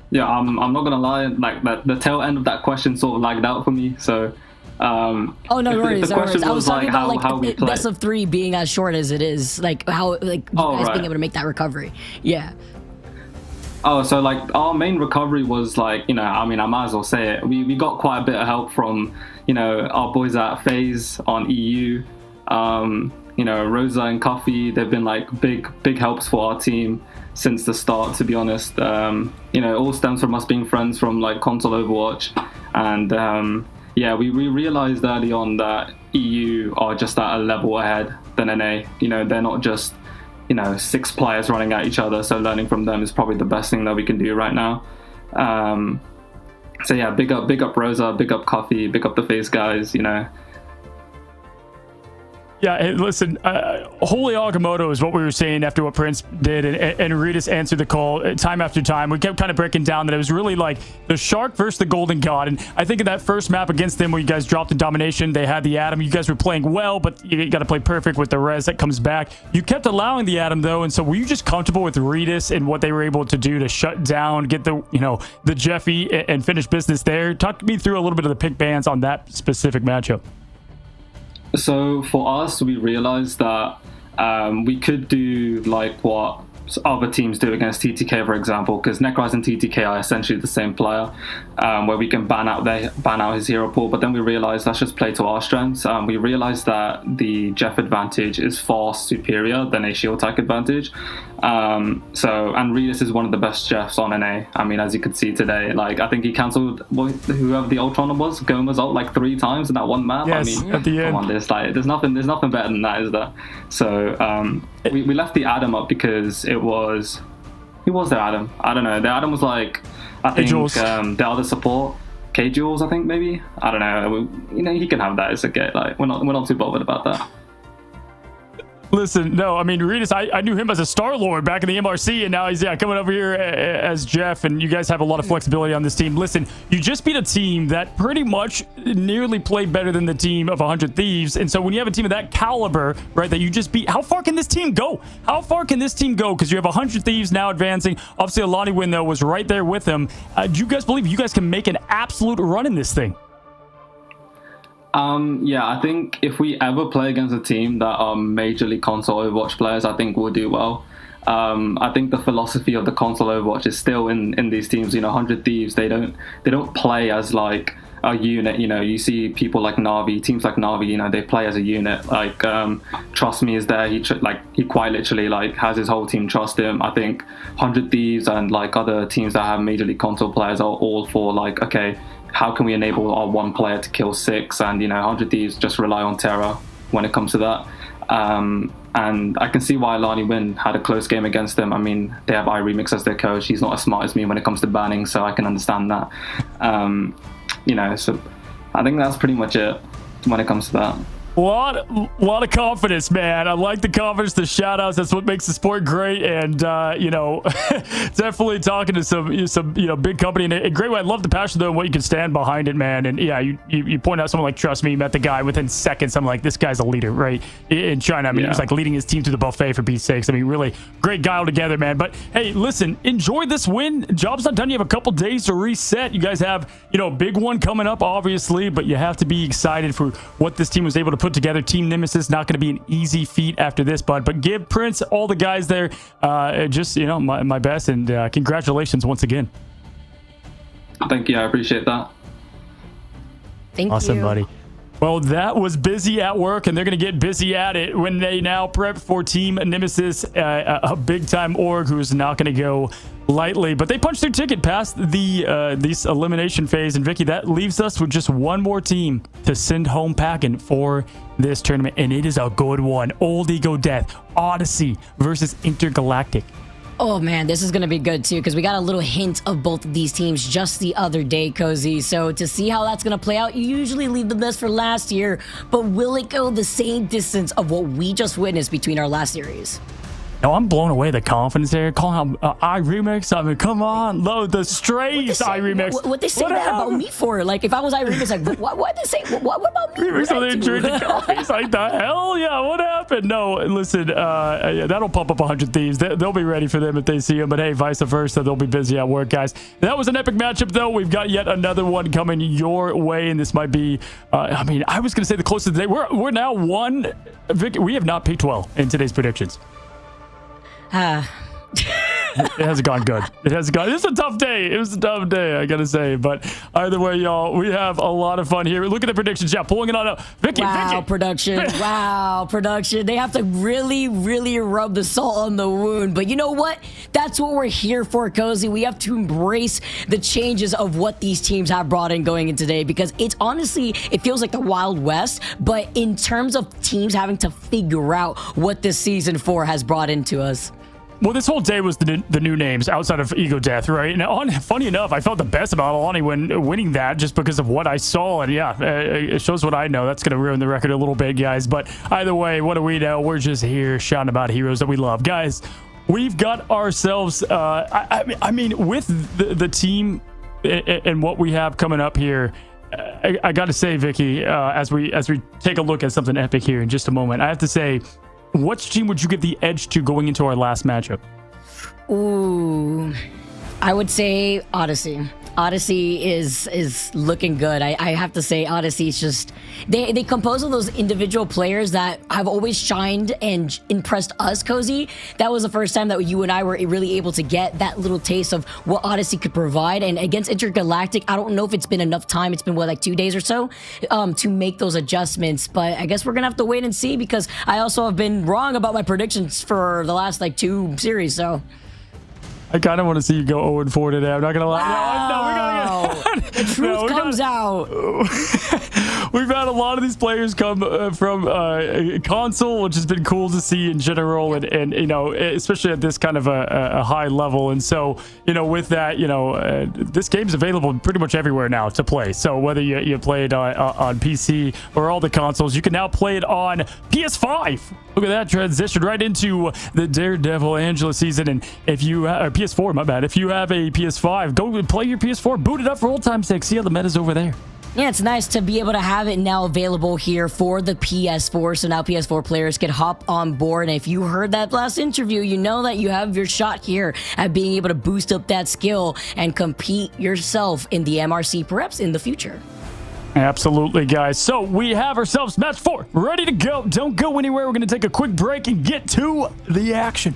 Yeah, I'm not gonna lie, like the tail end of that question sort of lagged out for me. So oh, no worries, no worries. I was talking about how we like play. best of 3 being as short as it is, like how like you guys being able to make that recovery. Yeah. Oh, so like our main recovery was like, you know, I mean, I might as well say it. We got quite a bit of help from, you know, our boys at FaZe on EU. You know, Rosa and Coffee, they've been like big helps for our team since the start, to be honest. You know, it all stems from us being friends from like console Overwatch. And yeah, we realized early on that EU are just at a level ahead than NA. You know, they're not just, you know, 6 players running at each other, so learning from them is probably the best thing that we can do right now. So yeah, big up Rosa, big up Coffee, big up the FaZe guys, you know. Yeah, hey, listen, Holy Agamotto is what we were saying after what Prince did, and Redis answered the call time after time. We kept kind of breaking down that it was really like the Shark versus the Golden God, and I think in that first map against them where you guys dropped in domination, they had the Atom. You guys were playing well, but you got to play perfect with the res that comes back. You kept allowing the Atom, though, and so were you just comfortable with Redis and what they were able to do to shut down, get the, you know, the Jeffy and finish business there? Talk me through a little bit of the pick bans on that specific matchup. So for us, we realized that we could do like what other teams do against TTK, for example, because Necrise and TTK are essentially the same player, where we can ban out his hero pool. But then we realized let's just play to our strengths. We realized that the Jeff advantage is far superior than a shield type advantage. And Redis is one of the best Jeffs on NA. I mean, as you could see today, like I think he cancelled whoever the Ultron was, Goma's ult like 3 times in that one map. Yes, I mean, at the end. come on, there's nothing better than that, is there? So we left the Adam up because who was their Adam? I don't know. The Adam was like, I think the other support, K-Jules, I think maybe. I don't know. He can have that. It's okay. Like we're not too bothered about that. Listen, no, I mean, Redis, I knew him as a Star-Lord back in the MRC, and now he's coming over here as Jeff, and you guys have a lot of flexibility on this team. Listen, you just beat a team that pretty much nearly played better than the team of 100 Thieves, and so when you have a team of that caliber, right, that you just beat, how far can this team go? How far can this team go? Because you have 100 Thieves now advancing. Obviously, Alani Win, though, was right there with them. Do you guys believe you guys can make an absolute run in this thing? Yeah, I think if we ever play against a team that are majorly console Overwatch players, I think we'll do well. I think the philosophy of the console Overwatch is still in these teams. 100 Thieves, they don't play as like a unit. You see people like Na'Vi, teams like Na'Vi, they play as a unit. Like Trust Me is there. He quite literally like has his whole team trust him. I think 100 Thieves and like other teams that have majorly console players are all for like, okay, how can we enable our one player to kill 6? And 100 Thieves just rely on Terra when it comes to that. And I can see why Alani Win had a close game against them. I mean, they have iRemix as their coach. He's not as smart as me when it comes to banning, so I can understand that. So I think that's pretty much it when it comes to that. A lot of confidence, man. I like the confidence, the shout outs. That's what makes the sport great. And definitely talking to some big company in a great way. I love the passion though and what you can stand behind it, man. And yeah, you point out someone like Trust Me, you met the guy within seconds. I'm like, this guy's a leader, right? In China. I mean, he was like leading his team to the buffet for Beast's sakes. I mean, really great guy altogether, man. But hey, listen, enjoy this win. Job's not done. You have a couple days to reset. You guys have, a big one coming up, obviously, but you have to be excited for what this team was able to put together. Team Nemesis, not going to be an easy feat after this, bud, but give Prince, all the guys there, my best, and congratulations once again. Thank you. I appreciate that. Thank you. Awesome, buddy. Well, that was busy at work, and they're going to get busy at it when they now prep for Team Nemesis, a big-time org who's not going to go lightly. But they punched their ticket past this elimination phase. And, Vicky, that leaves us with just one more team to send home packing for this tournament, and it is a good one. Old Ego Death, Odyssey versus Intergalactic. Oh man, this is gonna be good too, because we got a little hint of both of these teams just the other day, Cozy. So to see how that's gonna play out, you usually leave the best for last year, but will it go the same distance of what we just witnessed between our last series? No, I'm blown away. The confidence there. Calling out iRemix. I mean, come on. Load the strays, iRemix. What they say that about me for? Like, if I was iRemix, like, what they say? What about me? So they drinking coffee. It's like, the hell? Yeah, what happened? No, listen, that'll pump up 100 Thieves. They'll be ready for them if they see them. But hey, vice versa, they'll be busy at work, guys. That was an epic matchup, though. We've got yet another one coming your way, and this might be, I was going to say the closest of the day. We're now one. Vic, we have not picked well in today's predictions. It hasn't gone good. It hasn't gone. It's a tough day. It was a tough day, I gotta say. But either way, y'all, we have a lot of fun here. Look at the predictions. Yeah, pulling it on up. Vicky. Production. Wow, production. They have to really, really rub the salt on the wound. But you know what? That's what we're here for, Cozy. We have to embrace the changes of what these teams have brought in going in today, because it's honestly, it feels like the Wild West. But in terms of teams having to figure out what this season 4 has brought into us. Well, this whole day was the new names outside of Ego Death, right? Now, funny enough, I felt the best about Alani winning that just because of what I saw. And yeah, it shows what I know. That's going to ruin the record a little bit, guys. But either way, what do we know? We're just here shouting about heroes that we love. Guys, we've got ourselves, I mean, with the team and what we have coming up here, I got to say, Vicky, as we take a look at something epic here in just a moment, I have to say, which team would you give the edge to going into our last matchup? Ooh, I would say Odyssey. Odyssey is looking good. I have to say, Odyssey is just they compose of those individual players that have always shined and impressed us, Cozy. That was the first time that you and I were really able to get that little taste of what Odyssey could provide. And against Intergalactic, I don't know if it's been enough time. It's been what, like 2 days or so, to make those adjustments. But I guess we're gonna have to wait and see, because I also have been wrong about my predictions for the last like 2 series. So. I kind of want to see you go 0-4 today. I'm not gonna lie. Wow. No, we gotta get The truth comes out. We've had a lot of these players come from console, which has been cool to see in general, and you know, especially at this kind of a high level. And so, you know, with that, you know, this game's available pretty much everywhere now to play. So whether you play it on PC or all the consoles, you can now play it on PS5. Look at that transition right into the Daredevil Angela season. And if you or PS4, my bad. If you have a PS5, go play your PS4, boot it up for old time's sake. See how the meta's over there. Yeah, it's nice to be able to have it now available here for the PS4, so now PS4 players can hop on board. And if you heard that last interview, you know that you have your shot here at being able to boost up that skill and compete yourself in the MRC perhaps in the future. Absolutely, guys. So we have ourselves match 4 ready to go. Don't go anywhere. We're going to take a quick break and get to the action.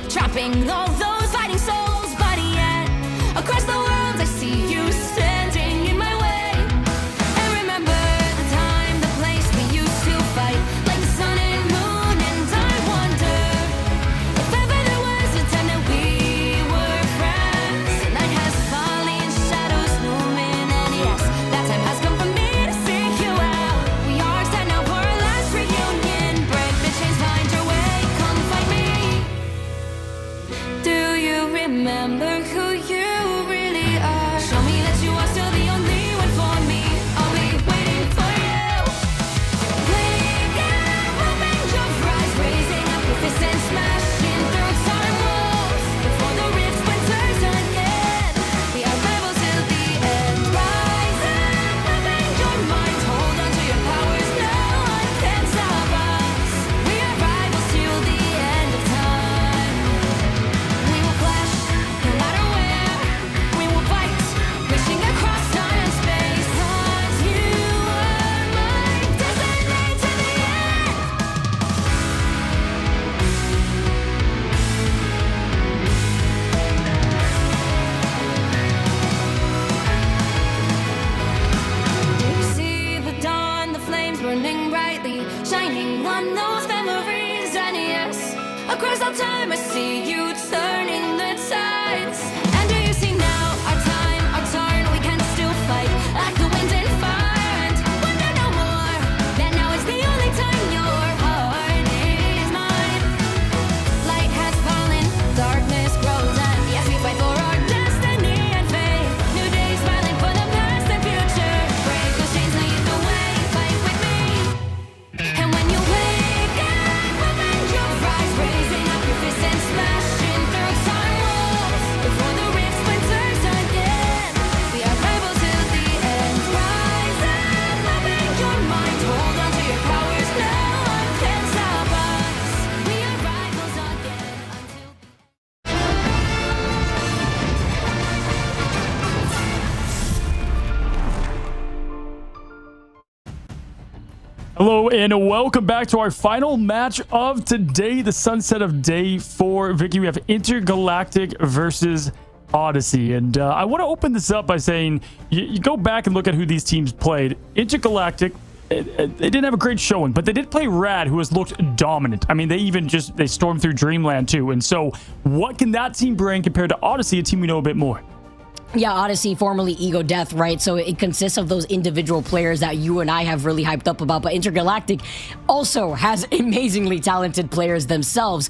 trapping all those fighting souls, but yet across the world I see you standing in my way. And remember the time, the place we used to fight like the sun and moon, and I wonder if ever there was a time that we were friends. The night has fallen, shadows looming, and yes, that time has come for me to seek you out. We are set now for our last reunion. Break the chains, find your way, come find me. Do you remember who you really are? Show me that you are still the only one for me. I'll be waiting for you. Wake up, open your eyes, raising up your fists and smashing through time walls. Before the rift splinters again, we are rebels till the end. Rise up, open your minds, hold on to your powers. No one can stop us. We are rivals till the end of time. We will clash, no matter where. We will fight, reaching across time and space. 'Cause you are my destiny to the end. You see the dawn, the flames burning brightly, shining on those memories. And yes, across all time I see you turning the tides. And do you see now our time, our turn? We can still fight like the wind and fire, and wonder no more that now is the only time your heart is mine. Hello and welcome back to our final match of today, the sunset of day 4. Vicky, we have Intergalactic versus Odyssey, and I want to open this up by saying you go back and look at who these teams played. Intergalactic, they didn't have a great showing, but they did play Rad, who has looked dominant. I mean, they stormed through Dreamland too, and so what can that team bring compared to Odyssey, a team we know a bit more? Yeah, Odyssey, formerly Ego Death, right? So it consists of those individual players that you and I have really hyped up about. But Intergalactic also has amazingly talented players themselves.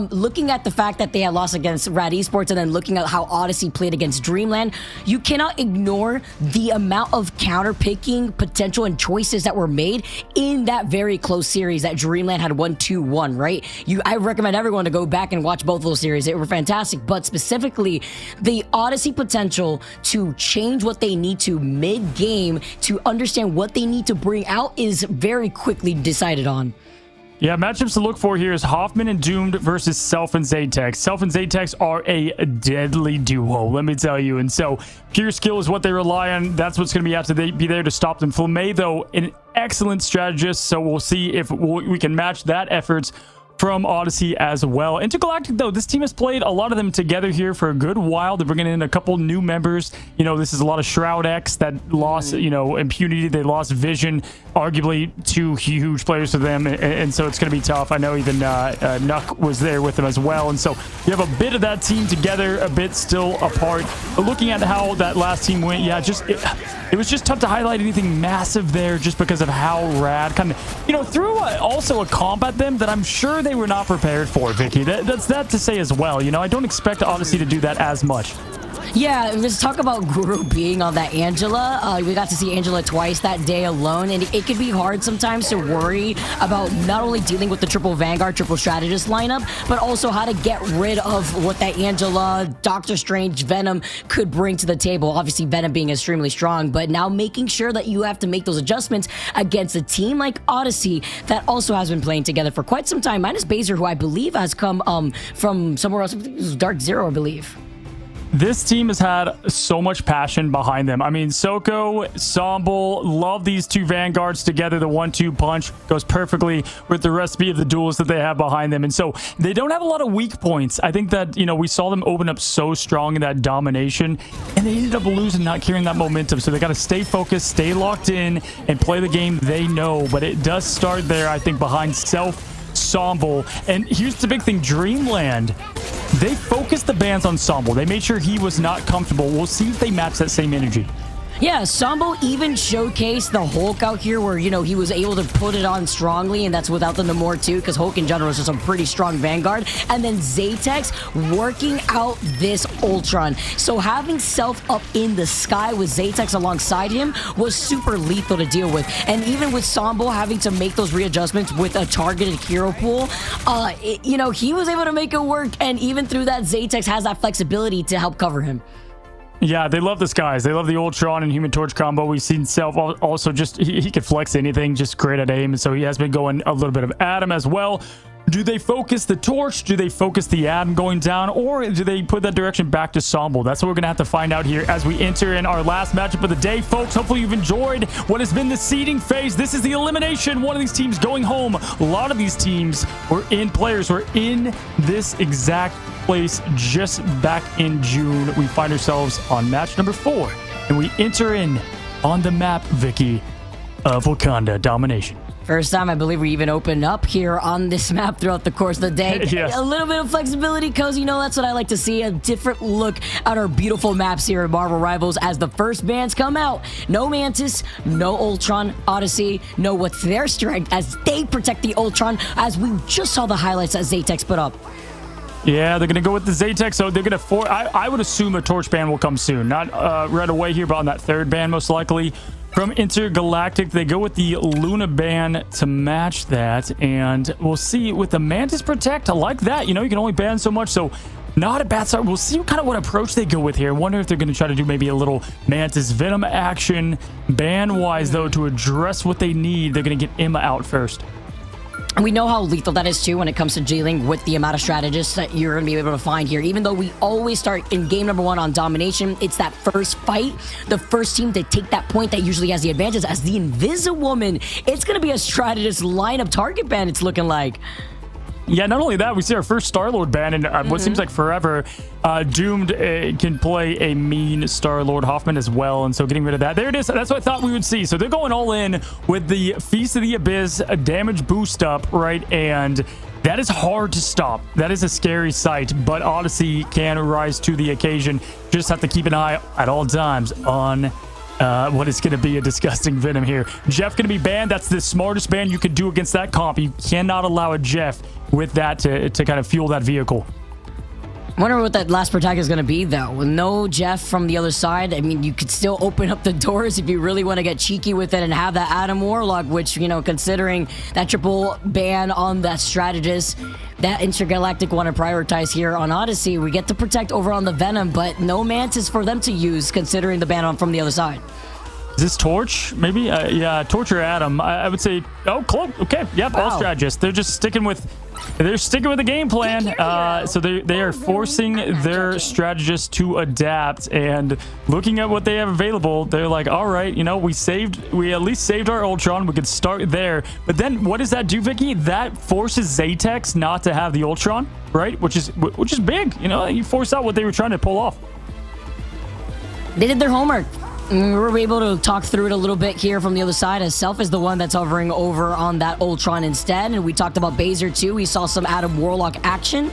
Looking at the fact that they had lost against Rad Esports and then looking at how Odyssey played against Dreamland, you cannot ignore the amount of counter-picking potential and choices that were made in that very close series that Dreamland had won 2-1, right? I recommend everyone to go back and watch both of those series. They were fantastic. But specifically, the Odyssey potential to change what they need to mid-game to understand what they need to bring out is very quickly decided on. Yeah, matchups to look for here is Hoffman and Doomed versus Self and Zatex. Self and Zatex are a deadly duo, let me tell you. And so pure skill is what they rely on. That's what's going to have to be there to stop them. Flamay, though, an excellent strategist. So we'll see if we can match that efforts from Odyssey as well. Intergalactic, though, this team has played a lot of them together here for a good while. They're bringing in a couple new members. You know, this is a lot of Shroud X that lost, you know, Impunity. They lost Vision, arguably 2 huge players for them, and so it's going to be tough. I know even Nuck was there with them as well, and so you have a bit of that team together, a bit still apart. But looking at how that last team went, yeah, it was just tough to highlight anything massive there just because of how Rad kind of, you know, threw also a comp at them that I'm sure they were not prepared for, Vicky. That's that to say as well. You know, I don't expect Odyssey to do that as much. Yeah, let's talk about Guru being on that Angela. We got to see Angela twice that day alone, and it could be hard sometimes to worry about not only dealing with the triple Vanguard, triple strategist lineup, but also how to get rid of what that Angela, Doctor Strange, Venom could bring to the table. Obviously, Venom being extremely strong, but now making sure that you have to make those adjustments against a team like Odyssey that also has been playing together for quite some time, minus Baser, who I believe has come from somewhere else. It was Dark Zero, I believe. This team has had so much passion behind them. I mean, Soko, Somble, love these 2 Vanguards together. The 1-2 punch goes perfectly with the recipe of the duels that they have behind them. And so they don't have a lot of weak points. I think that, you know, we saw them open up so strong in that domination, and they ended up losing, not carrying that momentum. So they got to stay focused, stay locked in, and play the game they know. But it does start there, I think, behind Self, Somble. And here's the big thing, Dreamland, they focused the bans on Somble. They made sure he was not comfortable. We'll see if they match that same energy. Yeah, Sombo even showcased the Hulk out here where, you know, he was able to put it on strongly, and that's without the Namor too, because Hulk in general is just a pretty strong Vanguard. And then Zatex working out this Ultron. So having Self up in the sky with Zatex alongside him was super lethal to deal with. And even with Sombo having to make those readjustments with a targeted hero pool, you know, he was able to make it work. And even through that, Zatex has that flexibility to help cover him. Yeah, they love this, guys. They love the Ultron and Human Torch combo. We've seen Self also just, he could flex anything, just great at aim. And so he has been going a little bit of Atom as well. Do they focus the Torch? Do they focus the Atom going down? Or do they put that direction back to Somble? That's what we're going to have to find out here as we enter in our last matchup of the day, folks. Hopefully you've enjoyed what has been the seeding phase. This is the elimination. One of these teams going home. A lot of these teams were in this exact place just back in June. We find ourselves on match number 4, and we enter in on the map, Vicky, of Wakanda Domination. First time I believe we even opened up here on this map throughout the course of the day. Yes. A little bit of flexibility, because, you know, that's what I like to see. A different look at our beautiful maps here at Marvel Rivals as the first bands come out. No Mantis, no Ultron. Odyssey know what's their strength as they protect the Ultron, as we just saw the highlights that Zatex put up. Yeah, they're going to go with the Zatex, so they're going to I would assume a Torch ban will come soon. Not right away here, but on that 3rd ban most likely. From Intergalactic, they go with the Luna ban to match that, and we'll see with the Mantis Protect. I like that. You know, you can only ban so much, so not a bad start. We'll see kind of what approach they go with here. I wonder if they're going to try to do maybe a little Mantis Venom action. Ban-wise, though, to address what they need, they're going to get Emma out first. And we know how lethal that is too when it comes to dealing with the amount of strategists that you're going to be able to find here. Even though we always start in game number 1 on domination, it's that first fight, the first team to take that point that usually has the advantage. As the Invisiwoman, it's going to be a strategist lineup target ban, it's looking like. Yeah, not only that, we see our first Star-Lord ban in what seems like forever. Doomed can play a mean Star-Lord Hoffman as well, and so getting rid of that. There it is. That's what I thought we would see. So they're going all in with the Feast of the Abyss, a damage boost up, right? And that is hard to stop. That is a scary sight, but Odyssey can rise to the occasion. Just have to keep an eye at all times on what is going to be a disgusting Venom here. Jeff going to be banned. That's the smartest ban you could do against that comp. You cannot allow a Jeff with that to kind of fuel that vehicle. I wonder what that last protect is going to be, though. With no Jeff from the other side, I mean, you could still open up the doors if you really want to get cheeky with it and have that Adam Warlock, which, you know, considering that triple ban on that strategist, that Intergalactic want to prioritize here on Odyssey. We get to protect over on the Venom, but no Mantis for them to use, considering the ban on from the other side. Is this Torch? Maybe? Yeah, Torch or Adam. I would say, oh, Cloak. Okay, yep, Wow. all strategists. They're just sticking with the game plan. So they are forcing their strategists to adapt, and looking at what they have available, they're like, all right, you know, we at least saved our Ultron. We could start there. But then what does that do, Vicky? That forces Zatex not to have the Ultron, right? Which is big. You know, you force out what they were trying to pull off. They did their homework. We were able to talk through it a little bit here from the other side, as Self is the one that's hovering over on that Ultron instead. And we talked about Baser too. We saw some Adam Warlock action.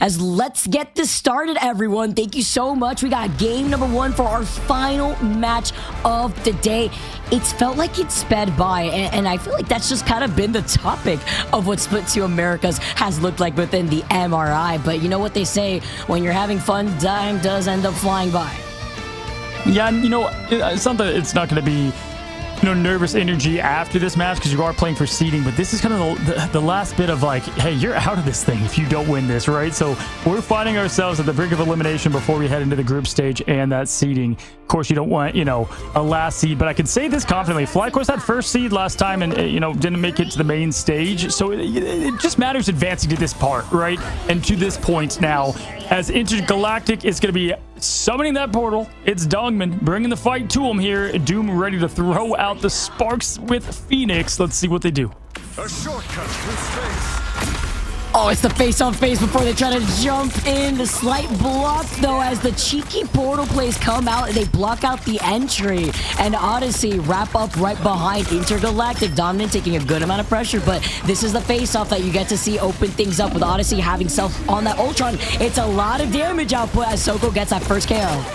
As let's get this started, everyone. Thank you so much. We got game number 1 for our final match of the day. It's felt like it sped by, and I feel like that's just kind of been the topic of what Split 2 Americas has looked like within the MRI. But you know what they say, when you're having fun, time does end up flying by. Yeah, and you know, it's not that it's not going to be, you know, nervous energy after this match because you are playing for seeding, but this is kind of the last bit of like, hey, you're out of this thing if you don't win this, right? So we're finding ourselves at the brink of elimination before we head into the group stage and that seeding. Of course, you don't want, you know, a last seed, but I can say this confidently. FlyQuest had first seed last time and, you know, didn't make it to the main stage. So it just matters advancing to this part, right? And to this point now, as Intergalactic is going to be summoning that portal. It's Dongman bringing the fight to him here. Doom ready to throw out the sparks with Phoenix. Let's see what they do. A shortcut with space. Oh, it's the face-on-face before they try to jump in. The slight block, though, as the cheeky portal plays come out and they block out the entry. And Odyssey wrap up right behind Intergalactic. Dominant taking a good amount of pressure, but this is the face-off that you get to see open things up with Odyssey having Self on that Ultron. It's a lot of damage output as Soko gets that first KO.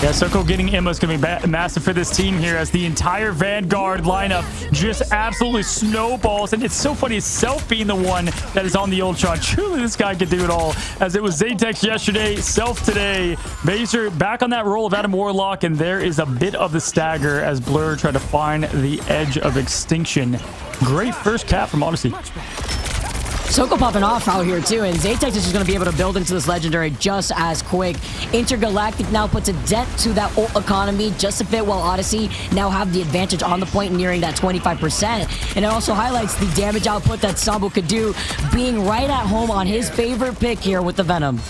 Yeah, Soko getting Emma is going to be massive for this team here as the entire Vanguard lineup just absolutely snowballs. And it's so funny, Self being the one that is on the Ultron. Truly, this guy can do it all. As it was Zatex yesterday, Self today. Baser back on that role of Adam Warlock, and there is a bit of the stagger as Blur try to find the edge of extinction. Great first cap from Odyssey. Soko popping off out here too, and Zatex is just going to be able to build into this legendary just as quick. Intergalactic now puts a dent to that ult economy just a bit, while Odyssey now have the advantage on the point, nearing that 25%. And it also highlights the damage output that Sambo could do, being right at home on his favorite pick here with the Venom.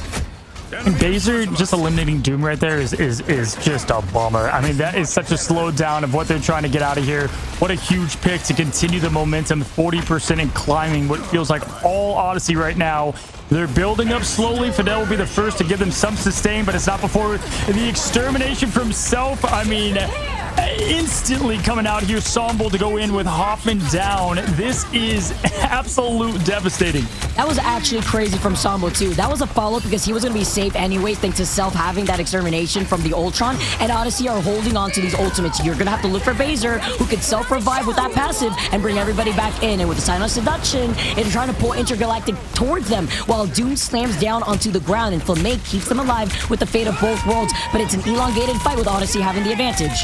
And Baser just eliminating Doom right there is just a bummer. I mean, that is such a slowdown of what they're trying to get out of here. What a huge pick to continue the momentum, 40% and climbing what feels like all Odyssey right now. They're building up slowly. Fidel will be the first to give them some sustain, but it's not before the extermination from Self. I mean, instantly coming out here, Sombo to go in with Hoffman down. This is absolute devastating. That was actually crazy from Sambo too. That was a follow-up because he was going to be safe anyways, thanks to Self having that extermination from the Ultron, and Odyssey are holding on to these ultimates. You're going to have to look for Baser, who could self-revive with that passive and bring everybody back in. And with the Sign of Seduction, it's trying to pull Intergalactic towards them, while Doom slams down onto the ground, and Flamme keeps them alive with the fate of both worlds. But it's an elongated fight with Odyssey having the advantage.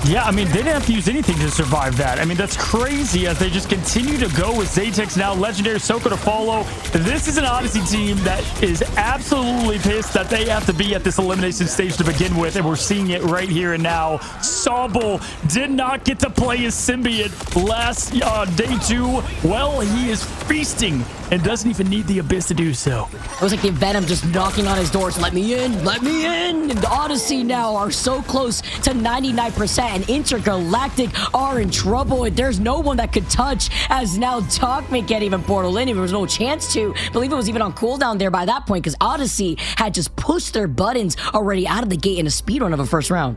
Yeah, I mean, they didn't have to use anything to survive that. I mean, that's crazy as they just continue to go with Zatex now. Legendary Soko to follow. This is an Odyssey team that is absolutely pissed that they have to be at this elimination stage to begin with, and we're seeing it right here and now. Sobble did not get to play his symbiote last day 2. Well, he is feasting and doesn't even need the Abyss to do so. It was like the Venom just knocking on his doors. Let me in, let me in. And the Odyssey now are so close to 99%, and Intergalactic are in trouble. And there's no one that could touch, as now Talkman can't even portal in. There was no chance to. I believe it was even on cooldown there by that point, because Odyssey had just pushed their buttons already out of the gate in a speedrun of a first round.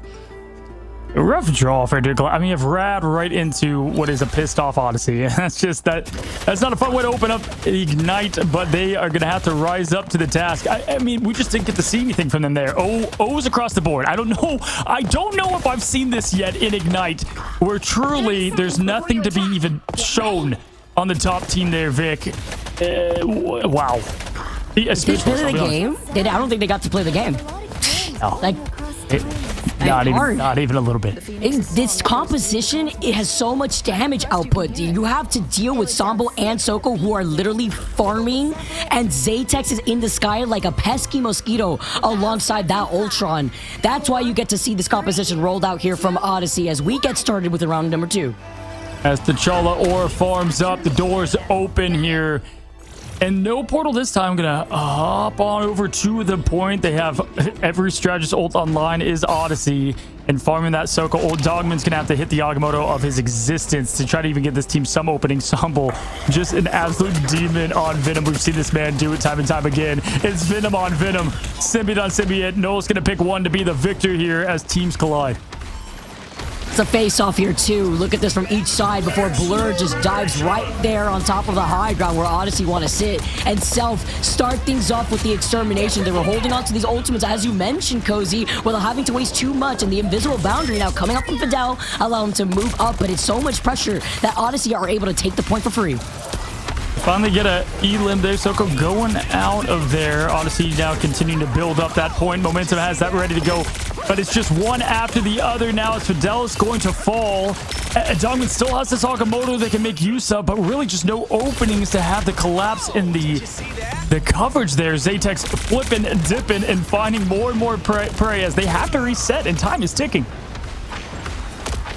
A rough draw for Intergalactic. I mean, you've Rad right into what is a pissed off Odyssey. That's just that's not a fun way to open up Ignite, but they are going to have to rise up to the task. I mean, we just didn't get to see anything from them there. O's across the board. I don't know if I've seen this yet in Ignite, where truly there's nothing to be even shown on the top team there, Vic. Wow. Did they play the game? I don't think they got to play the game. No. Like... Not even a little bit. This composition, it has so much damage output. You have to deal with Sambo and Soko, who are literally farming, and Zatex is in the sky like a pesky mosquito alongside that Ultron. That's why you get to see this composition rolled out here from Odyssey as we get started with round number 2. As T'Challa Aura farms up, the doors open here. And no portal this time. I'm going to hop on over to the point. They have every strategist ult online is Odyssey. And farming that Soko ult, Dogman's going to have to hit the Agamotto of his existence to try to even get this team some opening. Stumble, just an absolute demon on Venom. We've seen this man do it time and time again. It's Venom on Venom. Symbiote on Symbiote. Noel's going to pick one to be the victor here as teams collide. It's a face-off here, too. Look at this from each side before Blur just dives right there on top of the high ground where Odyssey want to sit. And Self start things off with the extermination. They were holding on to these ultimates, as you mentioned, Cozy, without having to waste too much. And the invisible boundary now coming up from Fidel, allow him to move up. But it's so much pressure that Odyssey are able to take the point for free. Finally get a elim there. Soko going out of there. Odyssey now continuing to build up that point. Momentum has that ready to go. But it's just one after the other now as Fidelis going to fall. Dogman still has this Agamotto they can make use of, but really just no openings to have the collapse in the coverage there. Zatex flipping, dipping, and finding more and more prey as they have to reset, and time is ticking.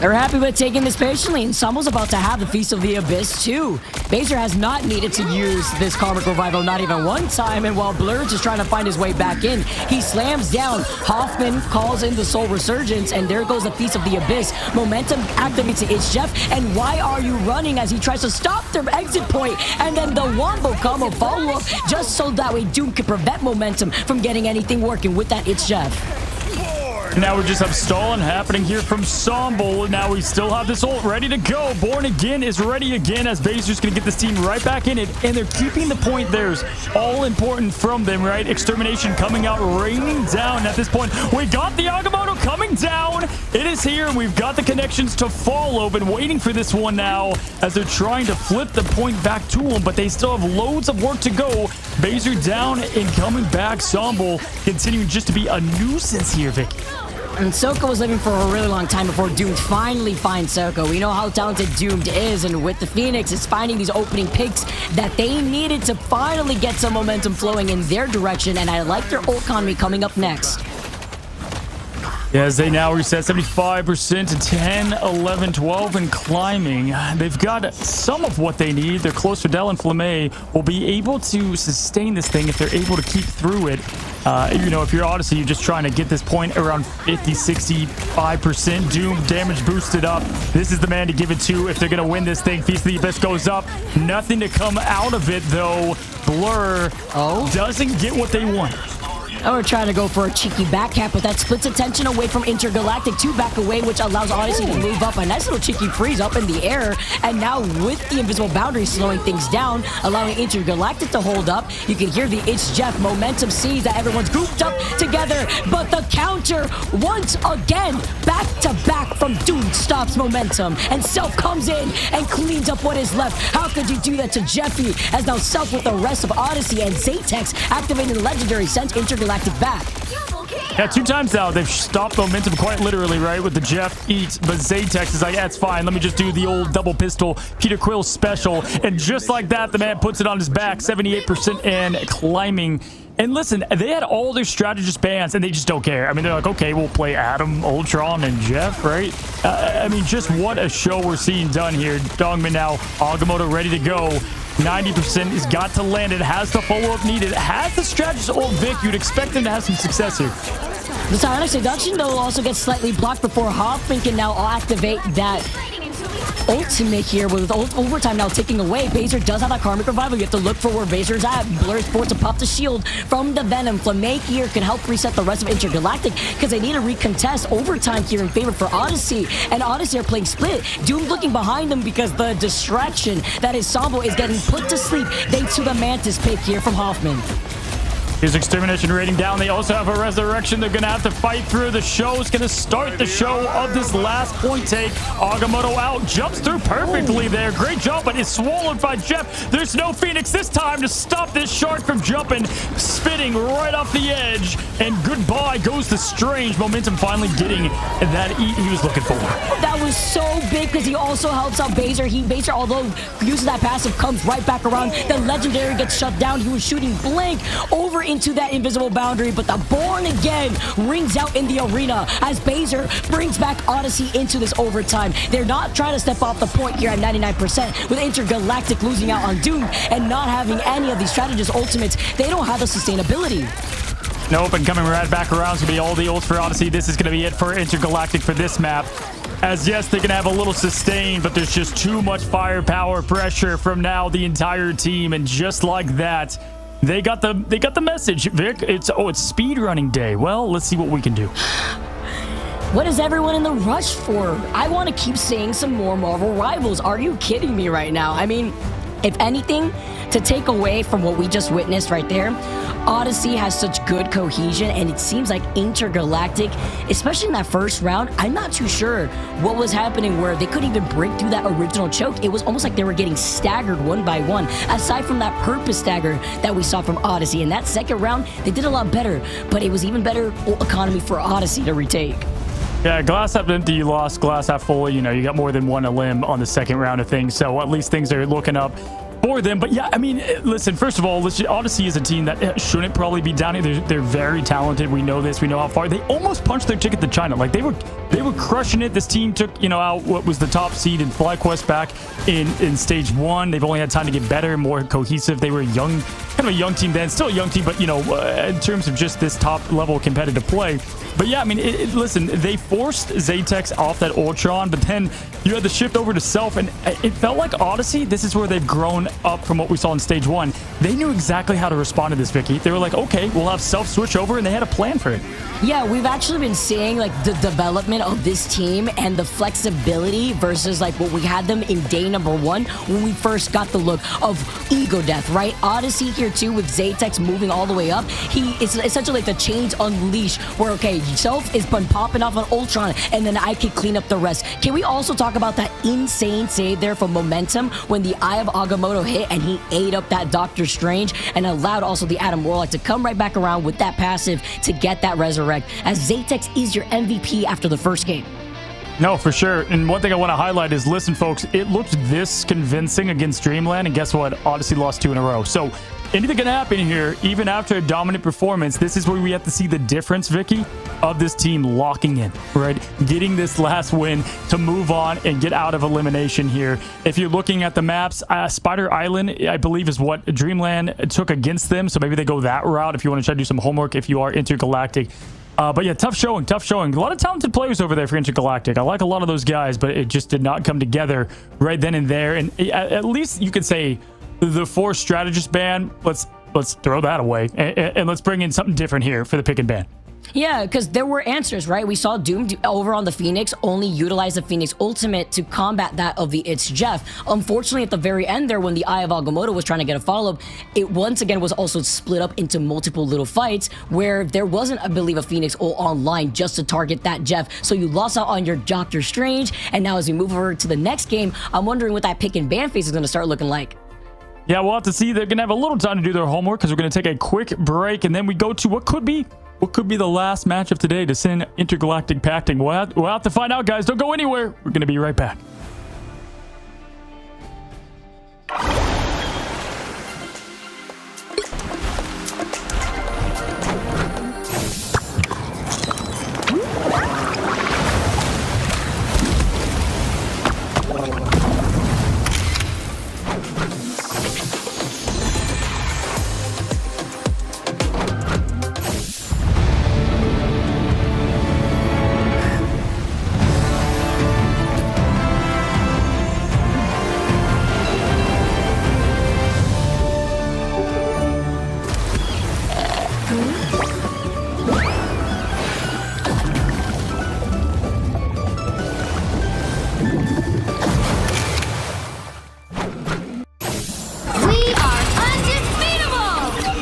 They're happy with taking this patiently, and Summel's about to have the Feast of the Abyss too. Baser has not needed to use this Karmic Revival not even one time, and while Blur is trying to find his way back in, he slams down. Hoffman calls in the Soul Resurgence, and there goes the Feast of the Abyss. Momentum activates to Jeff, and why are you running as he tries to stop their exit point, and then the Wombo combo follow-up just so that way Doom can prevent Momentum from getting anything working with that It's Jeff. Now we just have stalling happening here from Sombo. Now we still have this ult ready to go. Born Again is ready again as Baser's going to get this team right back in it. And they're keeping the point. There's all important from them, right? Extermination coming out, raining down at this point. We got the Agamotto coming down. It is here. And we've got the connections to follow. Been waiting for this one now as they're trying to flip the point back to them. But they still have loads of work to go. Baser down and coming back. Sombo continuing just to be a nuisance here, Vicky. And Soko was living for a really long time before Doomed finally finds Soko. We know how talented Doomed is, and with the Phoenix, it's finding these opening picks that they needed to finally get some momentum flowing in their direction, and I like their ult economy coming up next. As they now reset 75% to 10, 11, 12, and climbing. They've got some of what they need. Their close Fidel and Flamme will be able to sustain this thing if they're able to keep through it. You know, if you're Odyssey, you're just trying to get this point around 50, 65%. Doom damage boosted up. This is the man to give it to if they're going to win this thing. Feast of the Abyss goes up. Nothing to come out of it, though. Blur doesn't get what they want. Oh, we're trying to go for a cheeky back cap, but that splits attention away from Intergalactic to back away, which allows Odyssey to move up. A nice little cheeky freeze up in the air. And now with the invisible boundary slowing things down, allowing Intergalactic to hold up. You can hear the It's Jeff momentum sees that everyone's grouped up together. But the counter, once again, back to back from Doom stops momentum. And Self comes in and cleans up what is left. How could you do that to Jeffy? As now Self with the rest of Odyssey and Zatex activating the legendary sends Intergalactic back. Yeah, 2 times now they've stopped momentum quite literally, right? With the Jeff eats, but Zatex is like, that's fine. Let me just do the old double pistol Peter Quill special. And just like that, the man puts it on his back, 78% and climbing. And listen, they had all their strategist bands, and they just don't care. I mean, they're like, okay, we'll play Adam, Ultron, and Jeff, right? I mean, just what a show we're seeing done here. Dongman now, Agamotto ready to go. 90% has got to land it, has the follow-up needed, has the strategist old Vic. You'd expect him to have some success here. The psionic seduction, though, also gets slightly blocked before Hoffman can now activate that ultimate here with overtime now ticking away. Baser does have that karmic revival. You have to look for where Baser's at. Blur's forced to pop the shield from the Venom. Flamme here can help reset the rest of Intergalactic because they need to recontest overtime here in favor for Odyssey. And Odyssey are playing split. Doom looking behind them because the distraction that is Sambo is getting put to sleep. They to the Mantis pick here from Hoffman. Here's Extermination rating down. They also have a Resurrection. They're going to have to fight through. The show is going to start the show of this last point take. Agamotto out. Jumps through perfectly there. Great jump, but it's swallowed by Jeff. There's no Phoenix this time to stop this shark from jumping. Spitting right off the edge. And goodbye goes the Strange. Momentum finally getting that eat he was looking for. That was so big because he also helps out Baser. Baser, although uses that passive, comes right back around. The Legendary gets shut down. He was shooting blank over into that invisible boundary, but the Born Again rings out in the arena as Baser brings back Odyssey into this overtime. They're not trying to step off the point here at 99% with Intergalactic losing out on Doom and not having any of these strategist ultimates. They don't have the sustainability. Nope, and coming right back around is going to be all the ults for Odyssey. This is going to be it for Intergalactic for this map. As yes, they can have a little sustain, but there's just too much firepower pressure from now the entire team, and just like that, they got the message, Vic. It's speed running day. Well, let's see what we can do. What is everyone in the rush for? I want to keep seeing some more Marvel Rivals. Are you kidding me right now? I mean, if anything, to take away from what we just witnessed right there, Odyssey has such good cohesion, and it seems like Intergalactic, especially in that first round, I'm not too sure what was happening where they couldn't even break through that original choke. It was almost like they were getting staggered one by one, aside from that purpose stagger that we saw from Odyssey. In that second round, they did a lot better, but it was even better economy for Odyssey to retake. Yeah, glass half empty, you lost. Glass half full, you know, you got more than one limb on the second round of things, so at least things are looking up for them. But yeah, I mean, listen, first of all, Odyssey is a team that shouldn't probably be down here. They're very talented. We know this. We know how far. They almost punched their ticket to China. Like, they were crushing it. This team took, you know, out what was the top seed in FlyQuest back in stage 1. They've only had time to get better, more cohesive. They were young, kind of a young team then. Still a young team, but, you know, in terms of just this top level competitive play. But yeah, I mean, listen, they forced Zatex off that Ultron, but then you had the shift over to Self, and it felt like Odyssey, this is where they've grown up from what we saw in stage 1. They knew exactly how to respond to this, Vicky. They were like, okay, we'll have Self switch over, and they had a plan for it. Yeah, we've actually been seeing like the development of this team and the flexibility versus like what we had them in day number 1 when we first got the look of Ego Death, right? Odyssey here too with Zatex moving all the way up. It's essentially like the chains unleash where, okay, Self is been popping off on Ultron and then I could clean up the rest. Can we also talk about that insane save there from Momentum when the Eye of Agamotto hit and he ate up that Doctor Strange and allowed also the Adam Warlock to come right back around with that passive to get that resurrect, as Zatex is your MVP after the first game. No, for sure. And one thing I want to highlight is, listen, folks, it looked this convincing against Dreamland, and guess what? Odyssey lost 2 in a row. So anything can happen here, even after a dominant performance. This is where we have to see the difference, Vicky, of this team locking in, right? Getting this last win to move on and get out of elimination here. If you're looking at the maps, Spider Island, I believe, is what Dreamland took against them. So maybe they go that route if you want to try to do some homework if you are Intergalactic. But yeah, tough showing. A lot of talented players over there for Intergalactic. I like a lot of those guys, but it just did not come together right then and there. And at least you could say the 4 strategist ban, let's throw that away and let's bring in something different here for the pick and ban. Yeah, because there were answers, right? We saw Doom over on the Phoenix only utilize the Phoenix ultimate to combat that of the It's Jeff. Unfortunately, at the very end there, when the Eye of Agamotto was trying to get a follow-up, it once again was also split up into multiple little fights where there wasn't, I believe, a Phoenix ult online just to target that Jeff. So you lost out on your Doctor Strange, and now as we move over to the next game, I'm wondering what that pick and ban phase is going to start looking like. Yeah, we'll have to see. They're going to have a little time to do their homework because we're going to take a quick break, and then we go to what could be what could be the last match of today to send intergalactic packing? We'll have to find out, guys. Don't go anywhere. We're going to be right back. We are undefeatable!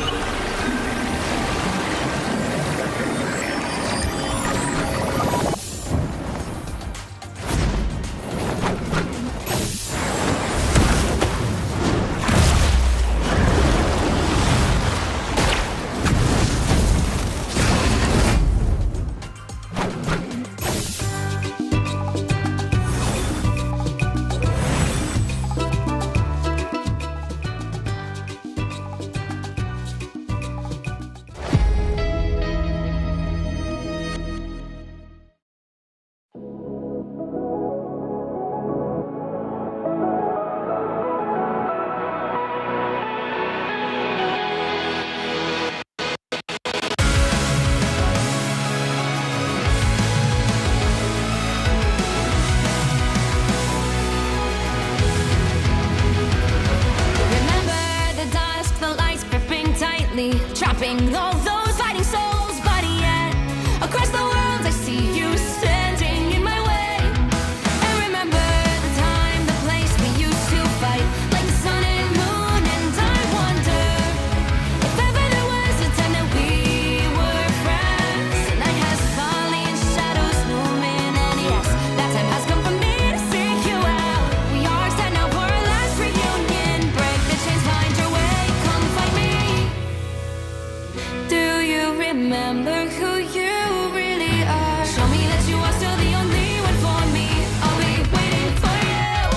Remember the dusk, the lights gripping tightly, trapping all those fighting souls. But yet, across the world, I see you standing in my way. And remember the time, the place we used to fight, like the sun and moon. And I wonder if ever there was a time that we were friends. The night has fallen, shadows looming, and yes, that time has come for me to seek you out. We are set now for our last reunion. Break the chains, find your way, come find me. Do you remember who you really are? Show me that you are still the only one for me. I'll be waiting for you.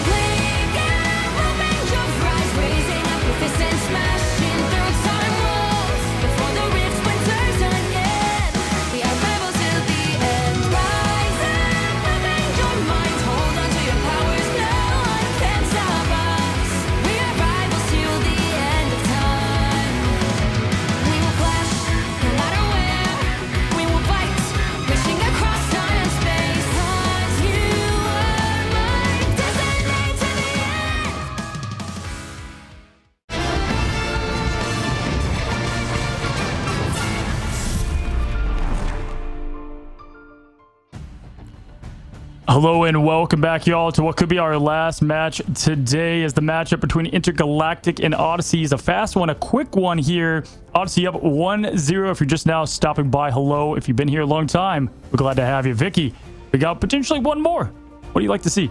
Blinking, open your eyes, raising up your fists and smashing through time walls. Before the rift splinters again, we are rebels till the end. Rise up, open your minds, hold on to your powers. No one can stop us. We are rivals till the end of time. We will clash, no matter where. We will fight, reaching across time and space. 'Cause you are my destiny to the end. Hello and welcome back, y'all, to what could be our last match today. As the matchup between Intergalactic and Odyssey is a fast one, a quick one here. Odyssey up 1-0. If you're just now stopping by, hello. If you've been here a long time, we're glad to have you. Vicky, we got potentially one more. What do you like to see?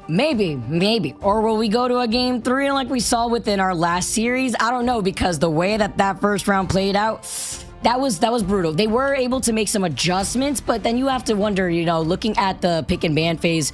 Maybe. Or will we go to a game 3 like we saw within our last series? I don't know, because the way that first round played out, that was brutal. They were able to make some adjustments, but then you have to wonder, looking at the pick and ban phase,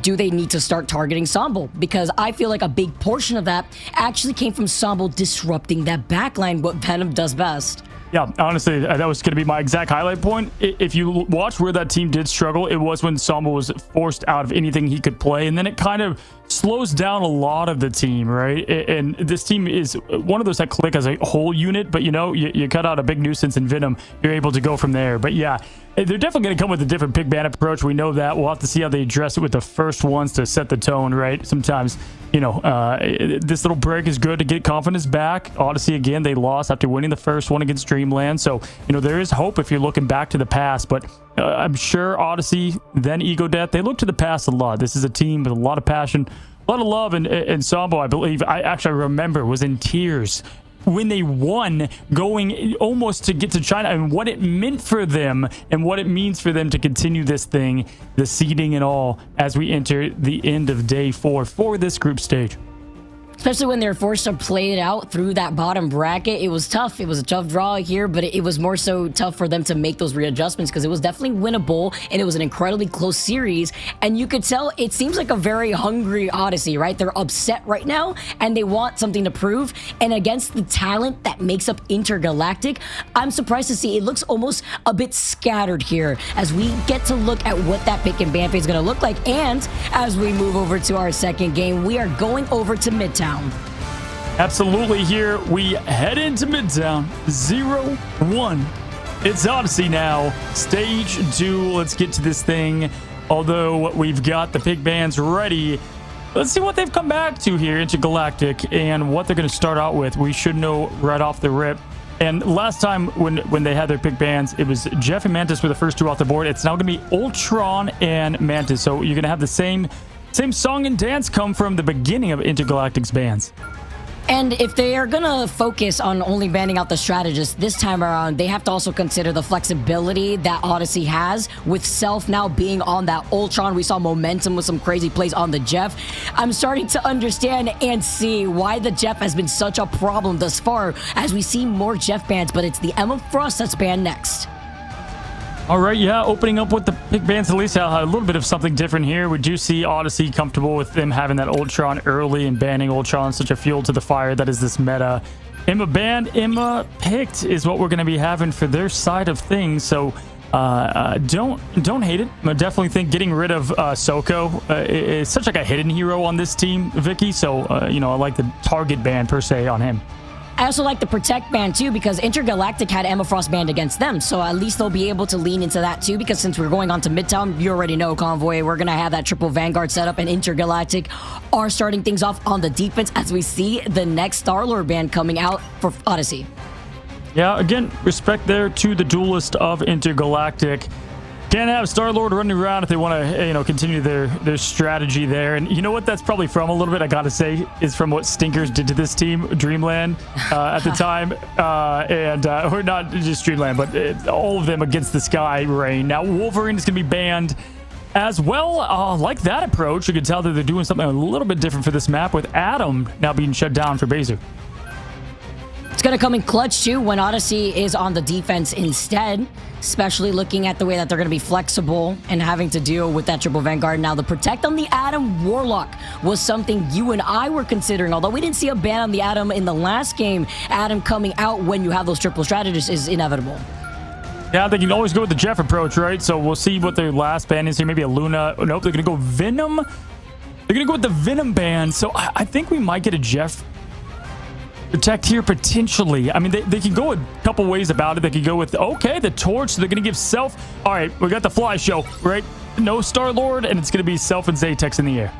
do they need to start targeting Sombo? Because I feel like a big portion of that actually came from Sombo disrupting that backline, what Venom does best. Yeah, honestly, that was going to be my exact highlight point. If you watch where that team did struggle, it was when Sombo was forced out of anything he could play, and then it kind of slows down a lot of the team, right? And this team is one of those that click as a whole unit, but you cut out a big nuisance in Venom, you're able to go from there. But yeah, they're definitely going to come with a different pick ban approach. We know that. We'll have to see how they address it with the first ones to set the tone, right? Sometimes, this little break is good to get confidence back. Odyssey, again, they lost after winning the first one against Dreamland. So, there is hope if you're looking back to the past. But I'm sure Odyssey, then Ego Death, they look to the past a lot. This is a team with a lot of passion, a lot of love. And Sambo, I believe, I remember, was in tears when they won, going almost to get to China, and what it meant for them and what it means for them to continue this thing, the seeding and all, as we enter the end of day 4 for this group stage. Especially when they're forced to play it out through that bottom bracket. It was tough. It was a tough draw here, but it was more so tough for them to make those readjustments because it was definitely winnable and it was an incredibly close series. And you could tell it seems like a very hungry Odyssey, right? They're upset right now and they want something to prove. And against the talent that makes up Intergalactic, I'm surprised to see it looks almost a bit scattered here as we get to look at what that pick and ban phase is going to look like. And as we move over to our second game, we are going over to Midtown. Absolutely. Here we head into Midtown 0-1. It's Odyssey now, stage 2. Let's get to this thing. Although we've got the pick bands ready, let's see what they've come back to here, Intergalactic, and what they're going to start out with. We should know right off the rip. And last time when they had their pick bands, it was Jeff and Mantis were the first two off the board. It's now going to be Ultron and Mantis. So you're going to have the same song and dance come from the beginning of Intergalactic's bands. And if they are going to focus on only banning out the strategist this time around, they have to also consider the flexibility that Odyssey has with Self now being on that Ultron. We saw momentum with some crazy plays on the Jeff. I'm starting to understand and see why the Jeff has been such a problem thus far as we see more Jeff bans, but it's the Emma Frost that's banned next. All right, yeah, opening up with the pick bands, at least a little bit of something different here. We do see Odyssey comfortable with them having that Ultron early and banning Ultron, such a fuel to the fire that is this meta. Emma banned, Emma picked is what we're going to be having for their side of things. So don't hate it. I definitely think getting rid of Soko is such like a hidden hero on this team, Vicky. So, I like the target ban per se on him. I also like the Protect ban too because Intergalactic had Emma Frost banned against them, so at least they'll be able to lean into that too because since we're going on to Midtown, you already know, Convoy, we're going to have that triple Vanguard setup and Intergalactic are starting things off on the defense as we see the next Star-Lord ban coming out for Odyssey. Yeah, again, respect there to the duelist of Intergalactic. Can't have Star-Lord running around if they want to, continue their strategy there. And you know what that's probably from a little bit, I got to say, is from what Stinkers did to this team, Dreamland, at the time. Or not just Dreamland, but all of them against the Sky Rain. Now, Wolverine is going to be banned as well. Like that approach, you can tell that they're doing something a little bit different for this map with Adam now being shut down for Baser. It's going to come in clutch too when Odyssey is on the defense instead, especially looking at the way that they're going to be flexible and having to deal with that triple Vanguard. Now, the Protect on the Adam Warlock was something you and I were considering, although we didn't see a ban on the Adam in the last game. Adam coming out when you have those triple strategists is inevitable. Yeah, they can always go with the Jeff approach, right? So we'll see what their last ban is here. Maybe a Luna. Oh, nope, they're going to go Venom. They're going to go with the Venom ban. So I think we might get a Jeff Protect here potentially. I mean, they can go a couple ways about it. They could go with, okay, the Torch. So they're going to give Self. All right, we got the Fly Show, right? No Star-Lord, and it's going to be Self and Zatex in the air.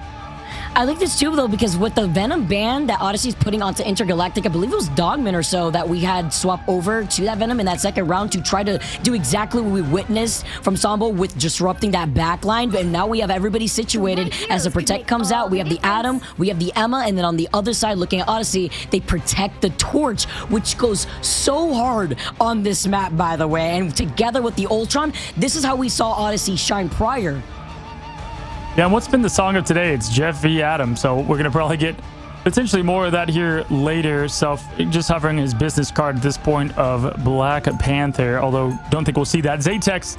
I like this too, though, because with the Venom ban that Odyssey's putting onto Intergalactic, I believe it was Dogman or so that we had swap over to that Venom in that second round to try to do exactly what we witnessed from Sambo with disrupting that backline. But now we have everybody situated as the Protect comes out. We have the Adam, we have the Emma, and then on the other side, looking at Odyssey, they protect the Torch, which goes so hard on this map, by the way. And together with the Ultron, this is how we saw Odyssey shine prior. Yeah, and what's been the song of today? It's Jeff v. Adam. So we're going to probably get potentially more of that here later. Self just hovering his business card at this point of Black Panther, although don't think we'll see that. Zatex,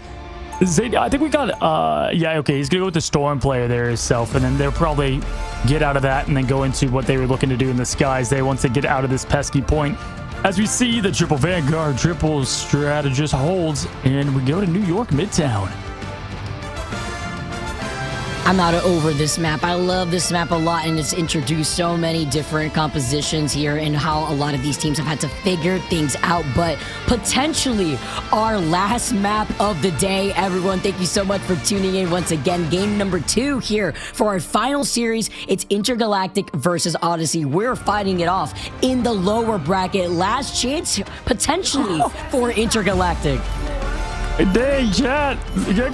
I think we got, yeah, okay, he's going to go with the Storm player there himself, and then they'll probably get out of that and then go into what they were looking to do in the skies there once they get out of this pesky point. As we see the triple Vanguard, triple strategist holds, and we go to New York Midtown. I'm not over this map. I love this map a lot, and it's introduced so many different compositions here and how a lot of these teams have had to figure things out. But potentially our last map of the day. Everyone, thank you so much for tuning in once again. Game number 2 here for our final series. It's Intergalactic versus Odyssey. We're fighting it off in the lower bracket. Last chance potentially for Intergalactic. Dang, chat.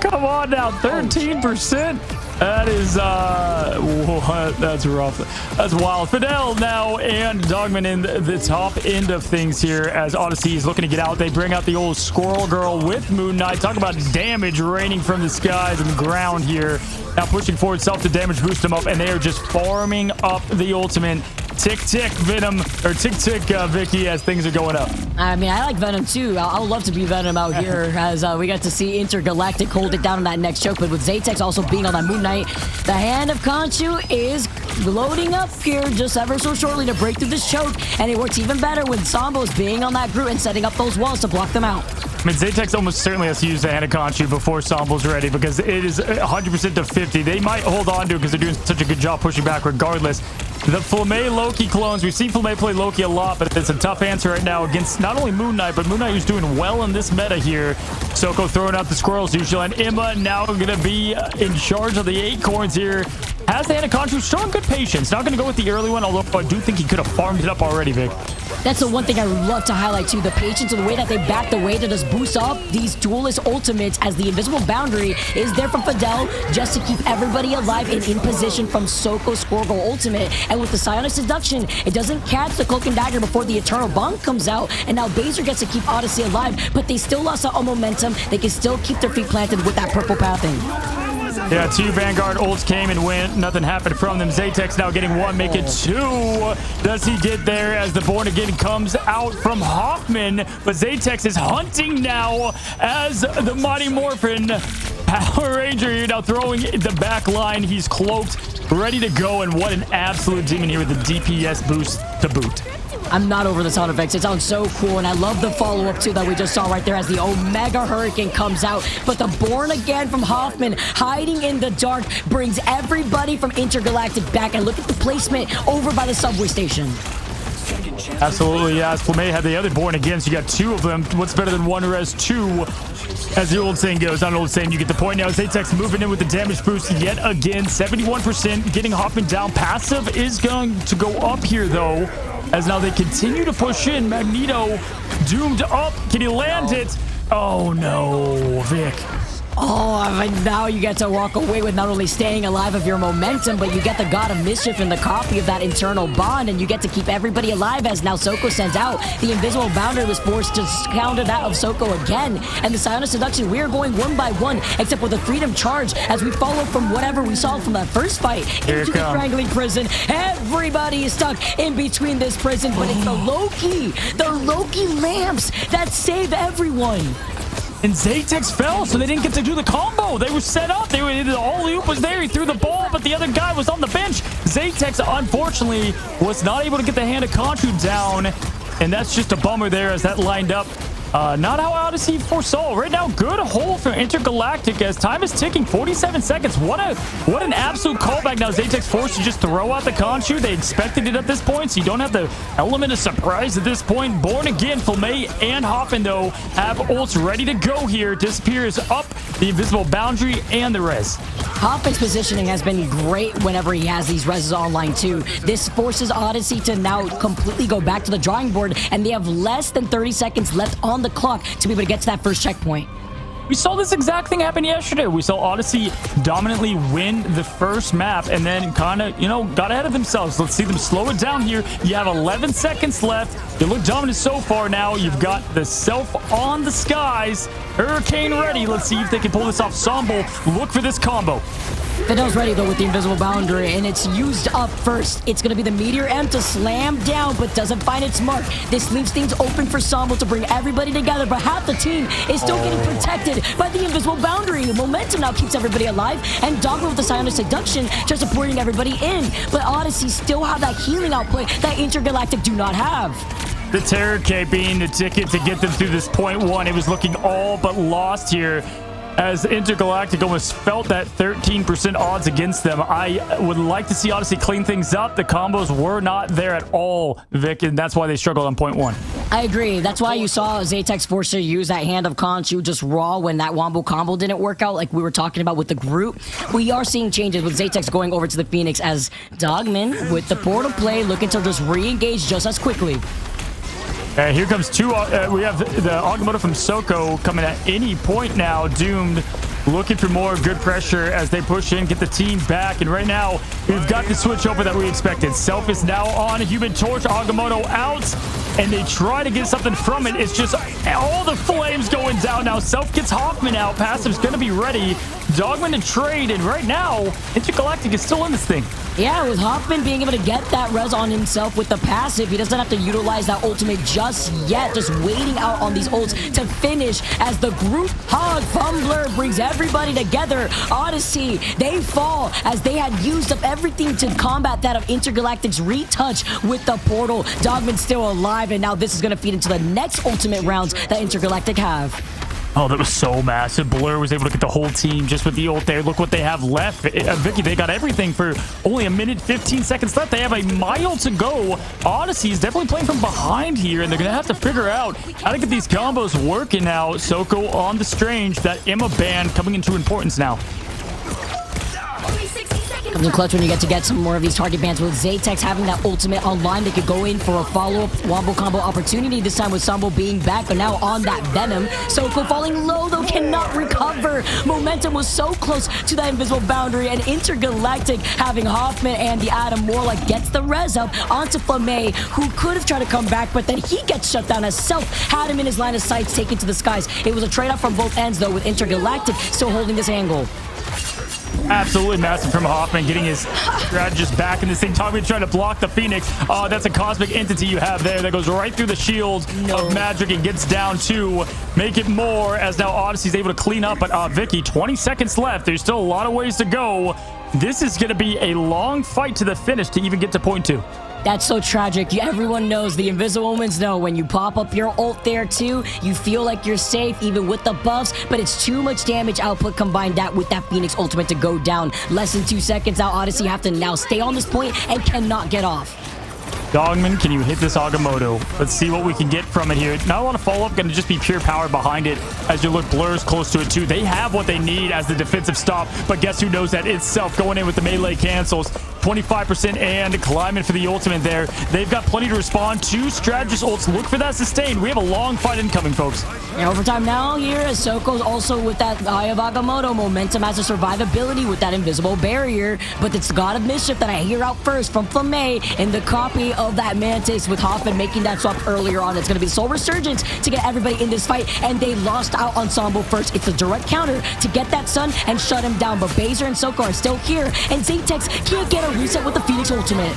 Come on now, 13%. That is, what? That's rough. That's wild. Fidel now and Dogman in the top end of things here as Odyssey is looking to get out. They bring out the old Squirrel Girl with Moon Knight. Talk about damage raining from the skies and the ground here. Now pushing forward, Self to damage boost them up, and they are just farming up the ultimate. tick tick Venom or tick tick Vicky as things are going up. I mean, I like Venom too. I would love to be Venom out here as we got to see Intergalactic hold it down on that next choke. But with Zatex also being on that Moon Knight, the hand of Khonshu is loading up here just ever so shortly to break through this choke. And it works even better with Sambo's being on that Groot and setting up those walls to block them out. I mean, Zatex almost certainly has to use the hand of Khonshu before Sambo's ready because it is 100% to 50. They might hold on to it because they're doing such a good job pushing back regardless. The Flamme Loki clones, we've seen Flamme play Loki a lot, but it's a tough answer right now against not only Moon Knight, but Moon Knight who's doing well in this meta here. Soko throwing out the squirrels usually, and Emma now going to be in charge of the acorns here. Has the hand of Khonshu, showing good patience. Not going to go with the early one, although I do think he could have farmed it up already, Vic. That's the one thing I would love to highlight too, the patience and the way that they backed away to just boost up these duelist ultimates as the invisible boundary is there from Fidel just to keep everybody alive and in position from Soko's Squirgle ultimate. And with the Psionic Seduction, it doesn't catch the Cloak and Dagger before the Eternal Bond comes out, and now Baser gets to keep Odyssey alive, but they still lost out on momentum. They can still keep their feet planted with that purple pathing. Yeah, 2 Vanguard ults came and went. Nothing happened from them. Zatex now getting 1, make it 2. Does he get there as the Born Again comes out from Hoffman? But Zatex is hunting now as the Mighty Morphin Power Ranger here now throwing the back line. He's cloaked, ready to go. And what an absolute demon here with the DPS boost to boot. I'm not over the sound effects. It sounds so cool, and I love the follow-up, too, that we just saw right there as the Omega Hurricane comes out. But the Born Again from Hoffman, hiding in the dark, brings everybody from Intergalactic back. And look at the placement over by the subway station. Absolutely, yeah. As Flamme had the other Born Again, so you got 2 of them. What's better than 1 res 2? As the old saying goes, not an old saying, you get the point now. Zatex moving in with the damage boost yet again. 71%, getting Hoffman down. Passive is going to go up here, though, as now they continue to push in. Magneto doomed up. Can he land it? Oh, no, Vic. Oh, I mean, now you get to walk away with not only staying alive of your momentum, but you get the God of Mischief and the copy of that internal bond, and you get to keep everybody alive as now Soko sends out. The invisible boundary was forced to counter that of Soko again. And the Psionic Seduction, we are going 1 by 1, except for the Freedom Charge, as we follow from whatever we saw from that first fight into the Strangling Prison. Everybody is stuck in between this prison, but it's the Loki lamps that save everyone. And Zatex fell, so they didn't get to do the combo. They were set up. The alley-oop was there. He threw the ball, but the other guy was on the bench. Zatex, unfortunately, was not able to get the hand of Khonshu down. And that's just a bummer there as that lined up. Not how Odyssey foresaw. Right now, good hold from Intergalactic as time is ticking. 47 seconds. What an absolute callback. Now Zatex forced to just throw out the Khonshu. They expected it at this point, so you don't have the element of surprise at this point. Born Again, Flamme and Hoffman, though, have ults ready to go here. Disappears up the invisible boundary and the res. Hoffman's positioning has been great whenever he has these reses online too. This forces Odyssey to now completely go back to the drawing board, and they have less than 30 seconds left on the clock to be able to get to that first checkpoint. We saw this exact thing happen yesterday. We saw Odyssey dominantly win the first map and then kind of, got ahead of themselves. Let's see them slow it down here. You have 11 seconds left. You look dominant so far now. You've got the Self on the skies. Hurricane ready. Let's see if they can pull this off. Sambo, look for this combo. Fidel's ready, though, with the invisible boundary, and it's used up first. It's going to be the Meteor M to slam down, but doesn't find its mark. This leaves things open for Sambo to bring everybody together, but half the team is still getting protected by the invisible boundary. Momentum now keeps everybody alive, and Dogma with the Psionic Seduction just supporting everybody in. But Odyssey still have that healing output that Intergalactic do not have. The Terror Cape being the ticket to get them through this point 1. It was looking all but lost here, as Intergalactic almost felt that 13% odds against them. I would like to see Odyssey clean things up. The combos were not there at all, Vic, and that's why they struggled on point 1. I agree. That's why you saw Zatex forced to use that hand of Khonshu just raw when that Wombo combo didn't work out, like we were talking about with the Groot. We are seeing changes with Zatex going over to the Phoenix as Dogman with the portal play looking to just re-engage just as quickly. Here comes 2. We have the Agamotto from Soko coming at any point now. Doomed, looking for more good pressure as they push in, get the team back. And right now, we've got the switch over that we expected. Self is now on. Human Torch, Agamotto out. And they try to get something from it. It's just all the flames going down now. Self gets Hoffman out. Passive's going to be ready. Dogman to trade, and right now, Intergalactic is still in this thing. Yeah, with Hoffman being able to get that res on himself with the passive, he doesn't have to utilize that ultimate just yet. Just waiting out on these ults to finish as the group hug from Blur brings everybody together. Odyssey, they fall as they had used up everything to combat that of Intergalactic's retouch with the portal. Dogman's still alive, and now this is going to feed into the next ultimate rounds that Intergalactic have. Oh, that was so massive. Blur was able to get the whole team just with the ult there. Look what they have left. Vicky, they got everything for only a minute, 15 seconds left. They have a mile to go. Odyssey is definitely playing from behind here, and they're going to have to figure out how to get these combos working now. Soko on the Strange. That Emma ban coming into importance now. Comes in clutch when you get some more of these target bans. With Zaytex having that ultimate online, they could go in for a follow-up wombo combo opportunity, this time with Sambo being back, but now on that Venom. Soko falling low, though, cannot recover. Momentum was so close to that invisible boundary, and Intergalactic having Hoffman and the Adam Warlock gets the res up onto Flamay, who could have tried to come back, but then he gets shut down as Self had him in his line of sight, taken to the skies. It was a trade-off from both ends, though, with Intergalactic still holding this angle. Absolutely massive from Hoffman, getting his strategist back in this thing. Tommy trying to block the Phoenix. That's a cosmic entity you have there that goes right through the shield of Magic and gets down to make it more, as now Odyssey's able to clean up. But Vicky, 20 seconds left. There's still a lot of ways to go. This is going to be a long fight to the finish to even get to point 2. That's so tragic. Everyone knows, the Invisible Omens know, when you pop up your ult there too, you feel like you're safe even with the buffs, but it's too much damage output combined that with that Phoenix ultimate to go down. Less than 2 seconds now. Odyssey have to now stay on this point and cannot get off. Dogman, can you hit this Agamotto? Let's see what we can get from it here. Not a lot of follow-up, going to just be pure power behind it. As you look, Blur's close to it too. They have what they need as the defensive stop, but guess who knows that? It's Self going in with the melee cancels. 25% and climbing for the ultimate there. They've got plenty to respond. 2 strategist ults. Look for that sustain. We have a long fight incoming, folks. And overtime now here as Soko's also with that Eye of Agamotto. Momentum has a survivability with that invisible barrier, but it's God of Mischief that I hear out first from Flamay in the copy of that Mantis, with Hoffman making that swap earlier on. It's going to be Soul Resurgence to get everybody in this fight, and they lost out on Sambo first. It's a direct counter to get that stun and shut him down, but Baser and Soko are still here, and Zaytex can't get a reset with the Phoenix ultimate.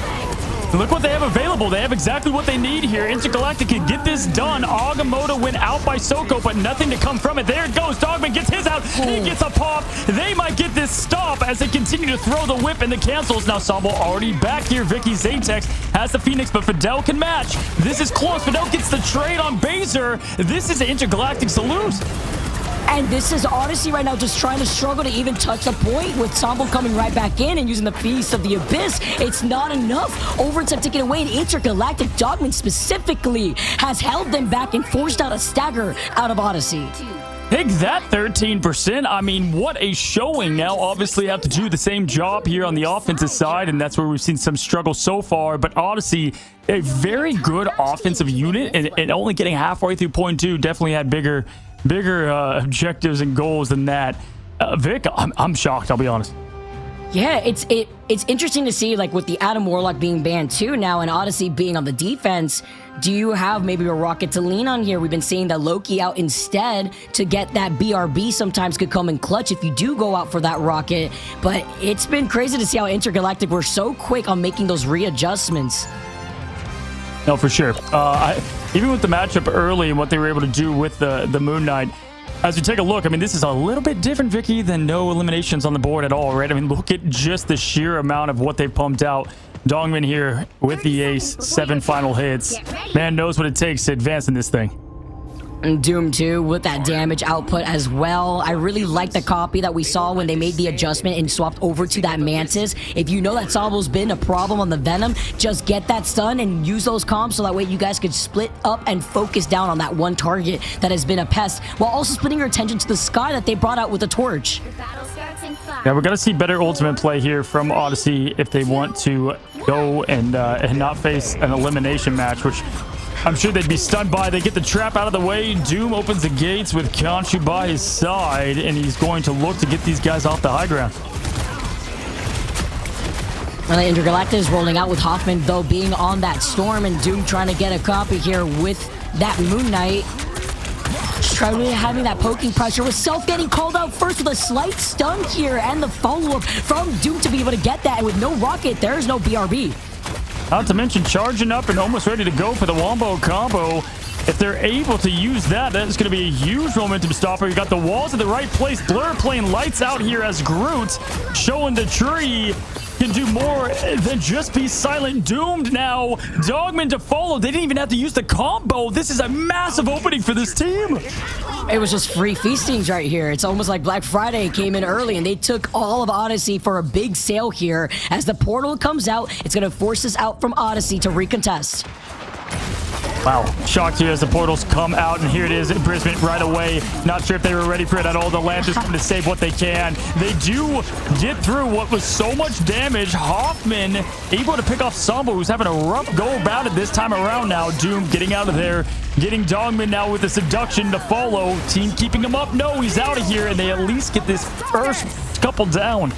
Look what they have available. They have exactly what they need here. Intergalactic can get this done. Agamotto went out by Soko, but nothing to come from it. There it goes. Dogman gets his out. He gets a pop. They might get this stop as they continue to throw the whip and the cancels. Now Sambo already back here. Vicky Zaytex has the Phoenix, but Fidel can match. This is close. Fidel gets the trade on Baser. This is Intergalactic to lose. And this is Odyssey right now just trying to struggle to even touch the point, with Sambo coming right back in and using the Feast of the Abyss. It's not enough. Overtime taken away, and Intergalactic Dogman specifically has held them back and forced out a stagger out of Odyssey. Take that, 13%. I mean, what a showing. Now, obviously, have to do the same job here on the offensive side, and that's where we've seen some struggle so far. But Odyssey, a very good offensive unit, and only getting halfway through point 2, definitely had bigger objectives and goals than that. Vic, I'm shocked, I'll be honest. Yeah, it's interesting to see, like, with the Adam Warlock being banned too now and Odyssey being on the defense, do you have maybe a rocket to lean on here? We've been seeing that Loki out instead to get that BRB sometimes could come in clutch if you do go out for that rocket, but it's been crazy to see how Intergalactic were so quick on making those readjustments. No, for sure. Even with the matchup early and what they were able to do with the Moon Knight, as we take a look, I mean, this is a little bit different, Vicky, than no eliminations on the board at all, right? I mean, look at just the sheer amount of what they've pumped out. Dongman here with the ace, 7 final hits. Man knows what it takes to advance in this thing. And Doom 2 with that damage output as well. I really like the copy that we saw when they made the adjustment and swapped over to that Mantis. If you know that Sambo's been a problem on the Venom, just get that stun and use those comps so that way you guys could split up and focus down on that one target that has been a pest, while also splitting your attention to the sky that they brought out with the torch. Yeah, we're going to see better ultimate play here from Odyssey if they want to go and not face an elimination match, which I'm sure they'd be stunned by. They get the trap out of the way. Doom opens the gates with Khonshu by his side, and he's going to look to get these guys off the high ground. Well, the Intergalactic is rolling out with Hoffman, though, being on that storm, and Doom trying to get a copy here with that Moon Knight. Trying having that poking pressure with Self getting called out first with a slight stun here and the follow-up from Doom to be able to get that. And with no rocket, there's no BRB. Not to mention charging up and almost ready to go for the wombo combo. If they're able to use that, that's going to be a huge momentum stopper. You got the walls at the right place. Blur playing lights out here as Groot showing the tree can do more than just be silent. Doomed now. Dogman to follow. They didn't even have to use the combo. This is a massive opening for this team. It was just free feastings right here. It's almost like Black Friday came in early and they took all of Odyssey for a big sale here. As the portal comes out, it's going to force us out from Odyssey to recontest. Wow, shocked here as the portals come out, and here it is, Brisbane right away. Not sure if they were ready for it at all. The Lancer's coming to save what they can. They do get through what was so much damage. Hoffman able to pick off Sambo, who's having a rough go about it this time around now. Doom getting out of there, getting Dogman now with the seduction to follow. Team keeping him up. No, he's out of here, and they at least get this first couple down.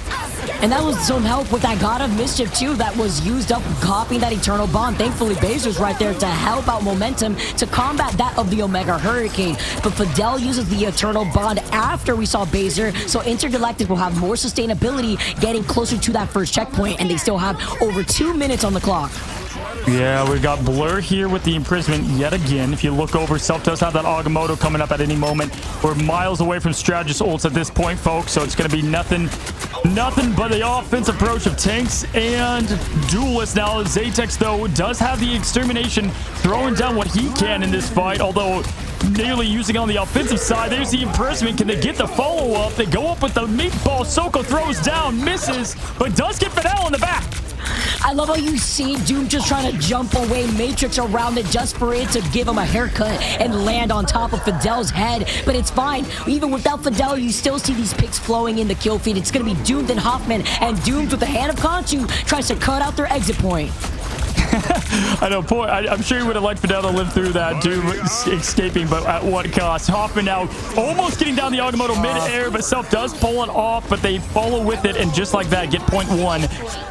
And that was some help with that God of Mischief, too, that was used up copying that Eternal Bond. Thankfully, Bazer's right there to help out momentum to combat that of the Omega Hurricane. But Fidel uses the Eternal Bond after we saw Bazer, so Intergalactic will have more sustainability getting closer to that first checkpoint, and they still have over 2 minutes on the clock. Yeah, we've got Blur here with the imprisonment yet again. If you look over, Self does have that Agamotto coming up at any moment. We're miles away from Strategist ults at this point, folks, so it's going to be nothing but the offensive approach of tanks and duelists. Now, Zatex, though, does have the extermination, throwing down what he can in this fight, although nearly using on the offensive side. There's the imprisonment. Can they get the follow-up? They go up with the meatball. Soko throws down, misses, but does get Fidel in the back. I love how you see Doom just trying to jump away, Matrix around it just for it to give him a haircut and land on top of Fidel's head. But it's fine. Even without Fidel, you still see these picks flowing in the kill feed. It's going to be Doomed and Hoffman, and Doomed with the hand of Conchu tries to cut out their exit point. I know, poor. I'm sure he would have liked Fidel to live through that, Doom escaping, but at what cost? Hoffman now almost getting down the Agamotto mid-air, but Self does pull it off, but they follow with it, and just like that, get point one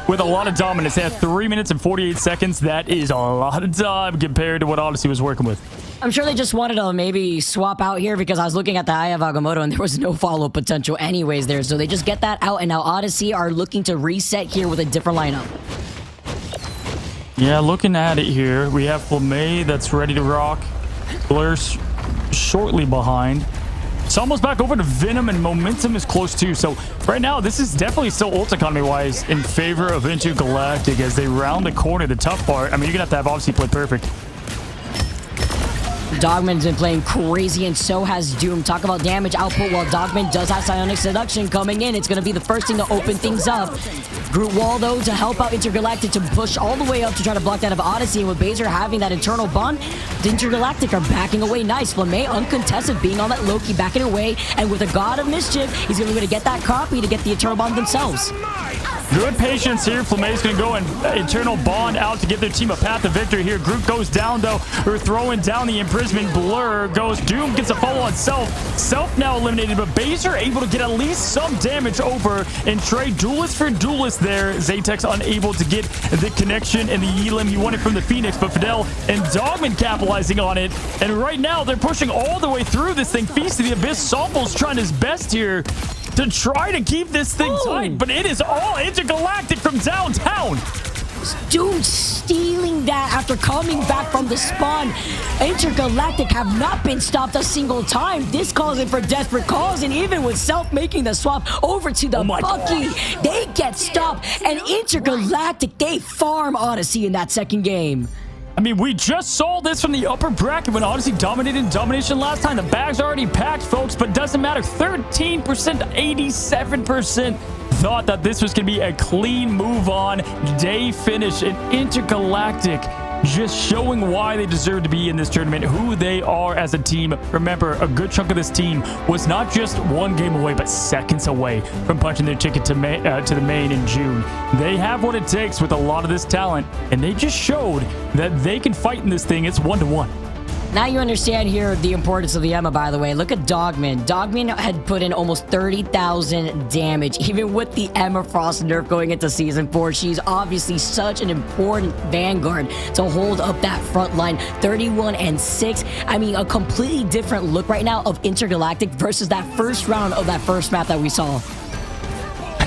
with a lot of dominance. They have 3 minutes and 48 seconds. That is a lot of time compared to what Odyssey was working with. I'm sure they just wanted to maybe swap out here because I was looking at the Eye of Agamotto and there was no follow-up potential anyways there. So they just get that out, and now Odyssey are looking to reset here with a different lineup. Yeah, looking at it here, we have Flamay that's ready to rock. Blur's shortly behind. It's almost back over to Venom, and momentum is close too. So right now, this is definitely still ult economy-wise in favor of Intergalactic as they round the corner. The tough part, I mean, you're going to have obviously play perfect. Dogman's been playing crazy, and so has Doom. Talk about damage output. While Dogman does have Psionic Seduction coming in, it's going to be the first thing to open things up. Groot Wall, though, to help out Intergalactic to push all the way up to try to block that of Odyssey. And with Bazer having that Eternal Bond, the Intergalactic are backing away nice. Flamay uncontested, being on that Loki, backing away. And with a God of Mischief, he's going to be able to get that copy to get the Eternal Bond themselves. Good patience here. Flamay's going to go and Eternal Bond out to give their team a path to victory here. Groot goes down, though. We're throwing down the imprisonment. Blur goes. Doom gets a follow on Self. Self now eliminated, but Bazer able to get at least some damage over and trade duelist for duelist there. Zatex unable to get the connection and the Elim he wanted from the Phoenix, but Fidel and Dogman capitalizing on it. And right now, they're pushing all the way through this thing. Feast of the Abyss. Sombo's trying his best here to try to keep this thing tight, but it is all Intergalactic from downtown. Doom stealing that after coming back from the spawn. Intergalactic have not been stopped a single time. This calls in for desperate calls, and even with Self making the swap over to the Bucky, they get stopped, and Intergalactic, they farm Odyssey in that second game. I mean, we just saw this from the upper bracket when Odyssey dominated in domination last time. The bag's already packed, folks, but doesn't matter. 13%, 87% thought that this was going to be a clean move on day finish. And Intergalactic just showing why they deserve to be in this tournament, who they are as a team. Remember, a good chunk of this team was not just one game away, but seconds away from punching their ticket to the main in June. They have what it takes with a lot of this talent, and they just showed that they can fight in this thing. It's 1-1. Now you understand here the importance of the Emma, by the way. Look at Dogman. Dogman had put in almost 30,000 damage, even with the Emma Frost nerf going into Season 4. She's obviously such an important vanguard to hold up that front line. 31 and 6. I mean, a completely different look right now of Intergalactic versus that first round of that first map that we saw.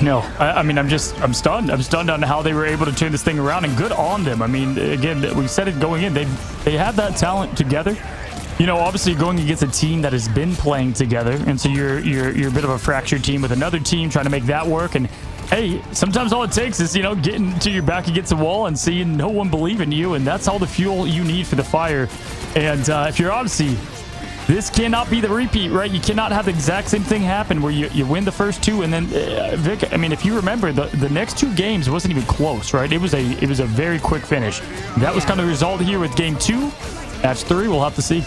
No, I mean, I'm stunned. I'm stunned on how they were able to turn this thing around, and good on them. I mean, again, we said it going in. They have that talent together. You know, obviously going against a team that has been playing together, and so you're a bit of a fractured team with another team trying to make that work. And hey, sometimes all it takes is, you know, getting to your back against the wall and seeing no one believe in you, and that's all the fuel you need for the fire. And if you're Odyssey, this cannot be the repeat, right? You cannot have the exact same thing happen where you win the first two, and then Vic, I mean, if you remember, the next two games wasn't even close, right? It was a very quick finish. That was kind of the result here with game 2. Match 3, we'll have to see.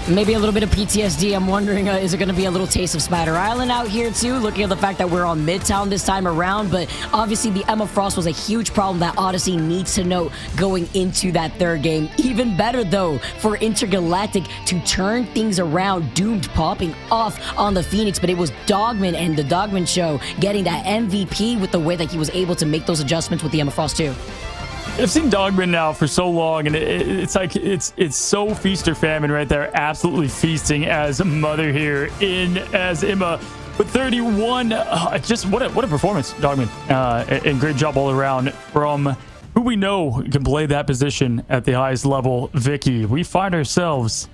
Maybe a little bit of PTSD. I'm wondering, is it going to be a little taste of Spider Island out here too? Looking at the fact that we're on Midtown this time around, but obviously the Emma Frost was a huge problem that Odyssey needs to note going into that third game. Even better though for Intergalactic to turn things around, Doomed popping off on the Phoenix, but it was Dogman and the Dogman show getting that MVP with the way that he was able to make those adjustments with the Emma Frost too. I've seen Dogman now for so long, and it's like it's so feast or famine right there. Absolutely feasting as Mother here in as Emma with 31. Just what a performance, Dogman, and great job all around from who we know can play that position at the highest level. Vicky, we find ourselves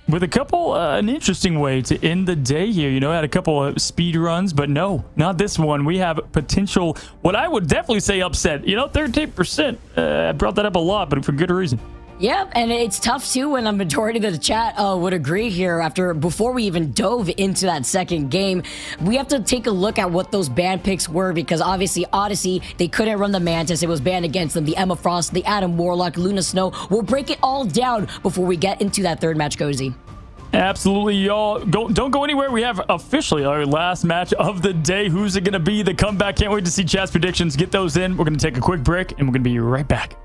with a couple an interesting way to end the day here. You know, had a couple of speed runs, but no, not this one. We have potential, what I would definitely say upset. You know, 13%. I brought that up a lot, but for good reason. Yeah, and it's tough too when a majority of the chat would agree here before we even dove into that second game. We have to take a look at what those ban picks were, because obviously Odyssey, they couldn't run the Mantis. It was banned against them. The Emma Frost, the Adam Warlock, Luna Snow. We'll break it all down before we get into that third match, Cozy. Absolutely, y'all. Don't go anywhere. We have officially our last match of the day. Who's it going to be? The comeback. Can't wait to see chat's predictions. Get those in. We're going to take a quick break, and we're going to be right back.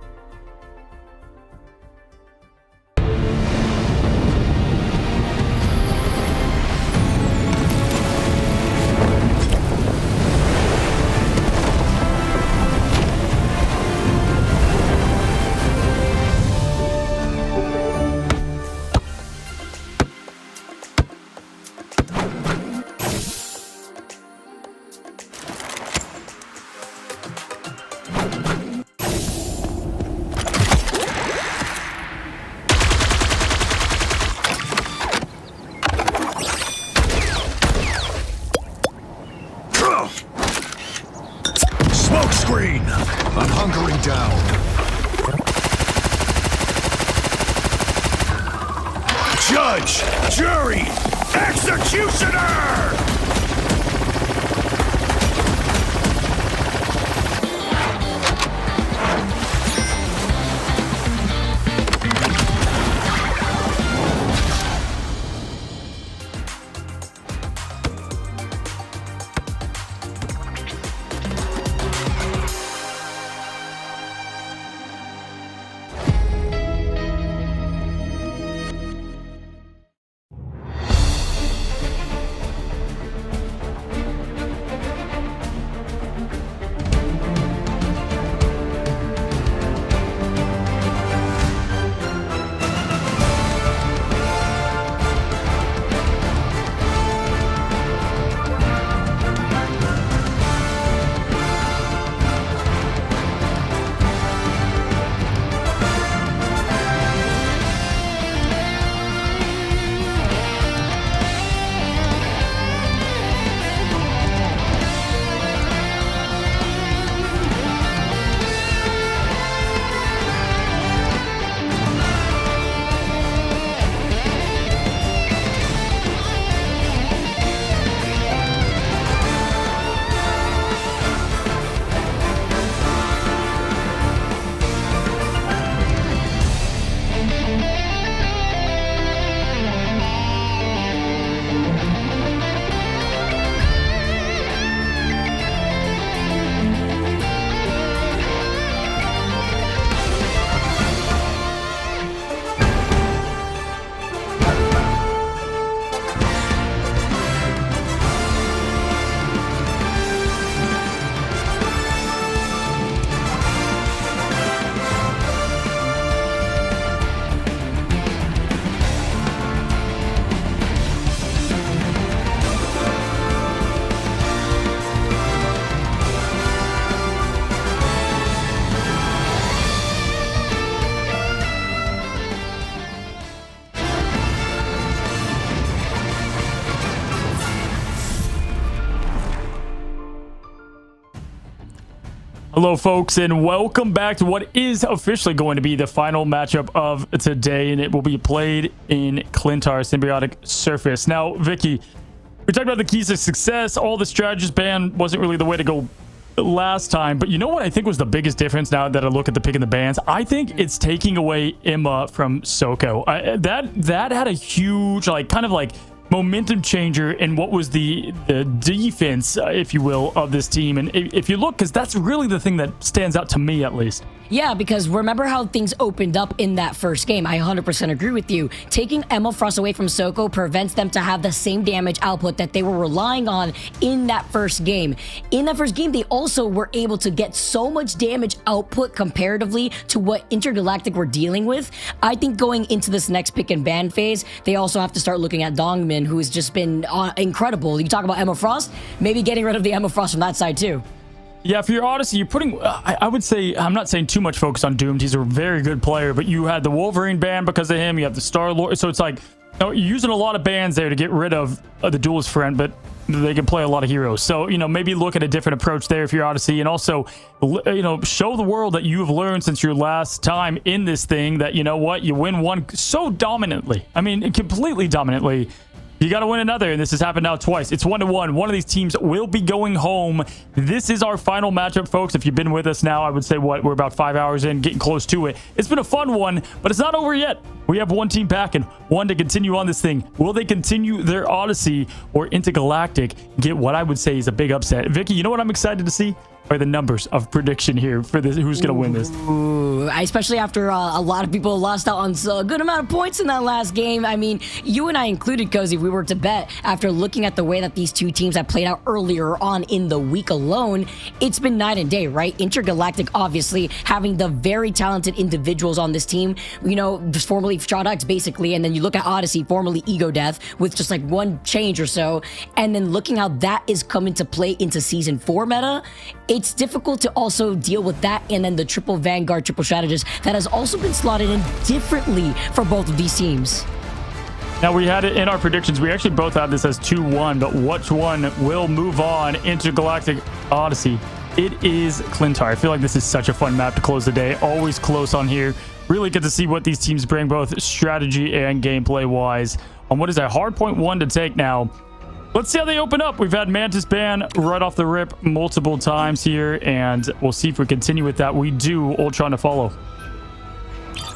I'm hunkering down. Judge, jury, executioner! Hello, folks, and welcome back to what is officially going to be the final matchup of today, and it will be played in Clintar Symbiotic Surface. Now, Vicky, we talked about the keys to success. All the strategist ban wasn't really the way to go last time, but you know what I think was the biggest difference now that I look at the pick and the bans? I think it's taking away Emma from Soko. That had a huge, like, kind of like momentum changer in what was the defense, if you will, of this team. And if you look, because that's really the thing that stands out to me, at least. Yeah, because remember how things opened up in that first game. I 100% agree with you. Taking Emma Frost away from Soko prevents them to have the same damage output that they were relying on in that first game. In that first game, they also were able to get so much damage output comparatively to what Intergalactic were dealing with. I think going into this next pick and ban phase, they also have to start looking at Dongmin, who has just been incredible. You talk about Emma Frost, maybe getting rid of the Emma Frost from that side too. Yeah, for your Odyssey, you're putting, I would say, I'm not saying too much focus on Doomed. He's a very good player, but you had the Wolverine ban because of him. You have the Star-Lord. So it's like, you know, you're using a lot of bans there to get rid of the Duelist friend, but they can play a lot of heroes. So, you know, maybe look at a different approach there if you're Odyssey. And also, you know, show the world that you have learned since your last time in this thing that, you know what, you win one so dominantly. I mean, completely dominantly. You got to win another, and this has happened now twice. It's 1-1. One of these teams will be going home. This is our final matchup, folks. If you've been with us now, I would say, we're about 5 hours in, getting close to it. It's been a fun one, but it's not over yet. We have one team back and one to continue on this thing. Will they continue their Odyssey or Intergalactic get what I would say is a big upset? Vicky, you know what I'm excited to see? Are the numbers of prediction here for this, who's going to win this. Ooh, especially after a lot of people lost out on a good amount of points in that last game. I mean, you and I included, Cozy, we were to bet after looking at the way that these two teams have played out earlier on in the week alone. It's been night and day, right? Intergalactic, obviously, having the very talented individuals on this team, you know, just formerly Stradax, basically, and then you look at Odyssey, formerly Ego Death, with just like one change or so, and then looking how that is coming to play into Season 4 meta, it's difficult to also deal with that, and then the triple Vanguard, triple strategist that has also been slotted in differently for both of these teams. Now, we had it in our predictions. We actually both had this as 2-1, but which one will move on? Intergalactic Odyssey. It is Clintar. I feel like this is such a fun map to close the day. Always close on here. Really get to see what these teams bring, both strategy and gameplay-wise. On what is a hard point one to take now. Let's see how they open up. We've had Mantis ban right off the rip multiple times here, and we'll see if we continue with that. We do Ultron to follow.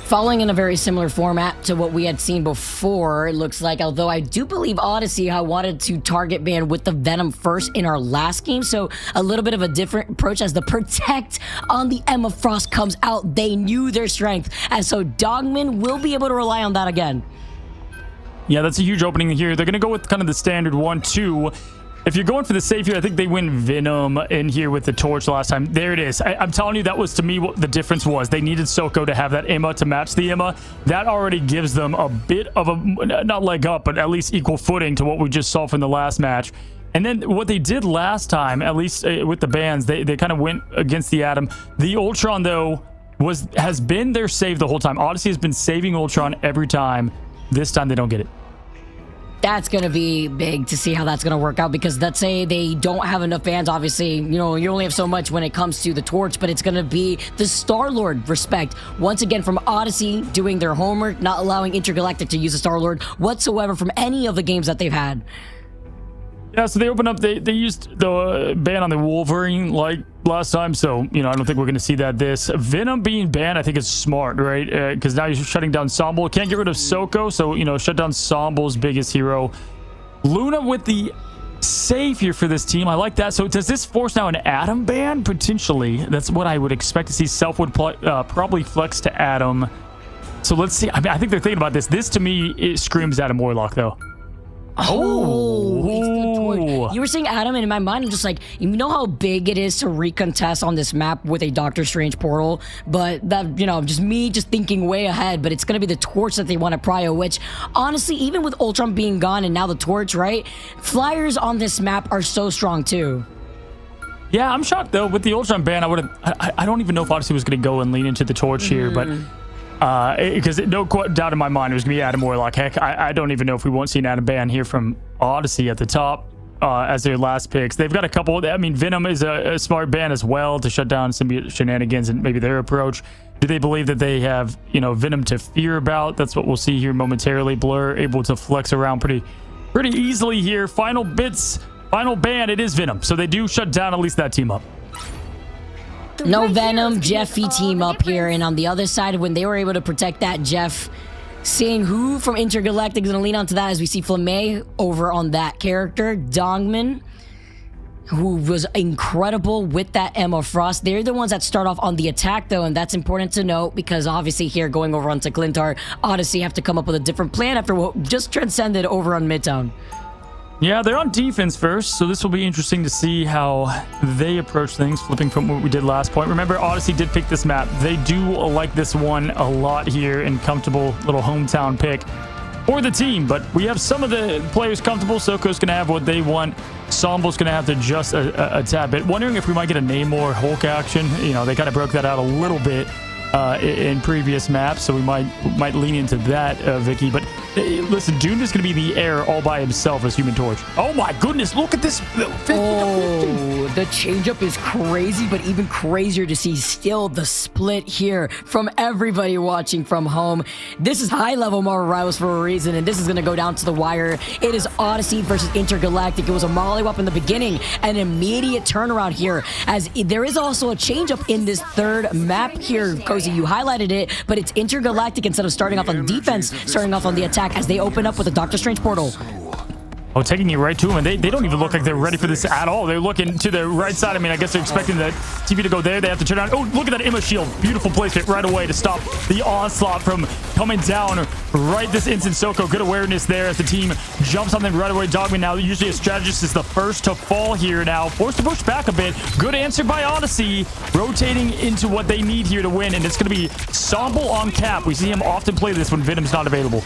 Following in a very similar format to what we had seen before, it looks like, although I do believe Odyssey had wanted to target ban with the Venom first in our last game, so a little bit of a different approach as the Protect on the Emma Frost comes out. They knew their strength, and so Dogman will be able to rely on that again. Yeah, that's a huge opening here. They're going to go with kind of the standard 1-2. If you're going for the safe here, I think they win Venom in here with the torch last time. There it is. I'm telling you, that was to me what the difference was. They needed Soko to have that Emma to match the Emma. That already gives them a bit of a, not leg up, but at least equal footing to what we just saw from the last match. And then what they did last time, at least with the bans, they kind of went against the Atom. The Ultron, though, has been their save the whole time. Odyssey has been saving Ultron every time. This time they don't get it. That's going to be big to see how that's going to work out, because let's say they don't have enough fans. Obviously, you know, you only have so much when it comes to the torch, but it's going to be the Star-Lord respect. Once again, from Odyssey doing their homework, not allowing Intergalactic to use the Star-Lord whatsoever from any of the games that they've had. Yeah, so they opened up, they used the ban on the Wolverine like last time, so, you know, I don't think we're going to see that this. Venom being banned, I think is smart, right? Because now you're shutting down Somble. Can't get rid of Soko, so, you know, shut down Somble's biggest hero. Luna with the save here for this team. I like that. So does this force now an Atom ban? Potentially. That's what I would expect to see. Self would probably flex to Atom. So let's see. I mean, I think they're thinking about this. This, to me, it screams Atom Warlock, though. Oh, it's the torch. You were saying Atom, and in my mind, I'm just like, you know how big it is to recontest on this map with a Doctor Strange portal? But that, you know, just me just thinking way ahead, but it's going to be the torch that they want to prio, which, honestly, even with Ultron being gone and now the torch, right? Flyers on this map are so strong, too. Yeah, I'm shocked, though. With the Ultron ban, I don't even know if Odyssey was going to go and lean into the torch here, but... because no doubt in my mind it was going to be Atom Warlock. Heck, I don't even know if we won't see an Atom ban here from Odyssey at the top. as their last picks. They've got a couple. I mean, Venom is a smart ban as well to shut down symbiote shenanigans and maybe their approach. Do they believe that they have, you know, Venom to fear about? That's what we'll see here momentarily. Blur able to flex around pretty easily here. Final bits, final ban, it is Venom. So they do shut down at least that team up. No Venom, Jeffy team up here. And on the other side, when they were able to protect that, Jeff, seeing who from Intergalactic is going to lean onto that as we see Flamme over on that character. Dongman, who was incredible with that Emma Frost. They're the ones that start off on the attack, though, and that's important to note because obviously here going over onto Clintar, Odyssey have to come up with a different plan after what just transcended over on Midtown. Yeah, they're on defense first, so this will be interesting to see how they approach things, flipping from what we did last point. Remember, Odyssey did pick this map. They do like this one a lot here, and comfortable little hometown pick for the team, but we have some of the players comfortable. Soko's going to have what they want. Somble's going to have to adjust a tad bit. Wondering if we might get a Namor Hulk action. You know, they kind of broke that out a little bit in previous maps, so we might lean into that, Vicky. But listen, Dune is going to be the heir all by himself as Human Torch. Oh my goodness, look at this. Oh, the changeup is crazy, but even crazier to see still the split here from everybody watching from home. This is high-level Marvel Rivals for a reason, and this is going to go down to the wire. It is Odyssey versus Intergalactic. It was a mollywop in the beginning, an immediate turnaround here, as there is also a changeup in this third map here. Cozy, you highlighted it, but it's Intergalactic instead of starting off on defense, starting off on the attack as they open up with a Doctor Strange portal. Oh, taking it right to him, and they don't even look like they're ready for this at all. They're looking to the right side. I mean, I guess they're expecting the TV to go there. They have to turn on. Oh, look at that Emma shield. Beautiful placement right away to stop the onslaught from coming down right this instant. Soko, good awareness there as the team jumps on them right away. Dogman now, usually a strategist, is the first to fall here now. Forced to push back a bit. Good answer by Odyssey, rotating into what they need here to win, and it's going to be Somble on cap. We see him often play this when Venom's not available.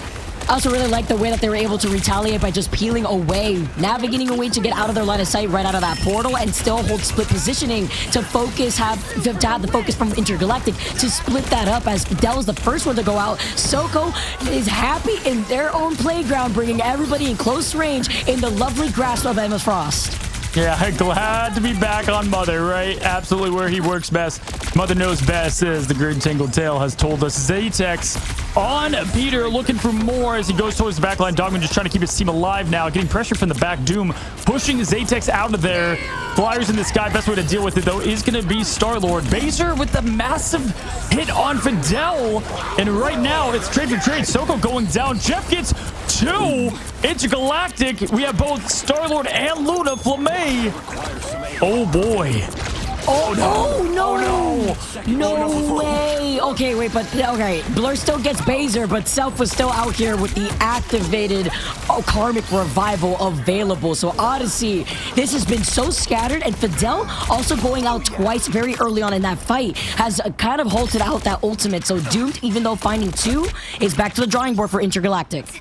I also really like the way that they were able to retaliate by just peeling away, navigating a way to get out of their line of sight right out of that portal and still hold split positioning to focus, have the focus from Intergalactic to split that up as Dell was the first one to go out. Soko is happy in their own playground, bringing everybody in close range in the lovely grasp of Emma Frost. Yeah, glad to be back on Mother, right? Absolutely where he works best. Mother knows best, as the Green Tangled Tail has told us. Zatex on Peter, looking for more as he goes towards the back line. Dogman just trying to keep his team alive now, getting pressure from the back. Doom pushing Zatex out of there. Flyers in the sky. Best way to deal with it, though, is going to be Star-Lord. Baser with the massive hit on Fidel. And right now, it's trade for trade. Soko going down. Jeff gets two. Intergalactic. We have both Star-Lord and Luna. Flamme. Oh, boy. Oh, no way. Okay, wait, but okay. Blur still gets Baser, but Self was still out here with the activated Karmic Revival available. So Odyssey, this has been so scattered, and Fidel also going out twice very early on in that fight has kind of halted out that ultimate. So Doomed, even though finding two, is back to the drawing board for Intergalactic.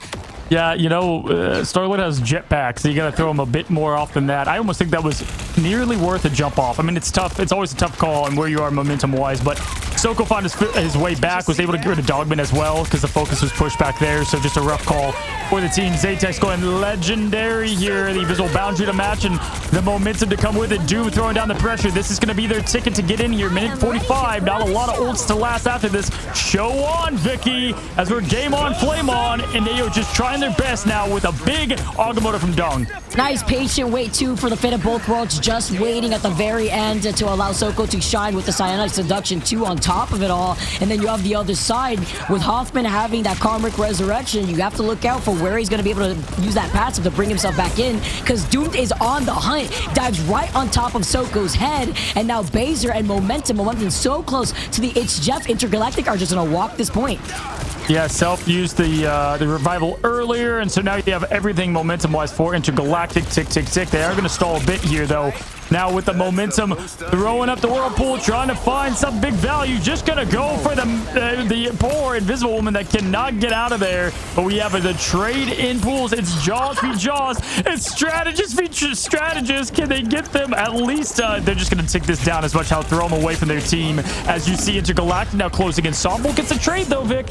Yeah, you know, Star-Lord has jetpack, so you got to throw him a bit more off than that. I almost think that was nearly worth a jump off. I mean, it's tough. It's always a tough call on where you are momentum-wise, but Soko found his way back, was able to get rid of Dogman as well because the focus was pushed back there, so just a rough call for the team. Zatex going legendary here, the visual boundary to match and the momentum to come with it. Doom throwing down the pressure. This is going to be their ticket to get in here. Minute 45, not a lot of ults to last after this. Show on, Vicky, as we're game on, flame on, and they are just trying their best now with a big Agamotto from Dong. Nice patient wait too for the Fate of Both Worlds, just waiting at the very end to allow Soko to shine with the Cyanide Seduction 2 on top of it all. And then you have the other side with Hoffman having that Karmic Resurrection. You have to look out for where he's going to be able to use that passive to bring himself back in, because Doomed is on the hunt, dives right on top of Soko's head, and now Baser and Momentum so close to the It's Jeff. Intergalactic are just going to walk this point. Yeah, Self used the revival earlier, and so now you have everything momentum-wise for Intergalactic. Tick, tick, tick. They are going to stall a bit here, though. Now with the momentum, throwing up the Whirlpool, trying to find some big value. Just going to go for the the poor invisible woman that cannot get out of there. But we have the trade in pools. It's Jaws v Jaws. It's strategist v strategist. Can they get them? At least they're just going to take this down as much. How throw them away from their team. As you see, Intergalactic now closing in. Ensemble gets a trade though, Vic.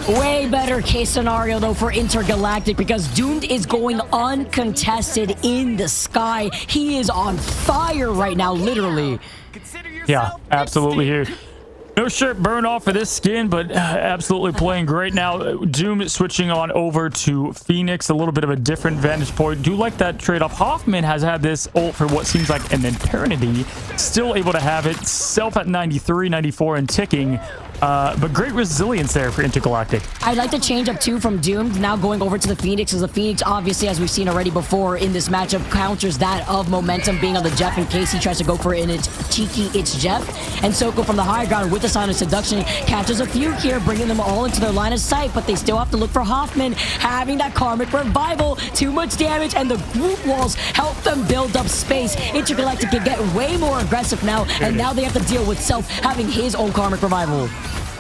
Way better case scenario though for Intergalactic, because Doomed is going uncontested in the sky. He is on fire right now, literally. Yeah, absolutely here. No shirt burn off for this skin, but absolutely playing great now. Doom switching on over to Phoenix, a little bit of a different vantage point. Do like that trade-off. Hoffman has had this ult for what seems like an eternity. Still able to have it. Self at 93, 94 and ticking. But great resilience there for Intergalactic. I'd like to change up too from Doomed now going over to the Phoenix, as the Phoenix, obviously, as we've seen already before in this matchup, counters that of Momentum being on the Jeff in case he tries to go for it in its cheeky It's Jeff. And Soko from the high ground with the Sign of Seduction catches a few here, bringing them all into their line of sight, but they still have to look for Hoffman having that Karmic Revival. Too much damage, and the group walls help them build up space. Intergalactic can get way more aggressive now, and now they have to deal with Self having his own Karmic Revival.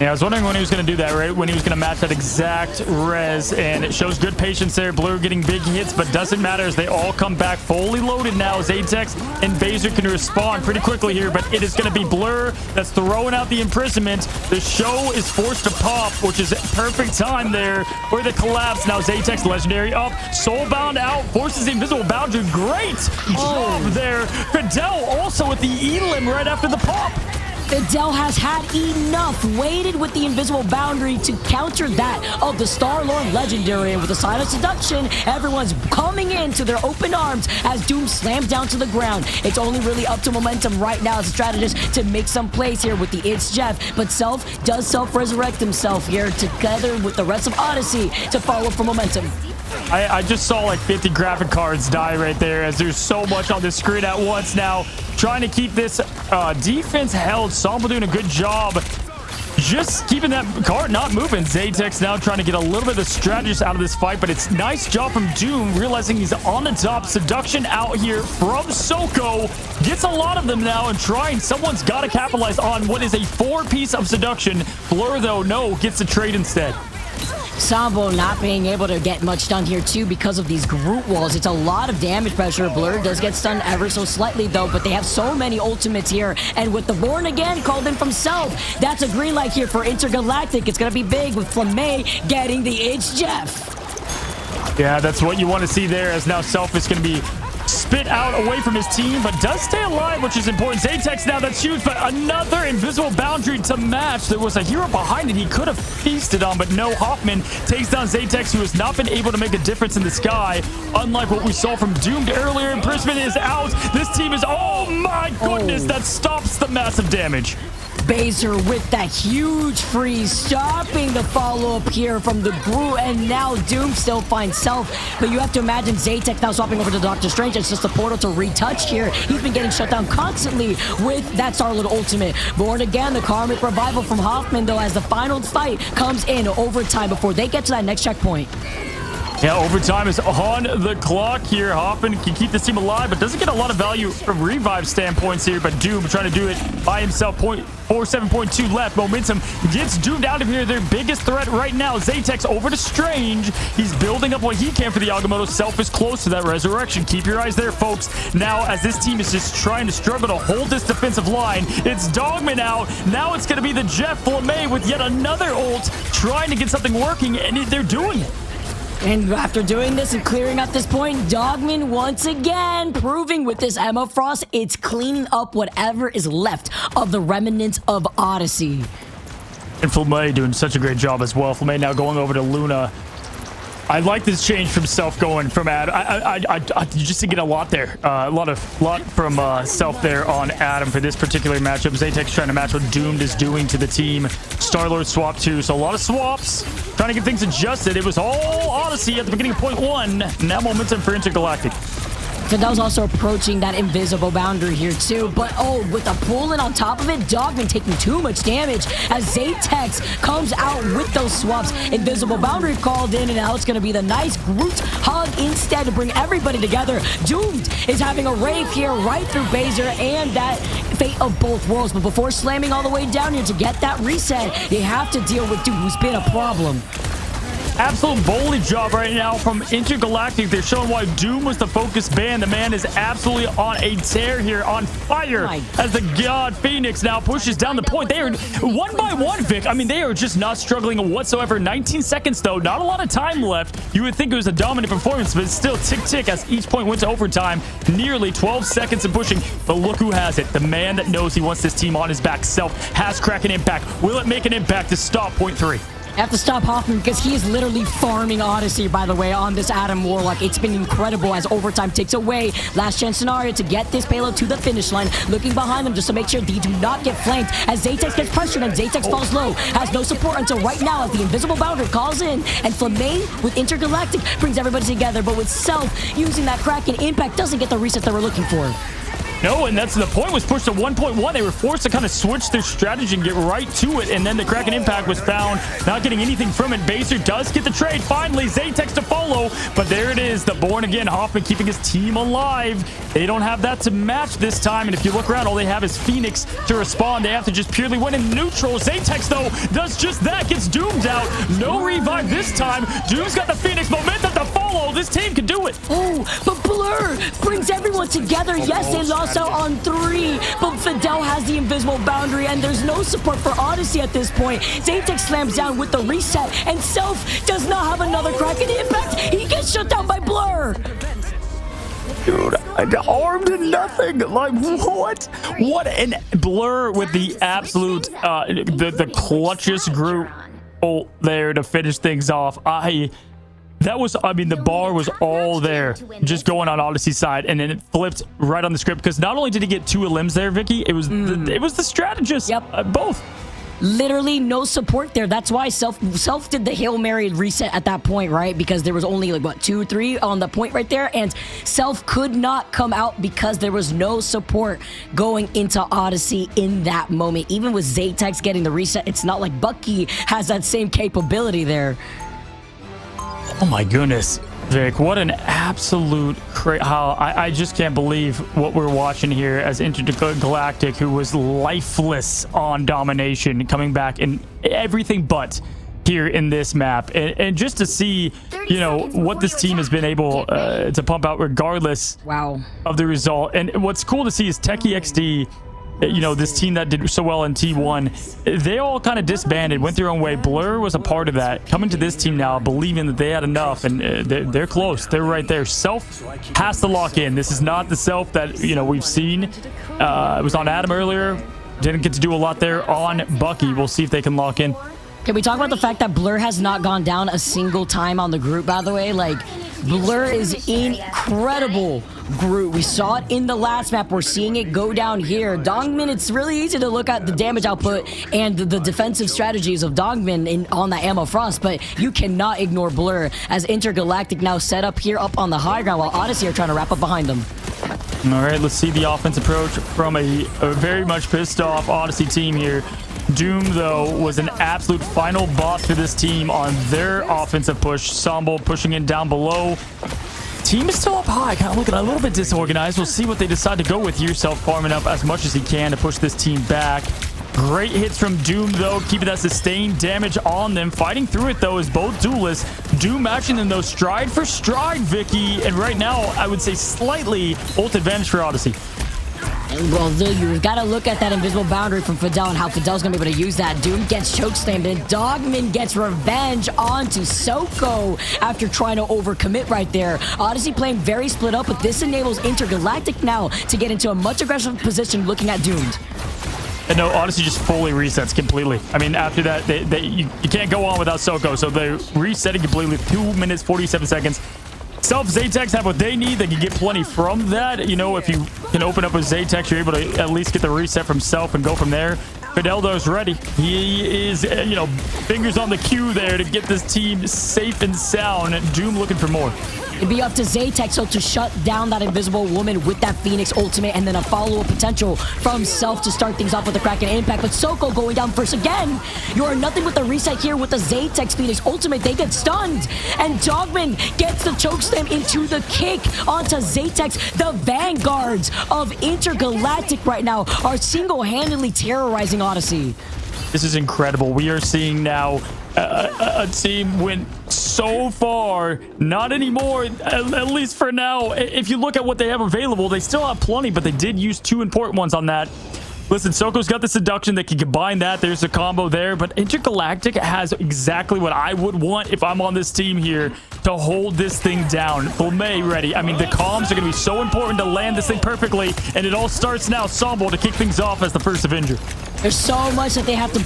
Yeah, I was wondering when he was going to do that, right? When he was going to match that exact res, and it shows good patience there. Blur getting big hits, but doesn't matter as they all come back fully loaded now. Zatex and Baser can respond pretty quickly here, but it is going to be Blur that's throwing out the imprisonment. The show is forced to pop, which is perfect time there for the collapse. Now Zatex legendary up, Soulbound out, forces the invisible boundary. Great job there. Fidel also with the Elim right after the pop. Fidel has had enough, waited with the invisible boundary to counter that of the Star-Lord Legendary. And with the Sign of Seduction, everyone's coming into their open arms as Doom slams down to the ground. It's only really up to Momentum right now as a strategist to make some plays here with the It's Jeff. But Self does self-resurrect himself here together with the rest of Odyssey to follow for Momentum. I just saw like 50 graphic cards die right there as there's so much on the screen at once now. Trying to keep this defense held. Sombo doing a good job just keeping that card not moving. Zatex now trying to get a little bit of the strategist out of this fight, but it's nice job from Doom realizing he's on the top. Seduction out here from Soko. Gets a lot of them now and trying. Someone's got to capitalize on what is a 4-piece of Seduction. Blur, though, no, gets the trade instead. Sambo not being able to get much done here too because of these group walls. It's a lot of damage pressure. Blur does get stunned ever so slightly though, but they have so many ultimates here. And with the Born Again called in from Self, that's a green light here for Intergalactic. It's going to be big with Flamay getting the It's Jeff. Yeah, that's what you want to see there, as now Self is going to be spit out away from his team, but does stay alive, which is important. Zatex now, that's huge, but another invisible boundary to match. There was a hero behind it he could have feasted on, but no. Hoffman takes down Zatex, who has not been able to make a difference in the sky, unlike what we saw from Doomed earlier. Imprisonment is out. This team is, oh my goodness, that stops the massive damage. Baser with that huge freeze, stopping the follow-up here from the group, and now Doom still finds Self, but you have to imagine Zatex now swapping over to Doctor Strange. It's just a portal to retouch here. He's been getting shut down constantly with that Star-Lord ultimate. Born Again, the Karmic Revival from Hoffman, though, as the final fight comes in overtime before they get to that next checkpoint. Yeah, overtime is on the clock here. Hoffman can keep this team alive, but doesn't get a lot of value from revive standpoints here. But Doom trying to do it by himself. 47.2 left. Momentum gets Doomed out of here. Their biggest threat right now. Zatex over to Strange. He's building up what he can for the Agamotto. Self is close to that resurrection. Keep your eyes there, folks. Now, as this team is just trying to struggle to hold this defensive line, it's Dogman out. Now it's going to be the Jeff Flamay with yet another ult, trying to get something working, and they're doing it. And after doing this and clearing up this point, Dogman once again proving with this Emma Frost, it's cleaning up whatever is left of the remnants of Odyssey. And Flamay doing such a great job as well. Flamay now going over to Luna. I like this change from Self going from Adam. You just get a lot there. A lot from Self there on Adam for this particular matchup. Zatex trying to match what Doomed is doing to the team. Star-Lord swap too, so a lot of swaps. Trying to get things adjusted. It was all Odyssey at the beginning of point 1. Now Momentum for Intergalactic. Fidel's also approaching that invisible boundary here too, but oh, with a pull in on top of it, Dogman taking too much damage as Zatex comes out with those swaps. Invisible boundary called in, and now it's going to be the nice Groot hug instead to bring everybody together. Doomed is having a rave here right through Baser and that Fate of Both Worlds, but before slamming all the way down here to get that reset, they have to deal with Doom, who's been a problem. Absolute bowling job right now from Intergalactic. They're showing why Doom was the focus band. The man is absolutely on a tear here, on fire, as the God Phoenix now pushes down the point. They are one by one, Vic. I mean, they are just not struggling whatsoever. 19 seconds, though. Not a lot of time left. You would think it was a dominant performance, but it's still tick-tick as each point went to overtime. Nearly 12 seconds of pushing, but look who has it. The man that knows he wants this team on his back. Self has Kraken impact. Will it make an impact to stop point 3? I have to stop Hoffman because he is literally farming Odyssey, by the way, on this Adam Warlock. It's been incredible as overtime takes away. Last chance scenario to get this payload to the finish line. Looking behind them just to make sure they do not get flanked as Zatex gets pressured and Zatex falls low. Has no support until right now as the invisible boundary calls in. And Flame with Intergalactic brings everybody together. But with Self using that Kraken impact doesn't get the reset they were looking for. No, and that's the point was pushed to 1.1. They were forced to kind of switch their strategy and get right to it. And then the Kraken impact was found, not getting anything from it. Baser does get the trade. Finally, Zatex to follow. But there it is. The born again Hoffman keeping his team alive. They don't have that to match this time. And if you look around, all they have is Phoenix to respond. They have to just purely win in neutral. Zatex, though, does just that. Gets Doomed out. No revive this time. Doom's got the Phoenix momentum to follow. This team can do it. Oh, but Blur brings everyone together. Yes, they lost out on 3, but Fidel has the invisible boundary, and there's no support for Odyssey at this point. Zatex slams down with the reset, and Self does not have another Kraken impact. He gets shut down by Blur. Dude, armed to nothing. Like, what? What? And Blur with the absolute, the clutchest group there to finish things off. That was, I mean, the bar was all there, just going on Odyssey's side, and then it flipped right on the script because not only did he get 2 limbs there, Vicky, it was the strategist. Yep, both. Literally no support there. That's why Self did the Hail Mary reset at that point, right? Because there was only like, what, 2, 3 on the point right there, and Self could not come out because there was no support going into Odyssey in that moment. Even with Zatex getting the reset, it's not like Bucky has that same capability there. Oh my goodness, Vic, what an absolute I just can't believe what we're watching here as Intergalactic, who was lifeless on domination, coming back in everything but here in this map. And just to see, you know, what this team has been able to pump out regardless of the result. And what's cool to see is Techie XD, you know, this team that did so well in T1, they all kind of disbanded, went their own way. Blur was a part of that. Coming to this team now, believing that they had enough, and they're close. They're right there. Self has to lock in. This is not the Self that, you know, we've seen. It was on Adam earlier. Didn't get to do a lot there on Bucky. We'll see if they can lock in. Can we talk about the fact that Blur has not gone down a single time on the group, by the way? Like, Blur is incredible group. We saw it in the last map. We're seeing it go down here. Dogman, it's really easy to look at the damage output and the defensive strategies of Dogman on the Ammo Frost, but you cannot ignore Blur as Intergalactic now set up here up on the high ground while Odyssey are trying to wrap up behind them. All right, let's see the offense approach from a very much pissed off Odyssey team here. Doom, though, was an absolute final boss for this team on their offensive push. Sombo pushing in down below. Team is still up high, kind of looking a little bit disorganized. We'll see what they decide to go with. Yourself farming up as much as he can to push this team back. Great hits from Doom, though, keeping that sustained damage on them. Fighting through it, though, is both duelists. Doom matching them, though, stride for stride, Vicky. And right now, I would say slightly ult advantage for Odyssey. Well, you've got to look at that invisible boundary from Fidel and how Fidel's going to be able to use that. Doom gets chokeslammed, and Dogman gets revenge onto Soko after trying to overcommit right there. Odyssey playing very split up, but this enables Intergalactic now to get into a much aggressive position looking at Doomed. And no, Odyssey just fully resets completely. I mean, after that, you can't go on without Soko, so they're resetting completely. 2 minutes, 47 seconds. Self, Zatex have what they need. They can get plenty from that. You know, if you can open up with Zatex, you're able to at least get the reset from Self and go from there. Fideldo's ready. He is, you know, fingers on the cue there to get this team safe and sound. Doom looking for more. It'd be up to Zaytex so to shut down that invisible woman with that Phoenix ultimate and then a follow-up potential from Self to start things off with the Kraken impact. But Soko going down first again. You're nothing with the reset here with the Zaytex Phoenix ultimate. They get stunned. And Dogman gets the chokeslam into the kick onto Zaytex. The vanguards of Intergalactic right now are single-handedly terrorizing Odyssey. This is incredible. We are seeing now a team win so far. Not anymore, at least for now. If you look at what they have available, they still have plenty, but they did use 2 important ones on that. Listen, Soko's got the seduction. They can combine that. There's a combo there. But Intergalactic has exactly what I would want if I'm on this team here to hold this thing down. May ready. I mean, the comms are going to be so important to land this thing perfectly. And it all starts now. Sombo to kick things off as the first Avenger. There's so much that they have to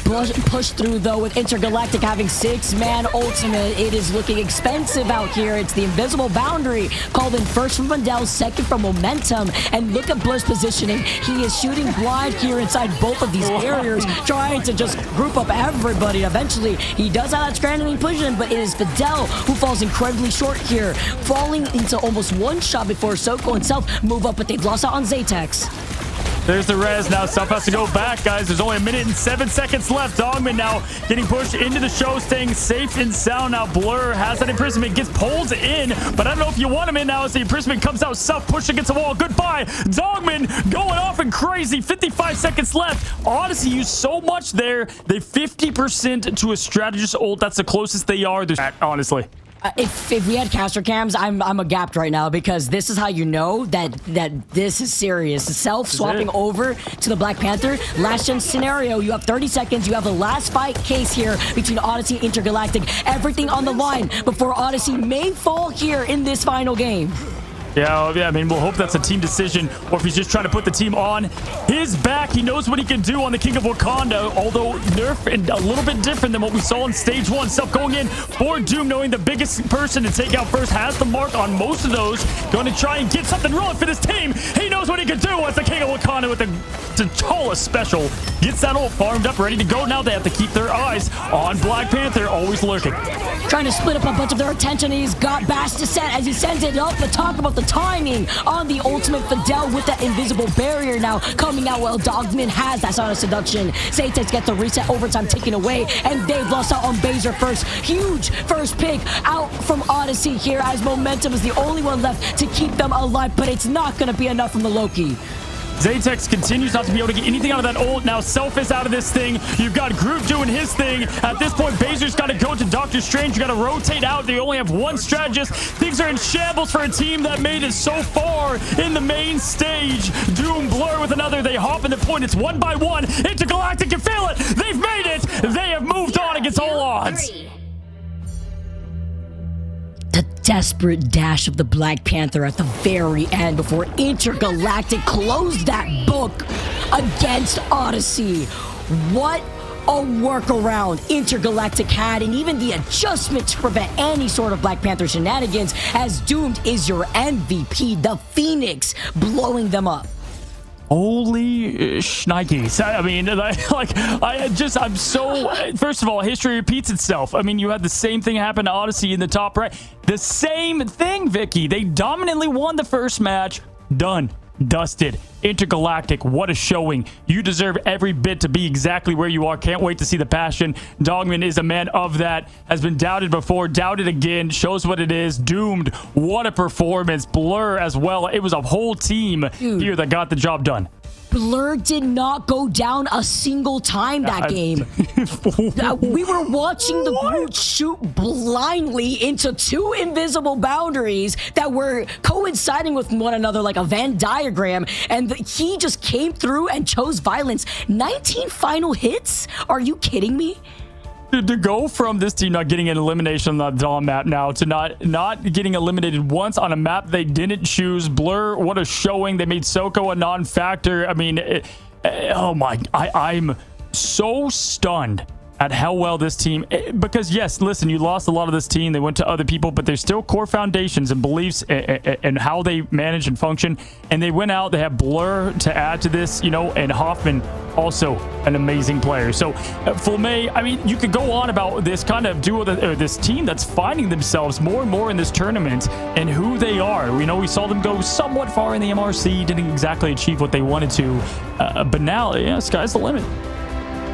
push through, though, with Intergalactic having 6-man ultimate. It is looking expensive out here. It's the invisible boundary called in first from Vandal, second from Momentum. And look at Blur's positioning. He is shooting blind here inside both of these barriers, trying to just group up everybody. Eventually, he does have that scrambling position, but it is Fidel who falls incredibly short here, falling into almost one shot before Soko and Self move up, but they've lost out on Zaytex. There's the res. Now Self has to go back, guys. There's only 1 minute and 7 seconds left. Dogman now getting pushed into the show, staying safe and sound. Now Blur has that imprisonment, gets pulled in, but I don't know if you want him in now as the imprisonment comes out. Self pushed against the wall. Goodbye. Dogman going off and crazy. 55 seconds left. Odyssey used so much there. They 50% to a strategist ult. That's the closest they are. Honestly. If we had caster cams, I'm a gapped right now because this is how you know that this is serious. Self swapping over to the Black Panther. Last gen scenario, you have 30 seconds. You have the last fight case here between Odyssey and Intergalactic. Everything on the line before Odyssey may fall here in this final game. Yeah, I mean, we'll hope that's a team decision, or if he's just trying to put the team on his back. He knows what he can do on the King of Wakanda, although nerf and a little bit different than what we saw in stage 1. Self going in for Doom, knowing the biggest person to take out first has the mark on most of those. Going to try and get something rolling for this team. He knows what he can do as the King of Wakanda with the T'Challa special. Gets that ult farmed up, ready to go. Now they have to keep their eyes on Black Panther, always lurking. Trying to split up a bunch of their attention. He's got Bash to set as he sends it up, but talk about the timing on the ultimate. Fidel with that invisible barrier now coming out while Dogman has that sort of seduction. Zaytex gets the reset, overtime taken away, and they've lost out on Baser first. Huge first pick out from Odyssey here as Momentum is the only one left to keep them alive, but it's not going to be enough from the Loki. Zaytex continues not to be able to get anything out of that ult. Now Self is out of this thing. You've got Groot doing his thing. At this point, Baser's got to go to Doctor Strange. You got to rotate out. They only have one strategist. Things are in shambles for a team that made it so far in the main stage. Doom, Blur with another. They hop in the point. It's 1 by 1. Intergalactic can feel it. They've made it. They have moved on against all odds. The desperate dash of the Black Panther at the very end before Intergalactic closed that book against Odyssey. What a workaround Intergalactic had, and even the adjustment to prevent any sort of Black Panther shenanigans, as Doomed is your MVP, the Phoenix, blowing them up. Holy shnikes. I mean, I'm so... First of all, history repeats itself. I mean, you had the same thing happen to Odyssey in the top right. The same thing, Vicky. They dominantly won the first match. Done. Dusted. Intergalactic, what a showing. You deserve every bit to be exactly where you are. Can't wait to see the passion. Dogman is a man of that. Has been doubted before, doubted again. Shows what it is. Doomed, what a performance. Blur as well. It was a whole team here that got the job done. Blur did not go down a single time that game. We were watching the group shoot blindly into 2 invisible boundaries that were coinciding with one another like a Venn diagram, and he just came through and chose violence. 19 final hits? Are you kidding me? To go from this team not getting an elimination on the Dawn map now to not getting eliminated once on a map they didn't choose. Blur, what a showing. They made Soko a non-factor. I mean, oh my, I'm so stunned at how well this team, because yes, listen, you lost a lot of this team. They went to other people, but there's still core foundations and beliefs and how they manage and function. And they went out, they have Blur to add to this, you know, and Hoffman, also an amazing player. So Fulme, I mean, you could go on about this kind of duo, this team that's finding themselves more and more in this tournament and who they are. We know we saw them go somewhat far in the MRC, didn't exactly achieve what they wanted to, but now, yeah, sky's the limit.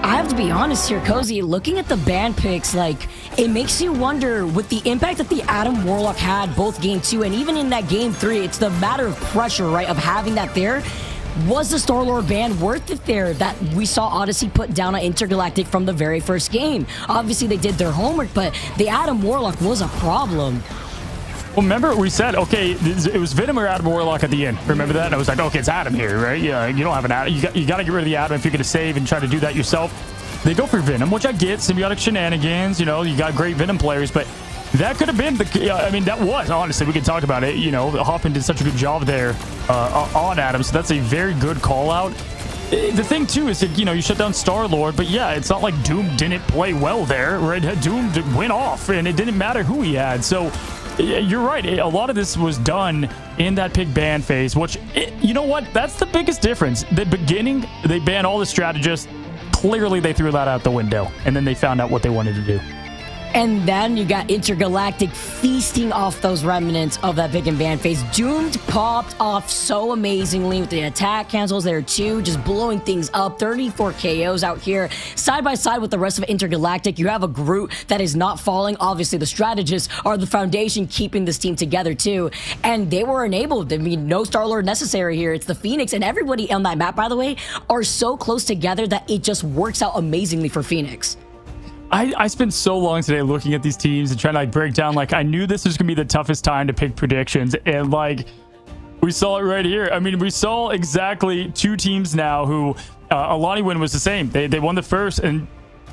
I have to be honest here, Cozy, looking at the ban picks, like, it makes you wonder with the impact that the Adam Warlock had both game 2 and even in that game 3, it's the matter of pressure, right, of having that there. Was the Star-Lord ban worth it there that we saw Odyssey put down on Intergalactic from the very first game? Obviously, they did their homework, but the Adam Warlock was a problem. Well, remember we said, okay, it was Venom or Adam Warlock at the end. Remember that? And I was like, okay, it's Adam here, right? Yeah, you don't have an Adam. You got to get rid of the Adam if you're going to save and try to do that yourself. They go for Venom, which I get, symbiotic shenanigans. You know, you got great Venom players, but that could have been the. I mean, that was honestly, we could talk about it. You know, Hoffman did such a good job there on Adam, so that's a very good call out. The thing too is that, you know, you shut down Star-Lord, but yeah, it's not like Doom didn't play well there, right? Doom went off, and it didn't matter who he had. So you're right. A lot of this was done in that pick ban phase, which, you know what? That's the biggest difference. The beginning, they banned all the strategists. Clearly, they threw that out the window, and then they found out what they wanted to do. And then you got Intergalactic feasting off those remnants of that pick and ban phase. Doomed popped off so amazingly with the attack cancels there too, just blowing things up. 34 KOs out here. Side by side with the rest of Intergalactic, you have a Groot that is not falling. Obviously, the strategists are the foundation keeping this team together too. And they were enabled. I mean, no Star-Lord necessary here. It's the Phoenix, and everybody on that map, by the way, are so close together that it just works out amazingly for Phoenix. I spent so long today looking at these teams and trying to like break down, like, I knew this was gonna be the toughest time to pick predictions, and like we saw it right here. I mean, we saw exactly two teams now who Alani win was the same. They won the first, and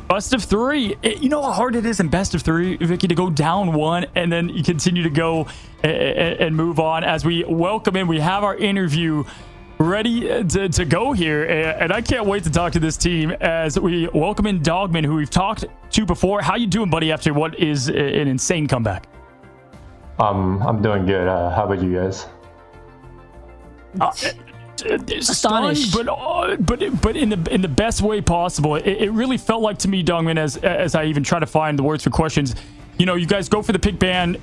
best of 3. You know how hard it is in best of 3, Vicky, to go down 1 and then you continue to go and move on. As we welcome in, we have our interview ready to go here, and I can't wait to talk to this team as we welcome in Dogman, who we've talked to before. How you doing, buddy, after what is an insane comeback? I'm doing good. How about you guys? Astonished, but in the best way possible. It really felt like to me, Dongman, as I even try to find the words for questions. You know, you guys go for the pick ban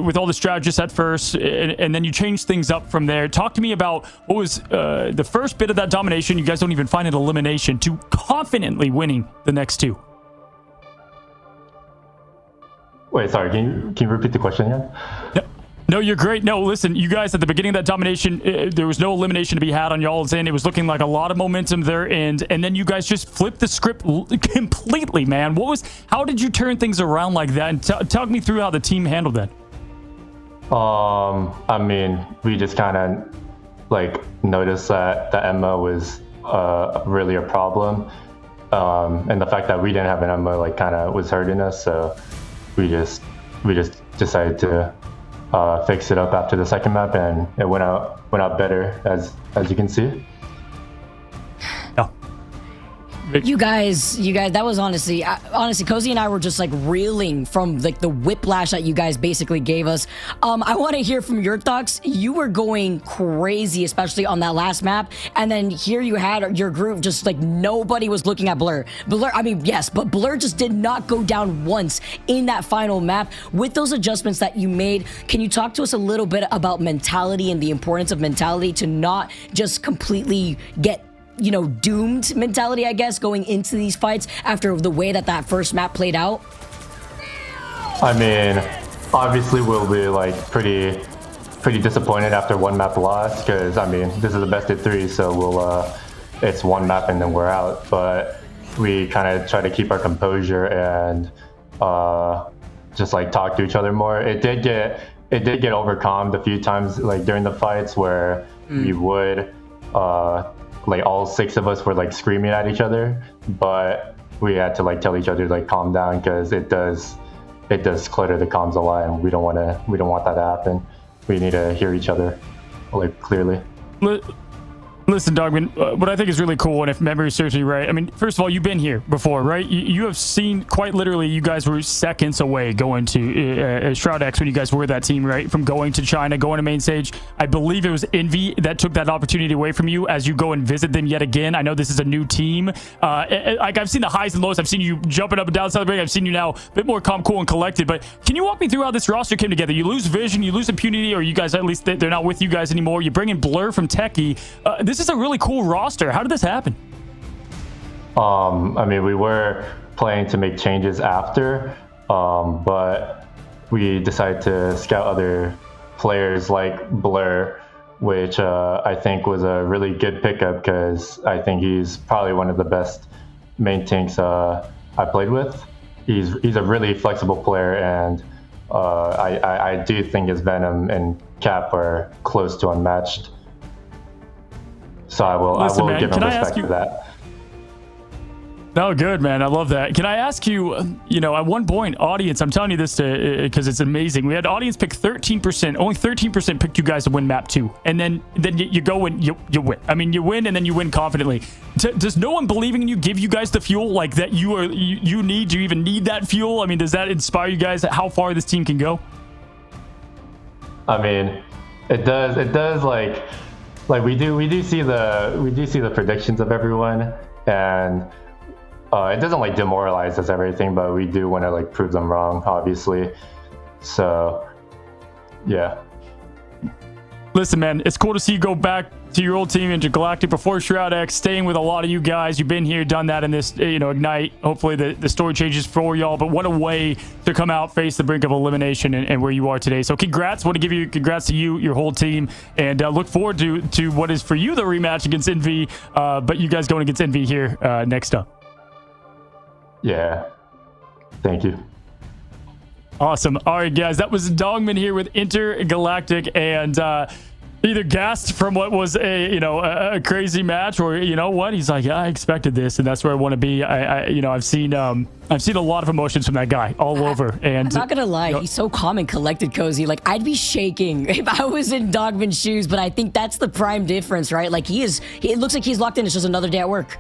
with all the strategists at first, and then you change things up from there. Talk to me about what was the first bit of that domination. You guys don't even find an elimination to confidently winning the next 2. Wait, sorry. Can you repeat the question again? No, you're great. No, listen, you guys at the beginning of that domination, there was no elimination to be had on y'all's end. It was looking like a lot of momentum there, and then you guys just flipped the script completely, man. How did you turn things around like that? And talk me through how the team handled that. I mean, we just kind of like noticed that the Emma was really a problem, and the fact that we didn't have an Emma like kind of was hurting us. So we just decided to fix it up after the second map, and it went out better as you can see. You guys, that was honestly, Cozy and I were just like reeling from like the whiplash that you guys basically gave us. I want to hear from your thoughts. You were going crazy, especially on that last map, and then here you had your group just like nobody was looking at Blur. I mean, yes, but Blur just did not go down once in that final map. With those adjustments that you made, can you talk to us a little bit about mentality and the importance of mentality to not just completely get, you know, doomed mentality, I guess, going into these fights after the way that first map played out? I mean, obviously we'll be like pretty disappointed after one map loss, because I mean, this is the best of 3, so it's one map and then we're out. But we kind of try to keep our composure and just like talk to each other more. It did get overcome a few times, like during the fights, where we would like all 6 of us were like screaming at each other, but we had to like tell each other to like calm down, because it does clutter the comms a lot, and we don't want that to happen. We need to hear each other like clearly. Listen, Dogman, what I think is really cool, and if memory serves me right, I mean, first of all, you've been here before, right? You have seen, quite literally, you guys were seconds away going to Shroud X when you guys were that team, right? From going to China, going to main stage. I believe it was Envy that took that opportunity away from you as you go and visit them yet again. I know this is a new team. Like, I've seen the highs and lows. I've seen you jumping up and down celebrating. I've seen you now a bit more calm, cool, and collected. But can you walk me through how this roster came together? You lose Vision, you lose Impunity, or you guys, at least, they're not with you guys anymore. You bring in Blur from Techie. This is a really cool roster. How did this happen? I mean, we were planning to make changes after, but we decided to scout other players like Blur, which I think was a really good pickup because I think he's probably one of the best main tanks I played with. He's a really flexible player, and I do think his Venom and Cap are close to unmatched. So I will give him respect for that. No, good, man. I love that. Can I ask you, you know, at one point, audience, I'm telling you this because it's amazing. We had audience pick 13%. Only 13% picked you guys to win map 2. And then you go and you win. I mean, you win and then you win confidently. Does no one believing in you give you guys the fuel like that you need? Do you even need that fuel? I mean, does that inspire you guys how far this team can go? I mean, it does like we do see the predictions of everyone, and it doesn't like demoralize us everything, but we do want to like prove them wrong, obviously. So yeah. Listen, man, it's cool to see you go back to your old team, Intergalactic, before Shroud X, staying with a lot of you guys. You've been here, done that in this, you know, Ignite. Hopefully the story changes for y'all, but what a way to come out, face the brink of elimination and where you are today. So congrats. Want to give you congrats to you, your whole team, and look forward to what is for you the rematch against Envy, but you guys going against Envy here next up. Yeah. Thank you. Awesome. All right, guys, that was Dogman here with Intergalactic, and either gassed from what was a crazy match, or you know what, he's like, yeah, I expected this, and that's where I want to be. I've seen a lot of emotions from that guy all over. And I'm not gonna lie, he's so calm and collected, Cozy. Like, I'd be shaking if I was in Dogman's shoes, but I think that's the prime difference, right? Like, it looks like he's locked in. It's just another day at work.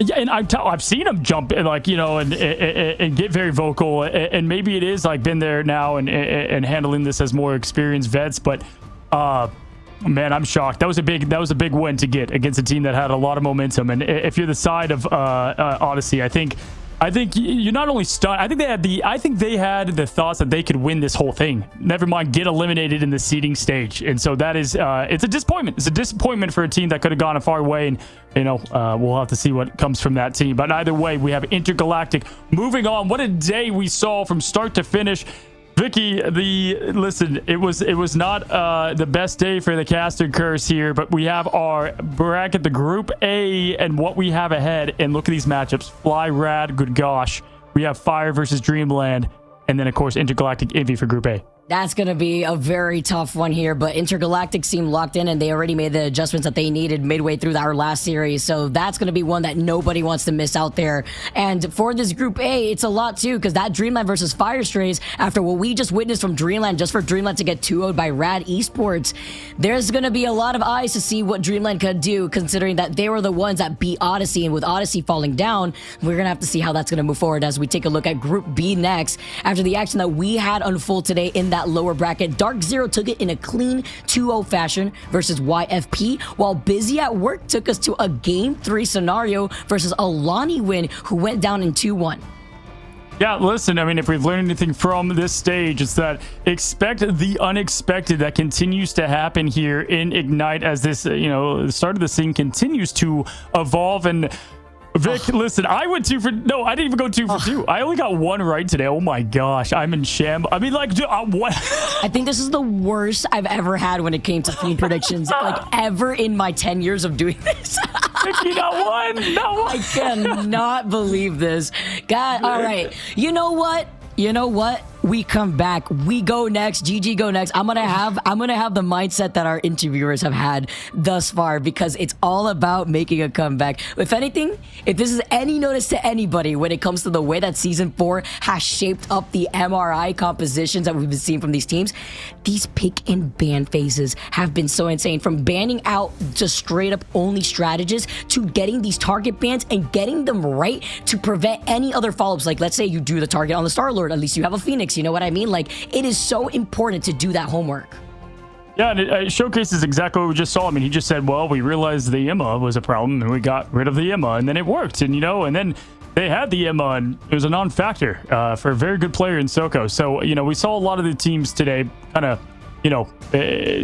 Yeah, and I've seen him jump and and get very vocal, and maybe it is like been there now and handling this as more experienced vets, but man, I'm shocked. That was a big win to get against a team that had a lot of momentum. And if you're the side of Odyssey, I think you're not only stunned. I think they had the thoughts that they could win this whole thing. Never mind get eliminated in the seeding stage. And so that is it's a disappointment. It's a disappointment for a team that could have gone a far way. And we'll have to see what comes from that team. But either way, we have Intergalactic moving on. What a day we saw from start to finish. Vicky, listen, it was not the best day for the caster curse here, but we have our bracket, the Group A, and what we have ahead. And look at these matchups: Fly, Rad, good gosh. We have Fire versus Dreamland, and then of course Intergalactic Envy for Group A. That's going to be a very tough one here, but Intergalactic seemed locked in, and they already made the adjustments that they needed midway through our last series, so that's going to be one that nobody wants to miss out there. And for this Group A, it's a lot too, because that Dreamland versus Fire Strays, after what we just witnessed from Dreamland, just for Dreamland to get 2-0'd by Rad Esports, there's going to be a lot of eyes to see what Dreamland could do, considering that they were the ones that beat Odyssey, and with Odyssey falling down, we're going to have to see how that's going to move forward as we take a look at Group B next. After the action that we had unfold today in that lower bracket, Dark Zero took it in a clean 2-0 fashion versus YFP, while Busy at Work took us to a Game 3 scenario versus Alani Win, who went down in 2-1. Yeah, listen, I mean, if we've learned anything from this stage, it's that expect the unexpected that continues to happen here in Ignite as this, the start of the scene continues to evolve. And Vic, listen, I went 2 for... No, I didn't even go 2 for 2. I only got 1 right today. Oh my gosh, I'm in shambles. I mean, like, dude, what? I think this is the worst I've ever had when it came to theme predictions, like, ever in my 10 years of doing this. You got 1. No. I cannot believe this. God, all right. You know what? we come back, we go next, GG go next. I'm gonna have the mindset that our interviewers have had thus far, because it's all about making a comeback. If anything, if this is any notice to anybody when it comes to the way that Season 4 has shaped up the MRI compositions that we've been seeing from these teams, these pick and ban phases have been so insane. From banning out just straight up only strategists to getting these target bans and getting them right to prevent any other follow-ups. Like, let's say you do the target on the Star-Lord, at least you have a Phoenix, you know what I mean? Like, it is so important to do that homework. Yeah, and it showcases exactly what we just saw. I mean, he just said, well, we realized the IMA was a problem and we got rid of the IMA, and then it worked. And, and then they had the IMA and it was a non-factor for a very good player in Soko. So, we saw a lot of the teams today kind of,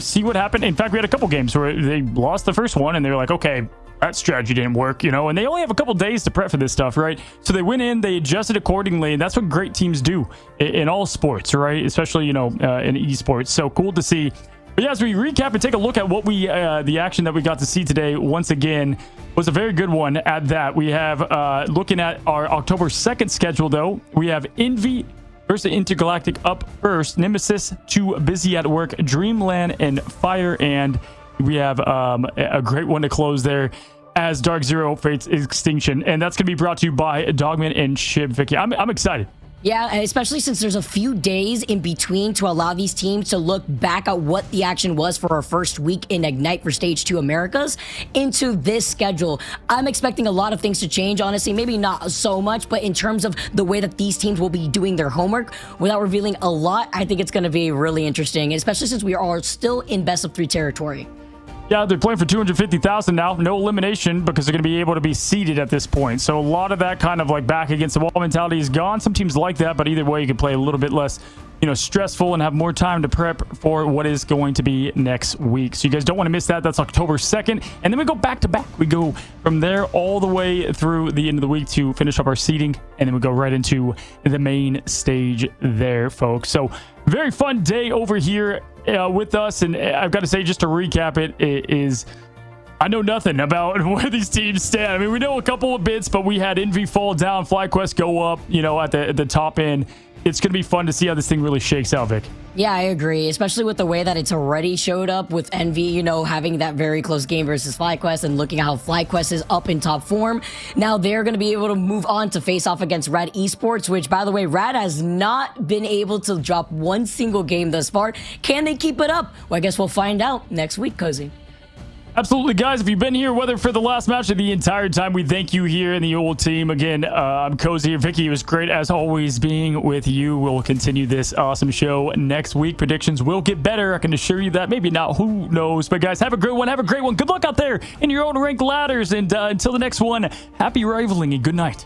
see what happened. In fact, we had a couple games where they lost the first one and they were like, okay, that strategy didn't work, and they only have a couple days to prep for this stuff, right? So they went in, they adjusted accordingly, and that's what great teams do in all sports, right? Especially, in esports. So cool to see. But yeah, as we recap and take a look at what the action that we got to see today, once again, was a very good one at that. We have, looking at our October 2nd schedule, though, we have Envy versus Intergalactic up first, Nemesis too busy at work, Dreamland and Fire, and we have a great one to close there as Dark Zero fates extinction. And that's going to be brought to you by Dogman and Shib. Vicky, I'm excited. Yeah, and especially since there's a few days in between to allow these teams to look back at what the action was for our first week in Ignite for Stage 2 Americas into this schedule. I'm expecting a lot of things to change, honestly. Maybe not so much, but in terms of the way that these teams will be doing their homework, without revealing a lot, I think it's going to be really interesting, especially since we are still in best of 3 territory. Yeah, they're playing for 250,000 now. No elimination because they're going to be able to be seeded at this point. So a lot of that kind of like back against the wall mentality is gone. Some teams like that, but either way, you can play a little bit less, stressful and have more time to prep for what is going to be next week. So you guys don't want to miss that. That's October 2nd. And then we go back to back. We go from there all the way through the end of the week to finish up our seeding. And then we go right into the main stage there, folks. So very fun day over here with us. And I've got to say, just to recap I know nothing about where these teams stand. I mean, we know a couple of bits, but we had Envy fall down, FlyQuest go up, at the top end. It's going to be fun to see how this thing really shakes out, Vic. Yeah, I agree, especially with the way that it's already showed up with Envy, having that very close game versus FlyQuest and looking at how FlyQuest is up in top form. Now they're going to be able to move on to face off against Rad Esports, which, by the way, Rad has not been able to drop one single game thus far. Can they keep it up? Well, I guess we'll find out next week, Cozy. Absolutely, guys. If you've been here, whether for the last match or the entire time, we thank you here in the old team. Again, I'm Cozy. Vicky, it was great as always being with you. We'll continue this awesome show next week. Predictions will get better. I can assure you that. Maybe not. Who knows? But guys, have a great one. Have a great one. Good luck out there in your own ranked ladders. And until the next one, happy rivaling and good night.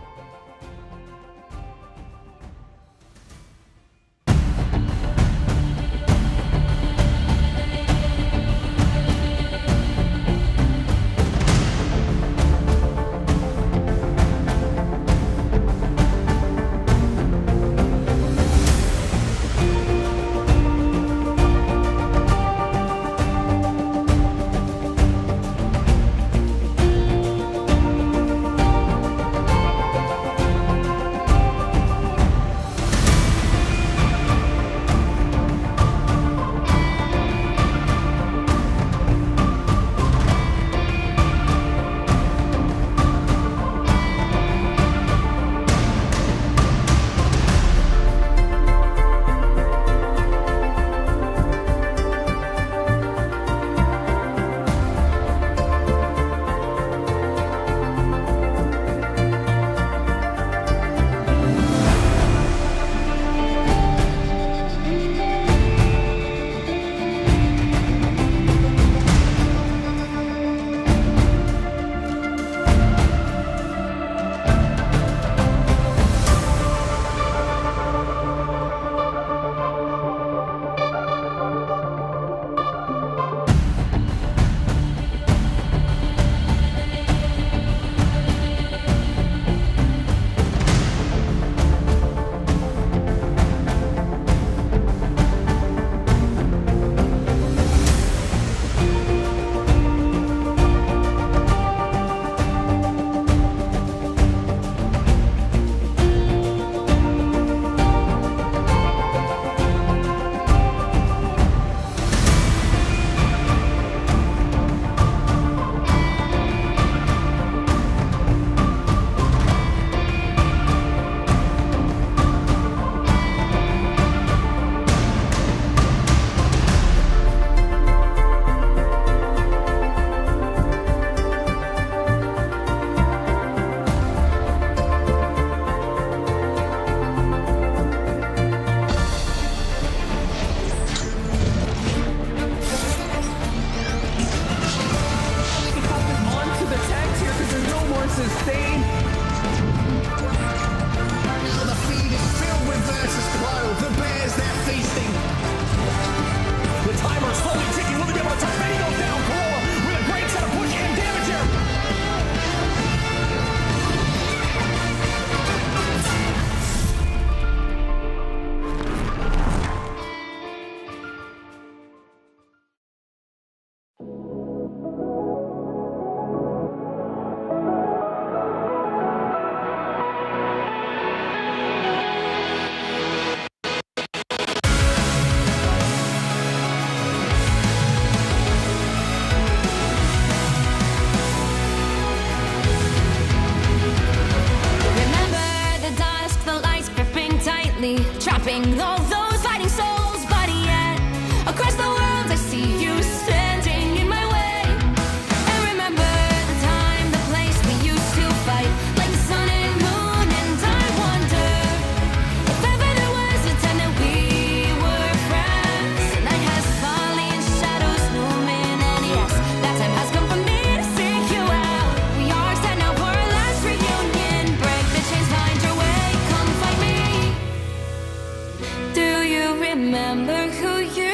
Trapping all those fighting souls, but yet across the world I see you standing in my way. And remember the time, the place we used to fight, like the sun and moon, and I wonder if ever there was a time that we were friends. The night has fallen, shadows looming, and yes, that time has come for me to seek you out. We are set now for our last reunion. Break the chains, find your way, come fight me. Do you remember who you